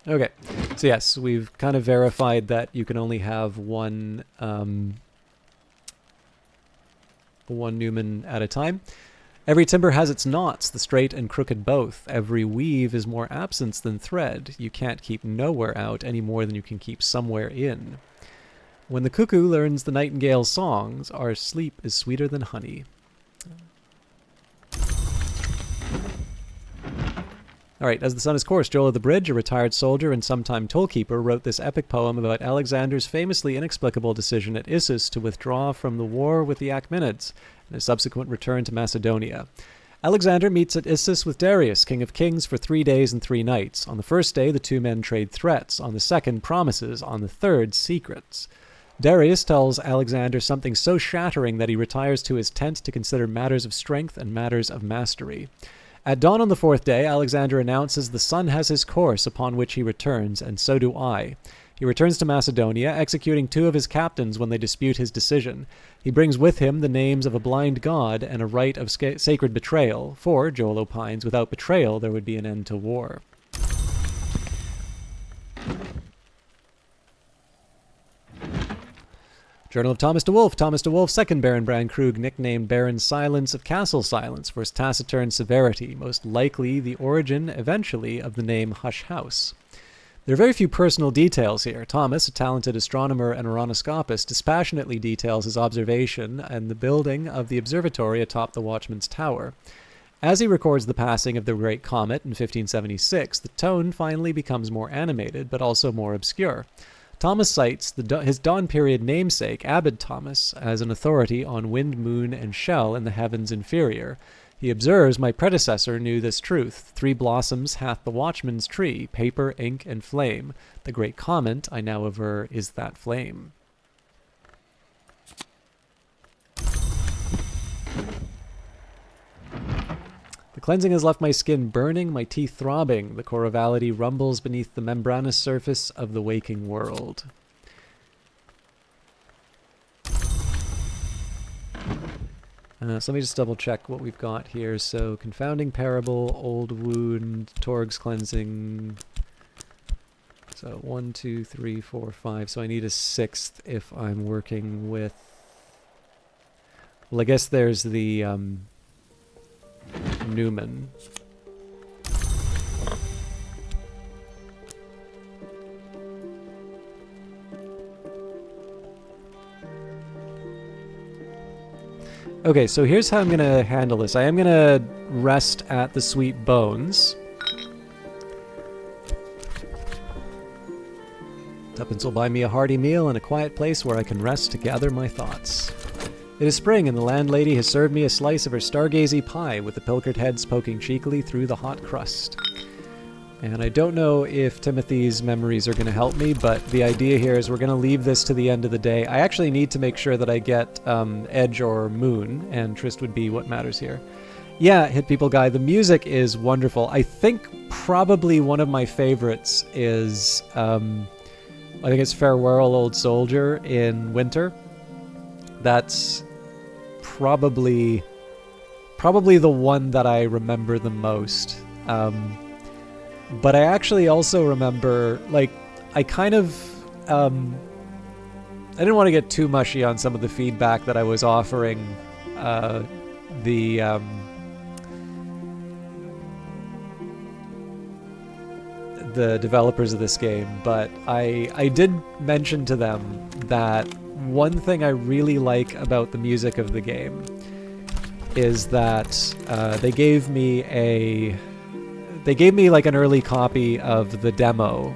Okay, so yes, we've kind of verified that you can only have one Newman at a time. Every timber has its knots, the straight and crooked both. Every weave is more absence than thread. You can't keep nowhere out any more than you can keep somewhere in. When the cuckoo learns the nightingale's songs, our sleep is sweeter than honey. Alright, as the sun is coursed, Joel of the Bridge, a retired soldier and sometime tollkeeper, wrote this epic poem about Alexander's famously inexplicable decision at Issus to withdraw from the war with the Achaemenids, and his subsequent return to Macedonia. Alexander meets at Issus with Darius, king of kings, for 3 days and 3 nights. On the first day, the two men trade threats. On the second, promises. On the third, secrets. Darius tells Alexander something so shattering that he retires to his tent to consider matters of strength and matters of mastery. At dawn on the 4th day, Alexander announces the sun has his course upon which he returns, and so do I. He returns to Macedonia, executing 2 of his captains when they dispute his decision. He brings with him the names of a blind god and a rite of sacred betrayal, for, Joel opines, without betrayal there would be an end to war. Journal of Thomas DeWolf. Thomas DeWolf, 2nd Baron Brankrug, nicknamed Baron Silence of Castle Silence for his taciturn severity, most likely the origin, eventually, of the name Hush House. There are very few personal details here. Thomas, a talented astronomer and aeronoscopist, dispassionately details his observation and the building of the observatory atop the Watchman's Tower. As he records the passing of the Great Comet in 1576, the tone finally becomes more animated, but also more obscure. Thomas cites his dawn period namesake, Abbot Thomas, as an authority on wind, moon, and shell in the heavens inferior. He observes, my predecessor knew this truth. 3 blossoms hath the watchman's tree, paper, ink, and flame. The great comet, I now aver, is that flame. The cleansing has left my skin burning, my teeth throbbing. The chorovality rumbles beneath the membranous surface of the waking world. So let me just double check what we've got here. So Confounding Parable, Old Wound, Torg's Cleansing. So 1, 2, 3, 4, 5. So I need a 6th if I'm working with... Well, I guess there's the Newman. Okay, so here's how I'm going to handle this. I am going to rest at the Sweet Bones. Tuppence will buy me a hearty meal and a quiet place where I can rest to gather my thoughts. It is spring, and the landlady has served me a slice of her stargazy pie with the pilchard heads poking cheekily through the hot crust. And I don't know if Timothy's memories are going to help me, but the idea here is we're going to leave this to the end of the day. I actually need to make sure that I get Edge or Moon, and Trist would be what matters here. Yeah, Hit People Guy, the music is wonderful. I think probably one of my favorites is, I think it's Farewell Old Soldier in Winter. That's probably the one that I remember the most. But I actually also remember, like, I kind of, I didn't want to get too mushy on some of the feedback that I was offering the developers of this game, but I did mention to them that one thing I really like about the music of the game is that they gave me like an early copy of the demo.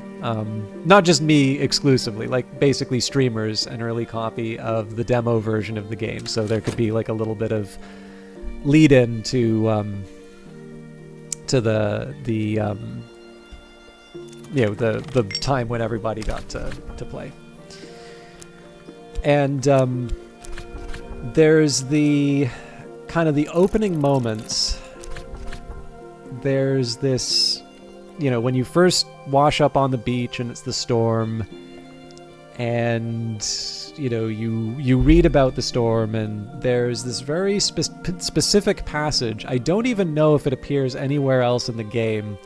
Not just me exclusively, like basically streamers, an early copy of the demo version of the game. So there could be like a little bit of lead in to the you know, the time when everybody got to play. And there's the kind of the opening moments. There's this, you know, when you first wash up on the beach and it's the storm, and you know, you read about the storm, and there's this very specific passage. I don't even know if it appears anywhere else in the game,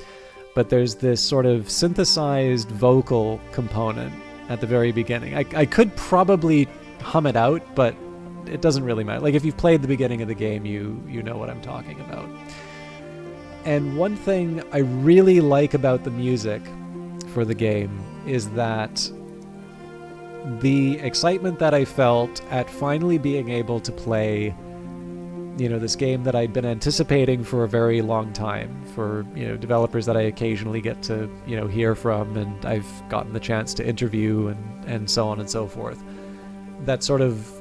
but there's this sort of synthesized vocal component at the very beginning. I could probably hum it out, but it doesn't really matter. Like, if you've played the beginning of the game, you know what I'm talking about. And one thing I really like about the music for the game is that the excitement that I felt at finally being able to play, you know, this game that I'd been anticipating for a very long time, for, you know, developers that I occasionally get to, you know, hear from, and I've gotten the chance to interview and so on and so forth. That sort of,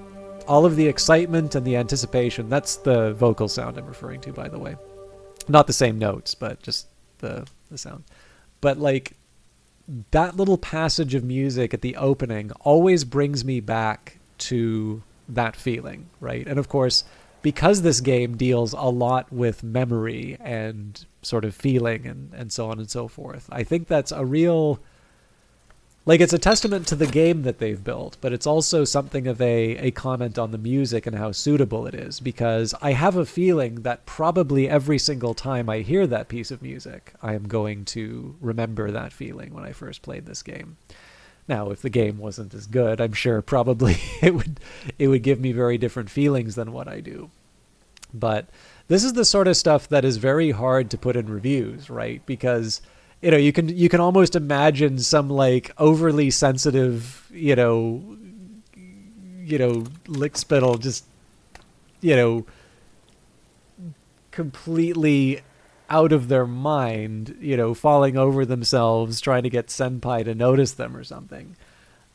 all of the excitement and the anticipation, that's the vocal sound I'm referring to, by the way. Not the same notes, but just the sound. But like, that little passage of music at the opening always brings me back to that feeling, right? And of course, because this game deals a lot with memory and sort of feeling and so on and so forth, I think that's a real, like, it's a testament to the game that they've built, but it's also something of a comment on the music and how suitable it is, because I have a feeling that probably every single time I hear that piece of music, I am going to remember that feeling when I first played this game. Now, if the game wasn't as good, I'm sure probably it would give me very different feelings than what I do. But this is the sort of stuff that is very hard to put in reviews, right? Because, you know, you can almost imagine some like overly sensitive, you know, lickspittle just, you know, completely out of their mind, you know, falling over themselves trying to get Senpai to notice them or something.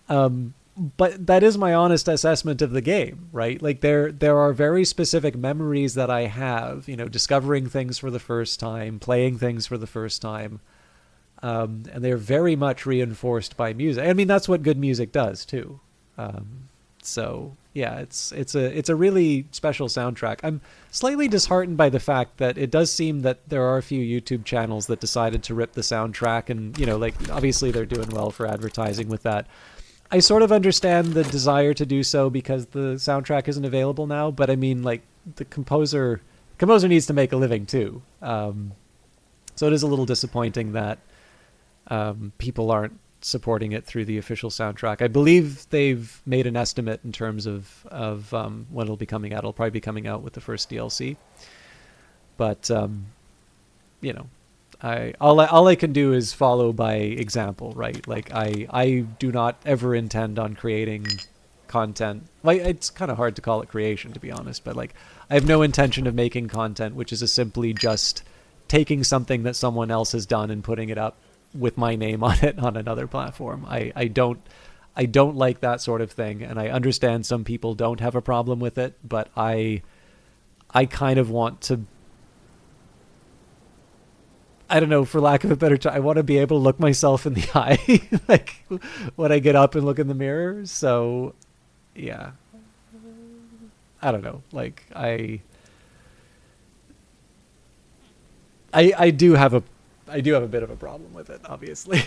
But that is my honest assessment of the game, right? Like, there are very specific memories that I have, you know, discovering things for the first time, playing things for the first time. And they're very much reinforced by music. I mean, that's what good music does too. So yeah, it's a really special soundtrack. I'm slightly disheartened by the fact that it does seem that there are a few YouTube channels that decided to rip the soundtrack, and, you know, like, obviously they're doing well for advertising with that. I sort of understand the desire to do so because the soundtrack isn't available now, but I mean, like, the composer needs to make a living too. So it is a little disappointing that people aren't supporting it through the official soundtrack. I believe they've made an estimate in terms of when it'll be coming out. It'll probably be coming out with the first DLC. But you know, all I can do is follow by example, right? Like I do not ever intend on creating content. Like, it's kind of hard to call it creation, to be honest, but like I have no intention of making content which is simply just taking something that someone else has done and putting it up with my name on it on another platform. I don't like that sort of thing, and I understand some people don't have a problem with it, but I kind of want to, I don't know, for lack of a better term, I want to be able to look myself in the eye like when I get up and look in the mirror. So yeah, I don't know, like I do have a bit of a problem with it, obviously.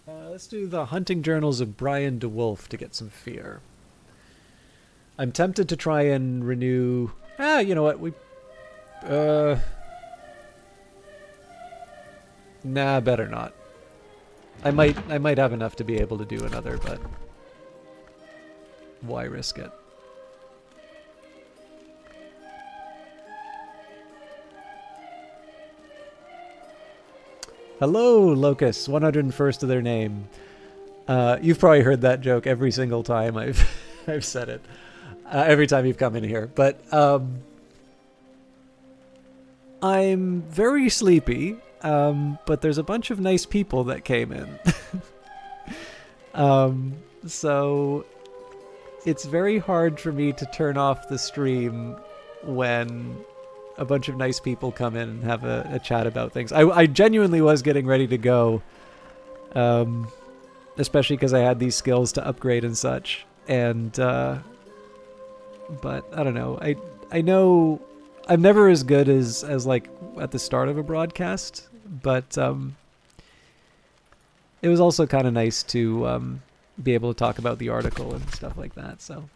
Let's do the Hunting Journals of Brian DeWolf to get some fear. I'm tempted to try and renew. You know what? Nah, better not. I might have enough to be able to do another, but why risk it? Hello, Locust, 101st of their name. You've probably heard that joke every single time I've I've said it. Every time you've come in here, but I'm very sleepy. But there's a bunch of nice people that came in. So it's very hard for me to turn off the stream when a bunch of nice people come in and have a chat about things. I genuinely was getting ready to go, especially because I had these skills to upgrade and such. And but I don't know. I know I'm never as good as like at the start of a broadcast, but it was also kind of nice to be able to talk about the article and stuff like that. So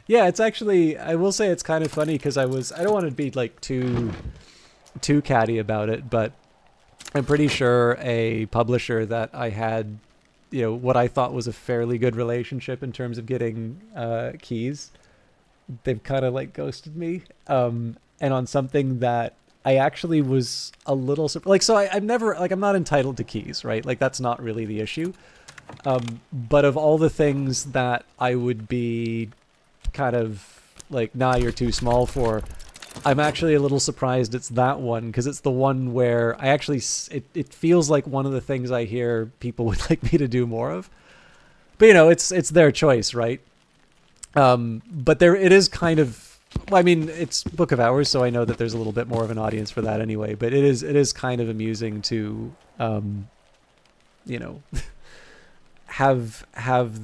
yeah, it's actually, I will say it's kind of funny because I don't want to be like too catty about it, but I'm pretty sure a publisher that I had, you know, what I thought was a fairly good relationship in terms of getting keys, they've kind of like ghosted me, and on something that I actually was a little like, so I'm never like, I'm not entitled to keys, right? Like that's not really the issue. But of all the things that I would be kind of like, nah, you're too small for, I'm actually a little surprised it's that one, because it's the one where I actually, it feels like one of the things I hear people would like me to do more of. But you know, it's their choice, right? But there, it is kind of, well, I mean, it's Book of Hours, so I know that there's a little bit more of an audience for that anyway. But it is kind of amusing to, you know, have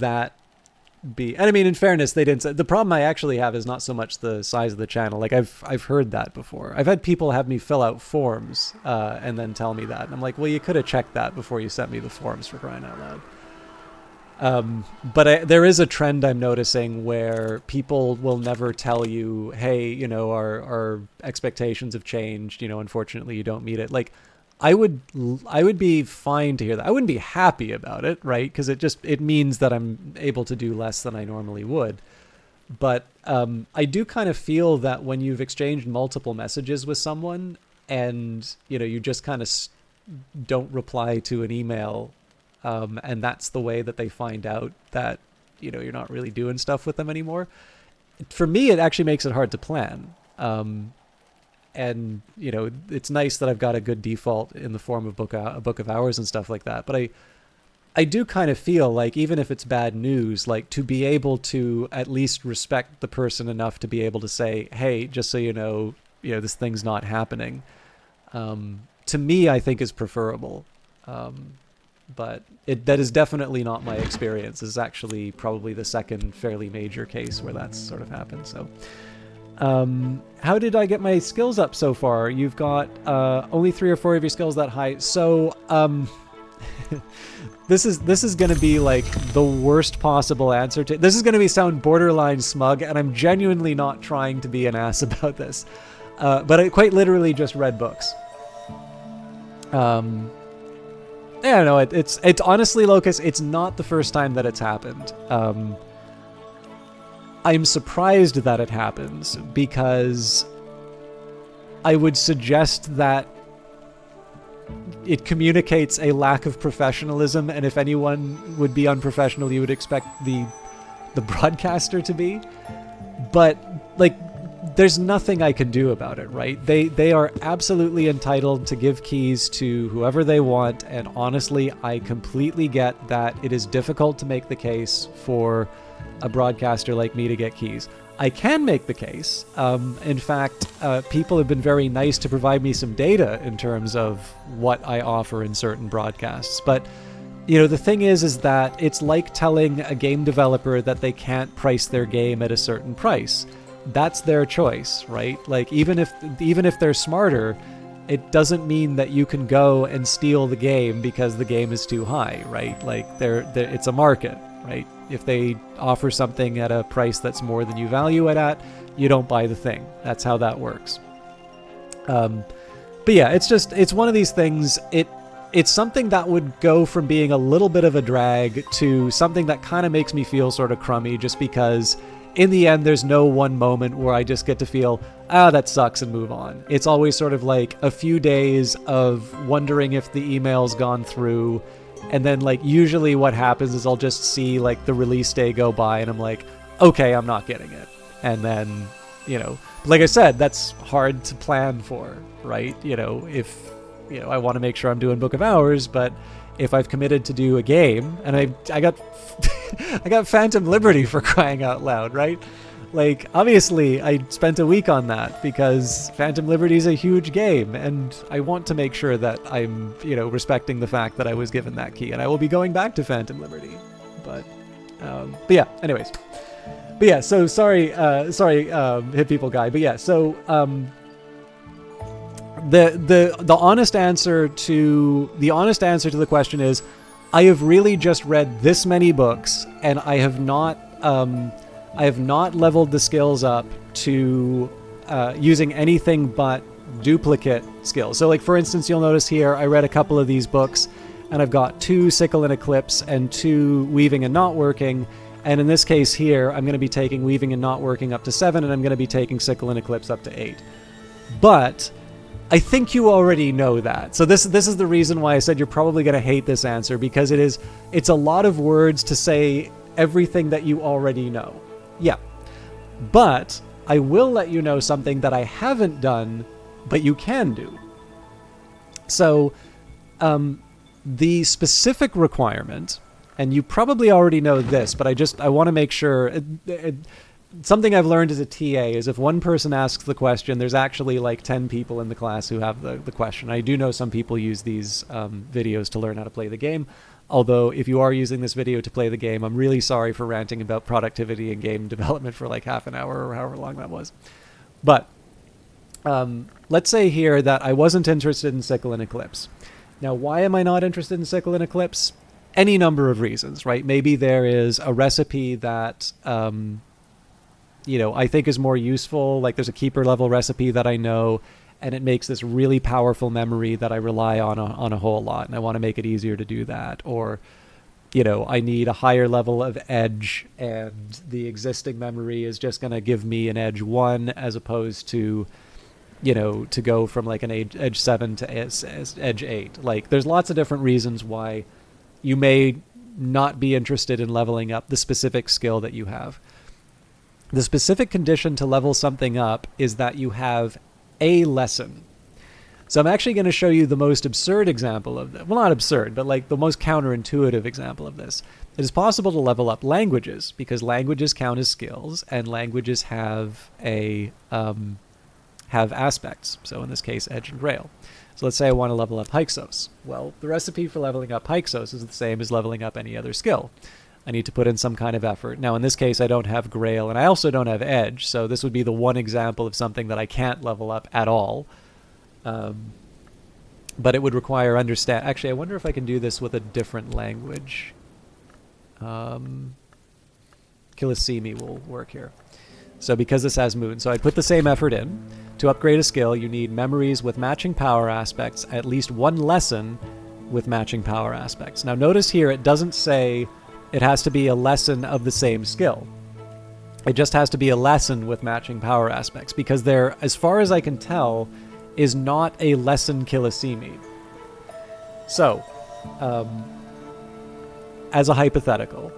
that be. And I mean, in fairness, they didn't say, the problem I actually have is not so much the size of the channel. Like I've heard that before. I've had people have me fill out forms and then tell me that, and I'm like, well, you could have checked that before you sent me the forms, for crying out loud. But there is a trend I'm noticing where people will never tell you, hey, you know, our expectations have changed, you know, unfortunately you don't meet it. Like, I would be fine to hear that. I wouldn't be happy about it, right? Because it means that I'm able to do less than I normally would. But I do kind of feel that when you've exchanged multiple messages with someone and, you know, you just kind of don't reply to an email, and that's the way that they find out that, you know, you're not really doing stuff with them anymore. For me, it actually makes it hard to plan. And, you know, it's nice that I've got a good default in the form of a book of hours and stuff like that. But I do kind of feel like, even if it's bad news, like, to be able to at least respect the person enough to be able to say, hey, just so you know, this thing's not happening. To me, I think is preferable. But that is definitely not my experience. It's actually probably the second fairly major case where that's sort of happened. So, How did I get my skills up so far? You've got only 3 or 4 of your skills that high. So this is going to be like the worst possible answer to this. Is going to sound borderline smug, and I'm genuinely not trying to be an ass about this. But I quite literally just read books. Yeah, no, it's honestly, Locus, it's not the first time that it's happened. I'm surprised that it happens because I would suggest that it communicates a lack of professionalism, and if anyone would be unprofessional, you would expect the broadcaster to be. But like, there's nothing I can do about it, right? They are absolutely entitled to give keys to whoever they want, and honestly, I completely get that it is difficult to make the case for a broadcaster like me to get keys. I can make the case. In fact, people have been very nice to provide me some data in terms of what I offer in certain broadcasts. But, you know, the thing is that it's like telling a game developer that they can't price their game at a certain price. That's their choice, right? Like, even if they're smarter, it doesn't mean that you can go and steal the game because the game is too high, right? Like, it's a market, right? If they offer something at a price that's more than you value it at, you don't buy the thing. That's how that works. But yeah, it's one of these things. It's something that would go from being a little bit of a drag to something that kind of makes me feel sort of crummy, just because in the end, there's no one moment where I just get to feel, that sucks, and move on. It's always sort of like a few days of wondering if the email's gone through. And then, like, usually what happens is I'll just see, like, the release day go by, and I'm like, okay, I'm not getting it. And then, you know, like I said, that's hard to plan for, right? You know, if, you know, I want to make sure I'm doing Book of Hours, but if I've committed to do a game, and I got I got Phantom Liberty, for crying out loud, right? Like, obviously, I spent a week on that because Phantom Liberty is a huge game, and I want to make sure that I'm, you know, respecting the fact that I was given that key, and I will be going back to Phantom Liberty. But yeah, anyways. But yeah, so sorry, Hit People guy. But yeah, so the honest answer to the question is, I have really just read this many books, and I have not leveled the skills up to using anything but duplicate skills. So, like, for instance, you'll notice here I read a couple of these books, and I've got 2 Sickle and Eclipse and 2 Weaving and Not Working. And in this case here, I'm going to be taking Weaving and Not Working up to 7, and I'm going to be taking Sickle and Eclipse up to 8. But I think you already know that. So this is the reason why I said you're probably going to hate this answer, because it's a lot of words to say everything that you already know. Yeah. But I will let you know something that I haven't done, but you can do. So the specific requirement, and you probably already know this, but I want to make sure. Something I've learned as a TA is if one person asks the question, there's actually like 10 people in the class who have the question. I do know some people use these videos to learn how to play the game. Although, if you are using this video to play the game, I'm really sorry for ranting about productivity and game development for like half an hour or however long that was. But let's say here that I wasn't interested in Sickle and Eclipse. Now, why am I not interested in Sickle and Eclipse? Any number of reasons, right? Maybe there is a recipe that you know, I think is more useful. Like, there's a keeper level recipe that I know, and it makes this really powerful memory that I rely on a whole lot, and I want to make it easier to do that. Or, you know, I need a higher level of edge, and the existing memory is just going to give me an edge 1 as opposed to, you know, to go from like an edge 7 to edge 8. Like, there's lots of different reasons why you may not be interested in leveling up the specific skill that you have. The specific condition to level something up is that you have a lesson. So I'm actually going to show you the most absurd example of this. Well, not absurd, but like the most counterintuitive example of this. It is possible to level up languages because languages count as skills, and languages have aspects. So in this case, Edge and Grail. So let's say I want to level up Hyksos. Well, the recipe for leveling up Hyksos is the same as leveling up any other skill. I need to put in some kind of effort. Now, in this case, I don't have Grail, and I also don't have Edge, so this would be the one example of something that I can't level up at all. But it would require understand. Actually, I wonder if I can do this with a different language. Kilisimi will work here. So because this has Moon, so I'd put the same effort in. To upgrade a skill, you need memories with matching power aspects, at least one lesson with matching power aspects. Now notice here, it doesn't say it has to be a lesson of the same skill. It just has to be a lesson with matching power aspects, because there, as far as I can tell, is not a lesson Kilisimi. So, as a hypothetical,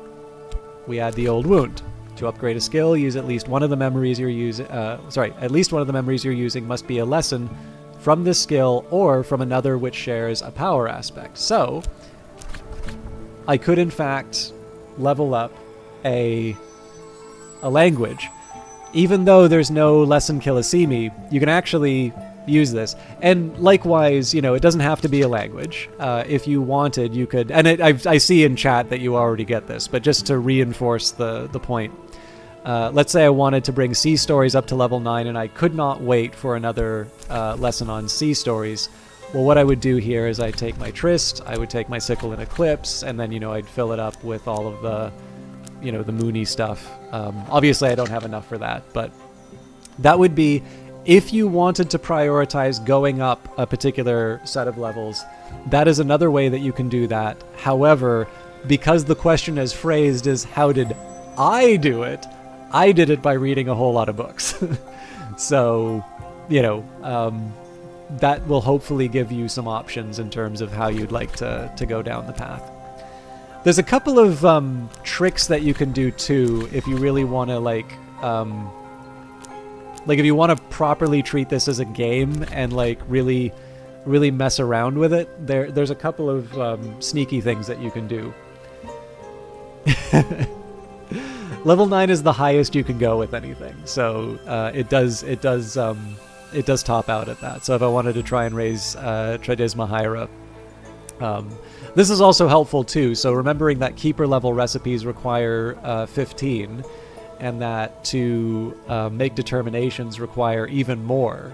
we add the old wound. To upgrade a skill, use at least one of the memories you're using. At least one of the memories you're using must be a lesson from this skill or from another which shares a power aspect. So, I could in fact level up a language, even though there's no lesson Kilisimi. You can actually use this, and likewise, you know, it doesn't have to be a language. If you wanted, you could, and I see in chat that you already get this, but just to reinforce the point, let's say I wanted to bring Sea Stories up to level 9 and I could not wait for another lesson on Sea Stories. Well, what I would do here is I'd take my Tryst, I would take my Sickle and Eclipse, and then, you know, I'd fill it up with all of the, you know, the Moony stuff. Obviously I don't have enough for that, but that would be, if you wanted to prioritize going up a particular set of levels, that is another way that you can do that. However, because the question is phrased as how did I do it, I did it by reading a whole lot of books. So, you know, that will hopefully give you some options in terms of how you'd like to go down the path. There's a couple of tricks that you can do too if you really want to like if you want to properly treat this as a game and like really mess around with it, there's a couple of sneaky things that you can do. Level 9 is the highest you can go with anything, so it does top out at that. So if I wanted to try and raise Tridisma Hyra, this is also helpful too. So remembering that keeper level recipes require 15, and that to make determinations require even more.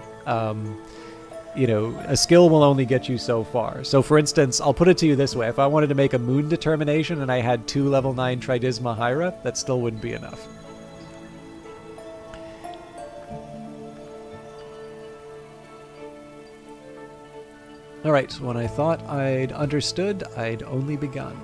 You know, a skill will only get you so far. So for instance, I'll put it to you this way. If I wanted to make a Moon determination and I had 2 level 9 Tridisma Hyra, that still wouldn't be enough. Alright, when I thought I'd understood, I'd only begun.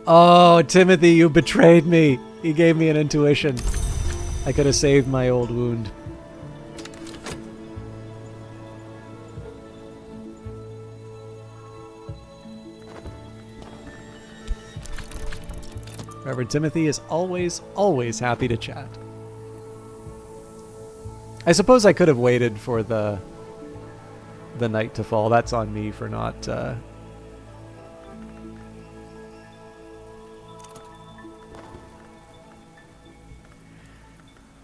Oh, Timothy, you betrayed me. He gave me an intuition. I could have saved my old wound. Reverend Timothy is always happy to chat. I suppose I could have waited for the night to fall. That's on me for not...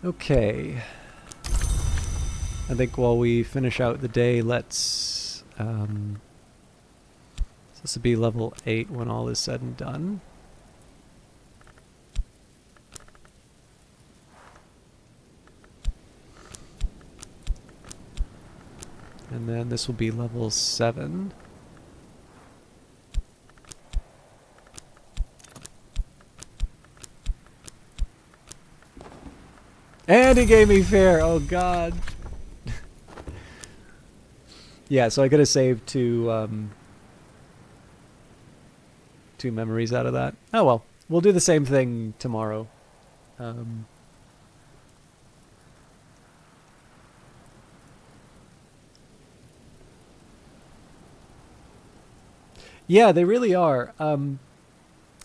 Okay. I think while we finish out the day, let's... this will be level 8 when all is said and done. And then this will be level 7. And he gave me fair. Oh god. Yeah, so I could have saved two memories out of that. Oh well, we'll do the same thing tomorrow. Yeah, they really are.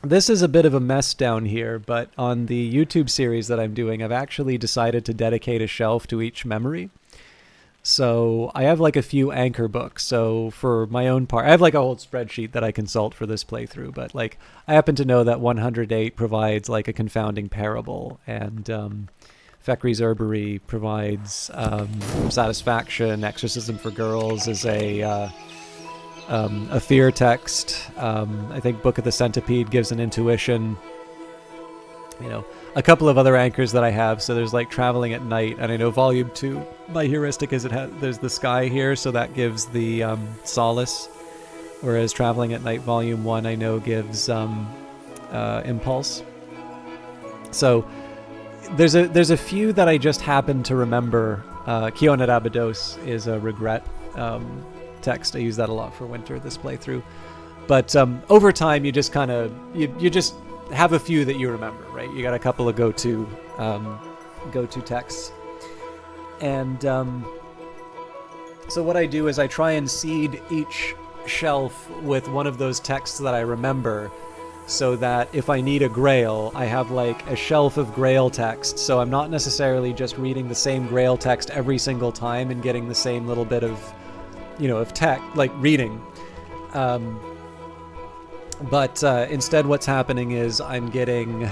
This is a bit of a mess down here, but on the YouTube series that I'm doing, I've actually decided to dedicate a shelf to each memory. So I have like a few anchor books. So for my own part, I have like a whole spreadsheet that I consult for this playthrough, but like I happen to know that 108 provides like a confounding parable, and Fekri's Herbery provides satisfaction. Exorcism for Girls is a fear text. I think Book of the Centipede gives an intuition. You know, a couple of other anchors that I have. So there's like Traveling at Night, and I know Volume 2, my heuristic is there's the sky here, so that gives the solace. Whereas Traveling at Night Volume 1, I know gives impulse. So there's a few that I just happen to remember. Kioned Abydos is a regret text. I use that a lot for winter this playthrough. But over time, you just kind of you just have a few that you remember, right? You got a couple of go-to texts, and so what I do is I try and seed each shelf with one of those texts that I remember, so that if I need a Grail, I have like a shelf of Grail text, so I'm not necessarily just reading the same Grail text every single time and getting the same little bit of, of tech, like reading. But instead what's happening is I'm getting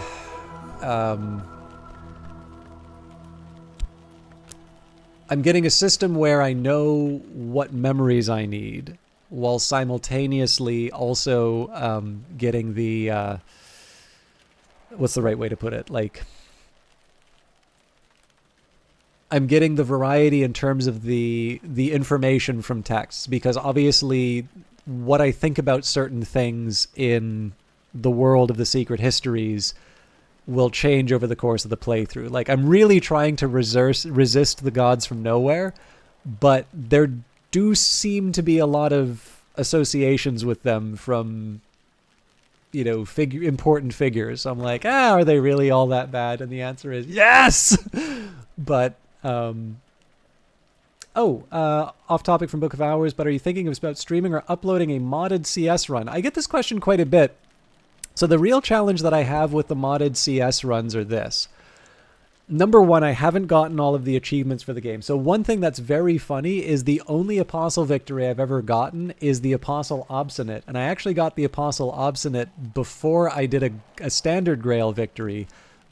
a system where I know what memories I need, while simultaneously also getting the what's the right way to put it? Like, I'm getting the variety in terms of the information from texts, because obviously what I think about certain things in the world of the Secret Histories will change over the course of the playthrough. Like, I'm really trying to resist the Gods from Nowhere, but there do seem to be a lot of associations with them from, important figures. So I'm like, are they really all that bad? And the answer is yes! But, off topic from Book of Hours, but are you thinking about streaming or uploading a modded CS run? I get this question quite a bit. So the real challenge that I have with the modded CS runs are this. Number one, I haven't gotten all of the achievements for the game. So one thing that's very funny is the only Apostle victory I've ever gotten is the Apostle Obstinate. And I actually got the Apostle Obstinate before I did a standard Grail victory,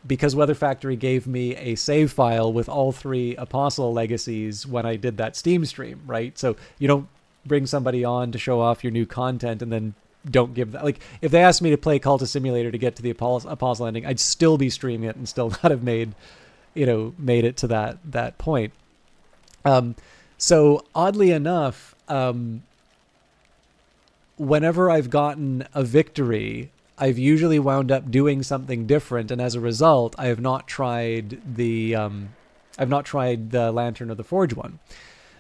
because Weather Factory gave me a save file with all 3 Apostle legacies when I did that Steam stream, right? So you don't bring somebody on to show off your new content and then don't give that. Like, if they asked me to play Cultist Simulator to get to the Apostle ending, I'd still be streaming it and still not have made it to that point. So oddly enough, whenever I've gotten a victory, I've usually wound up doing something different, and as a result, I have not tried the Lantern or the Forge one.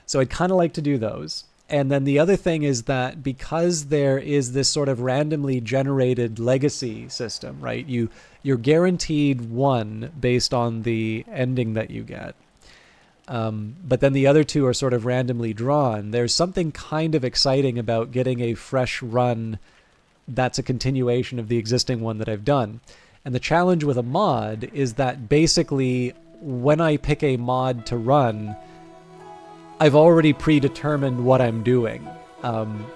So I'd kind of like to do those. And then the other thing is that because there is this sort of randomly generated legacy system, right? You're guaranteed 1 based on the ending that you get. But then the other 2 are sort of randomly drawn. There's something kind of exciting about getting a fresh run that's a continuation of the existing one that I've done. And the challenge with a mod is that basically when I pick a mod to run, I've already predetermined what I'm doing.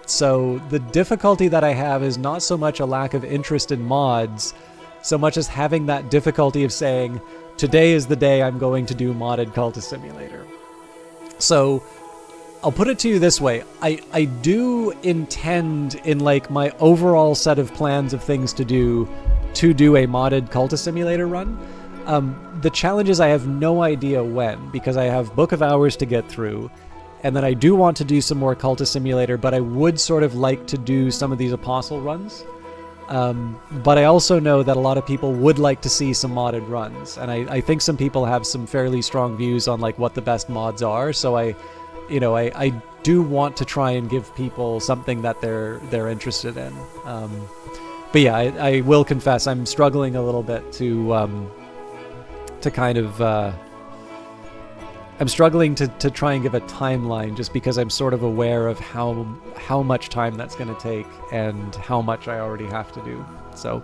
So the difficulty that I have is not so much a lack of interest in mods, so much as having that difficulty of saying, today is the day I'm going to do modded Cultist Simulator. So I'll put it to you this way. I do intend, in like my overall set of plans of things to do a modded Cultist Simulator run. The challenge is I have no idea when, because I have Book of Hours to get through, and then I do want to do some more Cultist Simulator, but I would sort of like to do some of these Apostle runs. But I also know that a lot of people would like to see some modded runs, and I think some people have some fairly strong views on like what the best mods are, so I do want to try and give people something that they're interested in. But yeah, I will confess I'm struggling a little bit to kind of I'm struggling to try and give a timeline, just because I'm sort of aware of how much time that's going to take and how much I already have to do. So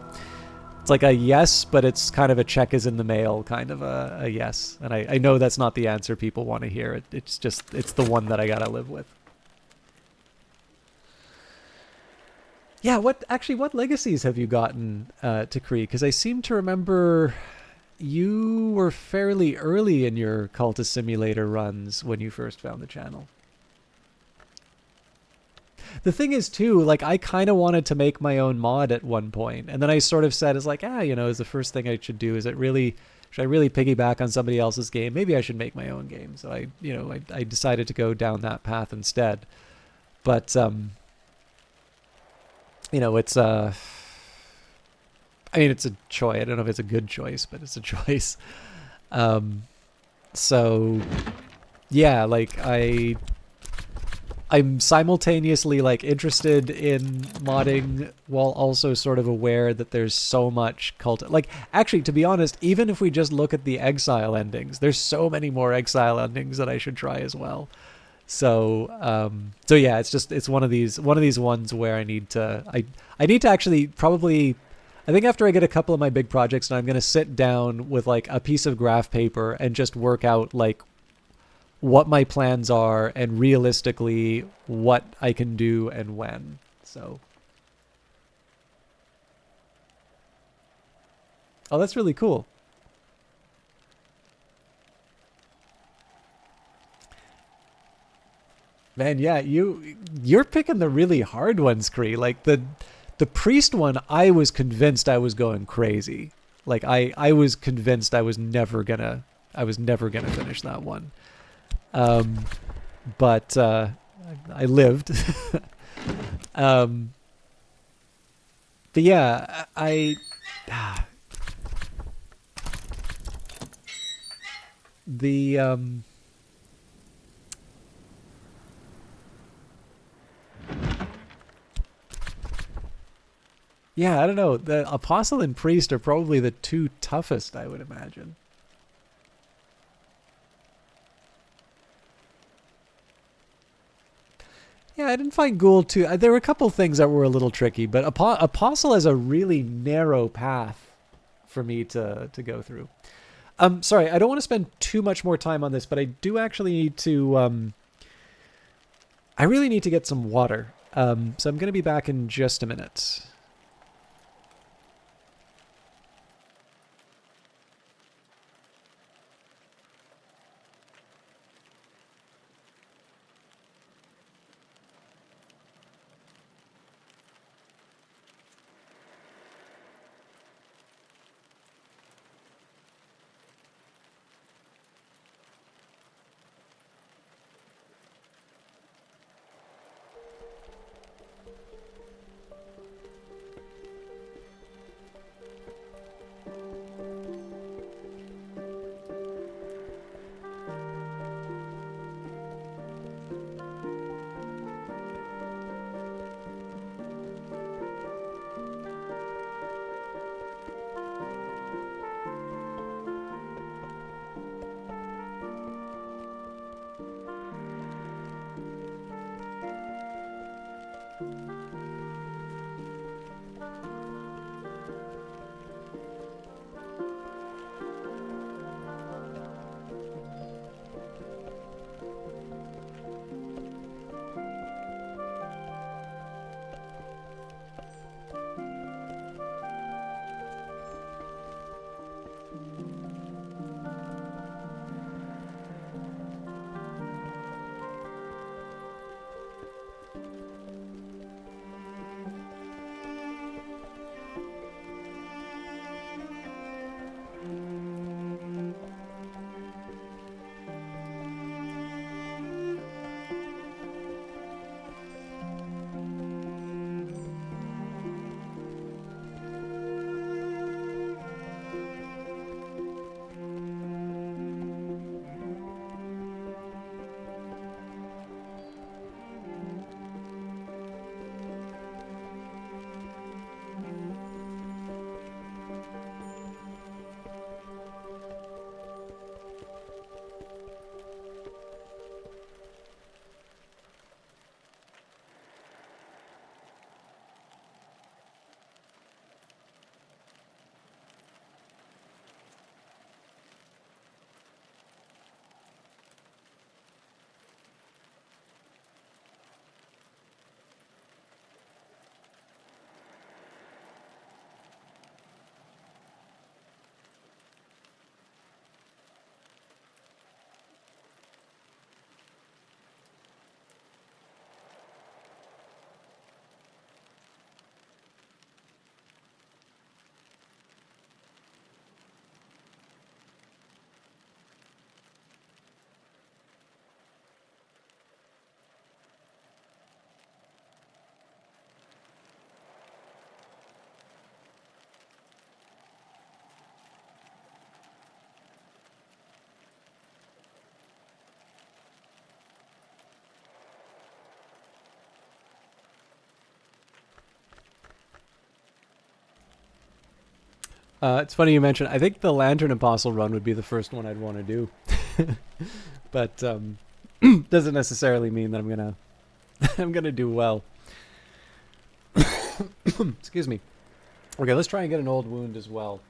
it's like a yes, but it's kind of a check is in the mail kind of a yes. And I know that's not the answer people want to hear. It's the one that I got to live with. Yeah, what legacies have you gotten to Kree? Because I seem to remember you were fairly early in your Cultist Simulator runs when you first found the channel. The thing is, too, like, I kind of wanted to make my own mod at one point, and then I sort of said, "Is like, is the first thing I should do? Should I really piggyback on somebody else's game? Maybe I should make my own game." So I decided to go down that path instead. But it's I mean, it's a choice. I don't know if it's a good choice, but it's a choice. So yeah, like I'm simultaneously like interested in modding while also sort of aware that there's so much like, actually, to be honest, even if we just look at the Exile endings, there's so many more Exile endings that I should try as well. So yeah, it's one of these ones where I need to actually probably, I think after I get a couple of my big projects, and I'm going to sit down with like a piece of graph paper and just work out like what my plans are and realistically what I can do and when. So, oh, that's really cool. Man, yeah, you're picking the really hard ones, Kree. Like the priest one, I was convinced I was going crazy. Like I was convinced I was never gonna finish that one. Um, but I lived. um, but yeah, the yeah, I don't know. The apostle and priest are probably the two toughest, I would imagine. Yeah, I didn't find Gould too. There were a couple things that were a little tricky, but Apostle has a really narrow path for me to go through. Sorry, I don't want to spend too much more time on this, but I do actually need to. I really need to get some water. So I'm going to be back in just a minute. It's funny you mentioned. I think the Lantern Apostle run would be the first one I'd want to do, but doesn't necessarily mean that I'm gonna I'm gonna do well. Excuse me. Okay, let's try and get an old wound as well.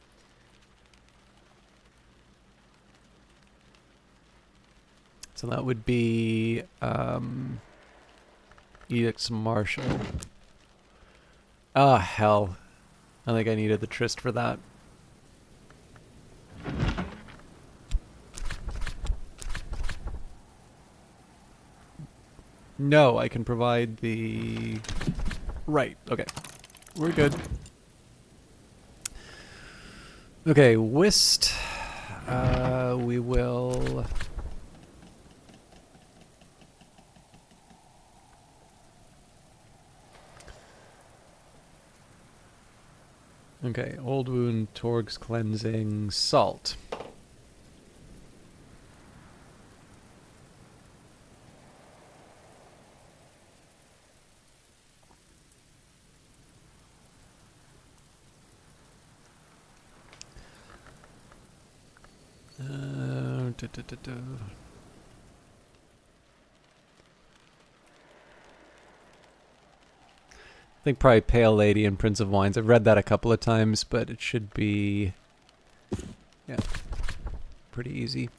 So that would be Edicts Martial. Ah, hell. I think I needed the Trist for that. No, I can provide the... Right, okay. We're good. Okay, Whist. We will... Okay, Old Wound, Torg's Cleansing, Salt. I think probably Pale Lady and Prince of Wines. I've read that a couple of times, but it should be, yeah, pretty easy.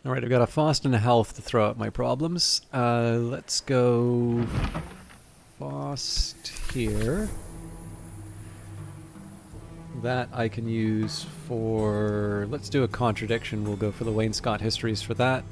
All right, I've got a Faust and a Health to throw at my problems. Let's go Faust here. That I can use for... Let's do a Contradiction. We'll go for the Wainscot Histories for that.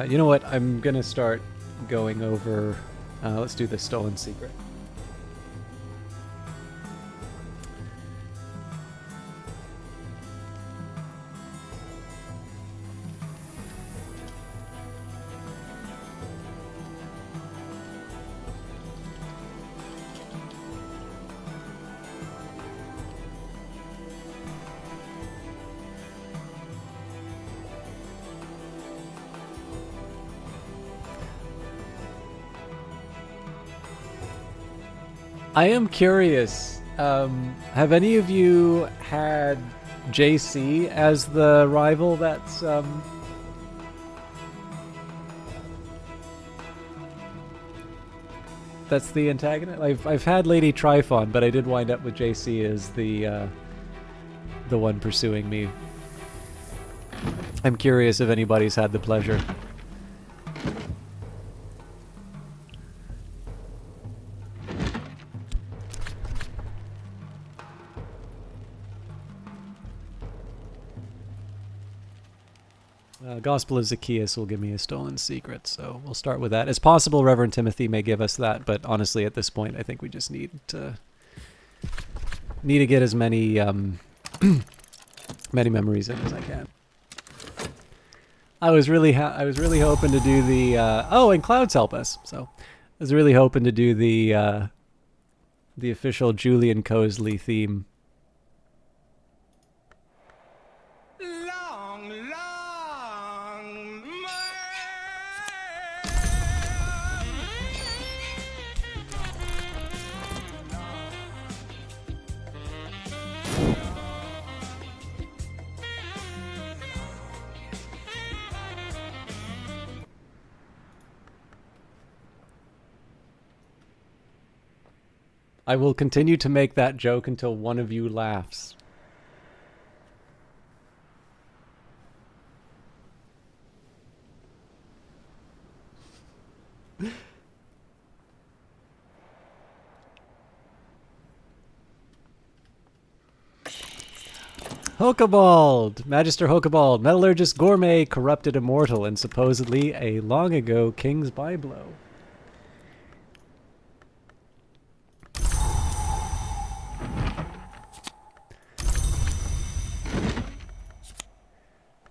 You know what? I'm going to start going over... let's do the Stolen Secret. I am curious, have any of you had JC as the rival that's, that's the antagonist? I've had Lady Tryphon, but I did wind up with JC as the one pursuing me. I'm curious if anybody's had the pleasure. Gospel of Zacchaeus will give me a Stolen Secret, so we'll start with that. It's possible Reverend Timothy may give us that, but honestly, at this point, I think we just need to get as many many memories in as I can. I was really hoping to do the oh, and Clouds help us. So I was really hoping to do the official Julian Cosley theme. I will continue to make that joke until one of you laughs. Hokabald! Magister Hokabald, metallurgist gourmet, corrupted immortal, and supposedly a long ago king's byblow.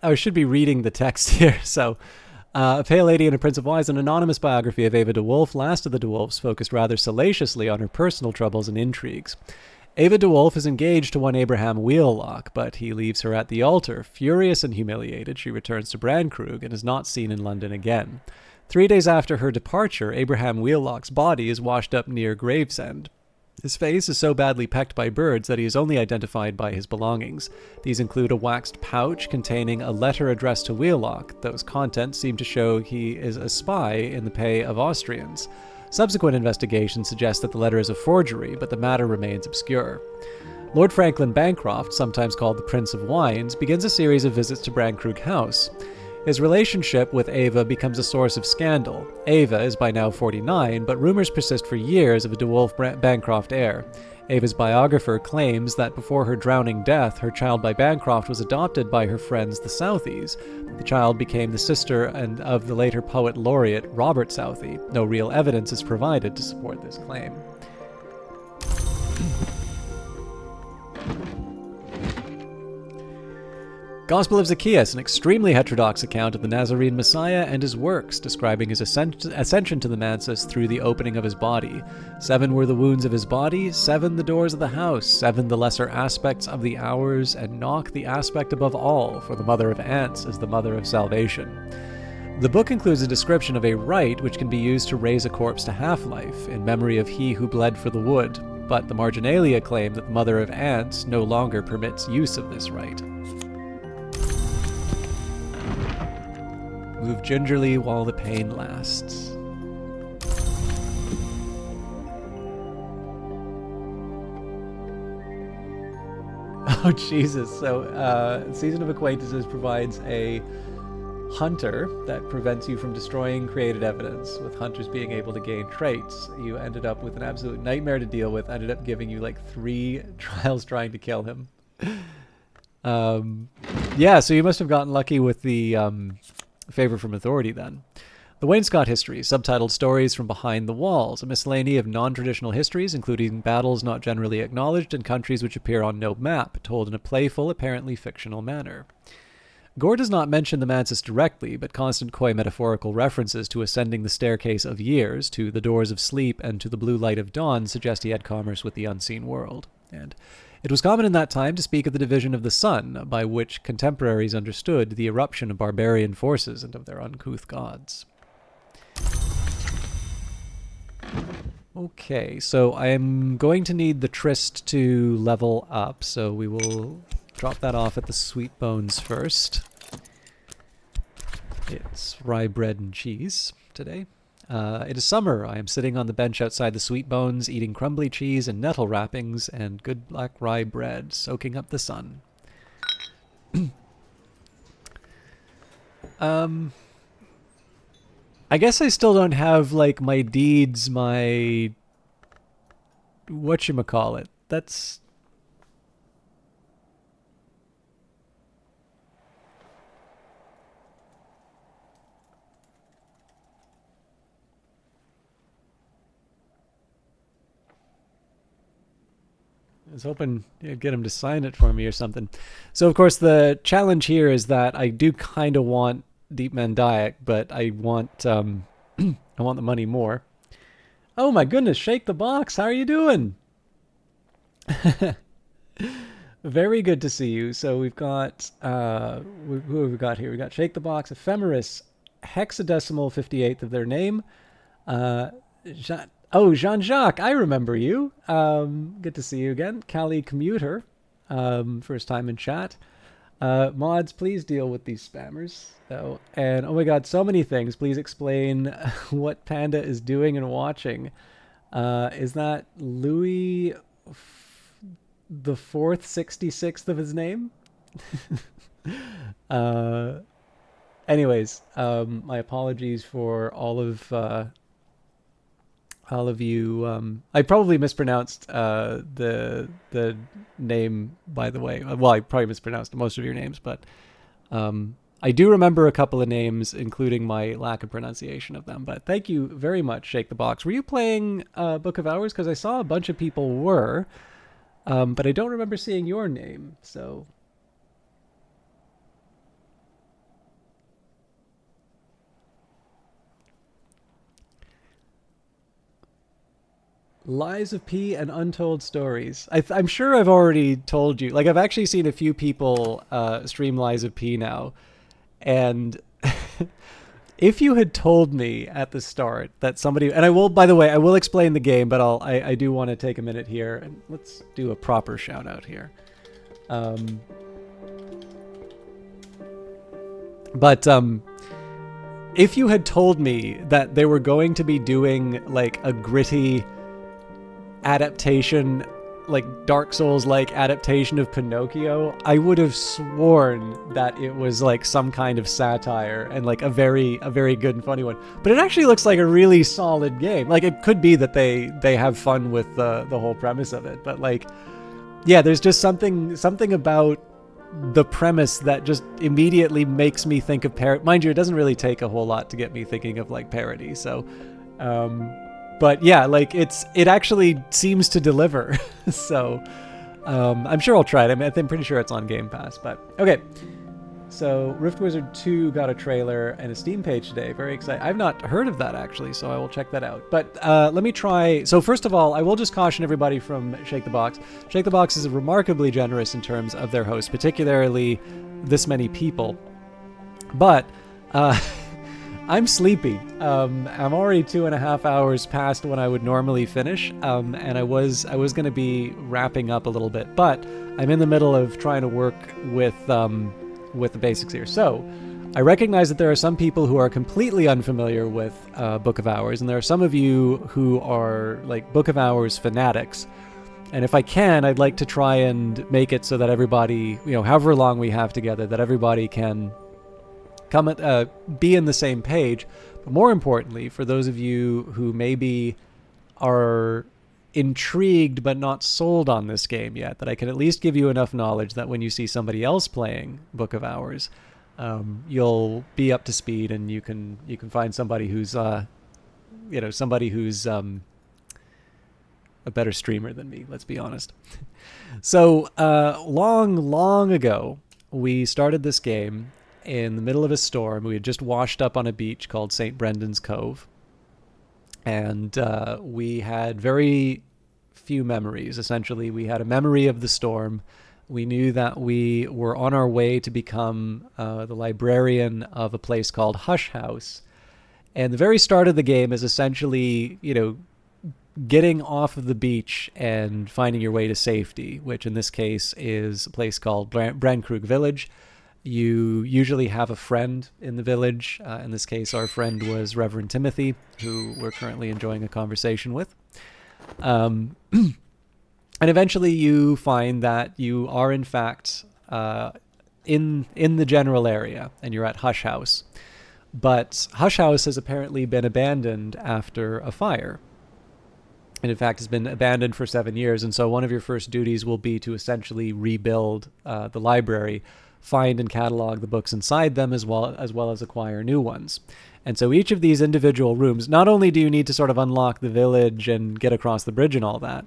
I should be reading the text here, so A Pale Lady and a Prince of Wise, an anonymous biography of Ava DeWolf, last of the DeWolfs, focused rather salaciously on her personal troubles and intrigues. Ava DeWolf is engaged to one Abraham Wheelock, but he leaves her at the altar. Furious and humiliated, she returns to Brandkrug and is not seen in London again. 3 days after her departure, Abraham Wheelock's body is washed up near Gravesend. His face is so badly pecked by birds that he is only identified by his belongings. These include a waxed pouch containing a letter addressed to Wheelock. Those contents seem to show he is a spy in the pay of Austrians. Subsequent investigation suggests that the letter is a forgery, but the matter remains obscure. Lord Franklin Bancroft, sometimes called the Prince of Wines, begins a series of visits to Brandkrug House. His relationship with Ava becomes a source of scandal. Ava is by now 49, but rumors persist for years of a DeWolf-Bancroft heir. Ava's biographer claims that before her drowning death, her child by Bancroft was adopted by her friends the Southies. The child became the sister of the later poet laureate Robert Southey. No real evidence is provided to support this claim. Gospel of Zacchaeus, an extremely heterodox account of the Nazarene Messiah and his works, describing his ascension to the mansus through the opening of his body. 7 were the wounds of his body, 7 the doors of the house, 7 the lesser aspects of the hours, and knock the aspect above all, for the mother of ants is the mother of salvation. The book includes a description of a rite which can be used to raise a corpse to half-life, in memory of he who bled for the wood, but the marginalia claim that the mother of ants no longer permits use of this rite. Move gingerly while the pain lasts. Oh, Jesus. So, Season of Acquaintances provides a hunter that prevents you from destroying created evidence, with hunters being able to gain traits. You ended up with an absolute nightmare to deal with, ended up giving you like 3 trials trying to kill him. Yeah, so you must have gotten lucky with the favor from authority then. The Wainscot History, subtitled Stories from Behind the Walls, a miscellany of non-traditional histories, including battles not generally acknowledged and countries which appear on no map, told in a playful, apparently fictional manner. Gore does not mention the mansus directly, but constant coy metaphorical references to ascending the staircase of years, to the doors of sleep, and to the blue light of dawn suggest he had commerce with the unseen world. And it was common in that time to speak of the division of the sun, by which contemporaries understood the eruption of barbarian forces and of their uncouth gods. Okay, so I am going to need the Tryst to level up, so we will drop that off at the Sweet Bones first. It's rye bread and cheese today. It is summer. I am sitting on the bench outside the Sweet Bones, eating crumbly cheese and nettle wrappings and good black rye bread, soaking up the sun. I guess I still don't have, like, my deeds, my... whatchamacallit. That's... I was hoping you'd get him to sign it for me or something. So, of course, the challenge here is that I do kind of want Deep Mandiac, but I want I want the money more. Oh my goodness, Shake the Box, how are you doing? Very good to see you. So we've got who have we got here? We got Shake the Box, Ephemeris, hexadecimal 58th of their name. Jean-Jacques, I remember you. Good to see you again. Cali Commuter, first time in chat. Mods, please deal with these spammers. And oh my god, so many things. Please explain what Panda is doing and watching. Is that Louis the 4th, 66th of his name? Anyways, my apologies for all of you. I probably mispronounced the name, by the way. Well, I probably mispronounced most of your names, but I do remember a couple of names, including my lack of pronunciation of them. But thank you very much, Shake the Box. Were you playing Book of Hours? Because I saw a bunch of people were, but I don't remember seeing your name. So... Lies of P and Untold Stories. I'm sure I've already told you. Like, I've actually seen a few people stream Lies of P now, and if you had told me at the start that somebody, and I will, by the way, I will explain the game, but I do want to take a minute here and let's do a proper shout out here. But if you had told me that they were going to be doing like a gritty adaptation, like Dark Souls-like adaptation of Pinocchio, I would have sworn that it was like some kind of satire and like a very good and funny one. But it actually looks like a really solid game. Like, it could be that they have fun with the whole premise of it, but like, yeah, there's just something about the premise that just immediately makes me think of parody. Mind you, it doesn't really take a whole lot to get me thinking of like parody. So, but yeah, like it actually seems to deliver. So, I'm sure I'll try it. I'm pretty sure it's on Game Pass. But okay, so Rift Wizard 2 got a trailer and a Steam page today. Very excited. I've not heard of that actually, so I will check that out. But let me try. So first of all, I will just caution everybody from Shake the Box. Shake the Box is remarkably generous in terms of their hosts, particularly this many people. But I'm sleepy. I'm already 2.5 hours past when I would normally finish, and I was going to be wrapping up a little bit, but I'm in the middle of trying to work with the basics here. So I recognize that there are some people who are completely unfamiliar with Book of Hours, and there are some of you who are like Book of Hours fanatics. And if I can, I'd like to try and make it so that everybody, however long we have together, that everybody can come be in the same page. But more importantly, for those of you who maybe are intrigued but not sold on this game yet, that I can at least give you enough knowledge that when you see somebody else playing Book of Hours, you'll be up to speed, and you can find somebody who's a better streamer than me, let's be honest. So long ago, we started this game in the middle of a storm. We had just washed up on a beach called St. Brendan's Cove, and we had very few memories. Essentially, we had a memory of the storm. We knew that we were on our way to become the librarian of a place called Hush House. And the very start of the game is essentially, getting off of the beach and finding your way to safety, which in this case is a place called Brandkrug Village. You usually have a friend in the village. In this case, our friend was Reverend Timothy, who we're currently enjoying a conversation with. And eventually you find that you are, in fact, in the general area, and you're at Hush House. But Hush House has apparently been abandoned after a fire. And in fact, has been abandoned for 7 years. And so one of your first duties will be to essentially rebuild the library, find and catalog the books inside them, as well as acquire new ones. And so each of these individual rooms, not only do you need to sort of unlock the village and get across the bridge and all that,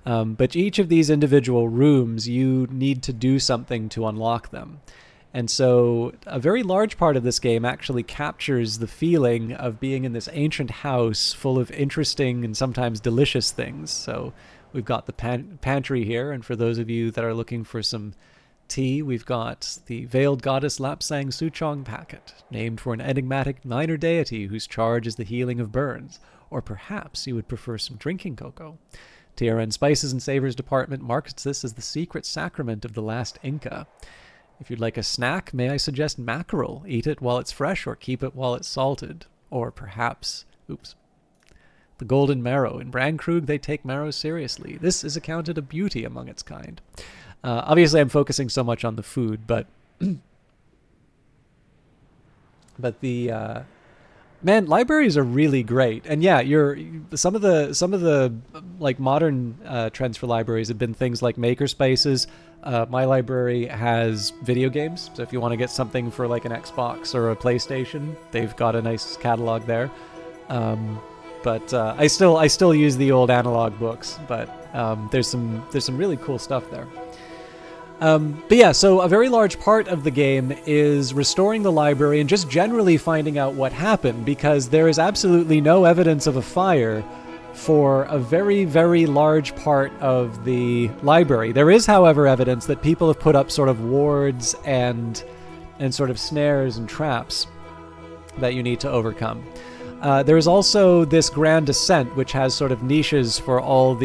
but each of these individual rooms, you need to do something to unlock them. And so a very large part of this game actually captures the feeling of being in this ancient house full of interesting and sometimes delicious things. So we've got the pantry here, and for those of you that are looking for some tea, we've got the Veiled Goddess Lapsang Suchong packet, named for an enigmatic minor deity whose charge is the healing of burns. Or perhaps you would prefer some drinking cocoa. TRN Spices and Savors Department markets this as the secret sacrament of the last Inca. If you'd like a snack, may I suggest mackerel? Eat it while it's fresh or keep it while it's salted. Or perhaps, the golden marrow. In Brandkrug, they take marrow seriously. This is accounted a beauty among its kind. Obviously, I'm focusing so much on the food, but the man, libraries are really great. And yeah, some of the like modern trends for libraries have been things like makerspaces. My library has video games, so if you want to get something for like an Xbox or a PlayStation, they've got a nice catalog there. But I still use the old analog books, but there's some really cool stuff there. But yeah, so a very large part of the game is restoring the library and just generally finding out what happened, because there is absolutely no evidence of a fire for a very, very large part of the library. There is, however, evidence that people have put up sort of wards and sort of snares and traps that you need to overcome. There is also this Grand Ascent, which has sort of niches for all of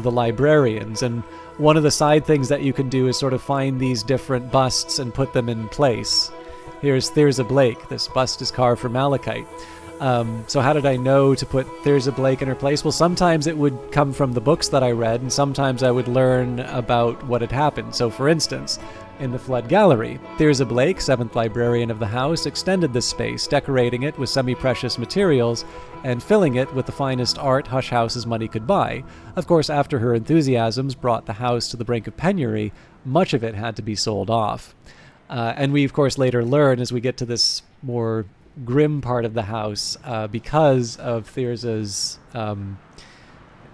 the librarians, and one of the side things that you can do is sort of find these different busts and put them in place. Here's Thyrza Blake. This bust is carved from malachite. So how did I know to put Thyrza Blake in her place? Well, sometimes it would come from the books that I read, and sometimes I would learn about what had happened. So, for instance, in the Flood Gallery, Thyrza Blake, 7th librarian of the house, extended this space, decorating it with semi-precious materials and filling it with the finest art Hush House's money could buy. Of course, after her enthusiasms brought the house to the brink of penury, much of it had to be sold off. And we, of course, later learn as we get to this more grim part of the house, because of Thyrza's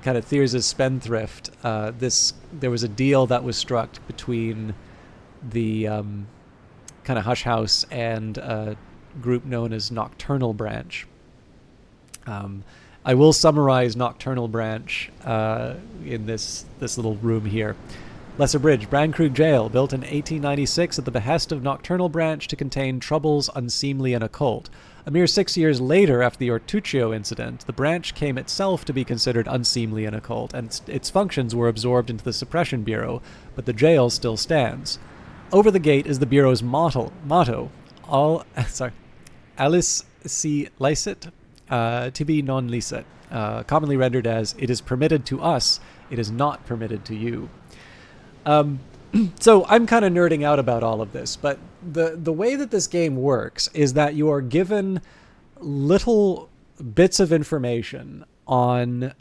Thyrza's spendthrift. There was a deal that was struck between the kind of Hush House and a group known as Nocturnal Branch. I will summarize Nocturnal Branch in this little room here. Lesser Bridge, Brandkrug Jail, built in 1896 at the behest of Nocturnal Branch to contain troubles unseemly and occult. A mere 6 years later, after the Ortuccio incident, the branch came itself to be considered unseemly and occult, and its functions were absorbed into the Suppression Bureau, but the jail still stands. Over the gate is the Bureau's motto, Alice si licet, tibi non licet, commonly rendered as, it is permitted to us, it is not permitted to you. So I'm kind of nerding out about all of this, but the way that this game works is that you are given little bits of information on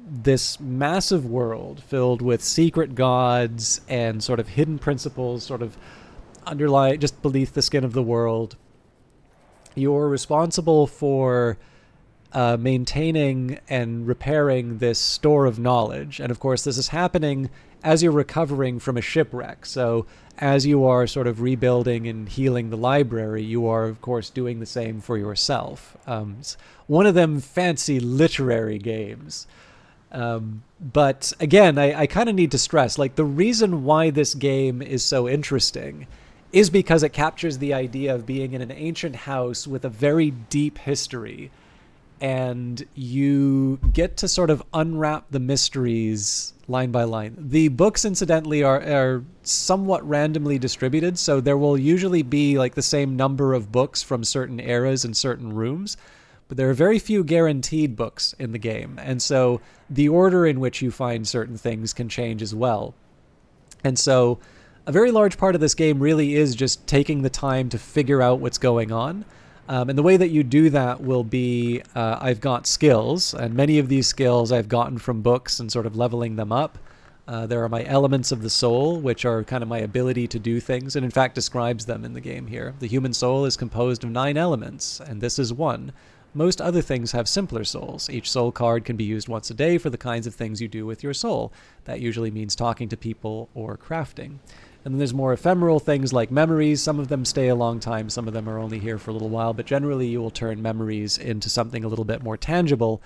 this massive world filled with secret gods and sort of hidden principles sort of underlie just beneath the skin of the world. You're responsible for maintaining and repairing this store of knowledge. And of course, this is happening as you're recovering from a shipwreck. So as you are sort of rebuilding and healing the library, you are, of course, doing the same for yourself. It's one of them fancy literary games. But again, I kind of need to stress, like, the reason why this game is so interesting is because it captures the idea of being in an ancient house with a very deep history, and you get to sort of unwrap the mysteries line by line. The books, incidentally, are somewhat randomly distributed, so there will usually be like the same number of books from certain eras and certain rooms, but there are very few guaranteed books in the game, and so the order in which you find certain things can change as well. And so a very large part of this game really is just taking the time to figure out what's going on. And the way that you do that will be, I've got skills, and many of these skills I've gotten from books and sort of leveling them up. There are my elements of the soul, which are kind of my ability to do things, and in fact describes them in the game here. The human soul is composed of 9 elements, and this is one. Most other things have simpler souls. Each soul card can be used once a day for the kinds of things you do with your soul. That usually means talking to people or crafting. And then there's more ephemeral things like memories. Some of them stay a long time, some of them are only here for a little while, but generally you will turn memories into something a little bit more tangible,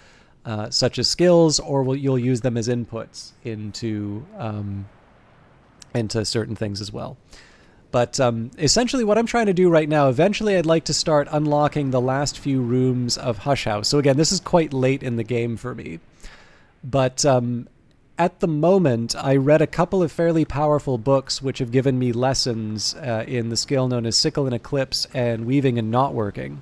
such as skills, or you'll use them as inputs into certain things as well. But essentially what I'm trying to do right now, eventually I'd like to start unlocking the last few rooms of Hush House. So again, this is quite late in the game for me. But at the moment, I read a couple of fairly powerful books which have given me lessons in the skill known as Sickle and Eclipse and Weaving and Knotworking.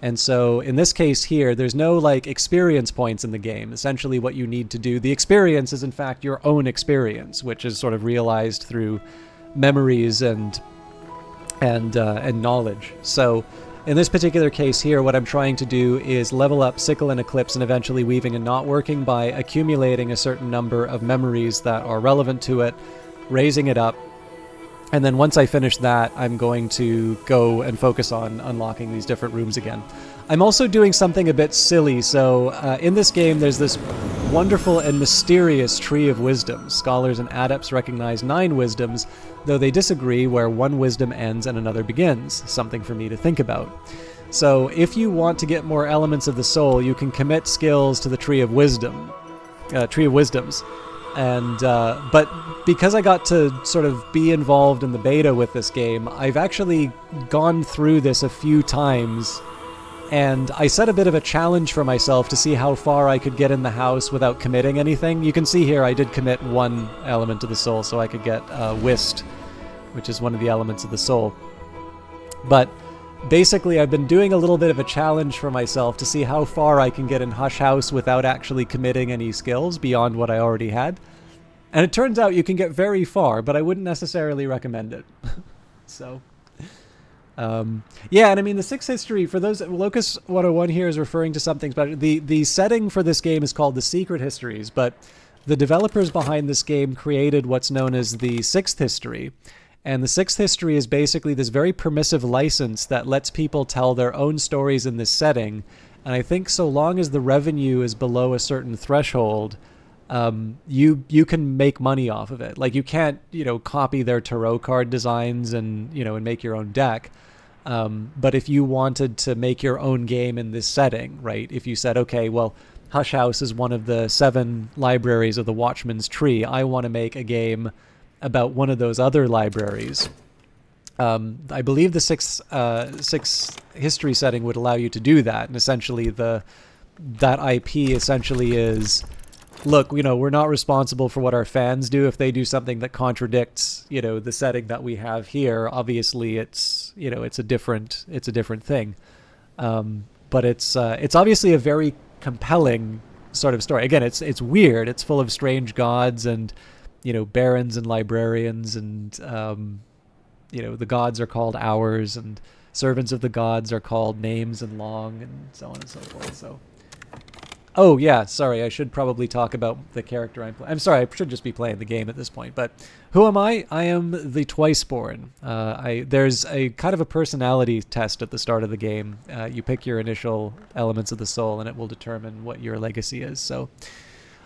And so in this case here, there's no like experience points in the game. Essentially what you need to do, the experience is in fact your own experience, which is sort of realized through memories and knowledge. So in this particular case here, what I'm trying to do is level up Sickle and Eclipse and eventually Weaving and Knotworking by accumulating a certain number of memories that are relevant to it, raising it up, and then once I finish that, I'm going to go and focus on unlocking these different rooms again. I'm also doing something a bit silly. So in this game, there's this wonderful and mysterious tree of wisdoms. Scholars and adepts recognize 9 wisdoms, though they disagree where one wisdom ends and another begins, something for me to think about. So if you want to get more elements of the soul, you can commit skills to the Tree of Wisdoms, and but because I got to sort of be involved in the beta with this game, I've actually gone through this a few times, and I set a bit of a challenge for myself to see how far I could get in the house without committing anything. You can see here I did commit one element of the soul, so I could get Whist, which is one of the elements of the soul. But basically, I've been doing a little bit of a challenge for myself to see how far I can get in Hush House without actually committing any skills beyond what I already had. And it turns out you can get very far, but I wouldn't necessarily recommend it. So, yeah, and I mean, the Sixth History, for those, Locus 101 here is referring to something special. The setting for this game is called the Secret Histories, but the developers behind this game created what's known as the Sixth History. And the Sixth History is basically this very permissive license that lets people tell their own stories in this setting. And I think so long as the revenue is below a certain threshold, you can make money off of it. Like, you can't, copy their tarot card designs and make your own deck. But if you wanted to make your own game in this setting, right? If you said, okay, well, Hush House is one of the 7 libraries of the Watchman's Tree. I want to make a game about one of those other libraries. I believe the sixth history setting would allow you to do that, and essentially that IP essentially is, look, we're not responsible for what our fans do. If they do something that contradicts, the setting that we have here, obviously it's a different thing. But it's obviously a very compelling sort of story. Again, it's weird. It's full of strange gods and barons and librarians, and the gods are called hours, and servants of the gods are called names and long, and so on and so forth. So, oh yeah, sorry, I should probably talk about the character I'm playing. I'm sorry, I should just be playing the game at this point. But who am I? I am the Twiceborn. There's a kind of a personality test at the start of the game. You pick your initial elements of the soul, and it will determine what your legacy is. So,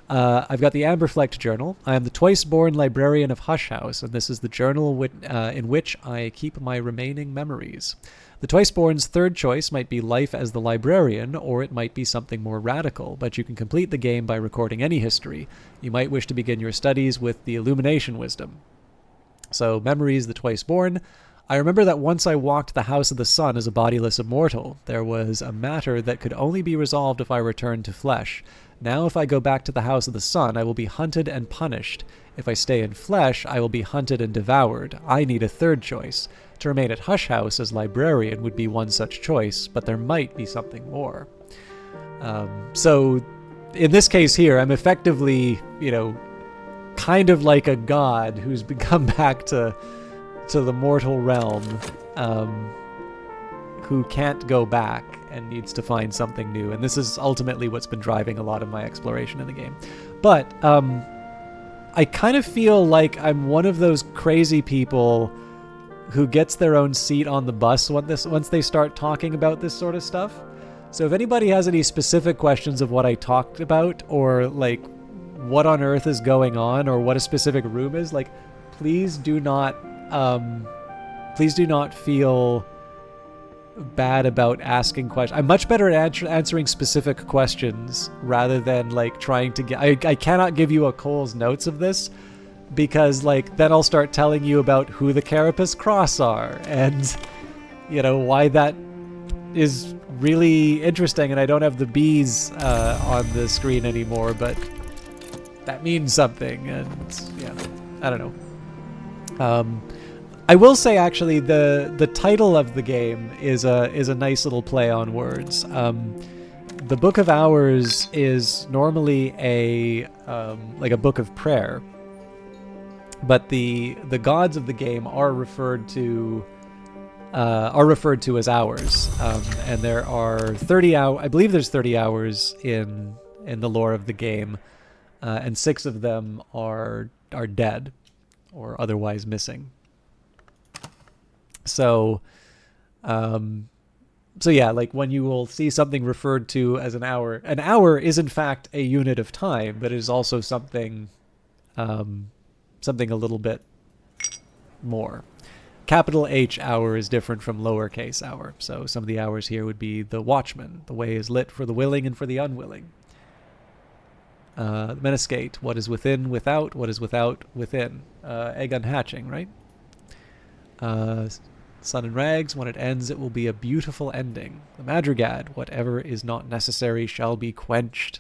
I've got the Amberflecked Journal. I am the Twiceborn Librarian of Hush House, and this is the journal in which I keep my remaining memories. The Twiceborn's third choice might be life as the librarian, or it might be something more radical, but you can complete the game by recording any history. You might wish to begin your studies with the Illumination Wisdom. So, memories, the Twiceborn. I remember that once I walked the House of the Sun as a bodiless immortal. There was a matter that could only be resolved if I returned to flesh. Now if I go back to the House of the Sun, I will be hunted and punished. If I stay in flesh, I will be hunted and devoured. I need a third choice. To remain at Hush House as librarian would be one such choice, but there might be something more. So, in this case here, I'm effectively, kind of like a god who's come back to the mortal realm, who can't go back and needs to find something new. And this is ultimately what's been driving a lot of my exploration in the game. But I kind of feel like I'm one of those crazy people who gets their own seat on the bus once they start talking about this sort of stuff. So if anybody has any specific questions of what I talked about, or like what on earth is going on, or what a specific room is, like, please do not feel bad about asking questions. I'm much better at answering specific questions rather than like trying to get. I cannot give you a Cole's notes of this, because like then I'll start telling you about who the Carapace Cross are and why that is really interesting. And I don't have the bees on the screen anymore, but that means something. And yeah, I don't know. I will say, actually, the title of the game is a nice little play on words. The Book of Hours is normally a book of prayer, but the gods of the game are referred to as hours, and there are 30 hours. I believe there's 30 hours in the lore of the game, and 6 of them are dead or otherwise missing. So yeah, like when you will see something referred to as an hour is in fact a unit of time, but it is also something a little bit more. capital H hour is different from lowercase hour. So some of the hours here would be the watchman. The way is lit for the willing and for the unwilling. Meniscate, what is within, without, what is without, within. Egg unhatching, right? Sun and rags, when it ends, it will be a beautiful ending. The madrigad, whatever is not necessary shall be quenched.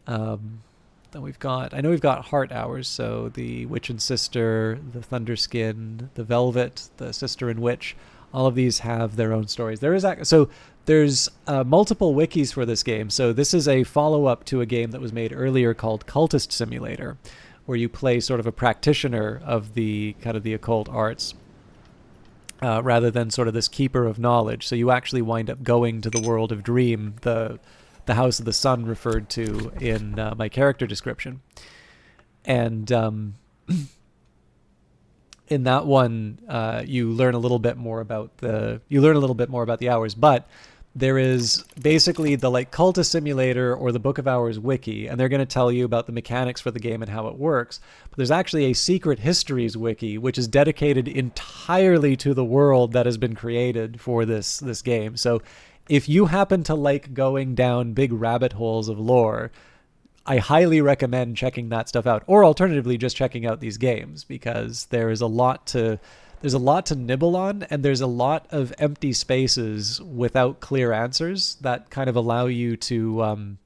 Then we've got, I know we've got heart hours, so the witch and sister, the thunderskin, the velvet, the sister and witch, all of these have their own stories. There's multiple wikis for this game. So this is a follow-up to a game that was made earlier called Cultist Simulator, where you play sort of a practitioner of the kind of the occult arts, rather than sort of this keeper of knowledge. So you actually wind up going to the world of Dream, the House of the Sun referred to in my character description. And in that one, you learn a little bit more about the hours, but there is basically the like Cultist Simulator or the Book of Hours wiki, and they're going to tell you about the mechanics for the game and how it works. But there's actually a Secret Histories wiki, which is dedicated entirely to the world that has been created for this game. So if you happen to like going down big rabbit holes of lore, I highly recommend checking that stuff out, or alternatively just checking out these games, because there's a lot to nibble on, and there's a lot of empty spaces without clear answers that kind of allow you to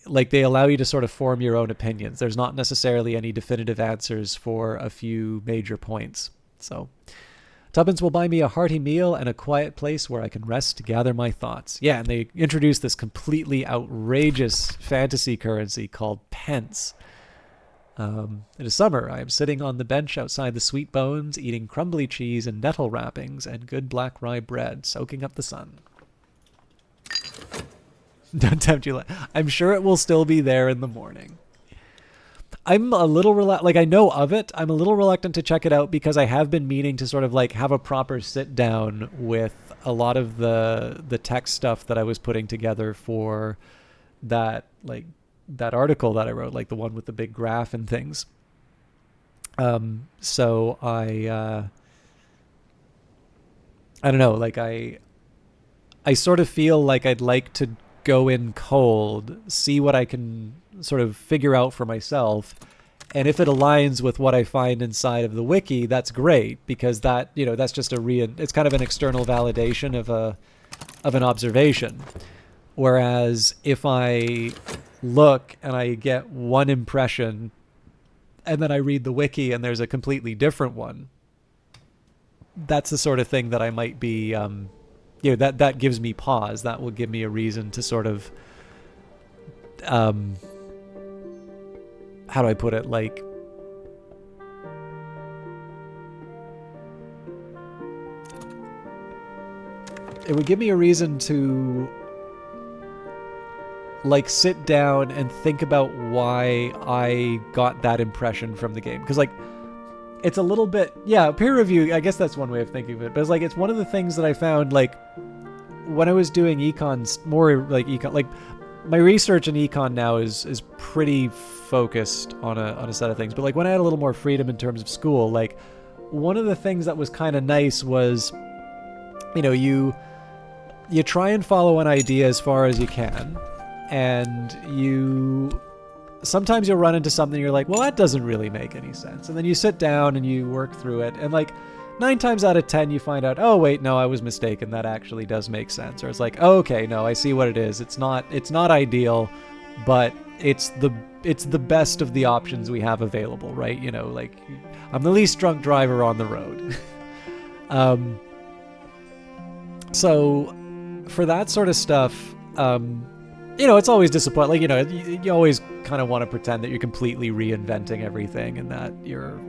they allow you to sort of form your own opinions. There's not necessarily any definitive answers for a few major points. So Tuppence will buy me a hearty meal and a quiet place where I can rest to gather my thoughts. Yeah, and they introduced this completely outrageous fantasy currency called pence. It is summer. I am sitting on the bench outside the Sweet Bones, eating crumbly cheese and nettle wrappings and good black rye bread, soaking up the sun. Don't tempt you. I'm sure it will still be there in the morning. I'm a little I know of it. I'm a little reluctant to check it out because I have been meaning to sort of like have a proper sit down with a lot of the tech stuff that I was putting together for that article that I wrote, like the one with the big graph and things. So I don't know, like I sort of feel like I'd like to go in cold, see what I can sort of figure out for myself. And if it aligns with what I find inside of the wiki, that's great, because that, that's just it's kind of an external validation of an observation. Whereas if I look and I get one impression and then I read the wiki and there's a completely different one, that's the sort of thing that I might be, that gives me pause. That will give me a reason to sort of, how do I put it? Like, it would give me a reason to like sit down and think about why I got that impression from the game. Because like, it's a little bit, peer review, I guess that's one way of thinking of it. But it's like, it's one of the things that I found, like, when I was doing my research in econ now is pretty focused on a set of things. But like when I had a little more freedom in terms of school, like one of the things that was kind of nice was, you try and follow an idea as far as you can, and sometimes you'll run into something you're like, well, that doesn't really make any sense. And then you sit down and you work through it, and like 9 times out of 10 you find out, oh wait, no, I was mistaken, that actually does make sense. Or it's like, oh, okay, no, I see what it is. It's not ideal, but it's the best of the options we have available, right? Like, I'm the least drunk driver on the road. So for that sort of stuff, it's always disappointing. Like, you always kind of want to pretend that you're completely reinventing everything, and that you're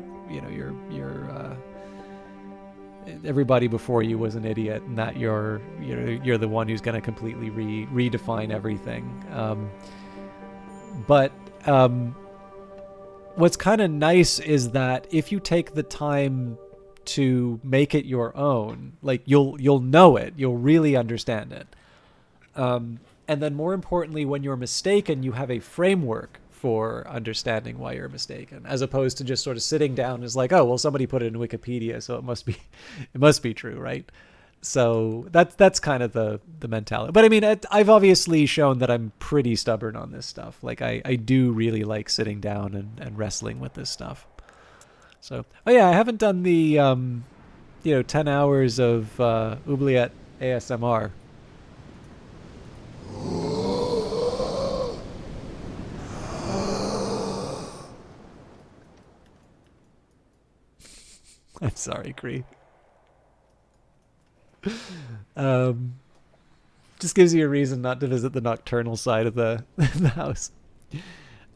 everybody before you was an idiot, and that you're the one who's going to completely redefine everything. But what's kind of nice is that if you take the time to make it your own, like you'll know it, you'll really understand it. And then more importantly, when you're mistaken, you have a framework for understanding why you're mistaken, as opposed to just sort of sitting down as like, oh, well, somebody put it in Wikipedia, so it must be true, right? So that's kind of the mentality. But I mean, I've obviously shown that I'm pretty stubborn on this stuff. Like I do really like sitting down and wrestling with this stuff. So, oh yeah, I haven't done the 10 hours of Oubliette ASMR. I'm sorry, Cree. Just gives you a reason not to visit the nocturnal side of the house.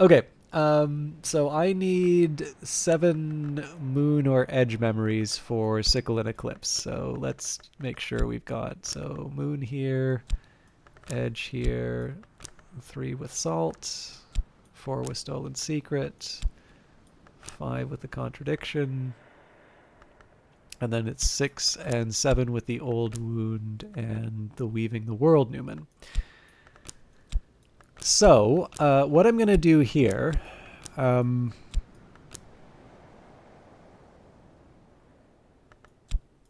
Okay, so I need 7 moon or edge memories for Sickle and Eclipse. So let's make sure we've got, so moon here, edge here, 3 with salt, 4 with stolen secret, 5 with the contradiction, and then it's 6 and 7 with the old wound and the weaving the world Newman. So what I'm going to do here, I'm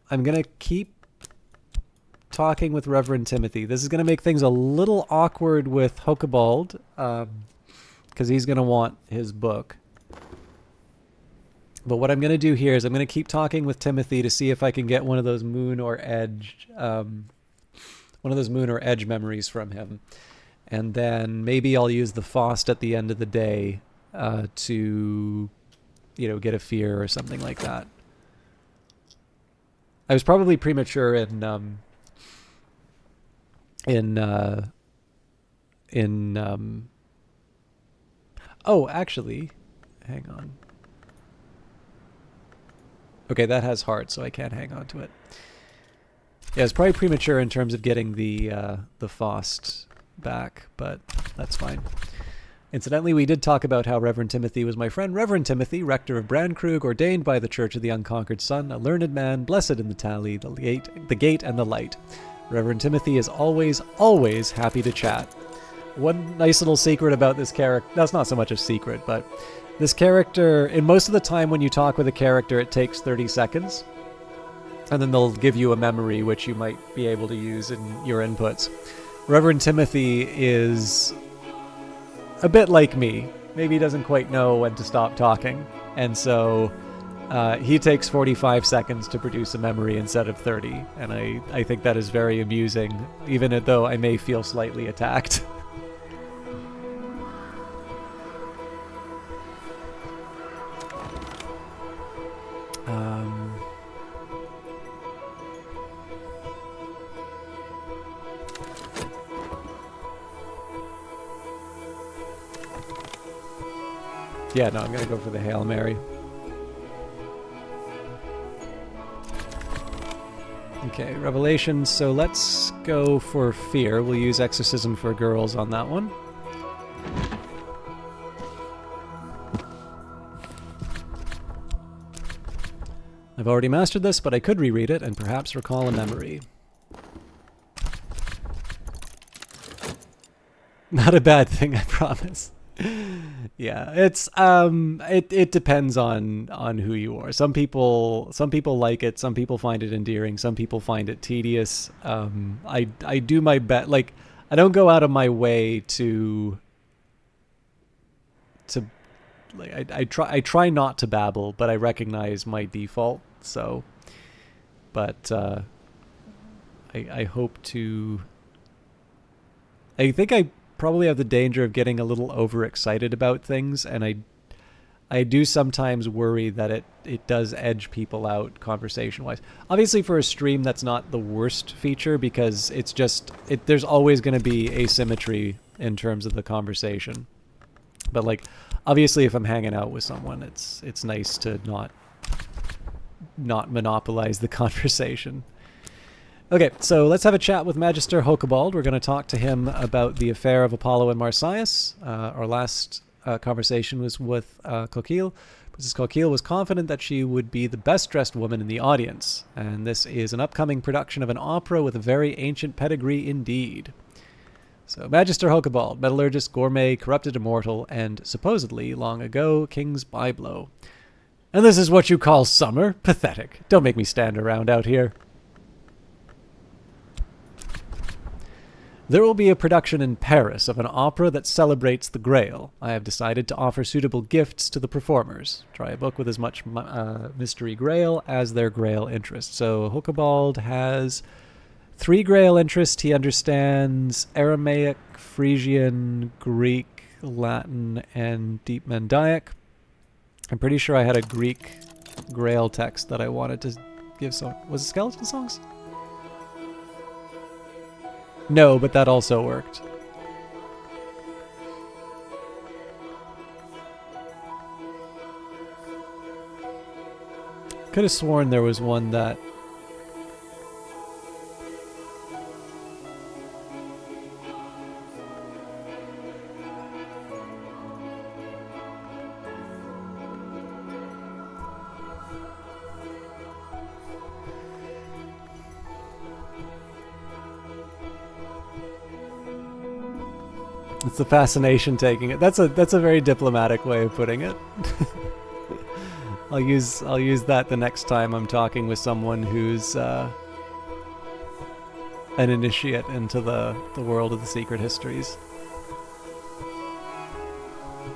going to keep talking with Reverend Timothy. This is going to make things a little awkward with Hokebald, because he's going to want his book. But what I'm going to do here is I'm going to keep talking with Timothy to see if I can get one of those moon or edge memories from him. And then maybe I'll use the Faust at the end of the day to, get a fear or something like that. I was probably premature oh, actually, hang on. Okay, that has heart, so I can't hang on to it. Yeah, it's probably premature in terms of getting the Faust back, but that's fine. Incidentally, we did talk about how Reverend Timothy was my friend. Reverend Timothy, rector of Brandkrug, ordained by the Church of the Unconquered Sun, a learned man, blessed in the tally, the gate and the light. Reverend Timothy is always, always happy to chat. One nice little secret about this character, that's not so much a secret, but this character, in most of the time when you talk with a character, it takes 30 seconds. And then they'll give you a memory which you might be able to use in your inputs. Reverend Timothy is a bit like me. Maybe he doesn't quite know when to stop talking. And so he takes 45 seconds to produce a memory instead of 30. And I think that is very amusing, even though I may feel slightly attacked. Yeah, no, I'm going to go for the Hail Mary. Okay, Revelation. So let's go for Fear. We'll use Exorcism for Girls on that one. I've already mastered this, but I could reread it and perhaps recall a memory. Not a bad thing, I promise. Yeah, it's it depends on who you are. Some people like it, some people find it endearing, some people find it tedious. I do my best. Like, I don't go out of my way to like I try not to babble, but I recognize my default. So, but I hope to. I think I probably have the danger of getting a little overexcited about things, and I do sometimes worry that it does edge people out conversation-wise. Obviously, for a stream, that's not the worst feature, because it's just there's always going to be asymmetry in terms of the conversation. But like, obviously, if I'm hanging out with someone, it's nice to not monopolize the conversation. Okay, so let's have a chat with Magister Hokebald. We're going to talk to him about the affair of Apollo and Marsyas. Our last conversation was with Coquille. Princess Coquille was confident that she would be the best-dressed woman in the audience, and this is an upcoming production of an opera with a very ancient pedigree indeed. So, Magister Hokebald, Metallurgist, Gourmet, Corrupted Immortal, and, supposedly, long ago, King's Byblow. And this is what you call summer? Pathetic. Don't make me stand around out here. There will be a production in Paris of an opera that celebrates the Grail. I have decided to offer suitable gifts to the performers. Try a book with as much mystery Grail as their Grail interest. So Hokebald has 3 Grail interest. He understands Aramaic, Frisian, Greek, Latin, and Deep Mandaic. I'm pretty sure I had a Greek Grail text that I wanted to give some... Was it Skeleton Songs? No, but that also worked. Could have sworn there was one that... It's the fascination taking it. That's a very diplomatic way of putting it. I'll use that the next time I'm talking with someone who's an initiate into the world of the secret histories.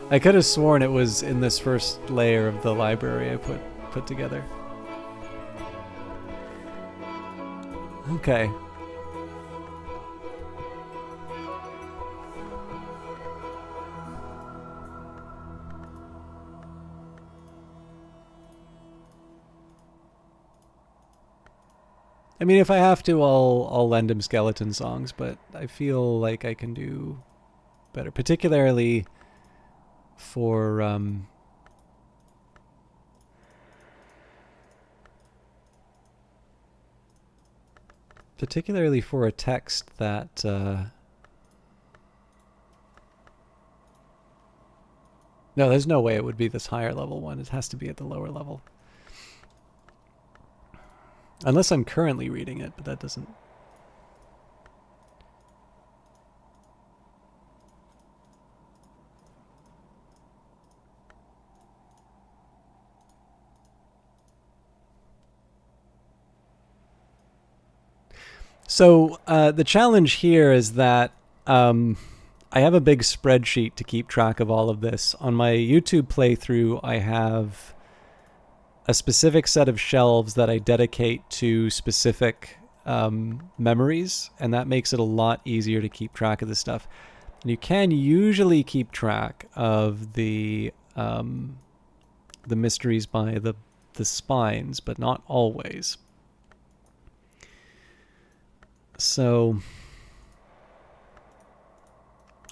I could have sworn it was in this first layer of the library I put together. Okay. I mean, if I have to, I'll lend him Skeleton Songs, but I feel like I can do better, particularly for a text that no, there's no way it would be this higher level one. It has to be at the lower level. Unless I'm currently reading it, but that doesn't... So the challenge here is that I have a big spreadsheet to keep track of all of this. On my YouTube playthrough, I have a specific set of shelves that I dedicate to specific memories, and that makes it a lot easier to keep track of this stuff. And you can usually keep track of the mysteries by the spines, but not always. So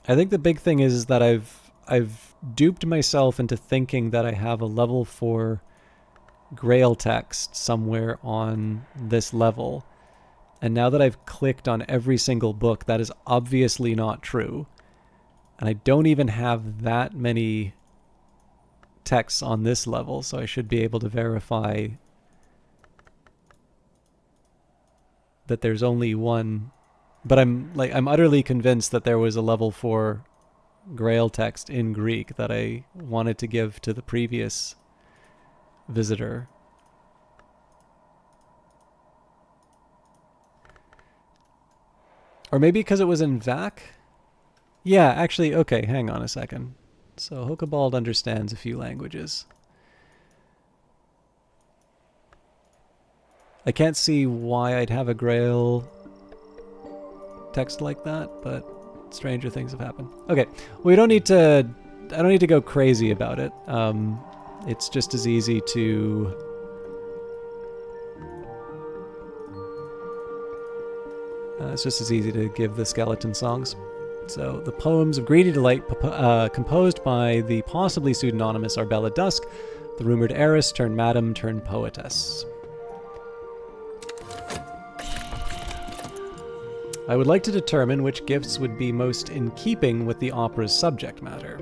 I think the big thing is that I've duped myself into thinking that I have a level 4 Grail text somewhere on this level, and now that I've clicked on every single book, that is obviously not true, and I don't even have that many texts on this level, so I should be able to verify that there's only one. But I'm utterly convinced that there was a level 4 Grail text in Greek that I wanted to give to the previous visitor. Or maybe because it was in VAC? Yeah, actually, okay, hang on a second. So Hokebald understands a few languages. I can't see why I'd have a Grail text like that, but stranger things have happened. Okay, well, I don't need to go crazy about it. It's just as easy to give the Skeleton Songs. So, the poems of Greedy Delight, composed by the possibly pseudonymous Arbella Dusk, the rumored heiress turned madam turned poetess. I would like to determine which gifts would be most in keeping with the opera's subject matter.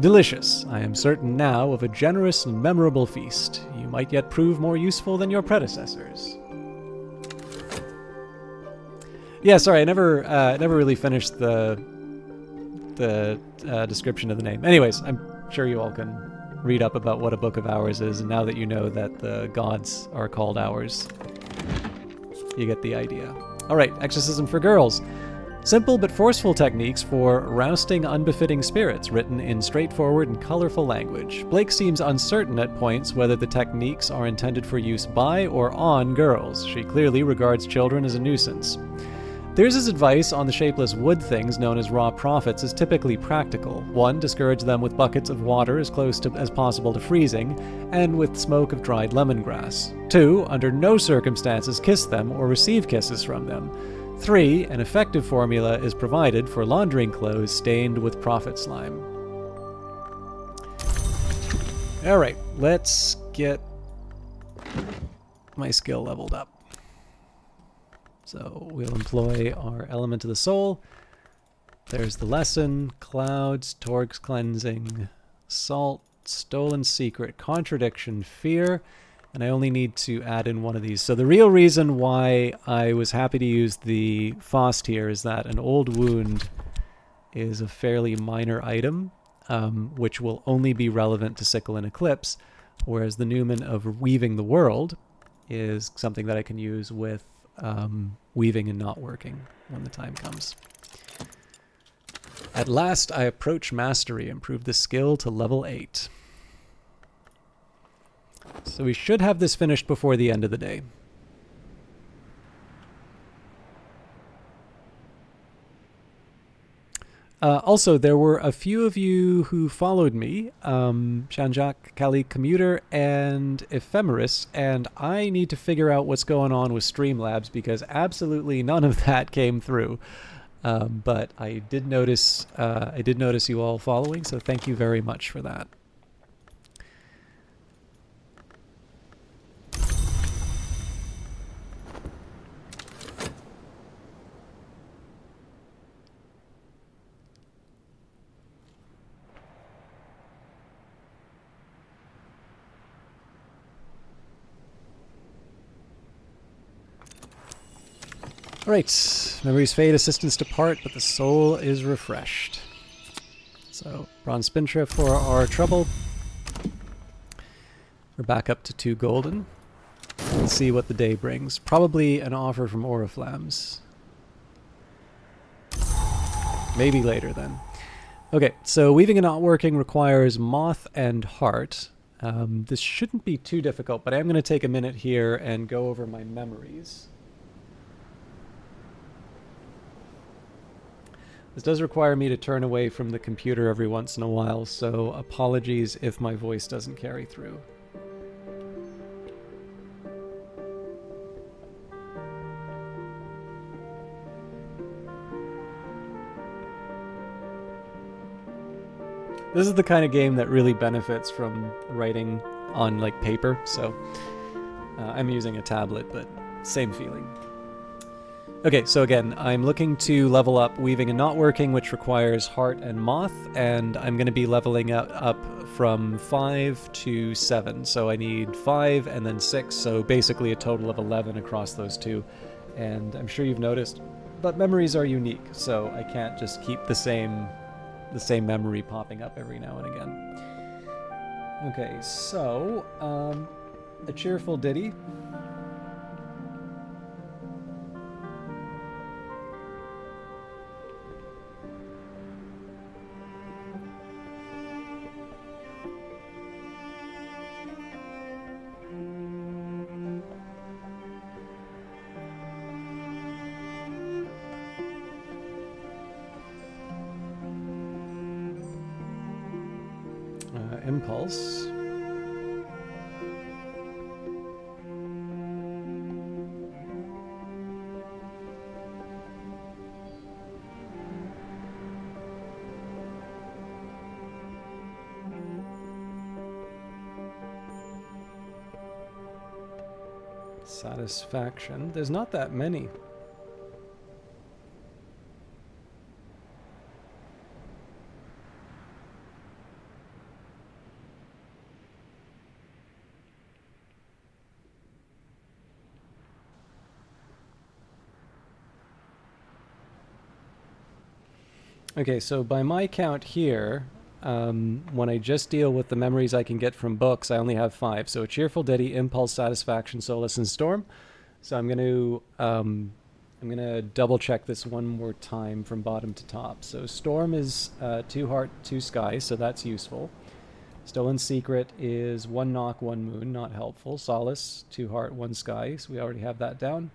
Delicious. I am certain now of a generous and memorable feast. You might yet prove more useful than your predecessors. Yeah, sorry, I never really finished the description of the name. Anyways, I'm sure you all can read up about what a Book of Hours is, and now that you know that the gods are called hours, you get the idea. All right, exorcism for girls. Simple but forceful techniques for rousting unbefitting spirits, written in straightforward and colorful language. Blake seems uncertain at points whether the techniques are intended for use by or on girls. She clearly regards children as a nuisance. Theirs' advice on the shapeless wood things known as raw prophets is typically practical. 1. Discourage them with buckets of water as close as possible to freezing, and with smoke of dried lemongrass. 2. Under no circumstances kiss them or receive kisses from them. 3. An effective formula is provided for laundering clothes stained with prophet slime. Alright, let's get my skill leveled up. So we'll employ our element of the soul. There's the lesson, clouds, Torg's cleansing, salt, stolen secret, contradiction, fear, and I only need to add in one of these. So the real reason why I was happy to use the Faust here is that an old wound is a fairly minor item, which will only be relevant to Sickle and Eclipse, whereas the Newman of Weaving the World is something that I can use with weaving and not working when the time comes. At last I approach mastery, improve the skill to level 8. So we should have this finished before the end of the day. Also, there were a few of you who followed me, Jean-Jacques, Kali Commuter, and Ephemeris, and I need to figure out what's going on with Streamlabs because absolutely none of that came through. But I did notice you all following, so thank you very much for that. Right, memories fade, assistants depart, but the soul is refreshed. So, bronze spindrift for our trouble. We're back up to 2 golden. Let's see what the day brings. Probably an offer from Oriflammes. Maybe later then. Okay, so weaving and not working requires moth and heart. This shouldn't be too difficult, but I'm going to take a minute here and go over my memories. This does require me to turn away from the computer every once in a while, so apologies if my voice doesn't carry through. This is the kind of game that really benefits from writing on like paper, so I'm using a tablet, but same feeling. Okay, so again, I'm looking to level up Weaving and Not Working, which requires Heart and Moth, and I'm going to be leveling up from 5 to 7. So I need 5 and then 6, so basically a total of 11 across those two. And I'm sure you've noticed, but memories are unique, so I can't just keep the same memory popping up every now and again. Okay, so a cheerful ditty. Impulse. Satisfaction. There's not that many. Okay, so by my count here, when I just deal with the memories I can get from books, I only have 5. So Cheerful Ditty, Impulse, Satisfaction, Solace, and Storm. So I'm gonna double check this one more time from bottom to top. So Storm is 2 heart, 2 sky, so that's useful. Stolen Secret is 1 knock, 1 moon, not helpful. Solace, 2 heart, 1 sky, so we already have that down.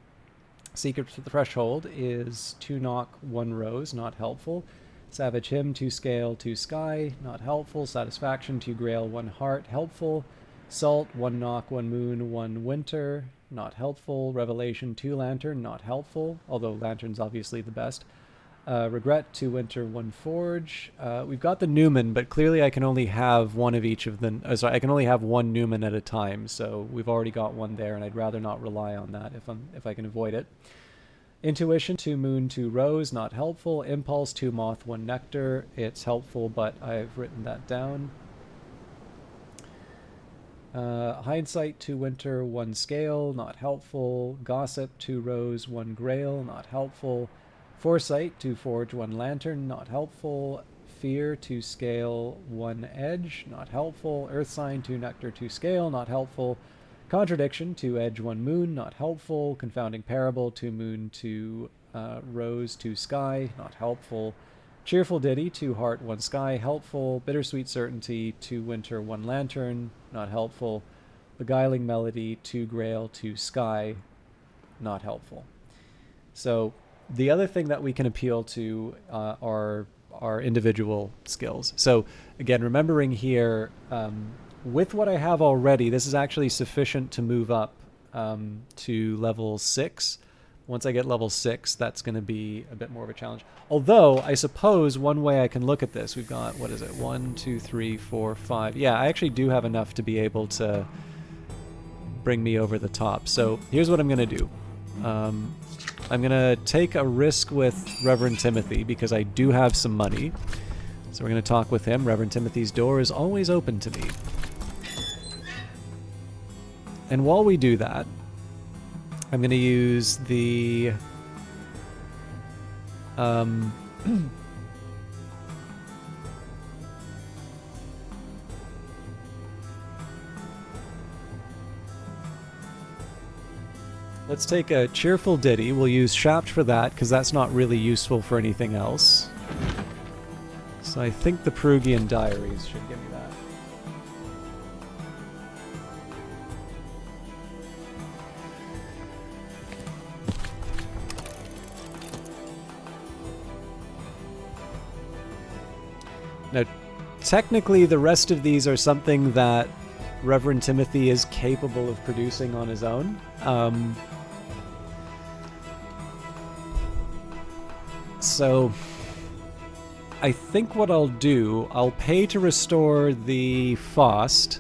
Secret to the Threshold is 2 knock, 1 rose, not helpful. Savage Hymn, 2 scale, 2 sky, not helpful. Satisfaction, 2 grail, 1 heart, helpful. Salt, 1 knock, 1 moon, 1 winter, not helpful. Revelation, 2 lantern, not helpful, although lantern's obviously the best. Regret, 2 winter, 1 forge. We've got the Newman, but clearly I can only have one of each of the... sorry, I can only have one Newman at a time, so we've already got one there, and I'd rather not rely on that if I can avoid it. Intuition, 2 moon, 2 rose, not helpful. Impulse, 2 moth, 1 nectar. It's helpful, but I've written that down. Hindsight, 2 winter, 1 scale, not helpful. Gossip, 2 rose, 1 grail, not helpful. Foresight, 2 forge, 1 lantern, not helpful. Fear, 2 scale, 1 edge, not helpful. Earth sign, 2 nectar, 2 scale, not helpful. Contradiction, 2 edge, 1 moon, not helpful. Confounding parable, 2 moon, 2 rose, 2 sky, not helpful. Cheerful Ditty, 2 heart, 1 sky, helpful. Bittersweet Certainty, 2 winter, 1 lantern, not helpful. Beguiling Melody, 2 grail, 2 sky, not helpful. So the other thing that we can appeal to are our individual skills. So again, remembering here, with what I have already, this is actually sufficient to move up to level 6. Once I get level 6, that's going to be a bit more of a challenge. Although, I suppose one way I can look at this, we've got, what is it, 1, 2, 3, 4, 5. Yeah, I actually do have enough to be able to bring me over the top. So here's what I'm going to do. I'm going to take a risk with Reverend Timothy because I do have some money. So we're going to talk with him. Reverend Timothy's door is always open to me. And while we do that, I'm going to use the... let's take a Cheerful Ditty. We'll use Shaft for that, because that's not really useful for anything else. So I think the Perugian Diaries should give me that. Now, technically, the rest of these are something that Reverend Timothy is capable of producing on his own. So, I think what I'll do, I'll pay to restore the Faust,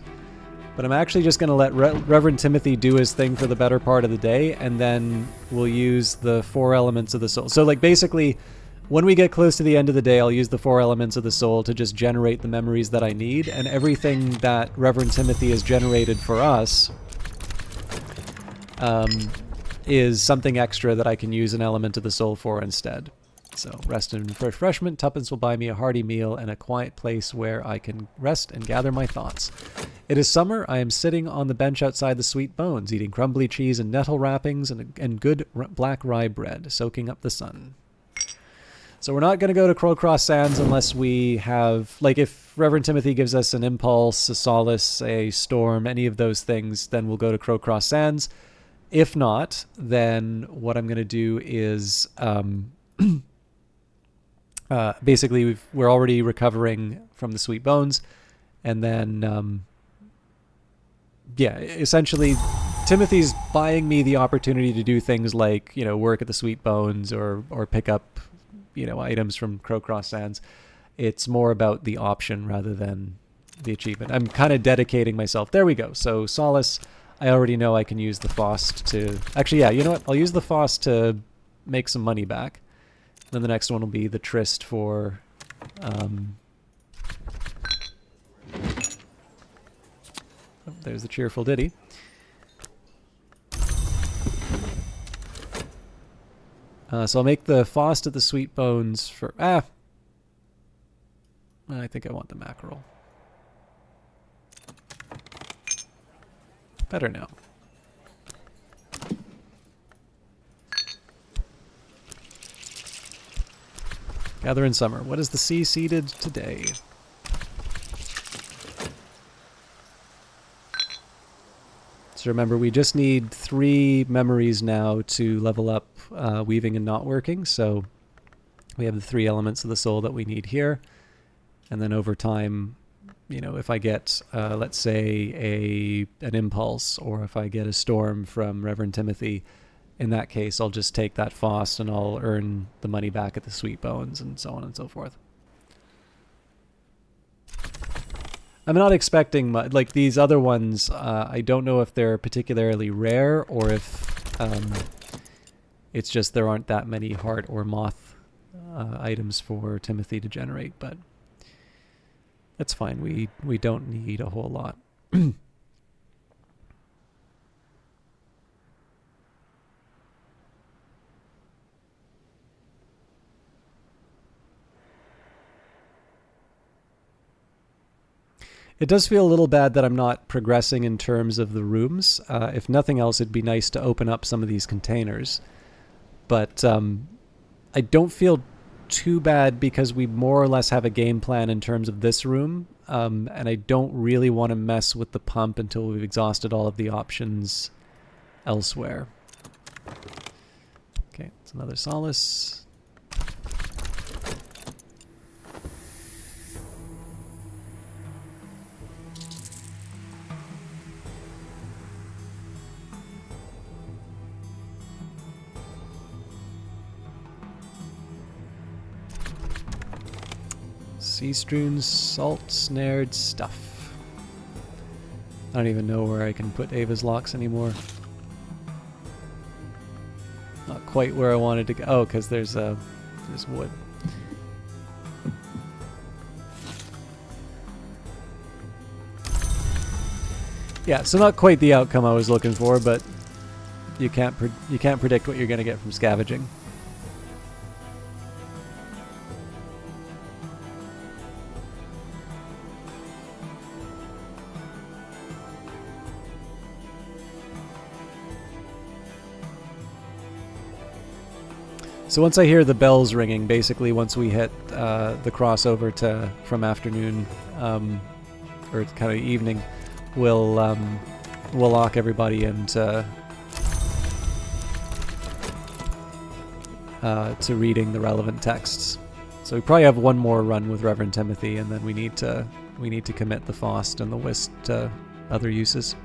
but I'm actually just going to let Reverend Timothy do his thing for the better part of the day, and then we'll use the 4 elements of the soul. So, like, basically... when we get close to the end of the day, I'll use the 4 elements of the soul to just generate the memories that I need, and everything that Reverend Timothy has generated for us is something extra that I can use an element of the soul for instead. So, rest and refreshment, tuppence will buy me a hearty meal and a quiet place where I can rest and gather my thoughts. It is summer. I am sitting on the bench outside the Sweet Bones, eating crumbly cheese and nettle wrappings and good black rye bread, soaking up the sun. So we're not going to go to Crowcross Sands unless we have, like, if Reverend Timothy gives us an impulse, a solace, a storm, any of those things, then we'll go to Crowcross Sands. If not, then what I'm going to do is, basically we're already recovering from the Sweet Bones, and then, yeah, essentially Timothy's buying me the opportunity to do things like, you know, work at the Sweet Bones or pick up, you know, items from Crowcross Sands. It's more about the option rather than the achievement. I'm kind of dedicating myself. There we go. So Solace, I already know I can use the Faust to... actually, yeah, you know what? I'll use the Faust to make some money back. Then the next one will be the Tryst for... oh, there's the Cheerful Ditty. So I'll make the Faust at the Sweet Bones for... I think I want the mackerel. Better now. Gather in summer. What is the sea seeded today? So remember, we just need 3 memories now to level up weaving and not working. So we have the 3 elements of the soul that we need here. And then over time, you know, if I get, let's say, an impulse, or if I get a storm from Reverend Timothy, in that case, I'll just take that Faust and I'll earn the money back at the Sweet Bones and so on and so forth. I'm not expecting much. Like these other ones, I don't know if they're particularly rare or if it's just there aren't that many heart or moth items for Timothy to generate, but that's fine. We don't need a whole lot. It does feel a little bad that I'm not progressing in terms of the rooms. If nothing else, it'd be nice to open up some of these containers. But I don't feel too bad because we more or less have a game plan in terms of this room. And I don't really want to mess with the pump until we've exhausted all of the options elsewhere. Okay, it's another solace. Sea-strewn, salt-snared stuff. I don't even know where I can put Ava's locks anymore. Not quite where I wanted to go. Oh, because there's wood. Yeah, so not quite the outcome I was looking for, but you can't predict what you're going to get from scavenging. So once I hear the bells ringing, basically once we hit the crossover from afternoon or kind of evening, we'll lock everybody into to reading the relevant texts. So we probably have one more run with Reverend Timothy, and then we need to commit the Faust and the Whist to other uses.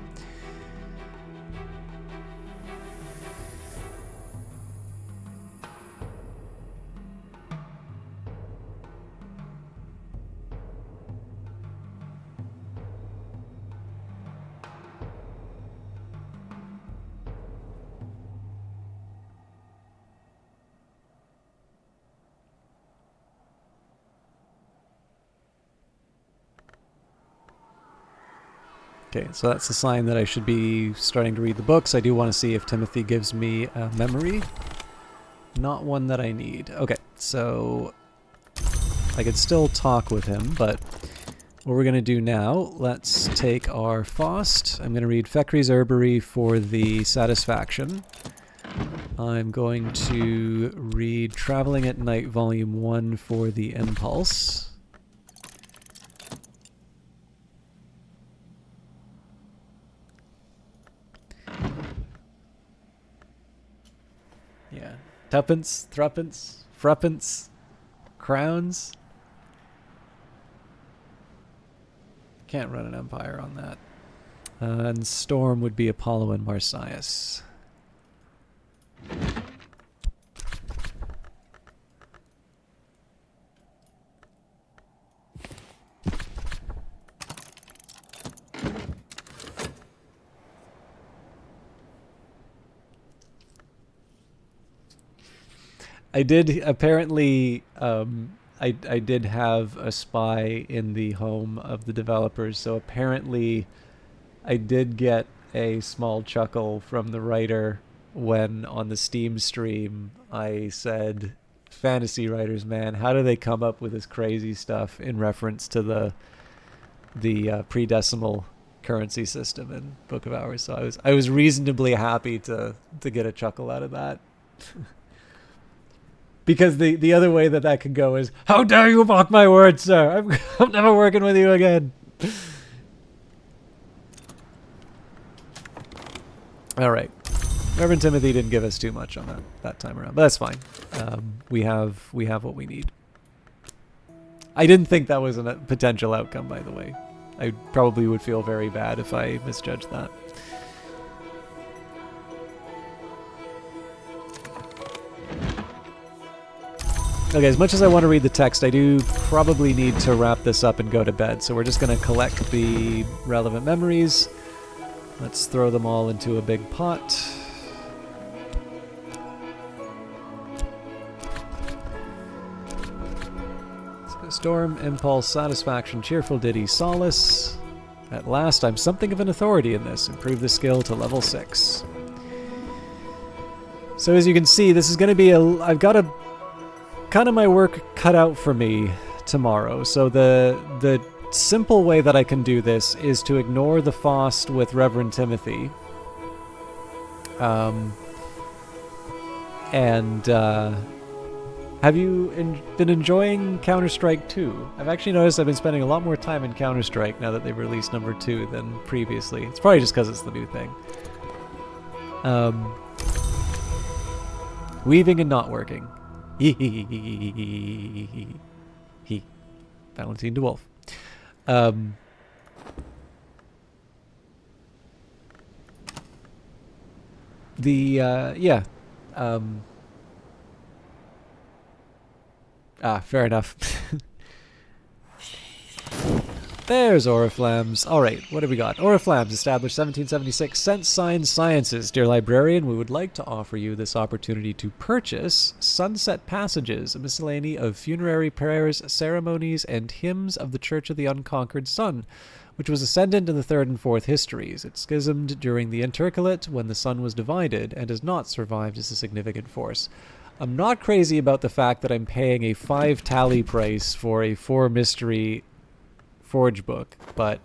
Okay, so that's a sign that I should be starting to read the books. I do want to see if Timothy gives me a memory. Not one that I need. Okay, so I could still talk with him, but what we're going to do now, let's take our Faust. I'm going to read Fekri's Herbery for the satisfaction. I'm going to read Traveling at Night Volume 1 for the impulse. Yeah. Tuppence, thruppence, fruppence, crowns. Can't run an empire on that. And Storm would be Apollo and Marsyas. I did apparently I did have a spy in the home of the developers, so apparently I did get a small chuckle from the writer when on the Steam stream I said fantasy writers, man, how do they come up with this crazy stuff in reference to the pre-decimal currency system in Book of Hours? So I was reasonably happy to get a chuckle out of that. Because the other way that could go is, how dare you mock my words, sir? I'm never working with you again. All right. Reverend Timothy didn't give us too much on that time around, but that's fine. We have what we need. I didn't think that was a potential outcome, by the way. I probably would feel very bad if I misjudged that. Okay, as much as I want to read the text, I do probably need to wrap this up and go to bed. So we're just going to collect the relevant memories. Let's throw them all into a big pot. Storm, Impulse, Satisfaction, Cheerful Ditty, Solace. At last, I'm something of an authority in this. Improve the skill to level 6. So as you can see, this is going to be I've got a kind of my work cut out for me tomorrow. So the simple way that I can do this is to ignore the Faust with Reverend Timothy. Have you been enjoying Counter-Strike 2? I've actually noticed I've been spending a lot more time in Counter-Strike now that they've released number 2 than previously. It's probably just because it's the new thing. Weaving and not working. Valentine DeWolf. Fair enough. There's Oriflammes. Alright, what have we got? Oriflammes, established 1776. Sense Signs Sciences. Dear librarian, we would like to offer you this opportunity to purchase Sunset Passages, a miscellany of funerary prayers, ceremonies, and hymns of the Church of the Unconquered Sun, which was ascendant in the 3rd and 4th histories. It schismed during the Intercalate when the sun was divided, and has not survived as a significant force. I'm not crazy about the fact that I'm paying a 5 tally price for a 4 mystery Forge book, but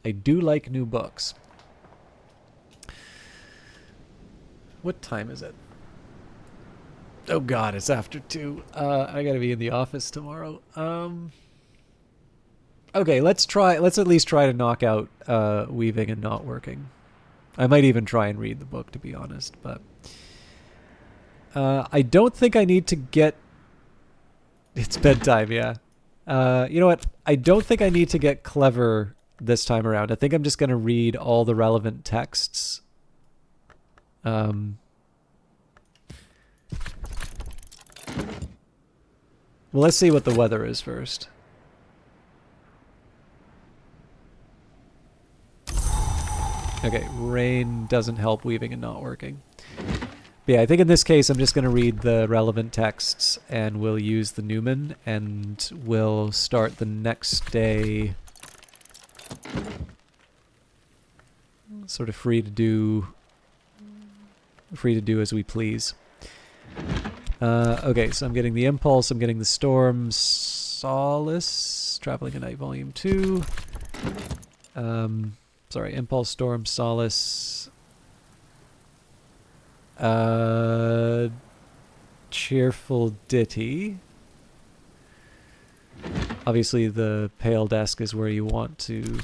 I do like new books. What time is it? Oh god, it's after 2. I gotta be in the office tomorrow. Okay, let's at least try to knock out Weaving and Not Working. I might even try and read the book, to be honest, but I don't think I need to get... It's bedtime, yeah. You know what? I don't think I need to get clever this time around. I think I'm just going to read all the relevant texts. Well, let's see what the weather is first. Okay, rain doesn't help Weaving and Not Working. But yeah, I think in this case I'm just going to read the relevant texts and we'll use the Newman and we'll start the next day sort of free to do as we please. Okay, so I'm getting the Impulse, I'm getting the Storm, Solace, Traveling at Night Volume 2. Sorry, Impulse, Storm, Solace... Cheerful Ditty. Obviously the Pale Desk is where you want to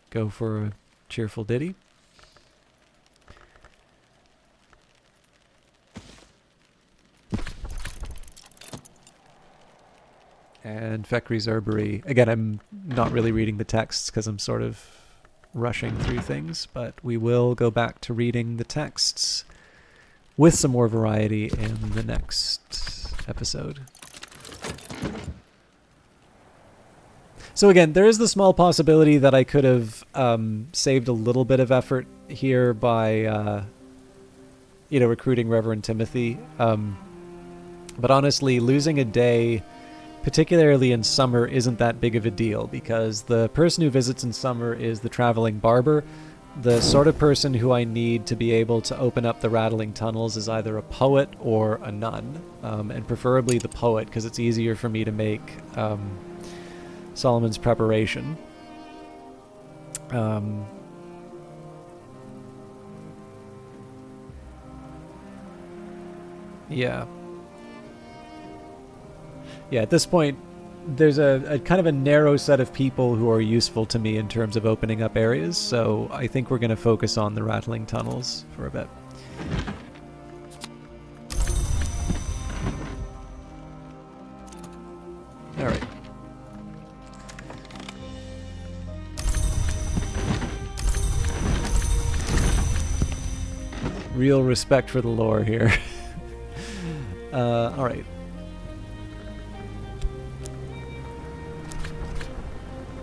go for a Cheerful Ditty. And Fekri's Herbery. Again, I'm not really reading the texts because I'm sort of rushing through things, but we will go back to reading the texts with some more variety in the next episode. So again, there is the small possibility that I could have saved a little bit of effort here by recruiting Reverend Timothy. But honestly, losing a day, particularly in summer, isn't that big of a deal because the person who visits in summer is the traveling barber, the sort of person who I need to be able to open up the rattling tunnels is either a poet or a nun, and preferably the poet because it's easier for me to make Solomon's preparation. Yeah. Yeah, at this point, there's a kind of a narrow set of people who are useful to me in terms of opening up areas, so I think we're going to focus on the rattling tunnels for a bit. Alright. Real respect for the lore here. Alright.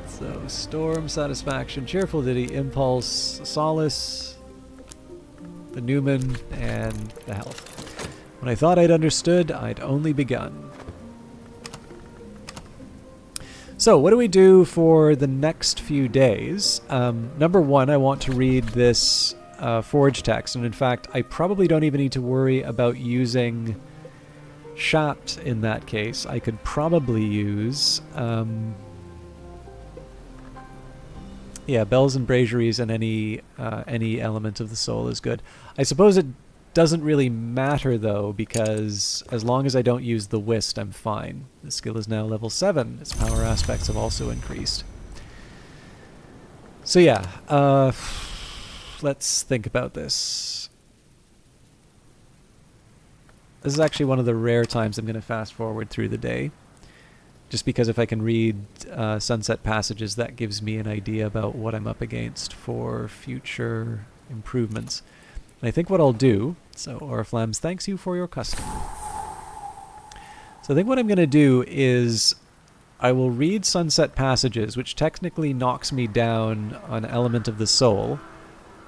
So, Storm, Satisfaction, Cheerful Ditty, Impulse, Solace, the Newman, and the Health. When I thought I'd understood, I'd only begun. So, what do we do for the next few days? Number one, I want to read this forge text, and in fact, I probably don't even need to worry about using Shapt in that case. I could probably use... yeah, bells and braziers and any element of the soul is good. I suppose it doesn't really matter though, because as long as I don't use the whist, I'm fine. The skill is now level 7. Its power aspects have also increased. So yeah, let's think about this. This is actually one of the rare times I'm going to fast forward through the day. Just because if I can read Sunset Passages, that gives me an idea about what I'm up against for future improvements. And I think what I'll do, so Oriflammes, thanks you for your custom. So I think what I'm going to do is I will read Sunset Passages, which technically knocks me down an element of the soul,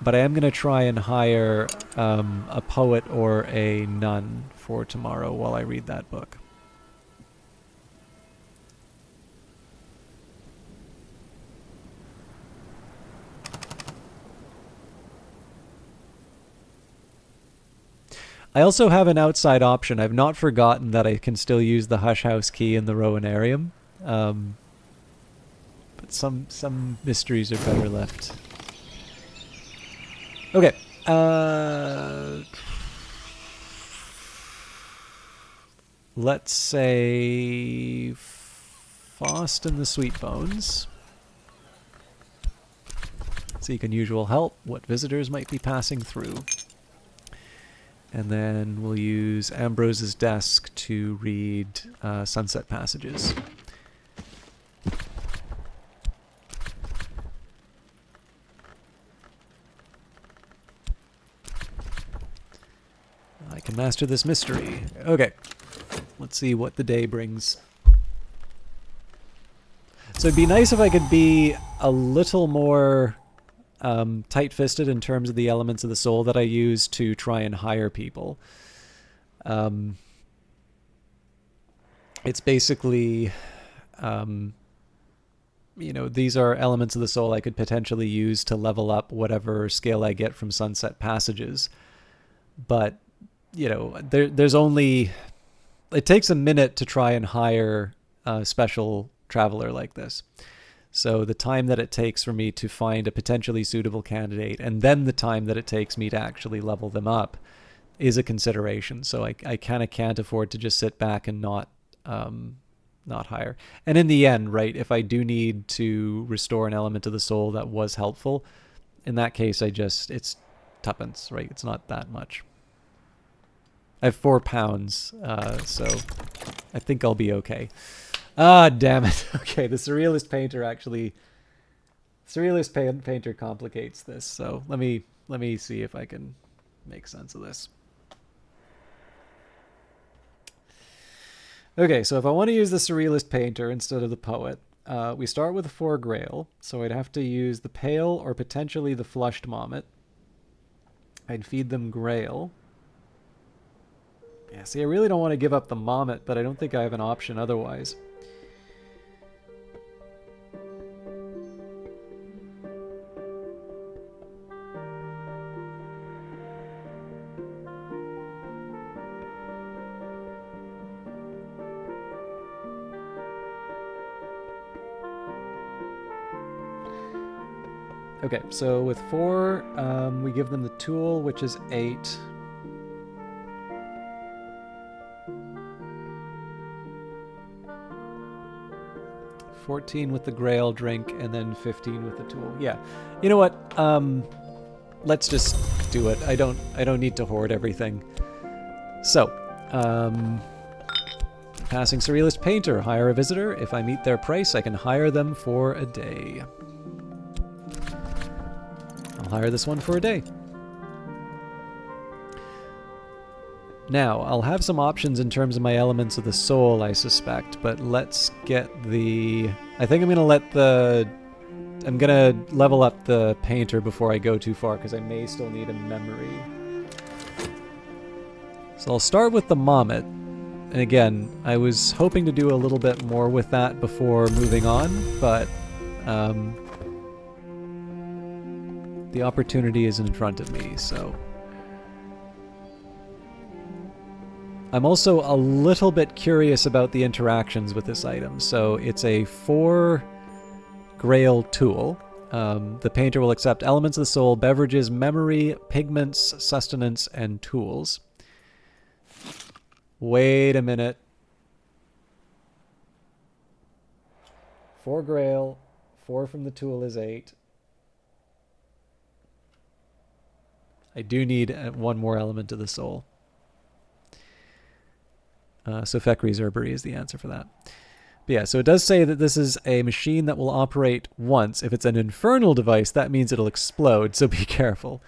but I am going to try and hire a poet or a nun for tomorrow while I read that book. I also have an outside option. I've not forgotten that I can still use the Hush House key in the Rowanarium. But some mysteries are better left. Okay. Let's say Faust and the Sweet Bones. Seek unusual help. What visitors might be passing through. And then we'll use Ambrose's Desk to read Sunset Passages. I can master this mystery. Okay. Let's see what the day brings. So it'd be nice if I could be a little more tight-fisted in terms of the elements of the soul that I use to try and hire people. It's basically, you know, these are elements of the soul I could potentially use to level up whatever skill I get from Sunset Passages. But, you know, there's only... It takes a minute to try and hire a special traveler like this. So the time that it takes for me to find a potentially suitable candidate and then the time that it takes me to actually level them up is a consideration. So I kind of can't afford to just sit back and not hire. And in the end, right, if I do need to restore an element of the soul that was helpful, in that case, it's tuppence, right? It's not that much. I have £4, so I think I'll be okay. Ah, damn it. Okay, the Surrealist Painter complicates this. So let me see if I can make sense of this. Okay, so if I want to use the Surrealist Painter instead of the Poet, we start with a 4 Grail. So I'd have to use the Pale or potentially the Flushed Mommet. I'd feed them Grail. Yeah, see, I really don't want to give up the Mommet, but I don't think I have an option otherwise. Okay, so with 4, we give them the tool, which is 8. $14 with the Grail drink, and then 15 with the tool. Yeah, you know what? Let's just do it. I don't need to hoard everything. So, passing Surrealist Painter. Hire a visitor. If I meet their price, I can hire them for a day. I'll hire this one for a day. Now, I'll have some options in terms of my elements of the soul, I suspect, but let's get the... I think I'm going to let the... I'm going to level up the painter before I go too far, because I may still need a memory. So I'll start with the Mommet. And again, I was hoping to do a little bit more with that before moving on, but the opportunity is in front of me, so... I'm also a little bit curious about the interactions with this item. So it's a 4 Grail tool. The painter will accept elements of the soul, beverages, memory, pigments, sustenance, and tools. Wait a minute. 4 Grail, 4 from the tool is 8. I do need one more element of the soul. So Fekri's Herbery is the answer for that. But yeah, so it does say that this is a machine that will operate once. If it's an infernal device, that means it'll explode, so be careful.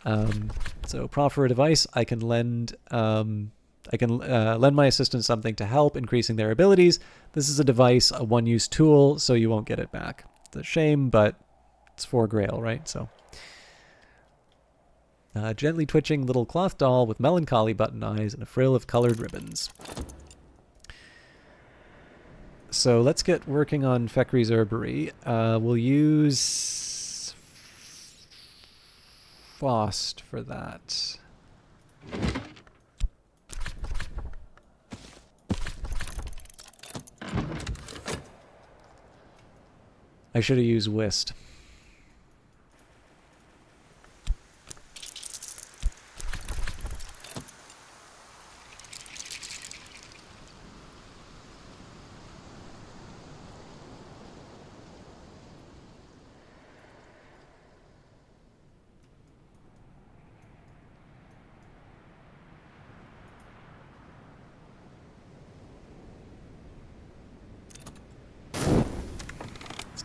So proffer a device, I can lend my assistant something to help, increasing their abilities. This is a device, a one-use tool, so you won't get it back. It's a shame, but it's 4 Grail, right? So gently twitching little cloth doll with melancholy button eyes and a frill of colored ribbons. So let's get working on Fekri's Herbery. We'll use Faust for that. I should have used Whist.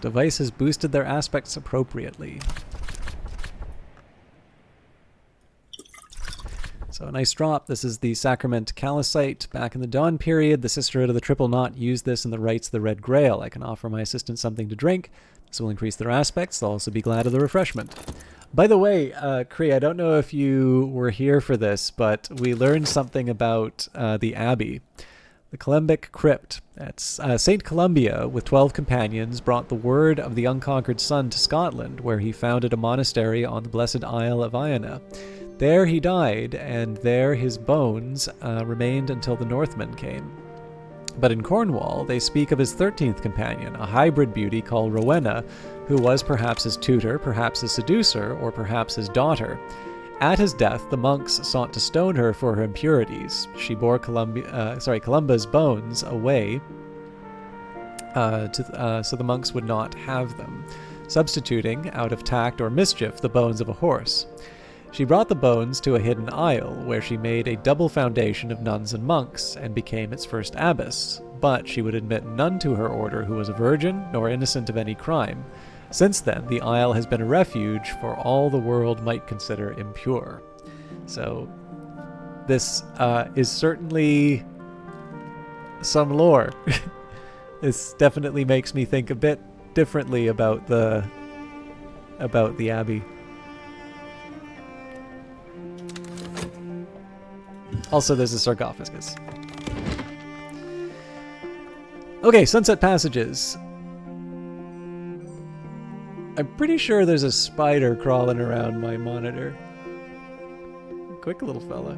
Device has boosted their aspects appropriately. So a nice drop. This is the Sacrament Callicite. Back in the Dawn period, the Sisterhood of the Triple Knot used this in the rites of the Red Grail. I can offer my assistant something to drink. This will increase their aspects. They'll also be glad of the refreshment. By the way, Kree, I don't know if you were here for this, but we learned something about the Abbey. The Columbic Crypt. That's St. Columbia, with 12 companions, brought the word of the unconquered sun to Scotland, where he founded a monastery on the blessed Isle of Iona. There he died, and there his bones remained until the Northmen came. But in Cornwall, they speak of his 13th companion, a hybrid beauty called Rowena, who was perhaps his tutor, perhaps his seducer, or perhaps his daughter. At his death, the monks sought to stone her for her impurities. She bore Columba's bones away so the monks would not have them, substituting, out of tact or mischief, the bones of a horse. She brought the bones to a hidden isle, where she made a double foundation of nuns and monks, and became its first abbess. But she would admit none to her order who was a virgin, nor innocent of any crime. Since then, the isle has been a refuge for all the world might consider impure. So, this is certainly some lore. This definitely makes me think a bit differently about the Abbey. Also, there's a sarcophagus. Okay, Sunset Passages. I'm pretty sure there's a spider crawling around my monitor. Quick little fella.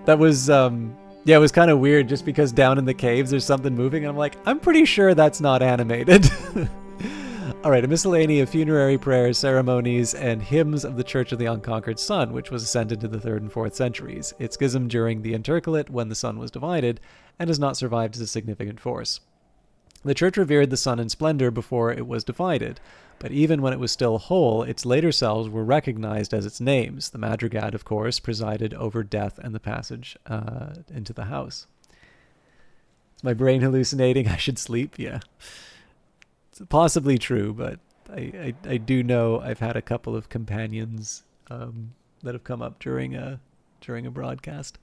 That was, yeah, it was kind of weird just because down in the caves there's something moving and I'm like, I'm pretty sure that's not animated. All right, a miscellany of funerary prayers, ceremonies, and hymns of the Church of the Unconquered Sun, which was ascended to the 3rd and 4th centuries. It schismed during the intercalate when the sun was divided, and has not survived as a significant force. The Church revered the sun in splendor before it was divided, but even when it was still whole, its later selves were recognized as its names. The Madrigad, of course, presided over death and the passage into the house. Is my brain hallucinating? I should sleep? Yeah. It's possibly true, but I do know I've had a couple of companions that have come up during a broadcast.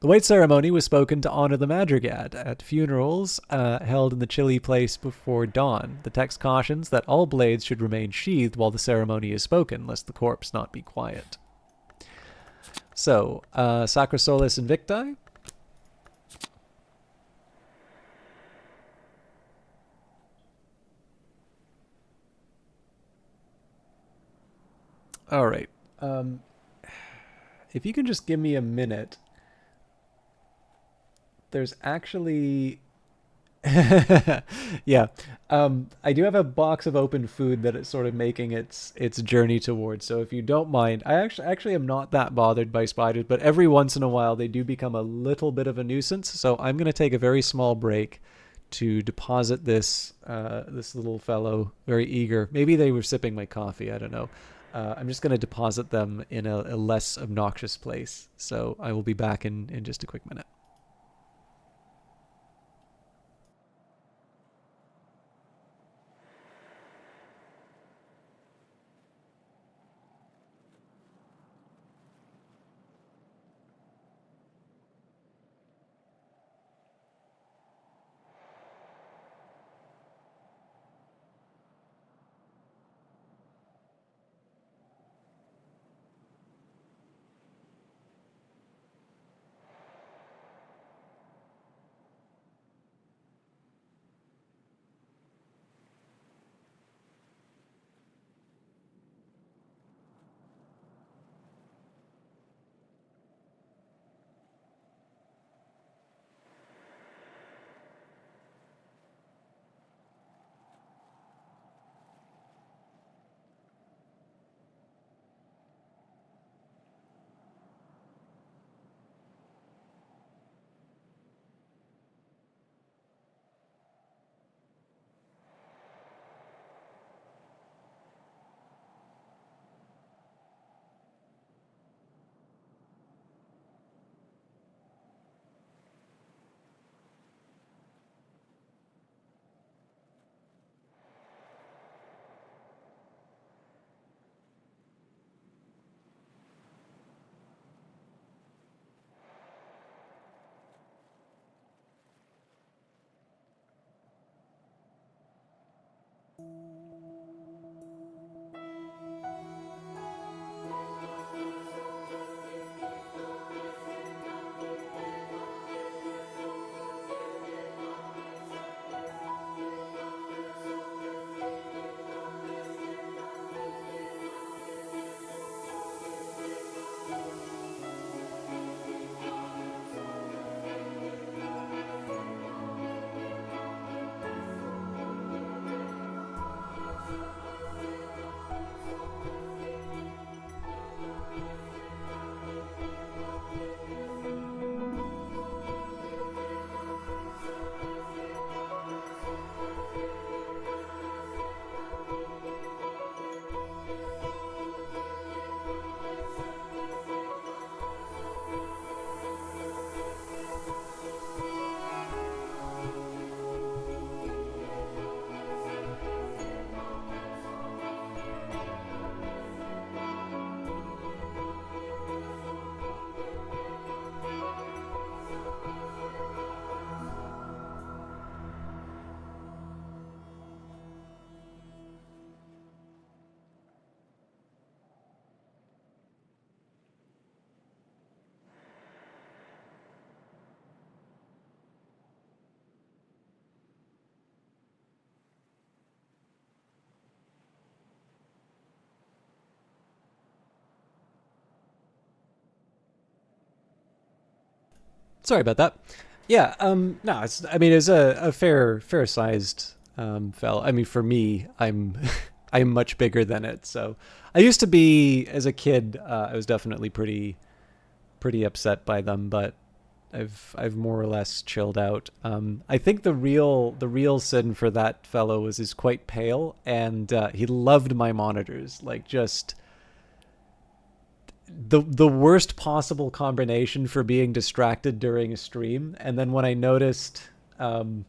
The white ceremony was spoken to honor the Madrigad at funerals held in the chilly place before dawn. The text cautions that all blades should remain sheathed while the ceremony is spoken, lest the corpse not be quiet. So, Sacra Solis Invicti. All right. If you can just give me a minute. There's actually yeah. I do have a box of open food that it's sort of making its journey towards. So if you don't mind, I actually am not that bothered by spiders, but every once in a while they do become a little bit of a nuisance. So I'm going to take a very small break to deposit this this little fellow, very eager. Maybe they were sipping my coffee, I don't know. I'm just going to deposit them in a less obnoxious place. So I will be back in just a quick minute. Sorry about that. Yeah, no, it's. I mean, it's a fair sized fell. I mean, for me, I'm I'm much bigger than it. So I used to be as a kid. I was definitely pretty upset by them, but I've more or less chilled out. I think the real sin for that fellow was he's quite pale, and he loved my monitors. Like just the worst possible combination for being distracted during a stream. And then when I noticed, the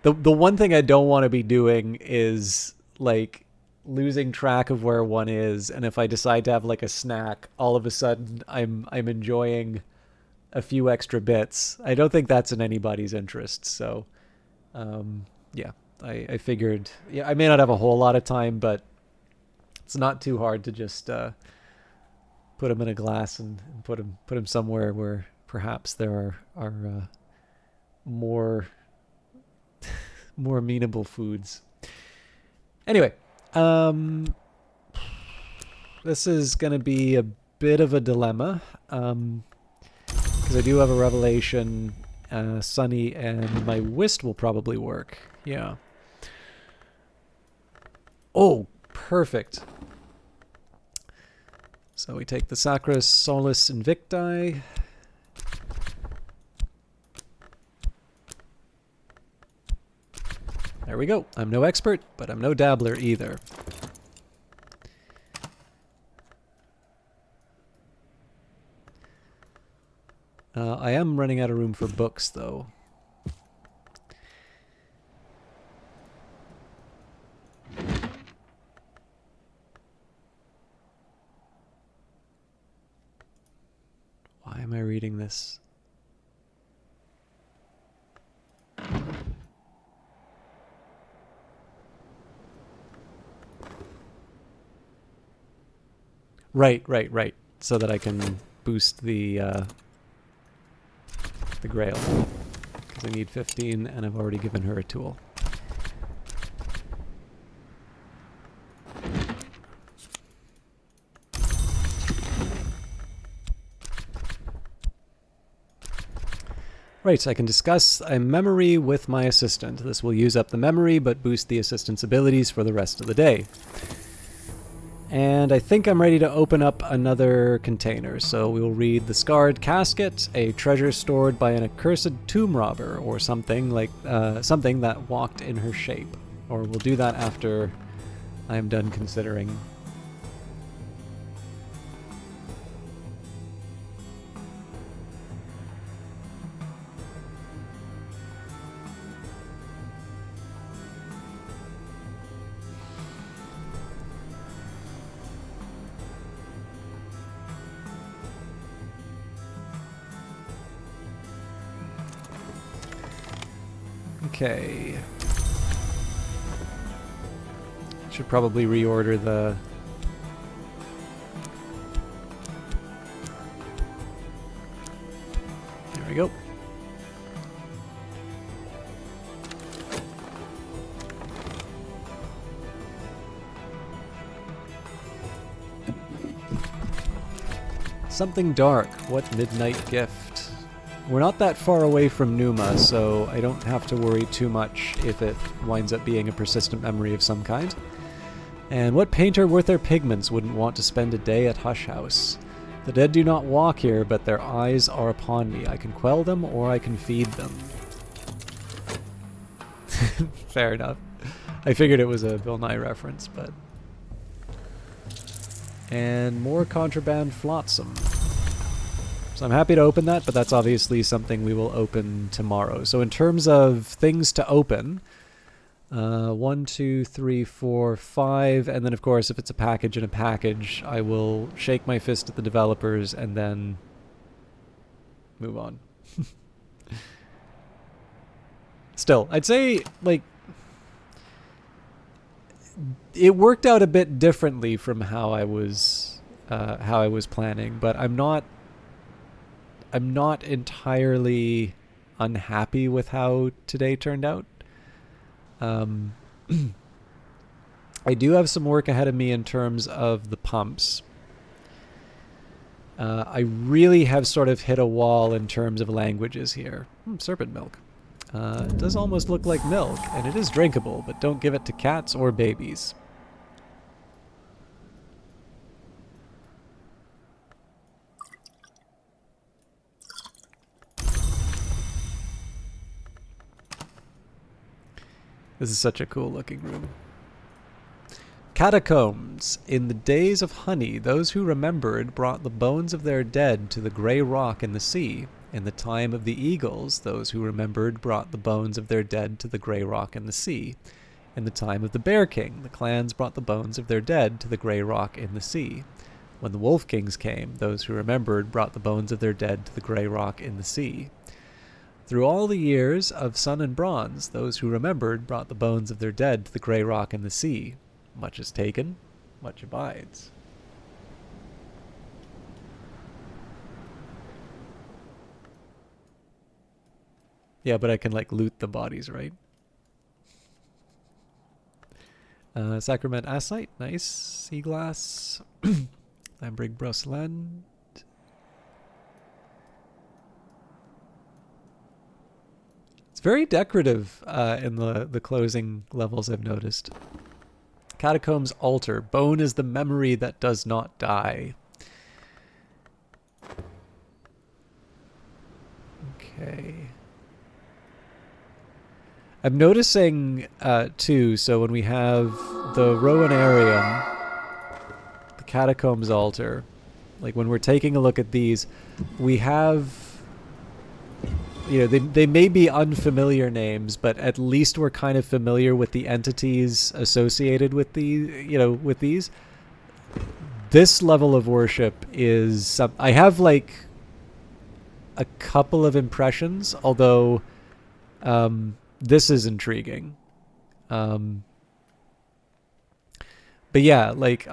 one thing I don't want to be doing is like losing track of where one is, and if I decide to have like a snack, all of a sudden I'm enjoying a few extra bits. I don't think that's in anybody's interest. So, yeah, I figured, yeah, I may not have a whole lot of time, but it's not too hard to just put them in a glass and put them somewhere where perhaps there are more more amenable foods. Anyway, this is going to be a bit of a dilemma. Because I do have a revelation, Sunny, and my whist will probably work. Yeah. Oh, perfect. So we take the Sacra Solis Invicti. There we go. I'm no expert, but I'm no dabbler either. I am running out of room for books, though. Why am I reading this? Right. So that I can boost the Grail. Because I need 15, and I've already given her a tool. Right, so I can discuss a memory with my assistant. This will use up the memory, but boost the assistant's abilities for the rest of the day. And I think I'm ready to open up another container. So we will read the Scarred Casket, a treasure stored by an accursed tomb robber, or something like something that walked in her shape. Or we'll do that after I am done considering. Okay. Should probably reorder the... There we go. Something dark. What midnight gift? We're not that far away from Numa, so I don't have to worry too much if it winds up being a persistent memory of some kind. And what painter worth their pigments wouldn't want to spend a day at Hush House? The dead do not walk here, but their eyes are upon me. I can quell them, or I can feed them. Fair enough. I figured it was a Bill Nye reference, but... And more contraband flotsam. So I'm happy to open that, but that's obviously something we will open tomorrow. So in terms of things to open, 1, 2, 3, 4, 5, and then of course if it's a package in a package, I will shake my fist at the developers and then move on. Still, I'd say, like, it worked out a bit differently from how I was planning, but I'm not entirely unhappy with how today turned out. I do have some work ahead of me in terms of the pumps. I really have sort of hit a wall in terms of languages here. Serpent milk. It does almost look like milk, and it is drinkable, but don't give it to cats or babies. This is such a cool looking room. Catacombs. In the days of honey, those who remembered brought the bones of their dead to the grey rock in the sea. In the time of the eagles, those who remembered brought the bones of their dead to the grey rock in the sea. In the time of the Bear King, the clans brought the bones of their dead to the grey rock in the sea. When the Wolf Kings came, those who remembered brought the bones of their dead to the grey rock in the sea. Through all the years of sun and bronze, those who remembered brought the bones of their dead to the grey rock in the sea. Much is taken, much abides. Yeah, but I can, like, loot the bodies, right? Sacrament Asite, nice. Sea Glass. Lambrig Brosland. It's very decorative in the closing levels, I've noticed. Catacombs Altar. Bone is the memory that does not die. Okay. I'm noticing, too, so when we have the Rowanarium, the Catacombs Altar, like when we're taking a look at these, we have... You know, they may be unfamiliar names, but at least we're kind of familiar with the entities associated with with these. This level of worship is... I have, like, a couple of impressions, although this is intriguing. But yeah, like,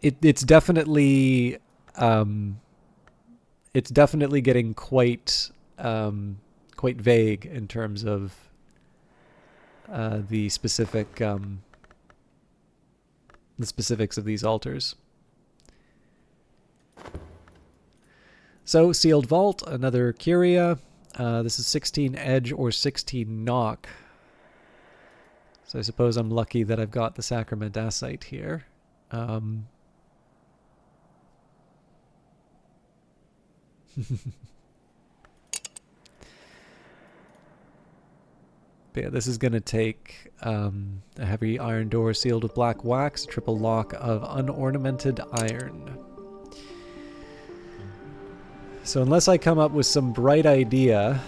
it's definitely... it's definitely getting quite vague in terms of the specifics of these altars. So, Sealed Vault, another Curia. This is 16 edge or 16 knock. So I suppose I'm lucky that I've got the Sacrament Asite here. But yeah, this is going to take a heavy iron door sealed with black wax, a triple lock of unornamented iron. So unless I come up with some bright idea,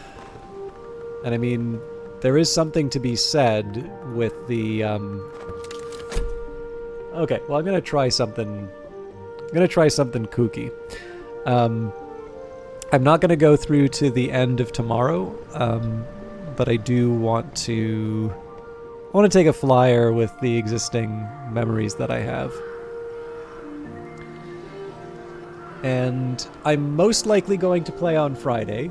and I mean, there is something to be said with the... Okay, well, I'm going to try something... I'm going to try something kooky. I'm not going to go through to the end of tomorrow, but I do want to... I want to take a flyer with the existing memories that I have. And I'm most likely going to play on Friday.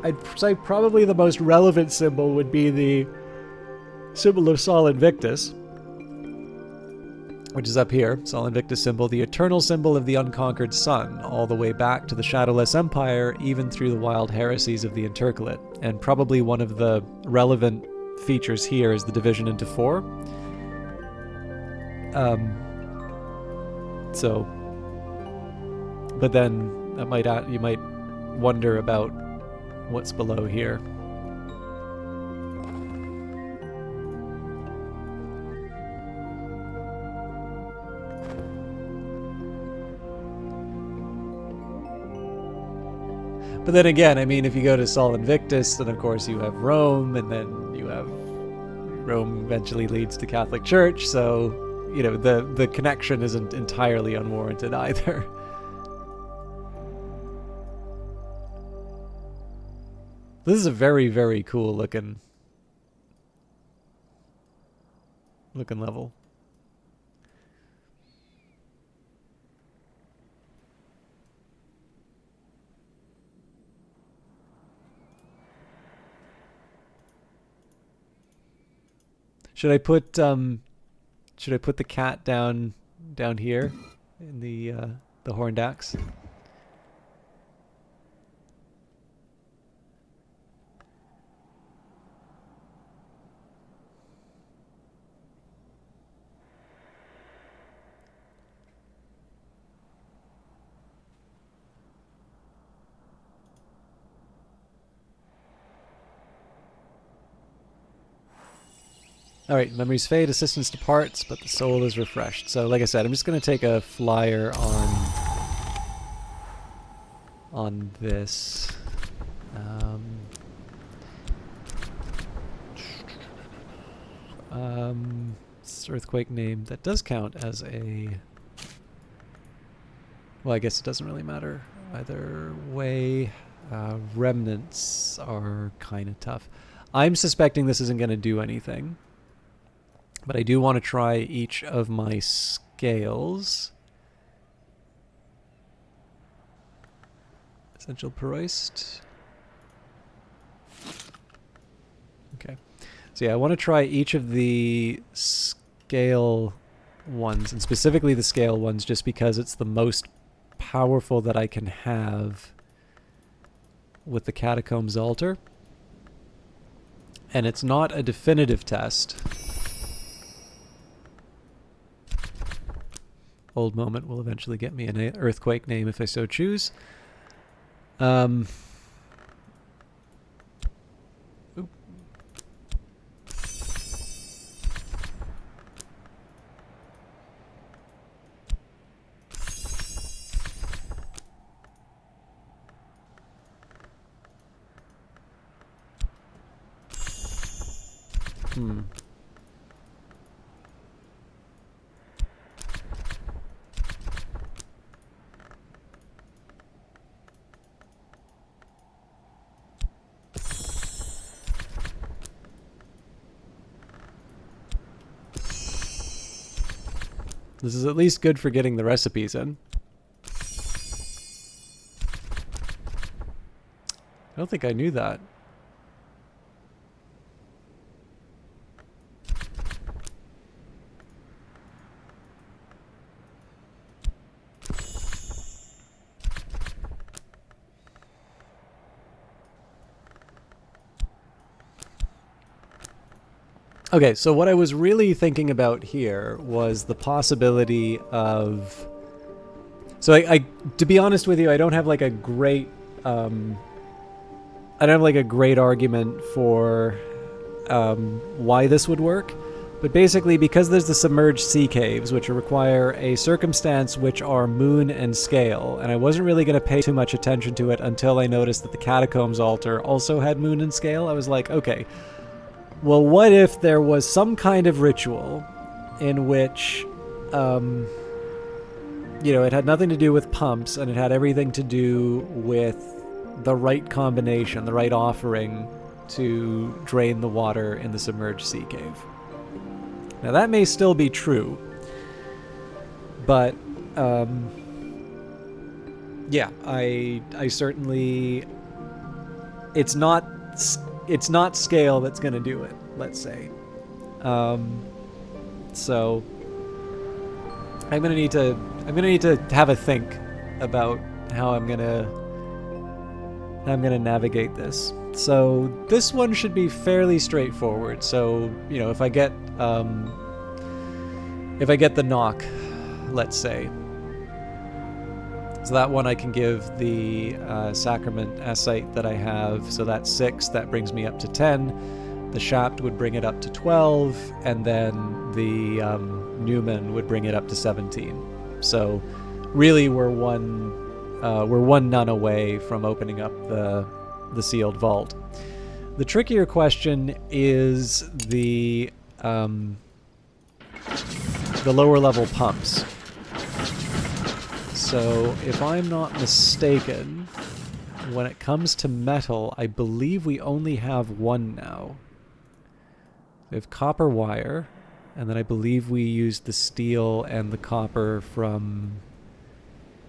I'd say probably the most relevant symbol would be the symbol of Sol Invictus, which is up here. Sol Invictus symbol, the eternal symbol of the unconquered sun, all the way back to the Shadowless Empire, even through the wild heresies of the Intercalate. And probably one of the relevant features here is the division into 4. But then that you might wonder about what's below here. But then again, I mean, if you go to Sol Invictus, then of course you have Rome, and then you have Rome eventually leads to Catholic Church, so you know, the connection isn't entirely unwarranted either. This is a very, very cool looking level. Should I put the cat down here in the horned axe? Alright, memories fade, assistance departs, but the soul is refreshed. So, like I said, I'm just going to take a flyer on this. This earthquake name, that does count as a... Well, I guess it doesn't really matter either way. Remnants are kind of tough. I'm suspecting this isn't going to do anything. But I do want to try each of my scales. Essential Peroist. Okay. So yeah, I want to try each of the scale ones, and specifically the scale ones, just because it's the most powerful that I can have with the Catacombs Altar. And it's not a definitive test. Old Moment will eventually get me an earthquake name if I so choose. Oop. This is at least good for getting the recipes in. I don't think I knew that. Okay, so what I was really thinking about here was the possibility of... So I to be honest with you, I don't have like a great... I don't have like a great argument for why this would work. But basically, because there's the submerged sea caves, which require a circumstance which are moon and scale, and I wasn't really going to pay too much attention to it until I noticed that the Catacombs Altar also had moon and scale. I was like, okay... Well, what if there was some kind of ritual in which, you know, it had nothing to do with pumps and it had everything to do with the right combination, the right offering to drain the water in the submerged sea cave. Now, that may still be true, but, yeah, I certainly... It's not scale that's going to do it, let's say. So I'm going to need to have a think about how I'm going to navigate this. So this one should be fairly straightforward. So, you know, if I get the knock, let's say, so that one I can give the Sacrament Asite that I have. So that's 6. That brings me up to 10. The Shapt would bring it up to 12. And then the Newman would bring it up to 17. So really we're one none away from opening up the sealed vault. The trickier question is the lower level pumps. So, if I'm not mistaken, when it comes to metal, I believe we only have one now. We have copper wire, and then I believe we used the steel and the copper from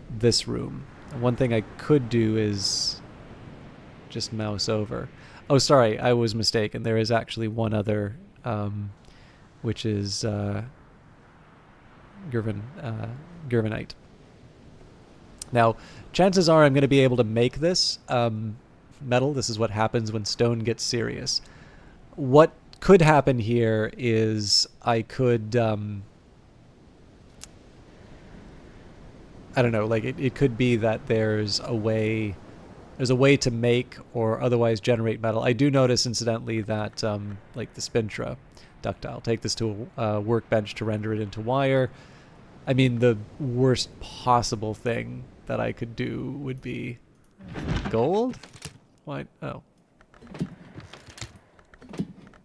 this room. And one thing I could do is just mouse over. Oh, sorry, I was mistaken. There is actually one other, which is Gurvanite. Now, chances are I'm going to be able to make this metal. This is what happens when stone gets serious. What could happen here is I could... I don't know, like it could be that there's a way there's a way to make or otherwise generate metal. I do notice, incidentally, that like the Spintra ductile, take this to a workbench to render it into wire. I mean, the worst possible thing that I could do would be gold? Why? Oh.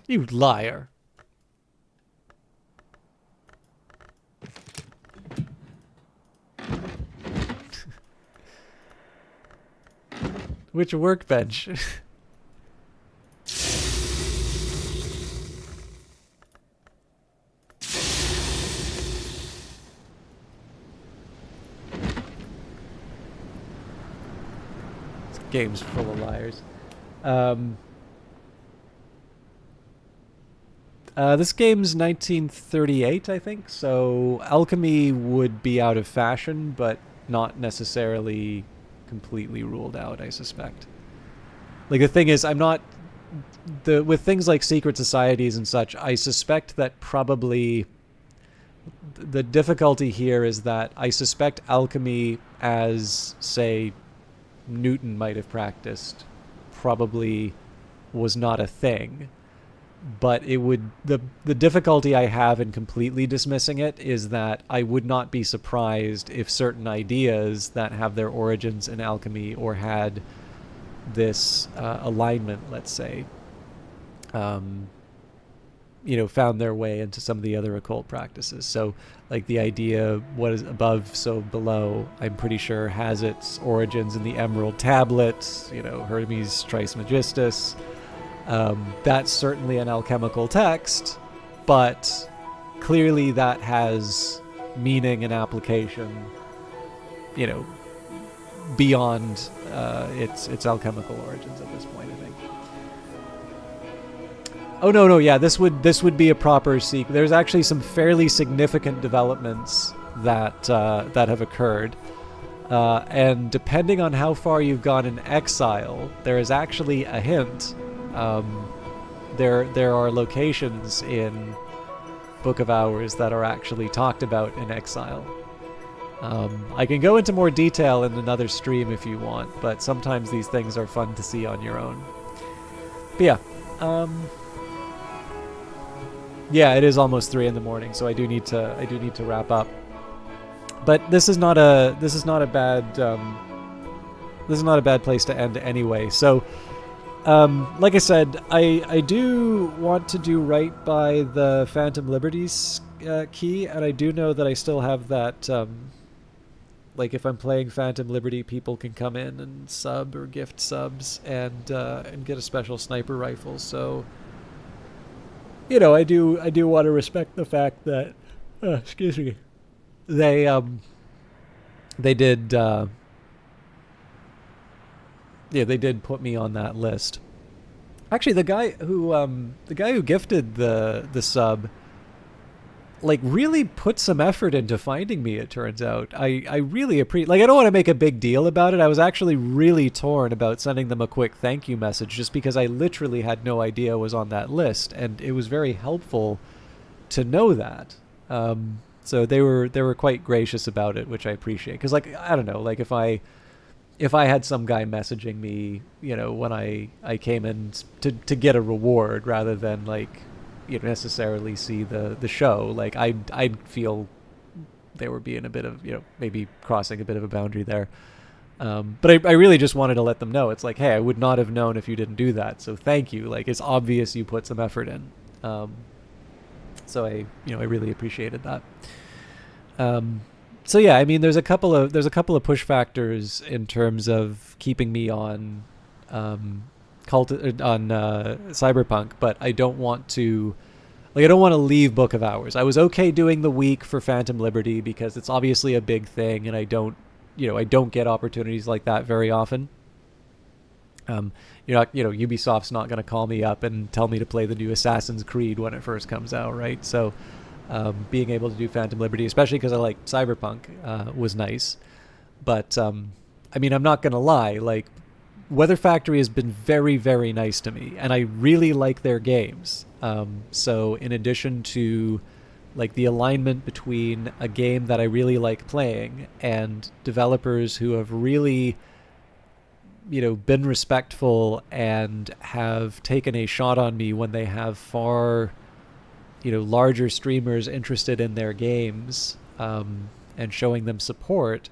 You liar. Which workbench? This game's full of liars. This game's 1938, I think, so alchemy would be out of fashion, but not necessarily completely ruled out, I suspect. Like, the thing is, I'm not... with things like secret societies and such, I suspect that probably... the difficulty here is that I suspect alchemy, as, say, Newton might have practiced, probably was not a thing. But it would... the difficulty I have in completely dismissing it is that I would not be surprised if certain ideas that have their origins in alchemy or had this alignment, let's say, found their way into some of the other occult practices. So, like, the idea, what is above, so below, I'm pretty sure has its origins in the Emerald Tablets, Hermes Trismegistus. That's certainly an alchemical text, but clearly that has meaning and application, beyond its alchemical origins at this point, I think. Oh no, yeah, this would be a proper sequel. There's actually some fairly significant developments that have occurred. And depending on how far you've gone in Exile, there is actually a hint. There are locations in Book of Hours that are actually talked about in Exile. I can go into more detail in another stream if you want, but sometimes these things are fun to see on your own. But yeah, it is almost 3 a.m, so I do need to wrap up. But this is not a bad place to end anyway. So. Like I said, I do want to do right by the Phantom Liberties key, and I do know that I still have that, like, if I'm playing Phantom Liberty, people can come in and sub or gift subs and get a special sniper rifle. So, I do want to respect the fact that, excuse me, they did. Yeah, they did put me on that list. Actually, the guy who gifted the sub, like, really put some effort into finding me, it turns out. I really appreciate... Like, I don't want to make a big deal about it. I was actually really torn about sending them a quick thank you message just because I literally had no idea I was on that list, and it was very helpful to know that. So they were quite gracious about it, which I appreciate. Because, like, I don't know, like, if I had some guy messaging me, when I came in to get a reward rather than, like, necessarily see the show, like, I'd feel they were being a bit of, maybe crossing a bit of a boundary there. But I really just wanted to let them know. It's like, hey, I would not have known if you didn't do that. So thank you. Like, it's obvious you put some effort in. So I really appreciated that. So yeah, I mean, there's a couple of push factors in terms of keeping me on Cyberpunk, but I don't want to leave Book of Hours. I was okay doing the week for Phantom Liberty because it's obviously a big thing, and I don't get opportunities like that very often. Ubisoft's not going to call me up and tell me to play the new Assassin's Creed when it first comes out, right? So. Being able to do Phantom Liberty, especially because I like Cyberpunk, was nice. But, I mean, I'm not going to lie. Like, Weather Factory has been very, very nice to me, and I really like their games. So in addition to, like, the alignment between a game that I really like playing and developers who have really been respectful and have taken a shot on me when they have far, larger streamers interested in their games, and showing them support,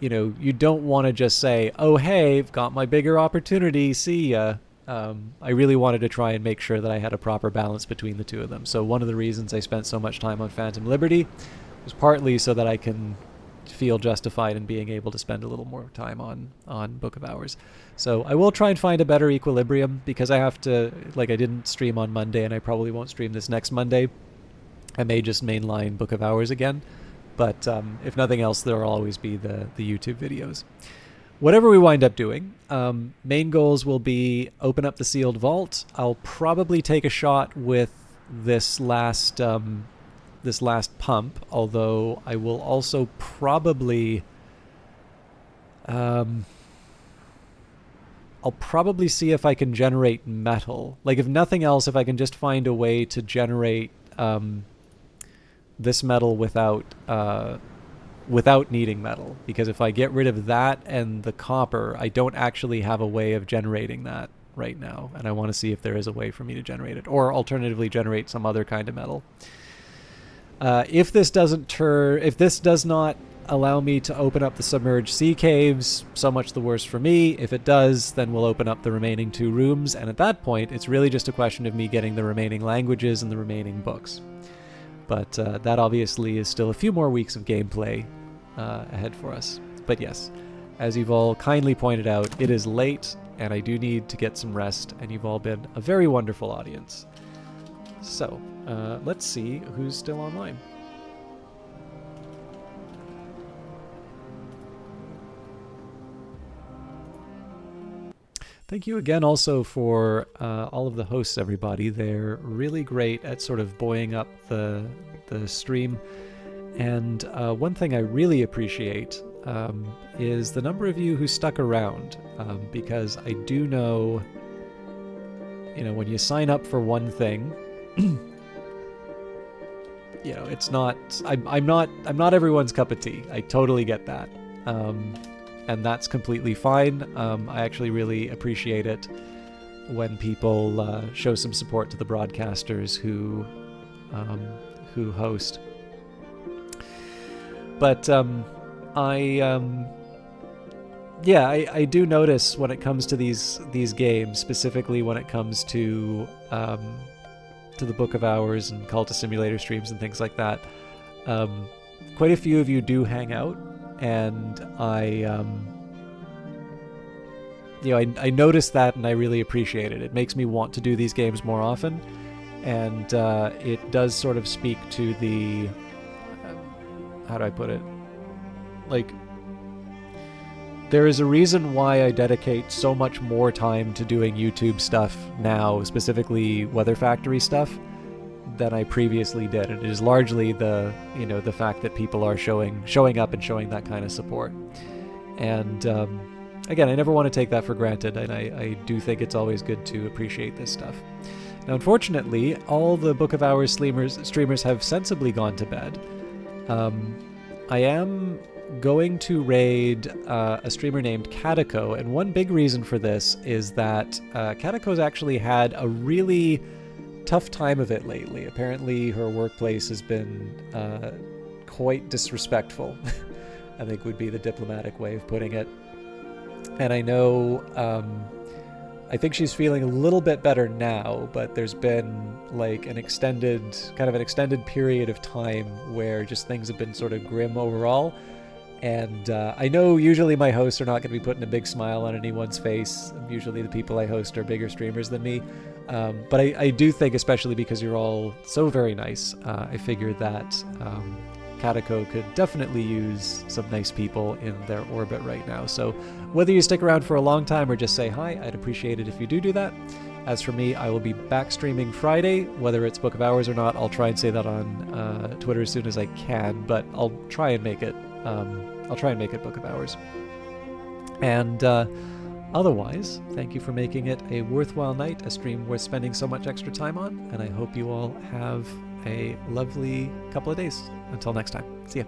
you don't want to just say, oh, hey, I've got my bigger opportunity, see ya. I really wanted to try and make sure that I had a proper balance between the two of them. So one of the reasons I spent so much time on Phantom Liberty was partly so that I can feel justified in being able to spend a little more time on Book of Hours. So I will try and find a better equilibrium, because I have to, I didn't stream on Monday, and I probably won't stream this next Monday. I may just mainline Book of Hours again, but if nothing else, there will always be the YouTube videos. Whatever we wind up doing, main goals will be open up the sealed vault. I'll probably take a shot with this last pump, although I will also probably I'll probably see if I can generate metal. If nothing else, if I can just find a way to generate this metal without needing metal, because if I get rid of that and the copper, I don't actually have a way of generating that right now, and I want to see if there is a way for me to generate it, or alternatively generate some other kind of metal. If this does not allow me to open up the submerged sea caves, so much the worse for me. If it does, then we'll open up the remaining 2 rooms, and at that point, it's really just a question of me getting the remaining languages and the remaining books. But that obviously is still a few more weeks of gameplay ahead for us. But yes, as you've all kindly pointed out, it is late, and I do need to get some rest, and you've all been a very wonderful audience. So, let's see who's still online. Thank you again also for all of the hosts, everybody. They're really great at sort of buoying up the stream. And one thing I really appreciate is the number of you who stuck around, because I do know, when you sign up for one thing, it's not, I'm not everyone's cup of tea. I totally get that. And that's completely fine. I actually really appreciate it when people show some support to the broadcasters who host. But I do notice when it comes to these games, specifically when it comes to the Book of Hours and Cultist Simulator streams and things like that, quite a few of you do hang out. And I noticed that, and I really appreciate it. It makes me want to do these games more often, and it does sort of speak to the, how do I put it? There is a reason why I dedicate so much more time to doing YouTube stuff now, specifically Weather Factory stuff, than I previously did. And it is largely the fact that people are showing up and showing that kind of support. And again, I never want to take that for granted, and I do think it's always good to appreciate this stuff. Now, unfortunately, all the Book of Hours streamers have sensibly gone to bed. I am going to raid a streamer named Katako, and one big reason for this is that Katako's actually had a really tough time of it lately. Apparently her workplace has been quite disrespectful, I think would be the diplomatic way of putting it. And I know, I think she's feeling a little bit better now, but there's been an extended period of time where just things have been sort of grim overall. And I know usually my hosts are not going to be putting a big smile on anyone's face. Usually the people I host are bigger streamers than me. But I do think, especially because you're all so very nice, I figured that Katako could definitely use some nice people in their orbit right now. So whether you stick around for a long time or just say hi, I'd appreciate it if you do that. As for me, I will be back streaming Friday, whether it's Book of Hours or not. I'll try and say that on Twitter as soon as I can, but I'll try and make it Book of Hours. And otherwise, thank you for making it a worthwhile night, a stream worth spending so much extra time on, and I hope you all have a lovely couple of days. Until next time, see ya.